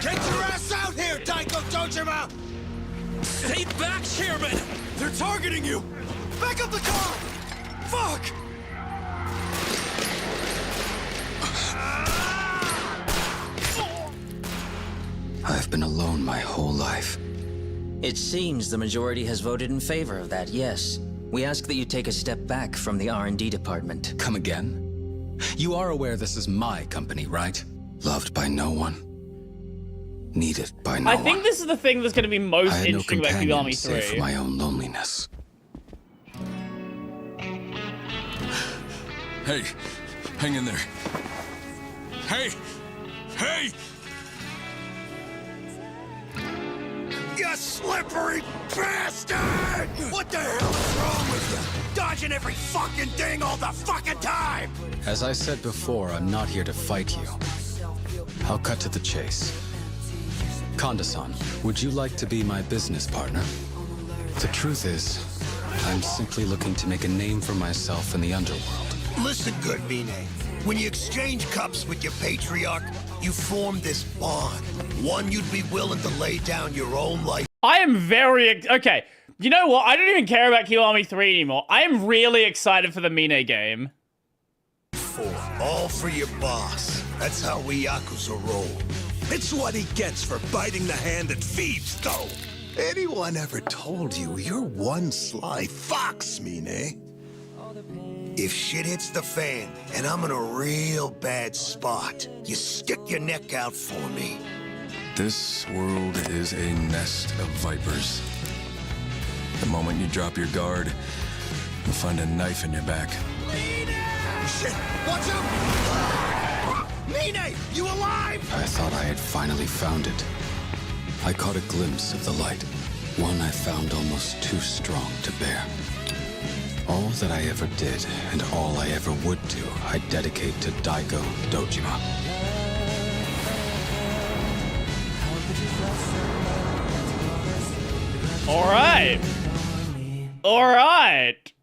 Get your ass out here, Daiko Dojima! Stay back, Chairman! They're targeting you! Back up the car! Fuck! I've been alone my whole life. It seems the majority has voted in favor of that, yes. We ask that you take a step back from the R&D department. Come again? You are aware this is my company, right? Loved by no one. Needed by no one. I think this is the thing that's going to be most interesting about Kiwami 3. Save for my own loneliness. Hey, hang in there. Hey! Hey! You slippery bastard! What the hell is wrong with you? Dodging every fucking thing all the fucking time! As I said before, I'm not here to fight you. I'll cut to the chase. Kanda-san, would you like to be my business partner? The truth is, I'm simply looking to make a name for myself in the underworld. Listen good, Mine. When you exchange cups with your patriarch, you form this bond. One you'd be willing to lay down your own life. I am very... Okay, you know what? I don't even care about Kiwami 3 anymore. I am really excited for the Mine game. All for your boss. That's how we Yakuza roll. It's what he gets for biting the hand that feeds, though. Anyone ever told you you're one sly fox, Mine? If shit hits the fan and I'm in a real bad spot, you stick your neck out for me. This world is a nest of vipers. The moment you drop your guard, you'll find a knife in your back. Shit! Watch out! Mine! You alive? I thought I had finally found it. I caught a glimpse of the light, one I found almost too strong to bear. All that I ever did, and all I ever would do, I dedicate to Daigo Dojima. Alright. Alright.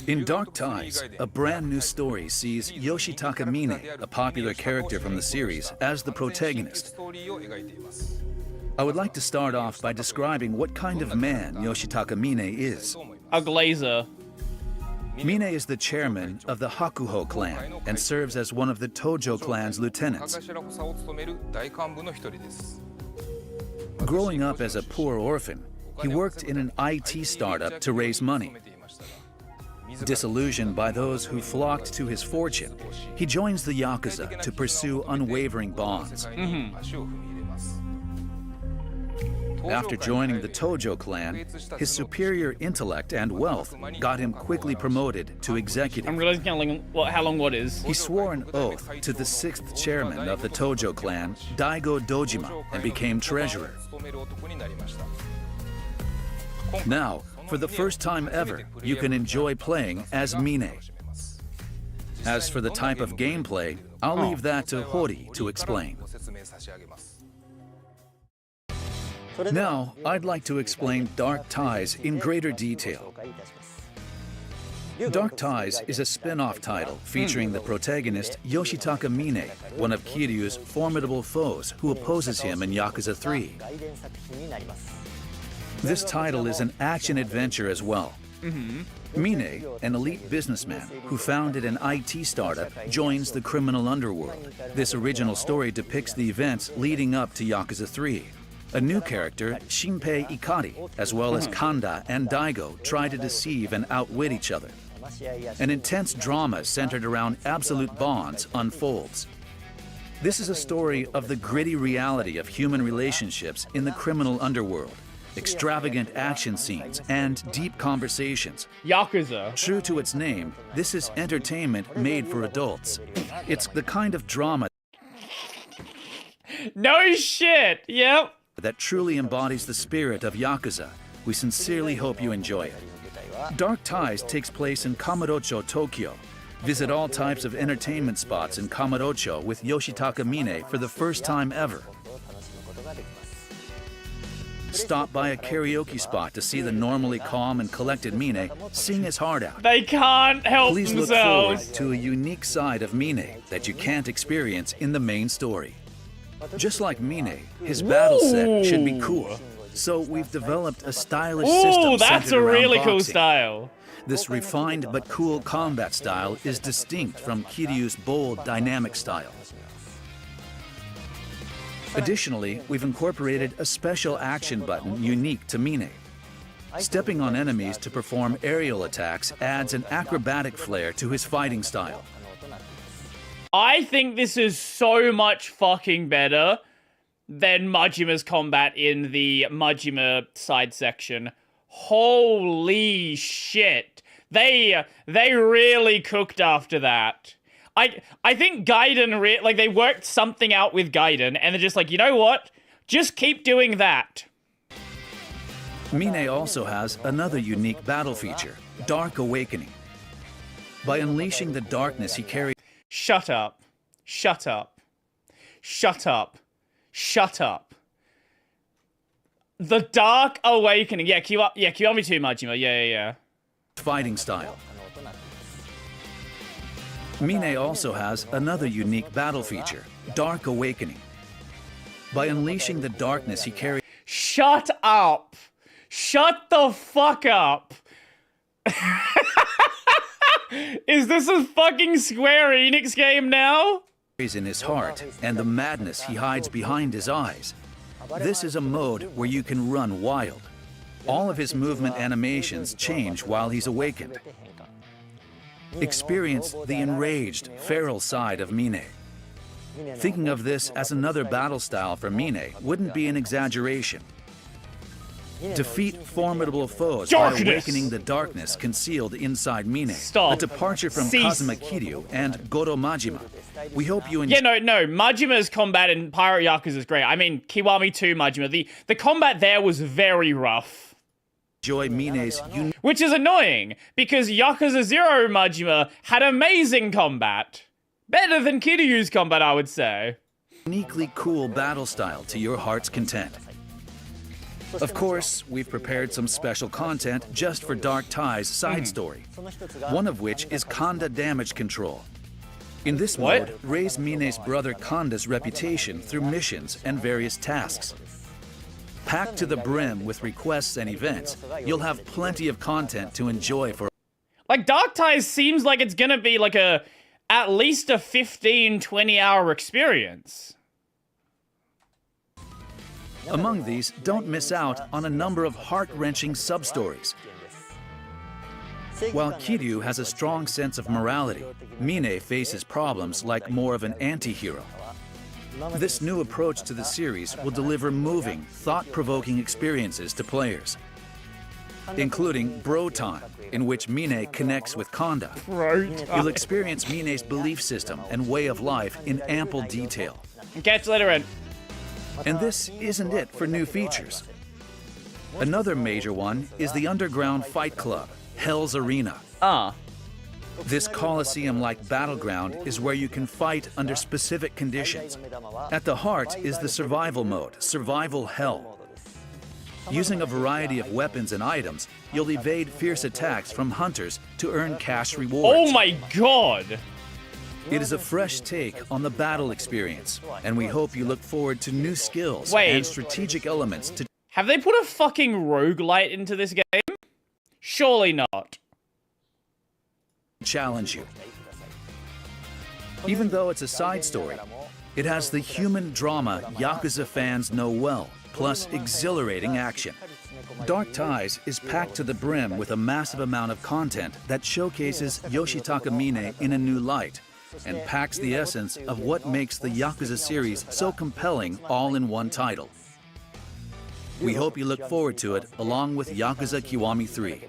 In Dark Ties, a brand new story sees Yoshitaka Mine, a popular character from the series, as the protagonist. I would like to start off by describing what kind of man Yoshitaka Mine is. A glazer. Mine is the chairman of the Hakuho clan and serves as one of the Tojo clan's lieutenants. Growing up as a poor orphan, he worked in an IT startup to raise money. Disillusioned by those who flocked to his fortune, he joins the Yakuza to pursue unwavering bonds. After joining the Tojo clan, his superior intellect and wealth got him quickly promoted to executive. I'm realizing how long what is. He swore an oath to the 6th chairman of the Tojo clan, Daigo Dojima, and became treasurer. Now, for the first time ever, you can enjoy playing as Mine. As for the type of gameplay, I'll leave that to Hori to explain. Now, I'd like to explain Dark Ties in greater detail. Dark Ties is a spin-off title featuring the protagonist Yoshitaka Mine, one of Kiryu's formidable foes who opposes him in Yakuza 3. This title is an action-adventure as well. Mine, an elite businessman who founded an IT startup, joins the criminal underworld. This original story depicts the events leading up to Yakuza 3. A new character, Shinpei Ikari, as well as Kanda and Daigo, try to deceive and outwit each other. An intense drama centered around absolute bonds unfolds. This is a story of the gritty reality of human relationships in the criminal underworld. Extravagant action scenes and deep conversations. Yakuza. True to its name, this is entertainment made for adults. It's the kind of drama no shit, yep, that truly embodies the spirit of Yakuza. We sincerely hope you enjoy it. Dark Ties takes place in Kamurocho, Tokyo. Visit all types of entertainment spots in Kamurocho with Yoshitaka Mine for the first time ever. Stop by a karaoke spot to see the normally calm and collected Mine sing his heart out. They can't help Please themselves. look forward to a unique side of Mine that you can't experience in the main story. Just like Mine, his battle set should be cool. So we've developed a stylish system that's centered a around really cool boxing. style. This refined but cool combat style is distinct from Kiryu's bold, dynamic style. Additionally, we've incorporated a special action button unique to Mine. Stepping on enemies to perform aerial attacks adds an acrobatic flair to his fighting style. I think this is so much fucking better than Majima's combat in the Majima side section. Holy shit. They really cooked after that. I think Gaiden, like, they worked something out with Gaiden, and they're just like, you know what? Just keep doing that. Mine also has another unique battle feature, Dark Awakening. By unleashing the darkness he carries... Shut up. Shut up. Shut up. Shut up. The Dark Awakening. Yeah, Kiwami 2 Majima. Yeah. Fighting style. Mine also has another unique battle feature, Dark Awakening. By unleashing the darkness he carries... Shut up! Shut the fuck up! Is this a fucking Square Enix game now? ...in his heart and the madness he hides behind his eyes. This is a mode where you can run wild. All of his movement animations change while he's awakened. Experience the enraged, feral side of Mine. Thinking of this as another battle style for Mine wouldn't be an exaggeration. Defeat formidable foes by awakening the darkness concealed inside Mine. A departure from Kazuma Kiryu and Goro Majima. We hope you enjoy... Yeah, no, Majima's combat in Pirate Yakuza is great. I mean, Kiwami 2 Majima. The combat there was very rough. Enjoy Mine's which is annoying, because Yakuza 0 Majima had amazing combat. Better than Kiryu's combat, I would say. Uniquely cool battle style to your heart's content. Of course, we've prepared some special content just for Dark Tai's side story, one of which is Kanda damage control. In this mode, raise Mine's brother Kanda's reputation through missions and various tasks. Packed to the brim with requests and events, you'll have plenty of content to enjoy for... Like, Dark Ties seems like it's gonna be like at least a 15-20 hour experience. Among these, don't miss out on a number of heart-wrenching sub-stories. While Kiryu has a strong sense of morality, Mine faces problems like more of an anti-hero. This new approach to the series will deliver moving, thought-provoking experiences to players, including Bro Time, in which Mine connects with Kanda. You'll experience Mine's belief system and way of life in ample detail. Catch you later, Ed. And this isn't it for new features. Another major one is the Underground Fight Club, Hell's Arena. This Colosseum-like battleground is where you can fight under specific conditions. At the heart is the survival mode, Survival Hell. Using a variety of weapons and items, you'll evade fierce attacks from hunters to earn cash rewards. Oh my god! It is a fresh take on the battle experience, and we hope you look forward to new skills and strategic elements to... Have they put a fucking roguelite into this game? Surely not. Challenge you. Even though it's a side story, it has the human drama Yakuza fans know well, plus exhilarating action. Dark Ties is packed to the brim with a massive amount of content that showcases Yoshitaka Mine in a new light, and packs the essence of what makes the Yakuza series so compelling all in one title. We hope you look forward to it along with Yakuza Kiwami 3.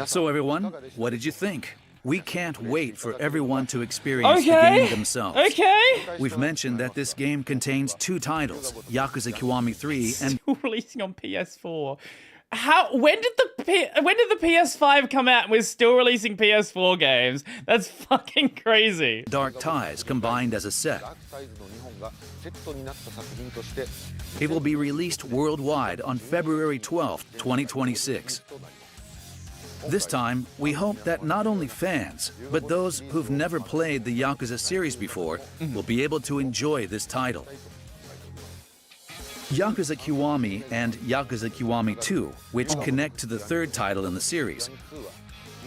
So everyone, what did you think? We can't wait for everyone to experience the game themselves. We've mentioned that this game contains 2 titles, Yakuza Kiwami 3 and... Still releasing on PS4. When did the PS5 come out and we're still releasing PS4 games? That's fucking crazy. Dark Ties combined as a set. It will be released worldwide on February 12th, 2026. This time, we hope that not only fans, but those who've never played the Yakuza series before will be able to enjoy this title. Yakuza Kiwami and Yakuza Kiwami 2, which connect to the 3rd title in the series,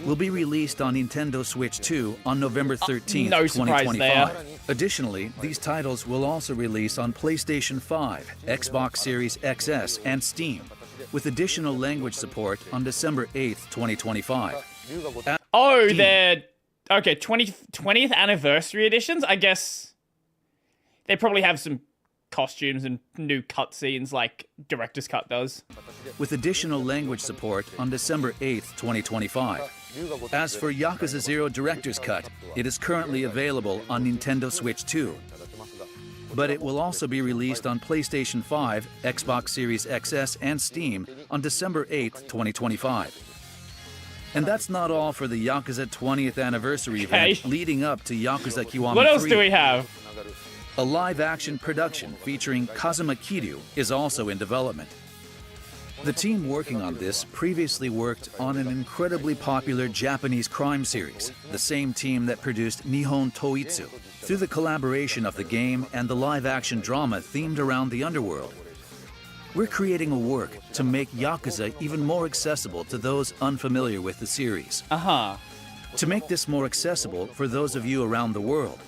will be released on Nintendo Switch 2 on November 13th, 2025. Additionally, these titles will also release on PlayStation 5, Xbox Series XS, and Steam, with additional language support on December 8th, 2025. Oh, they're... Okay, 20th anniversary editions? I guess they probably have some costumes and new cutscenes like Director's Cut does. With additional language support on December 8th, 2025. As for Yakuza 0 Director's Cut, it is currently available on Nintendo Switch 2. But it will also be released on PlayStation 5, Xbox Series XS, and Steam on December 8th, 2025. And that's not all for the Yakuza 20th anniversary event leading up to Yakuza Kiwami 3. What else do we have? A live-action production featuring Kazuma Kiryu is also in development. The team working on this previously worked on an incredibly popular Japanese crime series, the same team that produced Nihon Toitsu. Through the collaboration of the game and the live-action drama themed around the underworld, we're creating a work to make Yakuza even more accessible to those unfamiliar with the series. To make this more accessible for those of you around the world,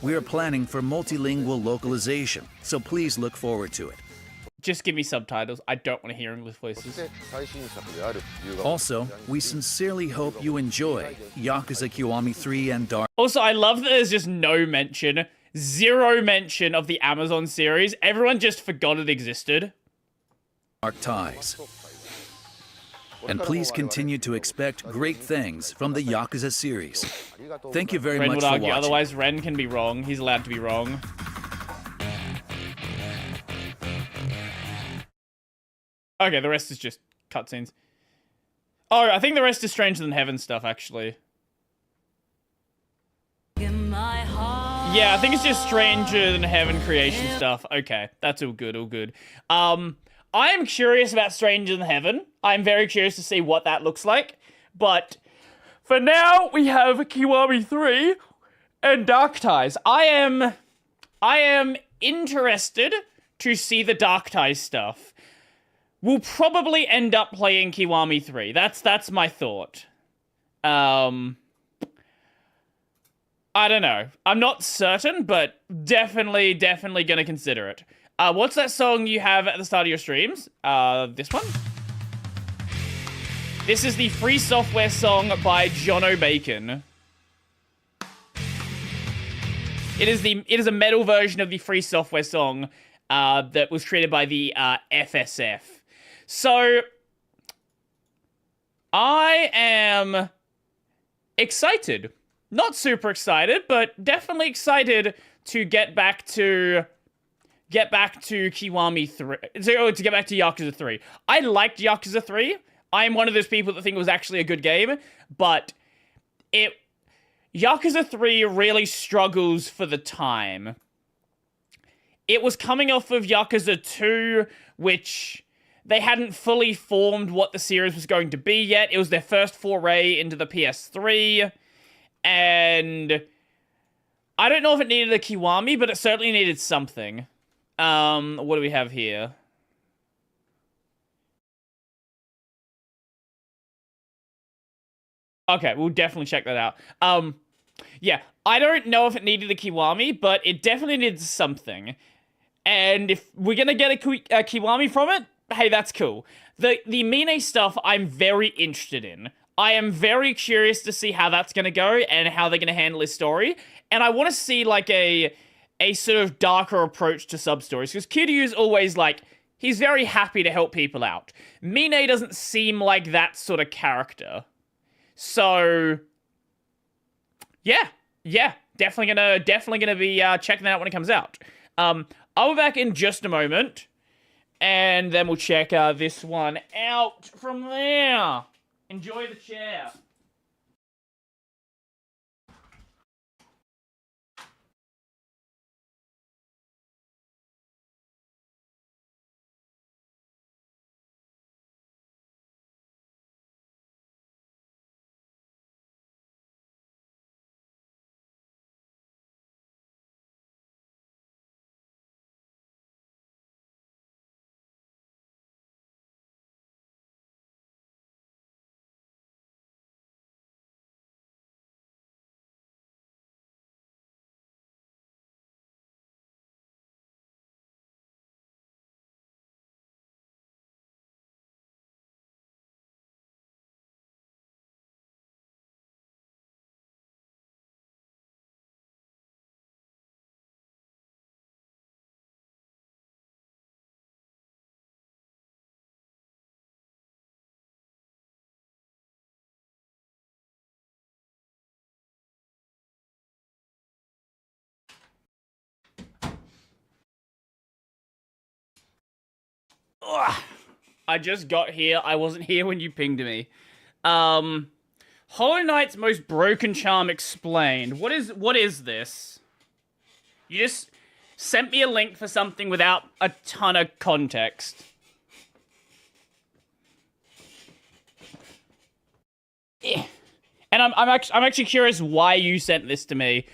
we are planning for multilingual localization, so please look forward to it. Just give me subtitles. I don't want to hear English voices. Also, we sincerely hope you enjoy Yakuza Kiwami 3 and Dark. Also, I love that there's just no mention, zero mention of the Amazon series. Everyone just forgot it existed. Ties. And please continue to expect great things from the Yakuza series. Thank you very Ren much would for argue, watching. otherwise Ren can be wrong. He's allowed to be wrong. Okay, the rest is just cutscenes. Oh, I think the rest is Stranger Than Heaven stuff, actually. Yeah, I think it's just Stranger Than Heaven creation stuff. Okay, that's all good, all good. I am curious about Stranger Than Heaven. I'm very curious to see what that looks like. But for now, we have Kiwami 3 and Dark Ties. I am interested to see the Dark Ties stuff. We'll probably end up playing Kiwami 3. That's my thought. I don't know. I'm not certain, but definitely gonna consider it. What's that song you have at the start of your streams? This one? This is the Free Software song by Jono Bacon. It is a metal version of the Free Software song that was created by the FSF. So, I am excited. Not super excited, but definitely excited to get back to Kiwami 3. To get back to Yakuza 3. I liked Yakuza 3. I'm one of those people that think it was actually a good game, but Yakuza 3 really struggles for the time. It was coming off of Yakuza 2, which they hadn't fully formed what the series was going to be yet. It was their first foray into the PS3, and I don't know if it needed a Kiwami, but it certainly needed something. What do we have here? Okay, we'll definitely check that out. Yeah, I don't know if it needed a Kiwami, but it definitely needed something. And if we're gonna get a Kiwami from it, hey, that's cool. The Mine stuff, I'm very interested in. I am very curious to see how that's gonna go and how they're gonna handle his story. And I want to see, like, a sort of darker approach to sub-stories. Because Kiryu's always, like, he's very happy to help people out. Mine doesn't seem like that sort of character. So, yeah, definitely gonna be checking that out when it comes out. I'll be back in just a moment, and then we'll check this one out from there. Enjoy the chair. Ugh. I just got here. I wasn't here when you pinged me. Hollow Knight's most broken charm explained. What is this? You just sent me a link for something without a ton of context. And I'm actually curious why you sent this to me.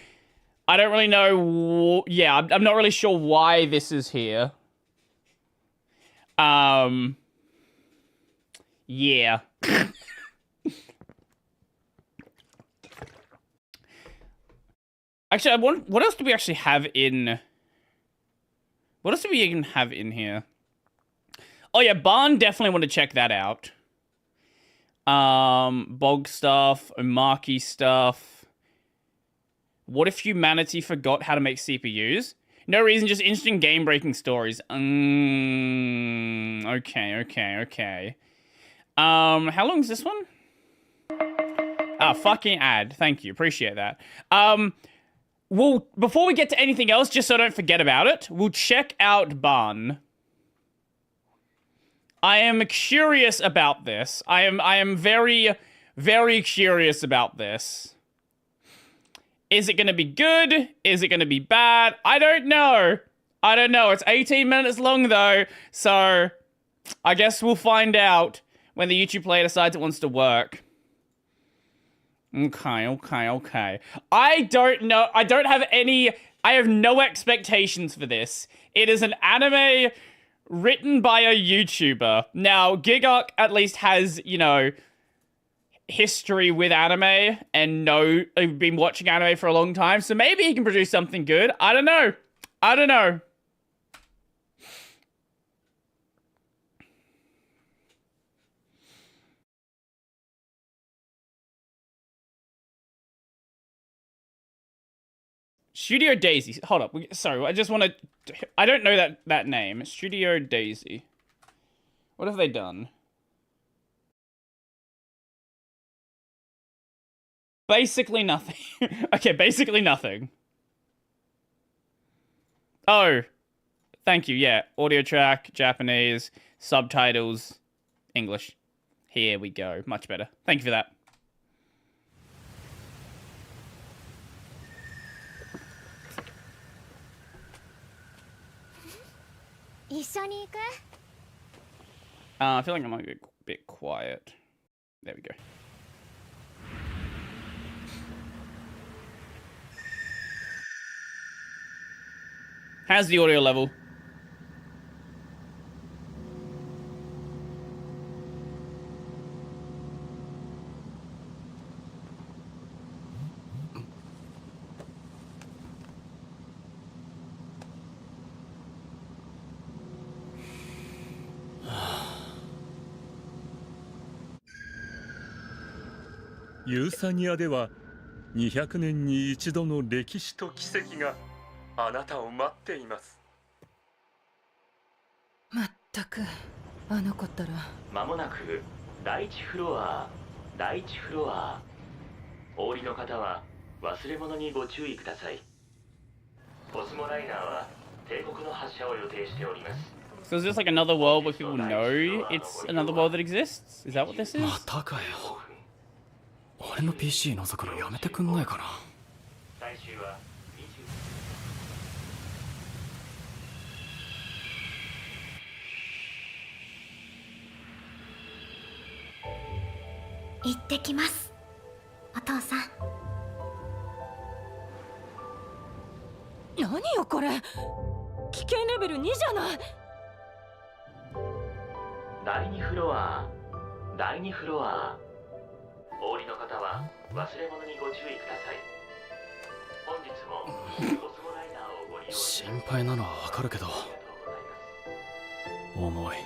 I don't really know. Yeah, I'm not really sure why this is here. Yeah. Actually, what else do we actually have in... What else do we even have in here? Oh yeah, Barn, definitely want to check that out. Bog stuff, Omaki stuff. What if humanity forgot how to make CPUs? No reason, just interesting game-breaking stories. Okay. How long is this one? Fucking ad. Thank you. Appreciate that. Well, before we get to anything else, just so I don't forget about it, we'll check out Barn. I am curious about this. I am very, very curious about this. Is it going to be good? Is it going to be bad? I don't know. It's 18 minutes long, though, so I guess we'll find out when the YouTube player decides it wants to work. Okay. I don't know. I have no expectations for this. It is an anime written by a YouTuber. Now, Gigark at least has, history with anime and been watching anime for a long time, so maybe he can produce something good. I don't know. Studio Daisy. Hold up. Sorry, I just want to... I don't know that name. Studio Daisy. What have they done? Basically nothing. Okay, basically nothing. Oh. Thank you, yeah. Audio track, Japanese, subtitles, English. Here we go. Much better. Thank you for that. I feel like I might be a bit quiet. There we go. How's the audio level?ユーサニアでは200年に一度の歴史と奇跡があなたを待っています。まったくあの子ったら。まもなく第一フロア。お降りの方は忘れ物にご注意ください。コスモライナーは帝国の発射を予定しております。So is this like another world where people know it's another world that exists? Is that what this is? またかよ。俺の PC 覗くのやめてくんないかな。最終は行ってきます、お父さん。何よこれ、危険レベル2じゃない。第2フロア。お降りの方は忘れ物にご注意ください。本日もコスモライナーをご利用。心配なのはわかるけど重い。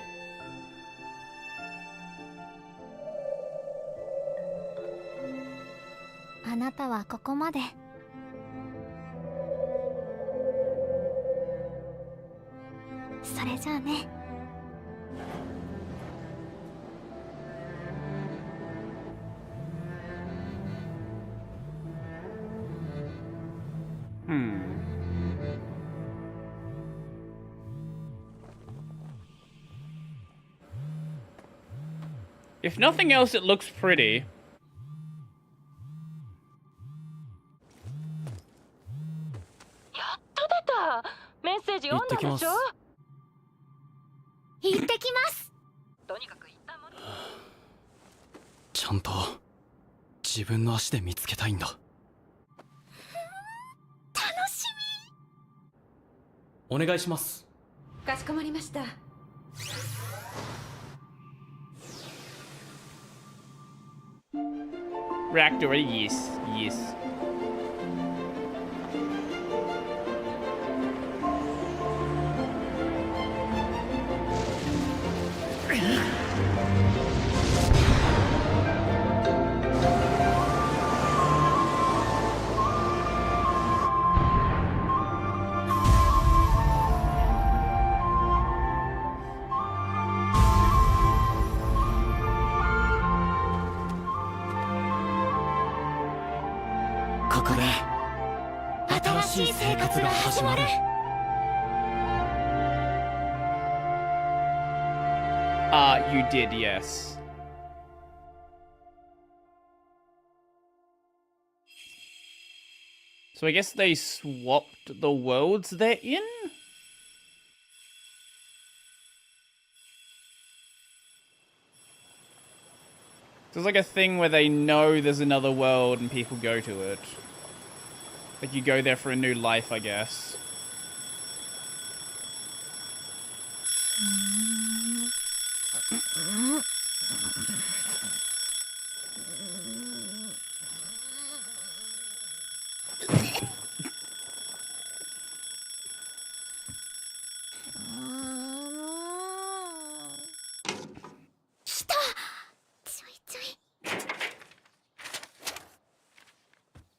あなたはここまで。それじゃあね。If nothing else, it looks pretty. メッセージ読んだでしょ。行ってきます。とにかく一旦もちゃんと自分の足で見つけたいんだ。楽しお願いします。み。かしこまりました。Raptor, yes, yes. You did, yes. So I guess they swapped the worlds they're in? There's like a thing where they know there's another world and people go to it. Like you go there for a new life, I guess.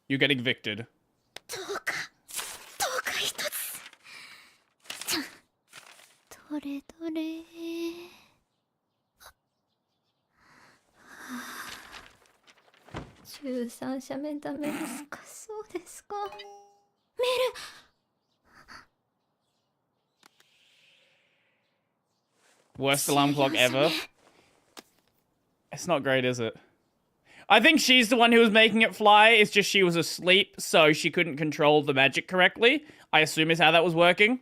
You get evicted. どれどれ。13斜面ダメですか。そうですか。メール。 Worst alarm clock ever. It's not great, is it? I think she's the one who was making it fly. It's just she was asleep, so she couldn't control the magic correctly. I assume is how that was working.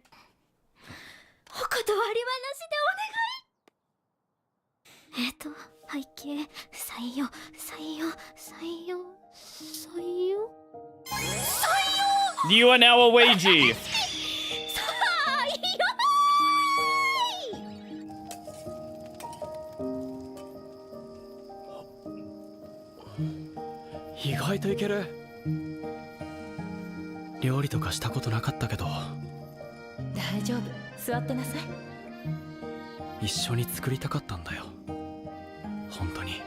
お断り話でお願い。背景採用採用採用採用採用。 You are now a Ouija. 意外といける。料理とかしたことなかったけど。大丈夫、座ってなさい。一緒に作りたかったんだよ。本当に。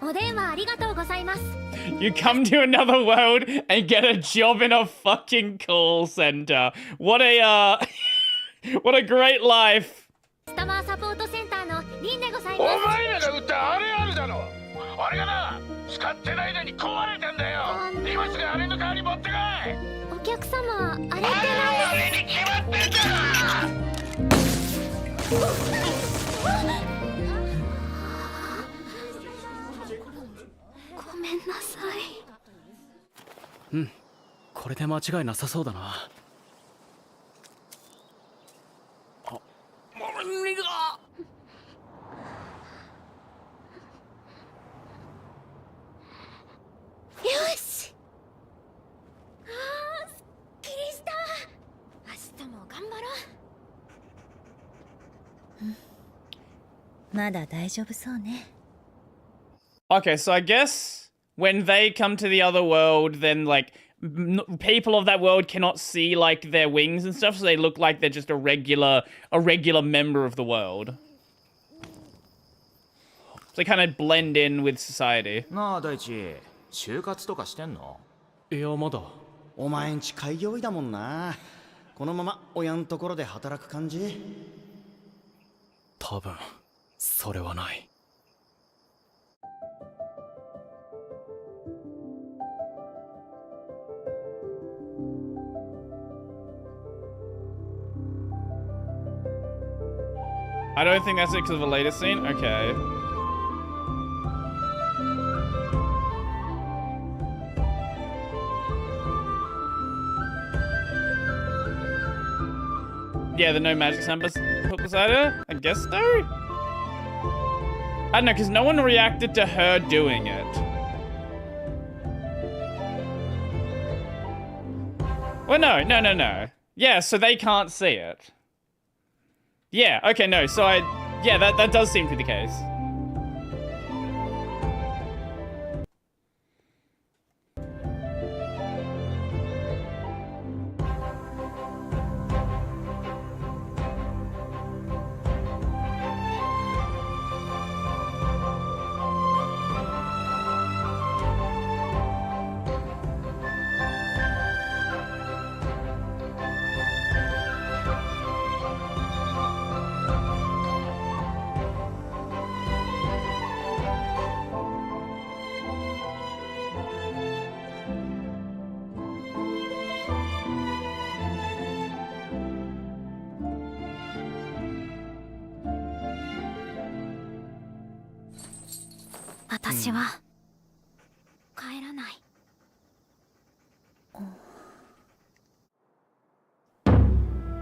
お電話ありがとうございます。You come to another world and get a job in a fucking call center. What a what a great life. スタマーサポートセンターのリンでございます。お前らが売ったあれあるだろ。あれがな、使ってない間に壊れてんだよ。今すぐあれの代わり持ってこい。お客様、あれって何です？あれに決まってんだ。ごめんなさい。うん、これで間違いなさそうだな。よし。あー、すっきりした。明日も頑張ろう。まだ大丈夫そうね。 Okay, so I guess when they come to the other world, then like people of that world cannot see like their wings and stuff, so they look like they're just a regular member of the world. So they kind of blend in with society. なあ大地、就活とかしてんの？いやまだ。お前んち開業医だもんな。このまま親んところで働く感じ？多分それはない。I I don't think that's it because of a later scene. Okay. Yeah, the no magic sign put beside her? I guess so? I don't know, because no one reacted to her doing it. Well, no. Yeah, so they can't see it. Yeah, okay, no, so yeah, that does seem to be the case.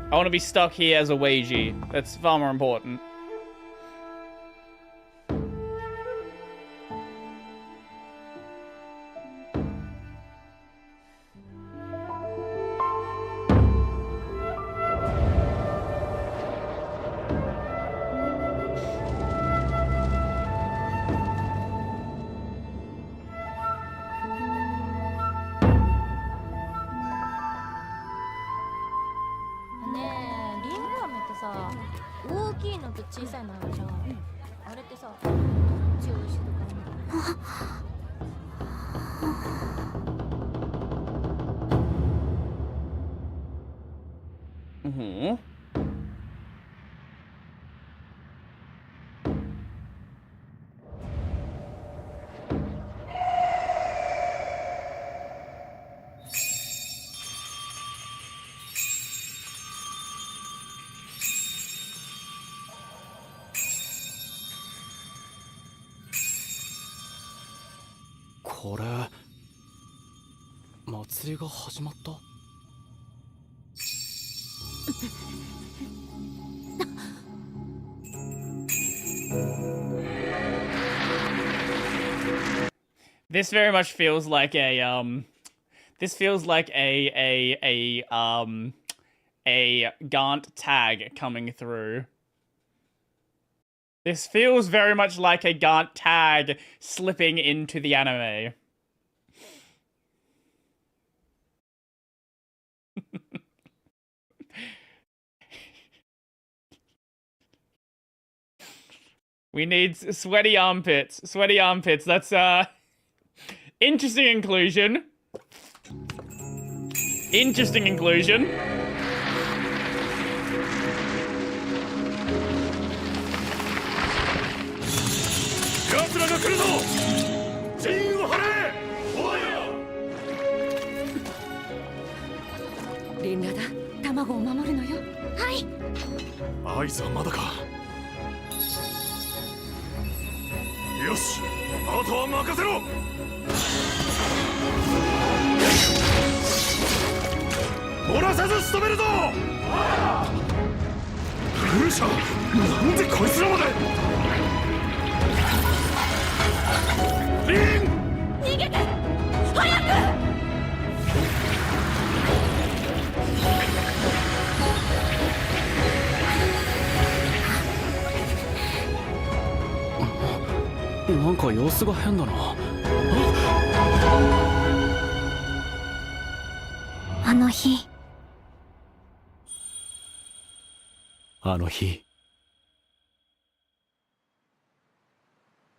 I want to be stuck here as a Ouija. That's far more important. Mm-hmm. This very much feels like a this feels like a Gantt tag coming through. This feels very much like a Gantt tag slipping into the anime. We need sweaty armpits. Sweaty armpits. That's interesting inclusion. Interesting inclusion.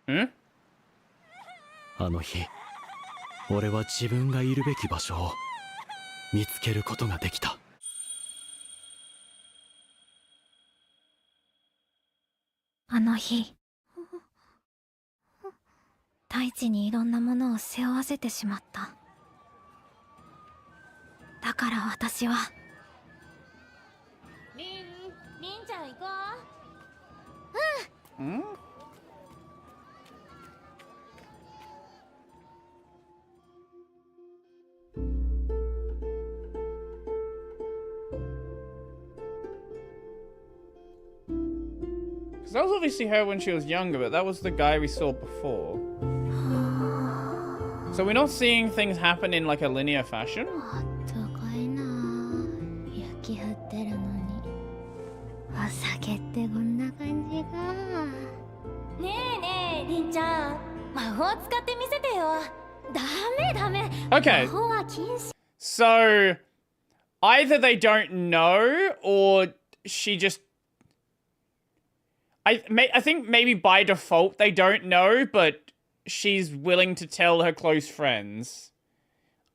Hmm? あの日、俺は自分がいるべき場所を見つけることができた。あの日、大地にいろんなものを背負わせてしまった。だから私は。りんちゃん行こう。Hmm? Because that was obviously her when she was younger, but that was the guy we saw before. So we're not seeing things happen in like a linear fashion? 雪降ってるのにお酒ってこんな感じか。ねえねえりんちゃん、魔法使ってみせてよ。ダメダメ。 Okay. 魔法は禁止。 So either they don't know or she just I think maybe by default they don't know, but she's willing to tell her close friends.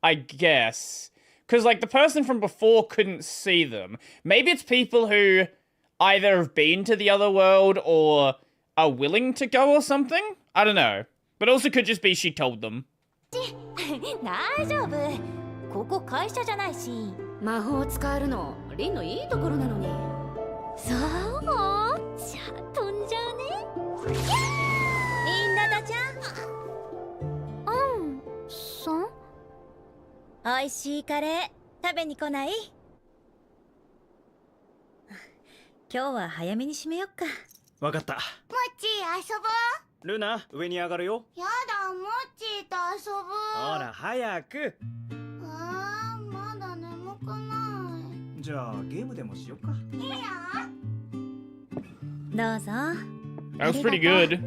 I guess. Because, like, the person from before couldn't see them. Maybe it's people who either have been to the other world or are willing to go or something? I don't know. But also could just be she told them. 大丈夫。ここ会社じゃないし。魔法を使えるの、リンのいいところなのに。そう？じゃあ飛んじゃうね。リンダダちゃん。うん。そう？おいしいカレー食べに来ない？今日は早めに締めよっか。わかった。もっち遊ぼう。ルナ、上に上がるよ。やだ、もっちと遊ぶ。ほら、早く。まだ眠くない。じゃあ、ゲームでもしよっか。いいよ。どうぞ。That was pretty good.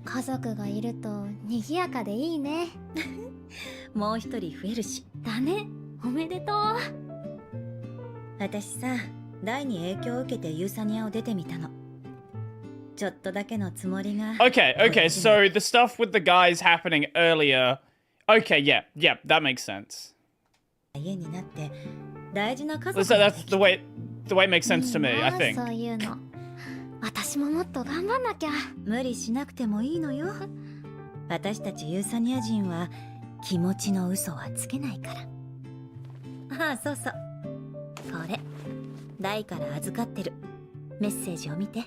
家族がいると賑やかでいいね。もう一人増えるし。だね。おめでとう。私さ、大に影響を受けてユーサニアを出てみたの。ちょっとだけのつもりが。Okay, so the stuff with the guys happening earlier. Okay, yeah, that makes sense. 家になって大事な家族。That's the way it makes sense to me, I think. そういうの。私ももっと頑張んなきゃ。無理しなくてもいいのよ。私たちユーサニア人は気持ちの嘘はつけないから。ああ、そうそう。これ、大から預かってる。メッセージを見て。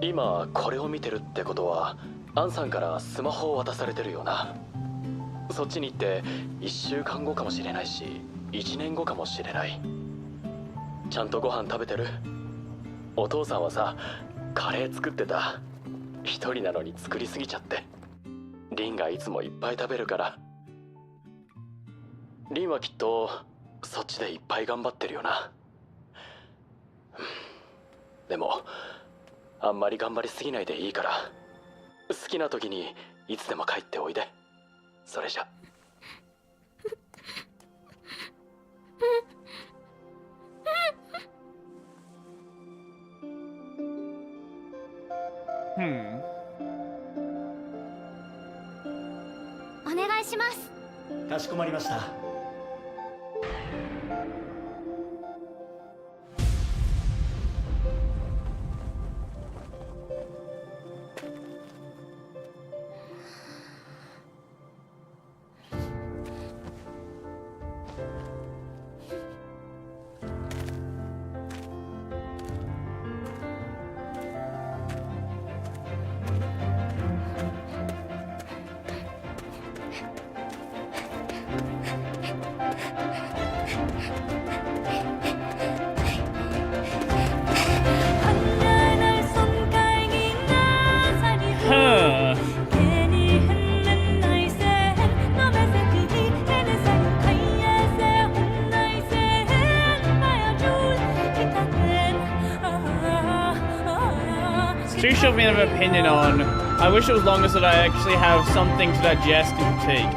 今これを見てるってことはアンさんからスマホを渡されてるよな。そっちに行って1週間後かもしれないし1年後かもしれない。ちゃんとご飯食べてる？お父さんはさ、カレー作ってた。一人なのに作りすぎちゃって。リンがいつもいっぱい食べるから。リンはきっとそっちでいっぱい頑張ってるよな。でもあんまり頑張りすぎないでいいから、好きな時にいつでも帰っておいで。それじゃ。お願いします。かしこまりました。Too short of an opinion on. I wish it was longer so that I actually have something to digest and critique.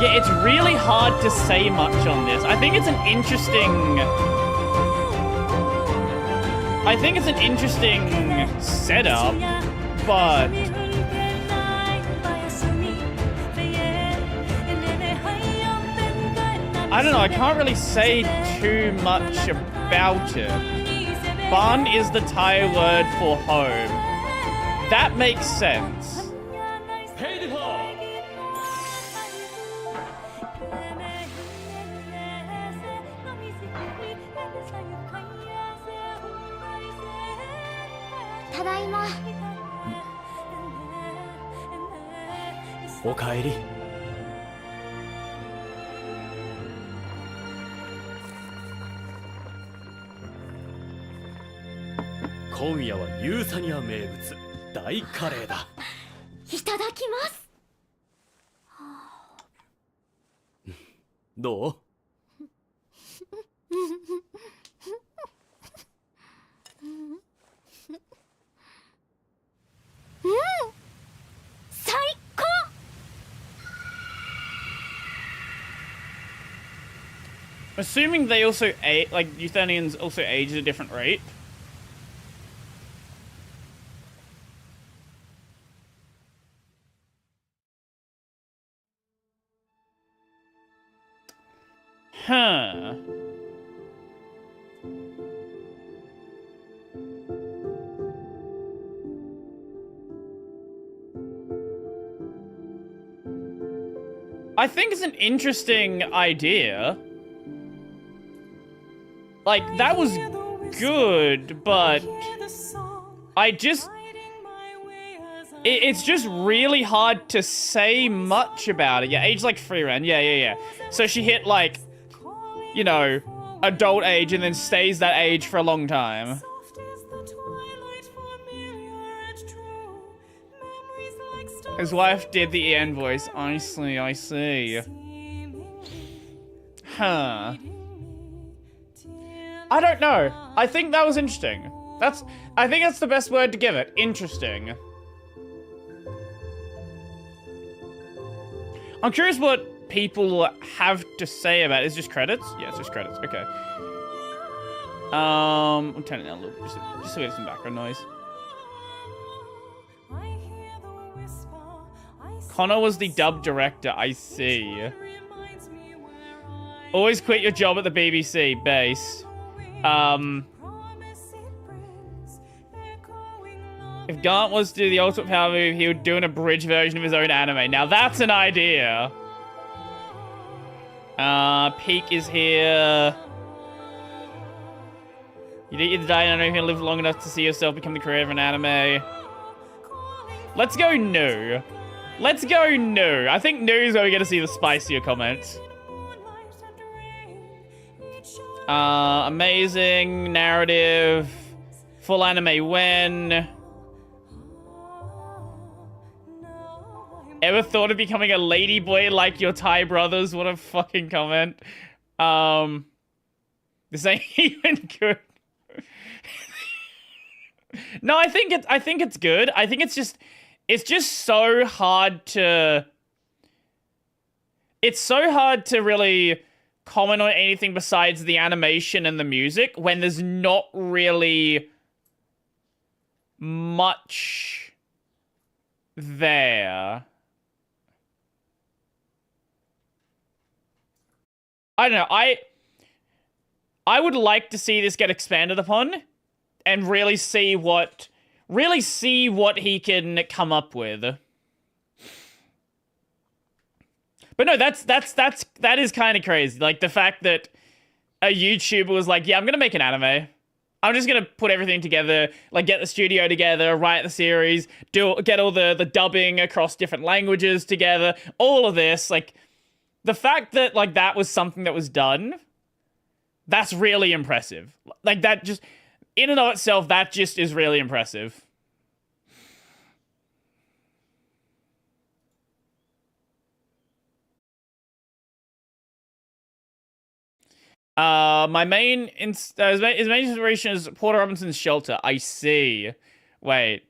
Yeah, it's really hard to say much on this. I think it's an interesting setup, but I don't know, I can't really say too much about it. Ban is the Thai word for home. That makes sense. ただいま。おかえり。今夜はユーサニア名物大カレーだ。いただきます。どう？最高。Assuming they also age, like Euthanians also age at a different rate. Huh. I think it's an interesting idea. Like, that was good, but I just... It's just really hard to say much about it. Yeah, age like Freeran. Yeah. So she hit, like, you know, adult age and then stays that age for a long time. His wife did the Ian voice. I see. Huh. I don't know. I think that was interesting. I think that's the best word to give it. Interesting. I'm curious what people have to say about it. Is it just credits? Yeah, it's just credits. Okay. I'll turn it down a little bit, just so we have some background noise. Connor was the dub director, I see. Always quit your job at the BBC, base. If Gant was to do the Ultimate Power move, he would do an abridged version of his own anime. Now that's an idea. Peak is here. You did your day, and I don't know if you live long enough to see yourself become the creator of an anime. Let's go new. Let's go new. I think new is where we get to see the spicier comments. Amazing narrative. Full anime when. Ever thought of becoming a ladyboy like your Thai brothers? What a fucking comment. This ain't even good. No, I think it's good. I think it's just so hard to... It's so hard to really comment on anything besides the animation and the music when there's not really much there. I don't know. I would like to see this get expanded upon and really see what he can come up with. But no, that is kind of crazy. Like the fact that a YouTuber was like, yeah, I'm going to make an anime. I'm just going to put everything together, like get the studio together, write the series, get all the dubbing across different languages together, all of this. Like the fact that like that was something that was done, that's really impressive. Like that just, in and of itself, that just is really impressive. My main his main inspiration is Porter Robinson's Shelter. I see. Wait,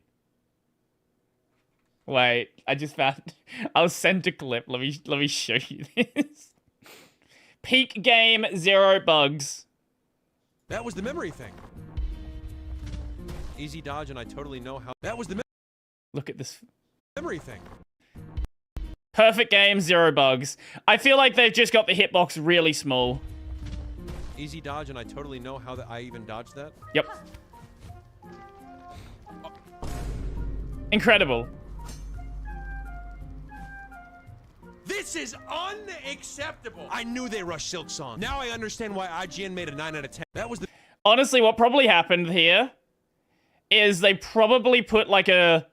I just found... I'll send a clip. Let me show you this. Peak game, 0 bugs. That was the memory thing. Easy dodge, and I totally know how... That was the... Look at this. Memory thing. Perfect game, 0 bugs. I feel like they've just got the hitbox really small. Easy dodge, and I totally know how I even dodged that. Yep. Incredible. This is unacceptable. I knew they rushed Silk Song. Now I understand why IGN made a 9 out of 10. That was the... Honestly, what probably happened here is they probably put like a...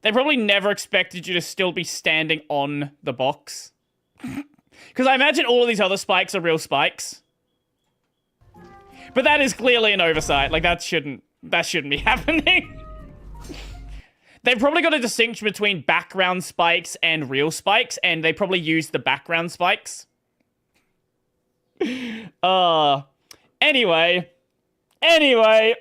They probably never expected you to still be standing on the box. Because I imagine all of these other spikes are real spikes. But that is clearly an oversight. Like, that shouldn't be happening. They've probably got a distinction between background spikes and real spikes, and they probably used the background spikes. Anyway. I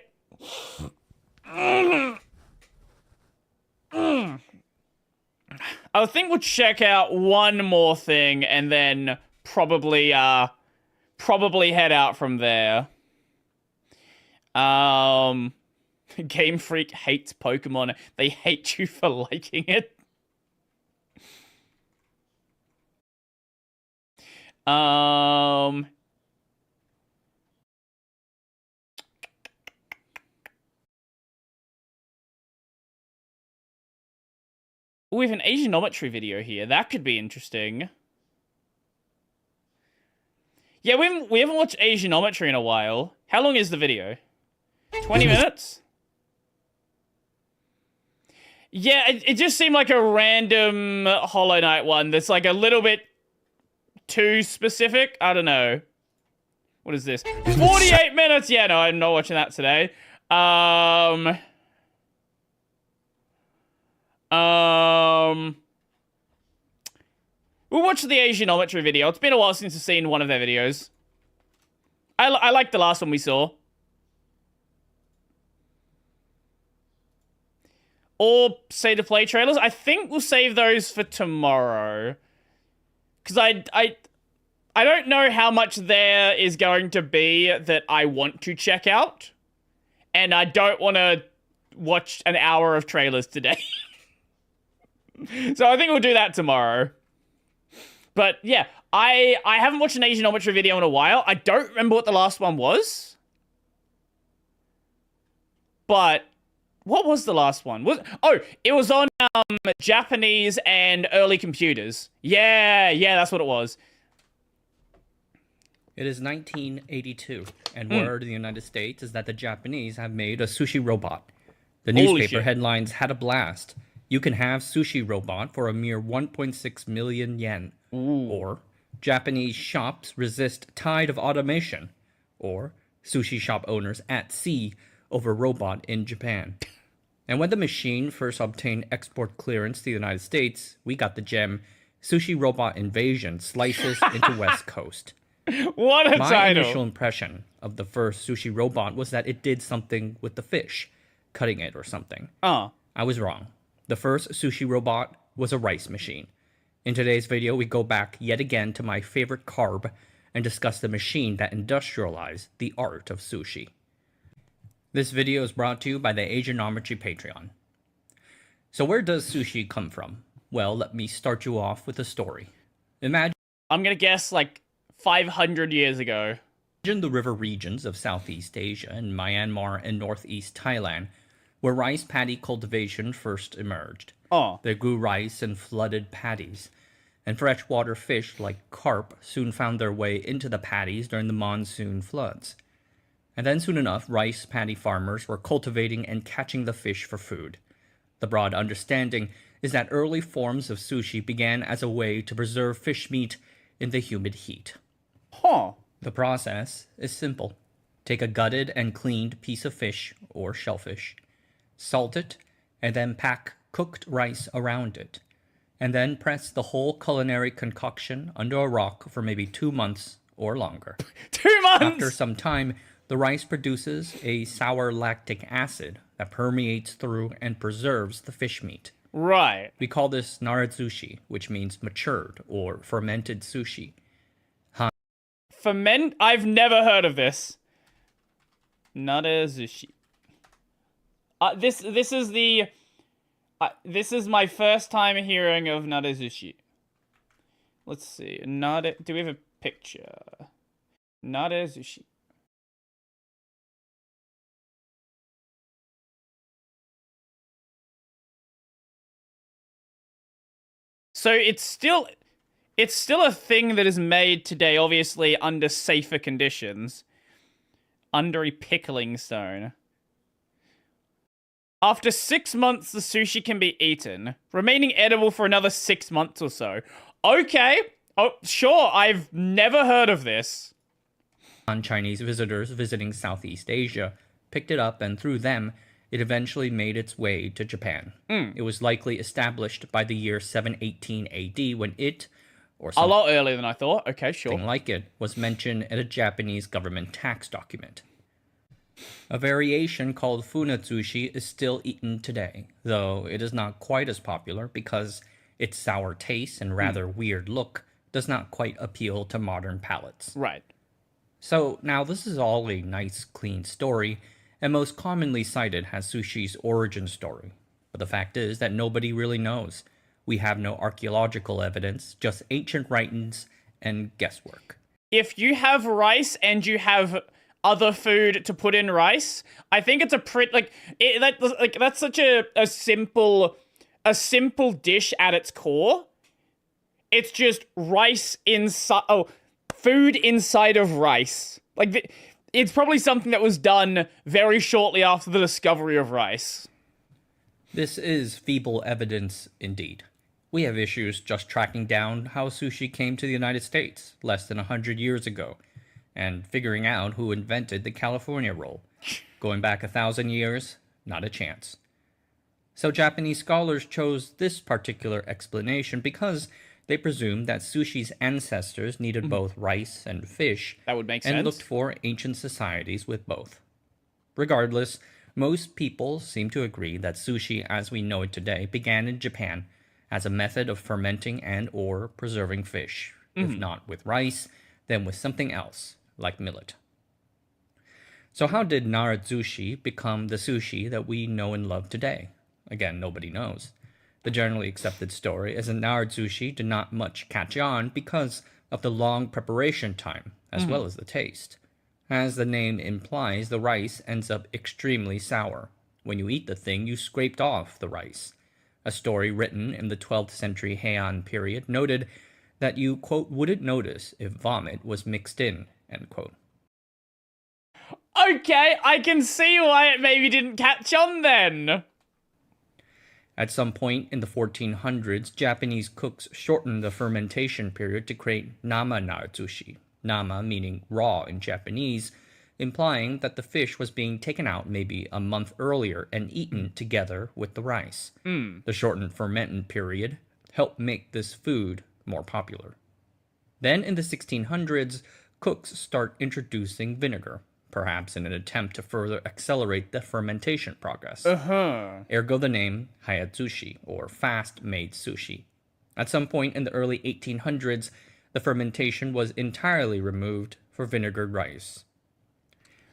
think we'll check out one more thing and then probably head out from there. Game Freak hates Pokemon. They hate you for liking it. We have an Asianometry video here. That could be interesting. Yeah, we haven't watched Asianometry in a while. How long is the video? 20 minutes? Yeah, it just seemed like a random Hollow Knight one that's like a little bit too specific. I don't know. What is this? 48 minutes! Yeah, no, I'm not watching that today. We'll watch the Asianometry video. It's been a while since I've seen one of their videos. I like the last one we saw. Or say to play trailers. I think we'll save those for tomorrow. Because I don't know how much there is going to be that I want to check out. And I don't want to watch an hour of trailers today. So I think we'll do that tomorrow. But yeah, I haven't watched an Asianometry video in a while. I don't remember what the last one was. But what was the last one? It was on Japanese and early computers. Yeah, that's what it was. It is 1982, and word in the United States is that the Japanese have made a sushi robot. The newspaper headlines had a blast. You can have sushi robot for a mere 1.6 million yen. Or Japanese shops resist tide of automation. Or sushi shop owners at sea over robot in Japan. And when the machine first obtained export clearance to the United States, we got the gem, Sushi Robot Invasion Slices into West Coast. What a My title! initial impression of the first sushi robot was that it did something with the fish, cutting it or something. I was wrong. The first sushi robot was a rice machine. In today's video, we go back yet again to my favorite carb and discuss the machine that industrialized the art of sushi. This video is brought to you by the Asianometry Patreon. So where does sushi come from? Well, let me start you off with a story. Imagine... I'm gonna guess like 500 years ago. Imagine the river regions of Southeast Asia and Myanmar and Northeast Thailand, where rice paddy cultivation first emerged. They grew rice in flooded paddies, and freshwater fish like carp soon found their way into the paddies during the monsoon floods. And then soon enough, rice paddy farmers were cultivating and catching the fish for food. The broad understanding is that early forms of sushi began as a way to preserve fish meat in the humid heat. The process is simple. Take a gutted and cleaned piece of fish, or shellfish, salt it, and then pack cooked rice around it, and then press the whole culinary concoction under a rock for maybe 2 months or longer. 2 months! After some time, the rice produces a sour lactic acid that permeates through and preserves the fish meat. Right. We call this narezushi, which means matured or fermented sushi. I've never heard of this. Narezushi. This is my first time hearing of narezushi. Let's see. Do we have a picture? Narezushi. So it's still a thing that is made today, obviously under safer conditions. Under a pickling stone. After 6 months, the sushi can be eaten, remaining edible for another 6 months or so. Okay. Oh, sure. I've never heard of this. Chinese visitors visiting Southeast Asia picked it up, and through them, it eventually made its way to Japan. It was likely established by the year 718 AD when it, or a lot earlier than I thought. Okay, sure. Something like it, was mentioned in a Japanese government tax document. A variation called funatsushi is still eaten today, though it is not quite as popular because its sour taste and rather weird look does not quite appeal to modern palates. Right. So now this is all a nice, clean story, and most commonly cited as sushi's origin story. But the fact is that nobody really knows. We have no archaeological evidence, just ancient writings and guesswork. If you have rice and you have other food to put in rice, I think it's a pretty that's such a simple dish at its core. It's just rice inside food inside of rice. It's probably something that was done very shortly after the discovery of rice. This is feeble evidence indeed. We have issues just tracking down how sushi came to the United States less than 100 years ago, and figuring out who invented the California roll. Going back 1,000 years, not a chance. So Japanese scholars chose this particular explanation because they presumed that sushi's ancestors needed both rice and fish. That would make sense. And looked for ancient societies with both. Regardless, most people seem to agree that sushi as we know it today began in Japan as a method of fermenting and or preserving fish. If not with rice, then with something else, like millet. So how did naratsushi become the sushi that we know and love today? Again, nobody knows. The generally accepted story is that naratsushi did not much catch on because of the long preparation time, as well as the taste. As the name implies, the rice ends up extremely sour. When you eat the thing, you scraped off the rice. A story written in the 12th century Heian period noted that you, quote, wouldn't notice if vomit was mixed in, end quote. Okay, I can see why it maybe didn't catch on then. At some point in the 1400s, Japanese cooks shortened the fermentation period to create nama naratsushi, nama meaning raw in Japanese, implying that the fish was being taken out maybe a month earlier and eaten together with the rice. The shortened fermenting period helped make this food more popular. Then in the 1600s, cooks start introducing vinegar, perhaps in an attempt to further accelerate the fermentation progress. Ergo the name hayatsushi, or fast-made sushi. At some point in the early 1800s, the fermentation was entirely removed for vinegared rice.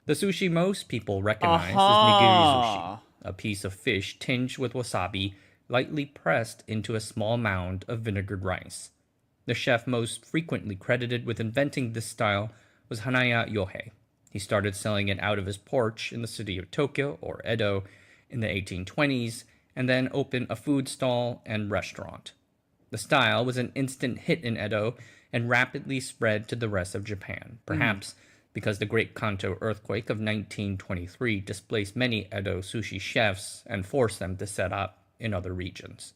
The sushi most people recognize is nigiri sushi, a piece of fish tinged with wasabi, lightly pressed into a small mound of vinegared rice. The chef most frequently credited with inventing this style was Hanaya Yohei. He started selling it out of his porch in the city of Tokyo, or Edo, in the 1820s, and then opened a food stall and restaurant. The style was an instant hit in Edo and rapidly spread to the rest of Japan, perhaps because the Great Kanto earthquake of 1923 displaced many Edo sushi chefs and forced them to set up in other regions.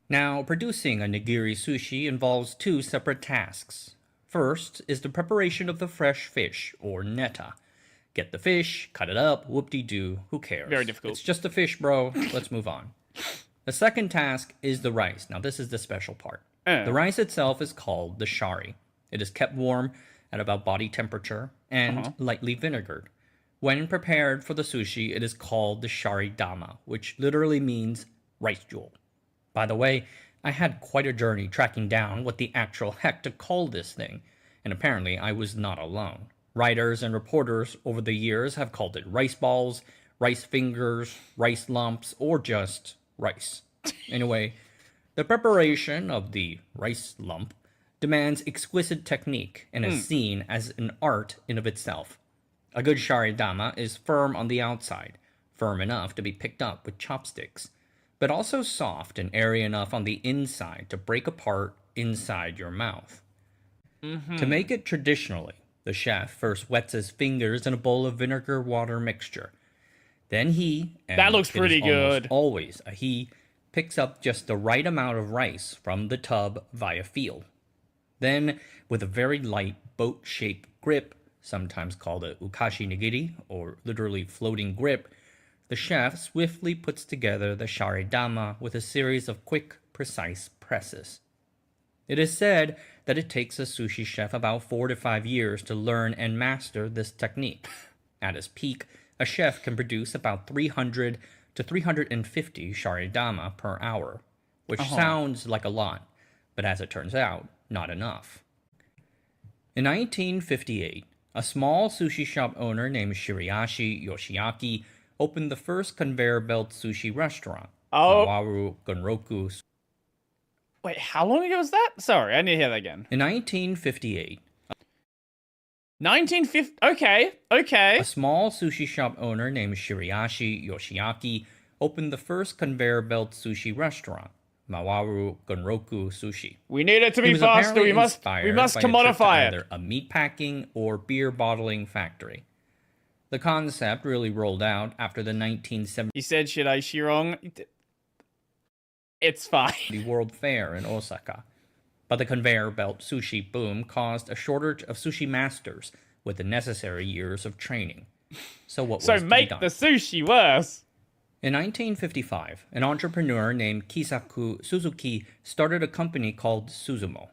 Now, producing a nigiri sushi involves two separate tasks. First is the preparation of the fresh fish, or neta. Get the fish, cut it up, whoop-de-doo, who cares? Very difficult. It's just a fish, bro. Let's move on. The second task is the rice. Now, this is the special part. The rice itself is called the shari. It is kept warm at about body temperature and lightly vinegared. When prepared for the sushi, it is called the shari dama, which literally means rice jewel. By the way, I had quite a journey tracking down what the actual heck to call this thing, and apparently I was not alone. Writers and reporters over the years have called it rice balls, rice fingers, rice lumps, or just rice. Anyway, the preparation of the rice lump demands exquisite technique and is seen as an art in of itself. A good shari dama is firm on the outside, firm enough to be picked up with chopsticks. but also soft and airy enough on the inside to break apart inside your mouth. To make it traditionally, the chef first wets his fingers in a bowl of vinegar water mixture. Then he, and that looks pretty good, always a he, picks up just the right amount of rice from the tub via feel. Then, with a very light boat-shaped grip, sometimes called a ukashi nigiri, or literally floating grip, the chef swiftly puts together the sharedama with a series of quick, precise presses. It is said that it takes a sushi chef about 4 to 5 years to learn and master this technique. At its peak, a chef can produce about 300 to 350 sharedama per hour, which sounds like a lot, but as it turns out, not enough. In 1958, a small sushi shop owner named Shiriashi Yoshiaki opened the first conveyor belt sushi restaurant, Mawaru Gonroku. Wait, how long ago was that? Sorry, I need to hear that again. In 1958. 1950. Okay. A small sushi shop owner named Shiriashi Yoshiaki opened the first conveyor belt sushi restaurant, Mawaru Gonroku Sushi. We need it to be faster. We must commodify it. Either a meatpacking or beer bottling factory. The concept really rolled out after the 1970s. You said Shiraishi wrong. It's fine. The World Fair in Osaka. But the conveyor belt sushi boom caused a shortage of sushi masters with the necessary years of training. So what was to be done? So make the sushi worse. In 1955, an entrepreneur named Kisaku Suzuki started a company called Suzumo.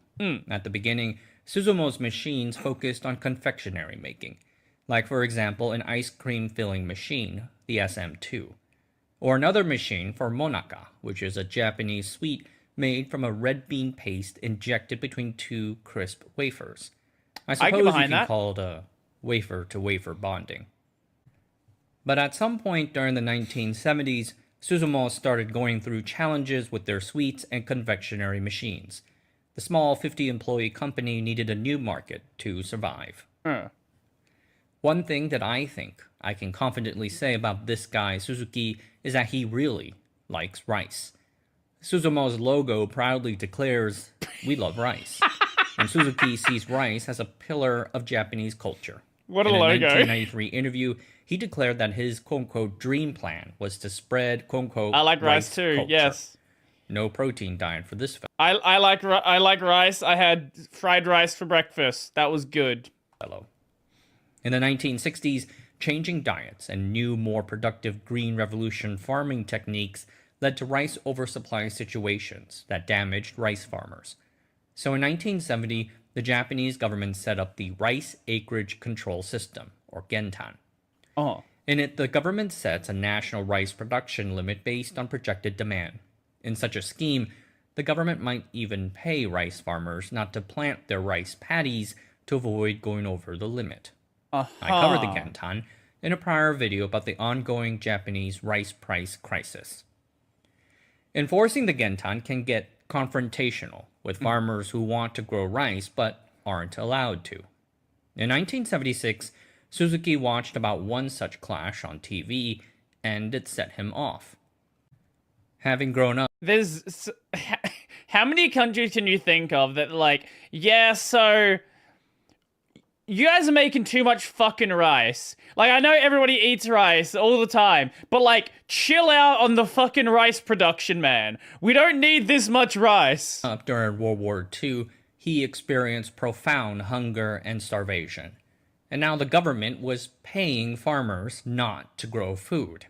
At the beginning, Suzumo's machines focused on confectionery making, like for example an ice cream filling machine, the SM2, or another machine for monaka, which is a Japanese sweet made from a red bean paste injected between two crisp wafers. I suppose you can call it a wafer-to-wafer bonding. But at some point during the 1970s, Suzumo started going through challenges with their sweets and confectionery machines. The small 50-employee company needed a new market to survive. One thing that I think I can confidently say about this guy, Suzuki, is that he really likes rice. Suzumo's logo proudly declares, "We love rice." And Suzuki sees rice as a pillar of Japanese culture. What a logo. In a 1993 interview, he declared that his quote-unquote dream plan was to spread quote-unquote I like rice too, culture. yes. No protein diet for this fellow. I like rice. I had fried rice for breakfast. That was good. In the 1960s, changing diets and new, more productive green revolution farming techniques led to rice oversupply situations that damaged rice farmers. So in 1970, the Japanese government set up the Rice Acreage Control System, or Gentan. In it, the government sets a national rice production limit based on projected demand. In such a scheme, the government might even pay rice farmers not to plant their rice paddies to avoid going over the limit. I covered the Gentan in a prior video about the ongoing Japanese rice price crisis. Enforcing the Gentan can get confrontational with farmers who want to grow rice but aren't allowed to. In 1976, Suzuki watched about one such clash on TV, and it set him off. Having grown up... There's... How many countries can you think of that, like, yeah, so... You guys are making too much fucking rice. Like, I know everybody eats rice all the time, but, like, chill out on the fucking rice production, man. We don't need this much rice. During World War II, he experienced profound hunger and starvation. And now the government was paying farmers not to grow food.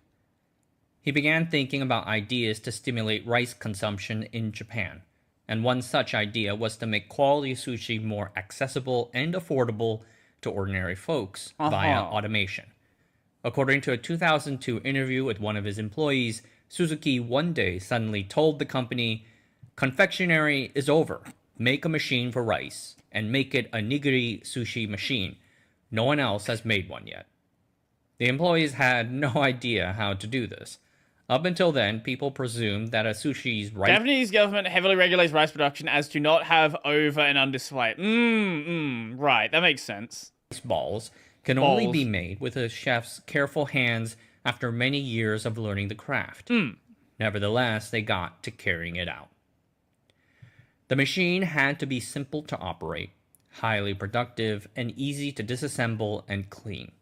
He began thinking about ideas to stimulate rice consumption in Japan. And one such idea was to make quality sushi more accessible and affordable to ordinary folks via automation. According to a 2002 interview with one of his employees, Suzuki one day suddenly told the company, "Confectionery is over. Make a machine for rice, and make it a nigiri sushi machine. No one else has made one yet." The employees had no idea how to do this. Up until then, people presumed that a sushi's rice... Japanese government heavily regulates rice production as to not have over and under supply. Right, that makes sense. Balls can only be made with a chef's careful hands after many years of learning the craft. Nevertheless, they got to carrying it out. The machine had to be simple to operate, highly productive, and easy to disassemble and clean.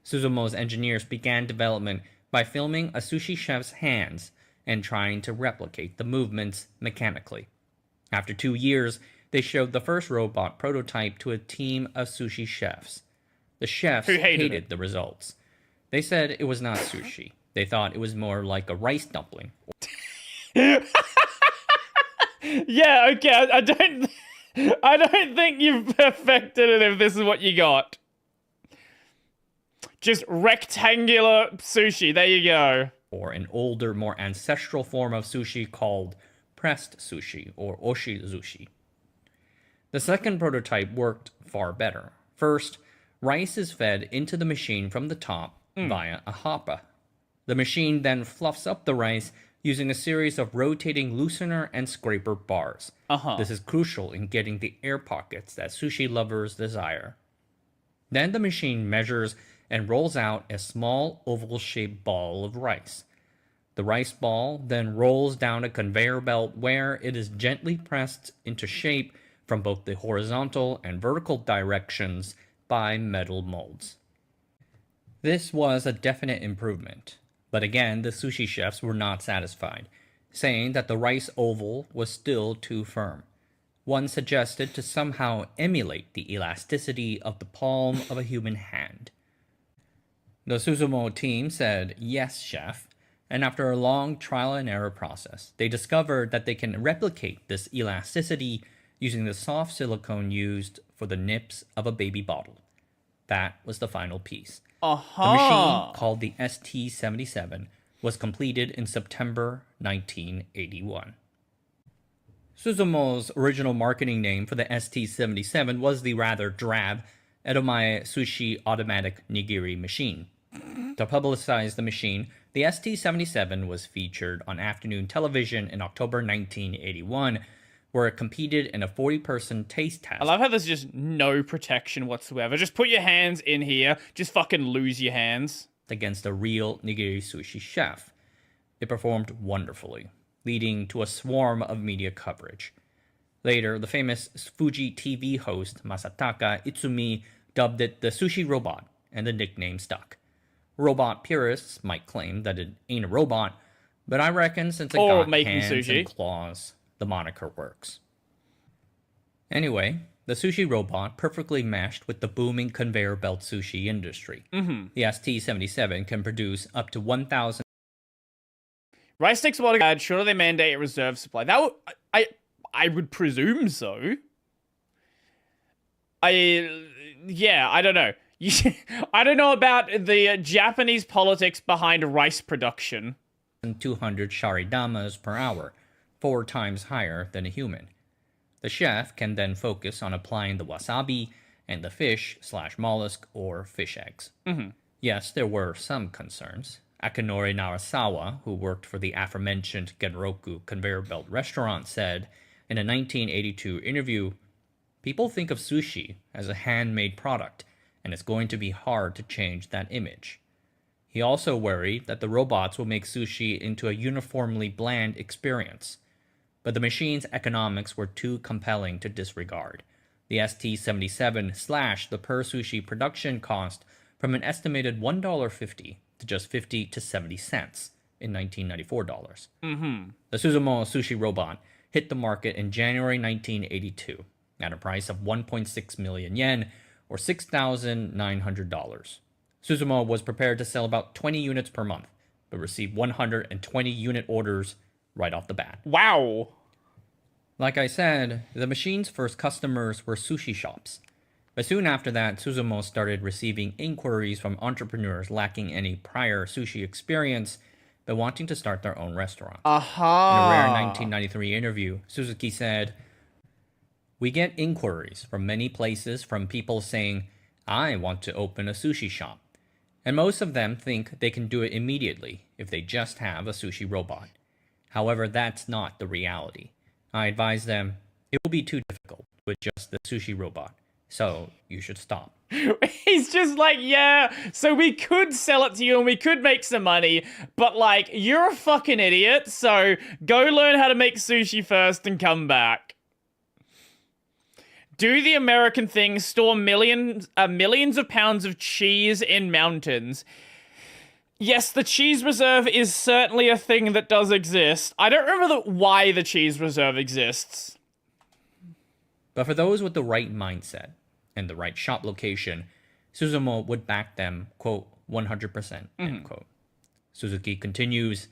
Suzumo's engineers began development by filming a sushi chef's hands and trying to replicate the movements mechanically. After 2 years, they showed the first robot prototype to a team of sushi chefs. The chefs Who hated the results. They said it was not sushi. They thought it was more like a rice dumpling. Yeah, okay. I don't think you've perfected it if this is what you got. Just rectangular sushi. There you go. Or an older, more ancestral form of sushi called pressed sushi or oshi-zushi. The second prototype worked far better. First, rice is fed into the machine from the top via a hopper. The machine then fluffs up the rice using a series of rotating loosener and scraper bars. This is crucial in getting the air pockets that sushi lovers desire. Then the machine measures and rolls out a small oval-shaped ball of rice. The rice ball then rolls down a conveyor belt where it is gently pressed into shape from both the horizontal and vertical directions by metal molds. This was a definite improvement, but again, the sushi chefs were not satisfied, saying that the rice oval was still too firm. One suggested to somehow emulate the elasticity of the palm of a human hand. The Suzumo team said, "Yes, chef," and after a long trial and error process, they discovered that they can replicate this elasticity using the soft silicone used for the nips of a baby bottle. That was the final piece. The machine, called the ST-77, was completed in September 1981. Suzumo's original marketing name for the ST-77 was the rather drab Edomae Sushi Automatic Nigiri Machine. To publicize the machine, the ST-77 was featured on afternoon television in October 1981, where it competed in a 40-person taste test. I love how there's just no protection whatsoever. Just put your hands in here. Just fucking lose your hands. Against a real nigiri sushi chef. It performed wonderfully, leading to a swarm of media coverage. Later, the famous Fuji TV host Masataka Itsumi dubbed it the sushi robot, and the nickname stuck. Robot purists might claim that it ain't a robot, but I reckon since it got hands and claws, the moniker works. Anyway, the sushi robot perfectly meshed with the booming conveyor belt sushi industry. The ST-77 can produce up to 1,000 rice sticks water guard. Surely they mandate a reserve supply. That would, I would presume so. Yeah, I don't know. I don't know about the Japanese politics behind rice production. 200 sharidamas per hour, 4 times higher than a human. The chef can then focus on applying the wasabi and the fish/mollusk or fish eggs. Yes, there were some concerns. Akinori Narasawa, who worked for the aforementioned Genroku conveyor belt restaurant, said in a 1982 interview, "People think of sushi as a handmade product, and it's going to be hard to change that image." He also worried that the robots will make sushi into a uniformly bland experience. But the machine's economics were too compelling to disregard. The ST-77 slashed the per sushi production cost from an estimated $1.50 to just 50 to 70 cents in 1994 dollars. The Suzumo sushi robot hit the market in January 1982 at a price of 1.6 million yen, or $6,900. Suzumo was prepared to sell about 20 units per month, but received 120 unit orders right off the bat. Wow! Like I said, the machine's first customers were sushi shops. But soon after that, Suzumo started receiving inquiries from entrepreneurs lacking any prior sushi experience, but wanting to start their own restaurant. In a rare 1993 interview, Suzuki said, "We get inquiries from many places from people saying, 'I want to open a sushi shop.' And most of them think they can do it immediately if they just have a sushi robot. However, that's not the reality. I advise them, it will be too difficult with just the sushi robot, so you should stop." He's just like, yeah, so we could sell it to you and we could make some money, but like, you're a fucking idiot, so go learn how to make sushi first and come back. Do the American thing, store millions of pounds of cheese in mountains. Yes, the cheese reserve is certainly a thing that does exist. I don't remember why the cheese reserve exists. But for those with the right mindset and the right shop location, Suzumo would back them, quote, 100%, end quote. Suzuki continues,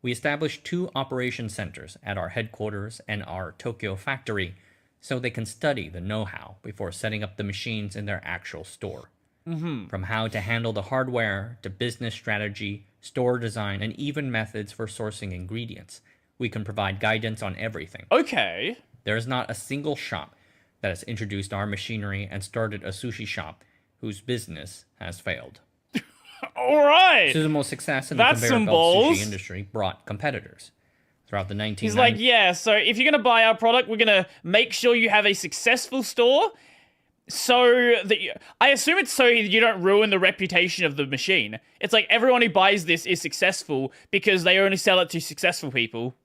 we established 2 operation centers at our headquarters and our Tokyo factory so they can study the know-how before setting up the machines in their actual store. From how to handle the hardware to business strategy, store design, and even methods for sourcing ingredients. We can provide guidance on everything. Okay. There is not a single shop that has introduced our machinery and started a sushi shop whose business has failed. All right. Suzumo's success in the conveyor belt sushi industry brought competitors. Throughout the 1990s. He's like, yeah, so if you're going to buy our product, we're going to make sure you have a successful store. So that I assume it's so you don't ruin the reputation of the machine. It's like everyone who buys this is successful because they only sell it to successful people.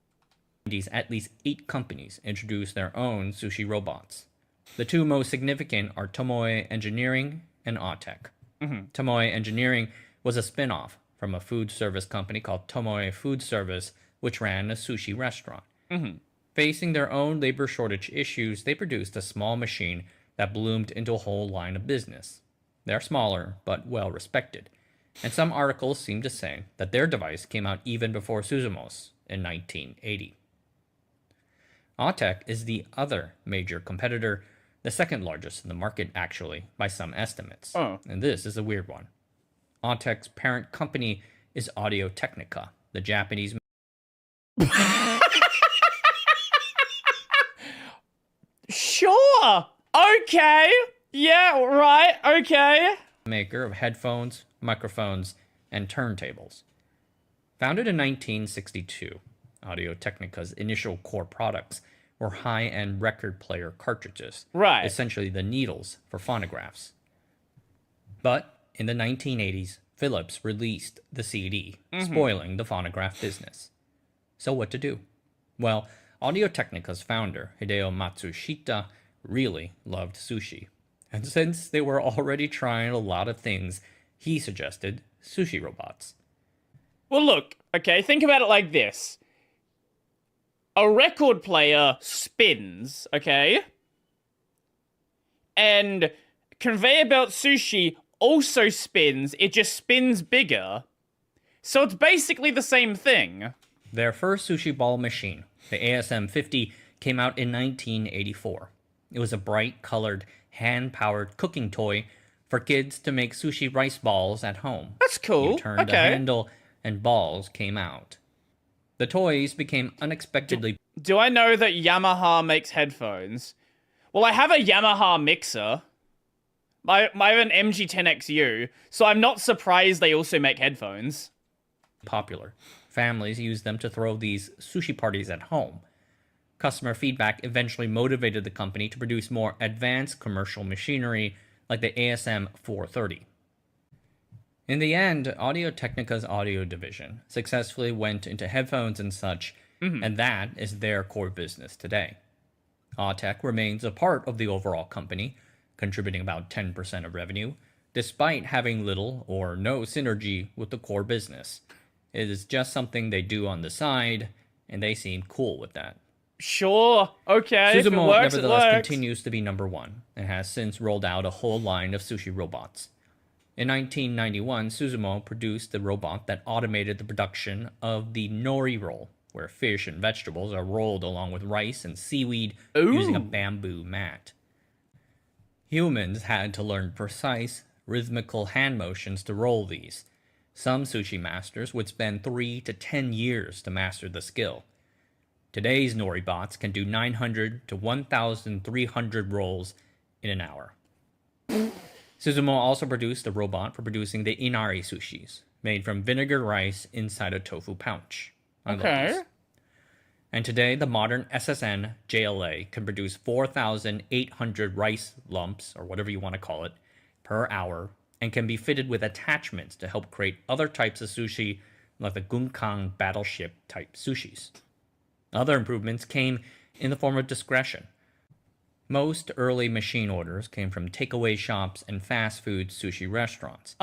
At least 8 companies introduced their own sushi robots. The 2 most significant are Tomoe Engineering and Autech. Tomoe Engineering was a spin-off from a food service company called Tomoe Food Service, which ran a sushi restaurant. Facing their own labor shortage issues, they produced a small machine that bloomed into a whole line of business. They're smaller, but well-respected. And some articles seem to say that their device came out even before Suzumo's in 1980. Autech is the other major competitor, the second largest in the market, actually, by some estimates. And this is a weird one. Autech's parent company is Audio Technica, the Japanese... Sure! Okay! Yeah, right, okay. Maker of headphones, microphones, and turntables. Founded in 1962, Audio Technica's initial core products were high-end record player cartridges. Right. Essentially the needles for phonographs. But in the 1980s, Philips released the CD, spoiling the phonograph business. So what to do? Well, Audio Technica's founder, Hideo Matsushita, really loved sushi. And since they were already trying a lot of things, he suggested sushi robots. Well, look, okay, think about it like this. A record player spins, okay? And conveyor belt sushi also spins, it just spins bigger. So it's basically the same thing. Their first sushi ball machine, the ASM-50, came out in 1984. It was a bright-colored, hand-powered cooking toy for kids to make sushi rice balls at home. That's cool. You turned the handle and balls came out. The toys became unexpectedly... Do I know that Yamaha makes headphones? Well, I have a Yamaha mixer. I have an MG10XU, so I'm not surprised they also make headphones. Popular. Families use them to throw these sushi parties at home. Customer feedback eventually motivated the company to produce more advanced commercial machinery like the ASM 430. In the end, Audio Technica's audio division successfully went into headphones and such, and that is their core business today. Autech remains a part of the overall company, contributing about 10% of revenue, despite having little or no synergy with the core business. It is just something they do on the side, and they seem cool with that. Sure, okay, if it Suzumo works, nevertheless it works. continues to be number 1, and has since rolled out a whole line of sushi robots. In 1991, Suzumo produced the robot that automated the production of the nori roll, where fish and vegetables are rolled along with rice and seaweed using a bamboo mat. Humans had to learn precise, rhythmical hand motions to roll these. Some sushi masters would spend 3 to 10 years to master the skill. Today's nori bots can do 900 to 1,300 rolls in an hour. Suzumo also produced a robot for producing the inari sushis, made from vinegar rice inside a tofu pouch. Okay. And today, the modern SSN JLA can produce 4,800 rice lumps, or whatever you want to call it, per hour and can be fitted with attachments to help create other types of sushi like the Gunkang battleship type sushis. Other improvements came in the form of discretion. Most early machine orders came from takeaway shops and fast food sushi restaurants.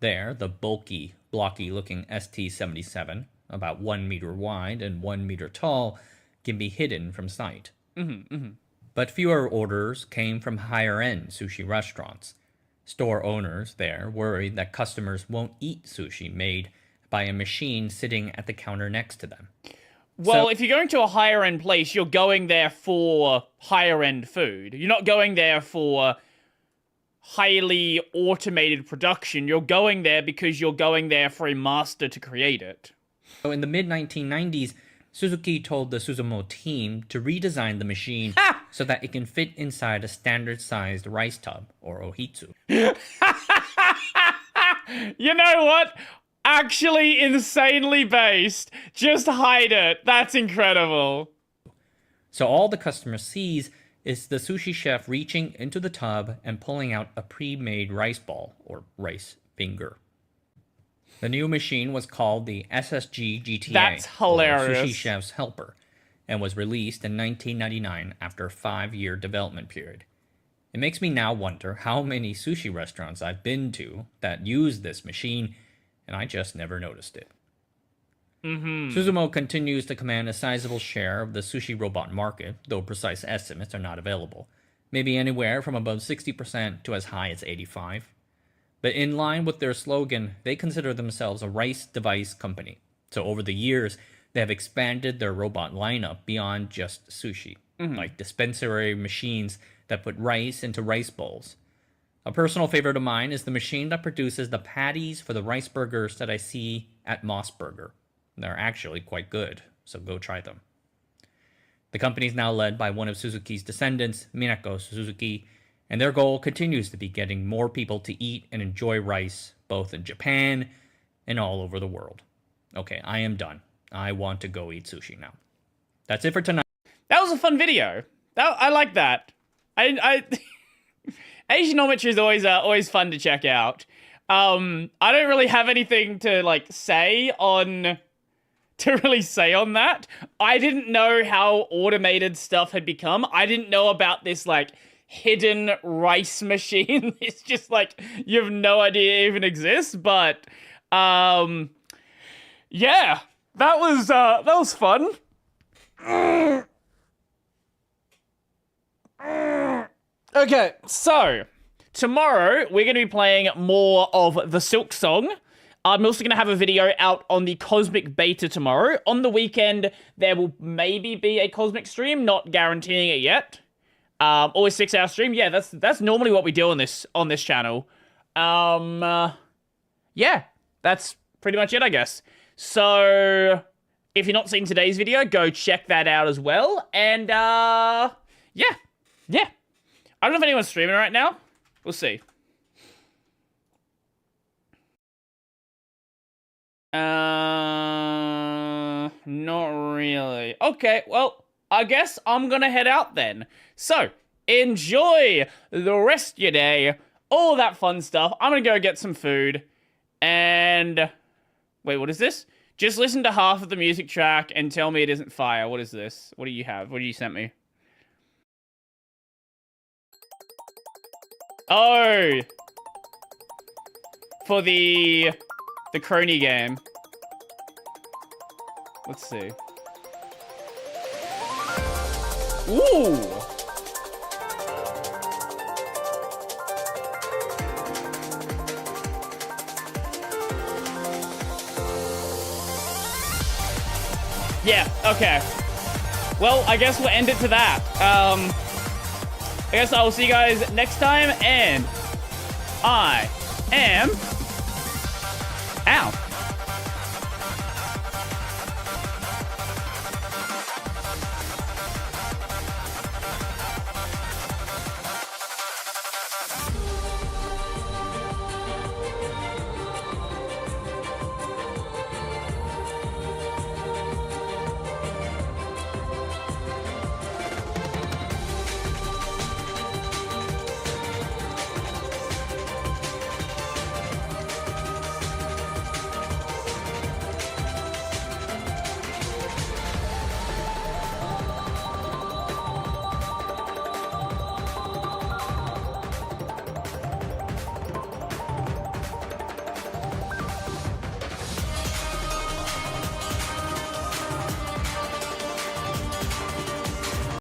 There, the bulky, blocky-looking ST-77, about 1 meter wide and 1 meter tall, can be hidden from sight. But fewer orders came from higher-end sushi restaurants. Store owners there worried that customers won't eat sushi made by a machine sitting at the counter next to them. Well, if you're going to a higher-end place, you're going there for higher-end food. You're not going there for highly automated production. You're going there because you're going there for a master to create it. So in the mid-1990s, Suzuki told the Suzumo team to redesign the machine so that it can fit inside a standard-sized rice tub, or ohitsu. You know what? Actually insanely based. Just hide it. That's incredible. So all the customer sees is the sushi chef reaching into the tub and pulling out a pre-made rice ball, or rice finger. The new machine was called the SSG GTA, That's hilarious. or Sushi Chef's Helper, and was released in 1999 after a 5-year development period. It makes me now wonder how many sushi restaurants I've been to that use this machine, and I just never noticed it. Suzumo continues to command a sizable share of the sushi robot market, though precise estimates are not available. Maybe anywhere from above 60% to as high as 85%. But in line with their slogan, they consider themselves a rice device company. So over the years, they have expanded their robot lineup beyond just sushi, like dispensary machines that put rice into rice bowls. A personal favorite of mine is the machine that produces the patties for the rice burgers that I see at Moss Burger. They're actually quite good, so go try them. The company is now led by one of Suzuki's descendants, Minako Suzuki, and their goal continues to be getting more people to eat and enjoy rice, both in Japan and all over the world. Okay, I am done. I want to go eat sushi now. That's it for tonight. That was a fun video. I like that. Asianometry is always fun to check out. I don't really have anything to say on that. I didn't know how automated stuff had become. I didn't know about this hidden rice machine. It's just you have no idea it even exists. But yeah, that was fun. Okay, so tomorrow we're going to be playing more of the Silk Song. I'm also going to have a video out on the Cosmic Beta tomorrow. On the weekend, there will maybe be a Cosmic stream, not guaranteeing it yet. Always 6-hour stream. Yeah, that's normally what we do on this channel. Yeah, that's pretty much it, I guess. So if you're not seeing today's video, go check that out as well. And yeah. I don't know if anyone's streaming right now. We'll see. Not really. Okay, well, I guess I'm gonna head out then. So, enjoy the rest of your day. All that fun stuff. I'm gonna go get some food. And... wait, what is this? Just listen to half of the music track and tell me it isn't fire. What is this? What do you have? What do you sent me? Oh! For the crony game. Let's see. Ooh! Yeah, okay. Well, I guess we'll end it to that. I guess I will see you guys next time, and I am out.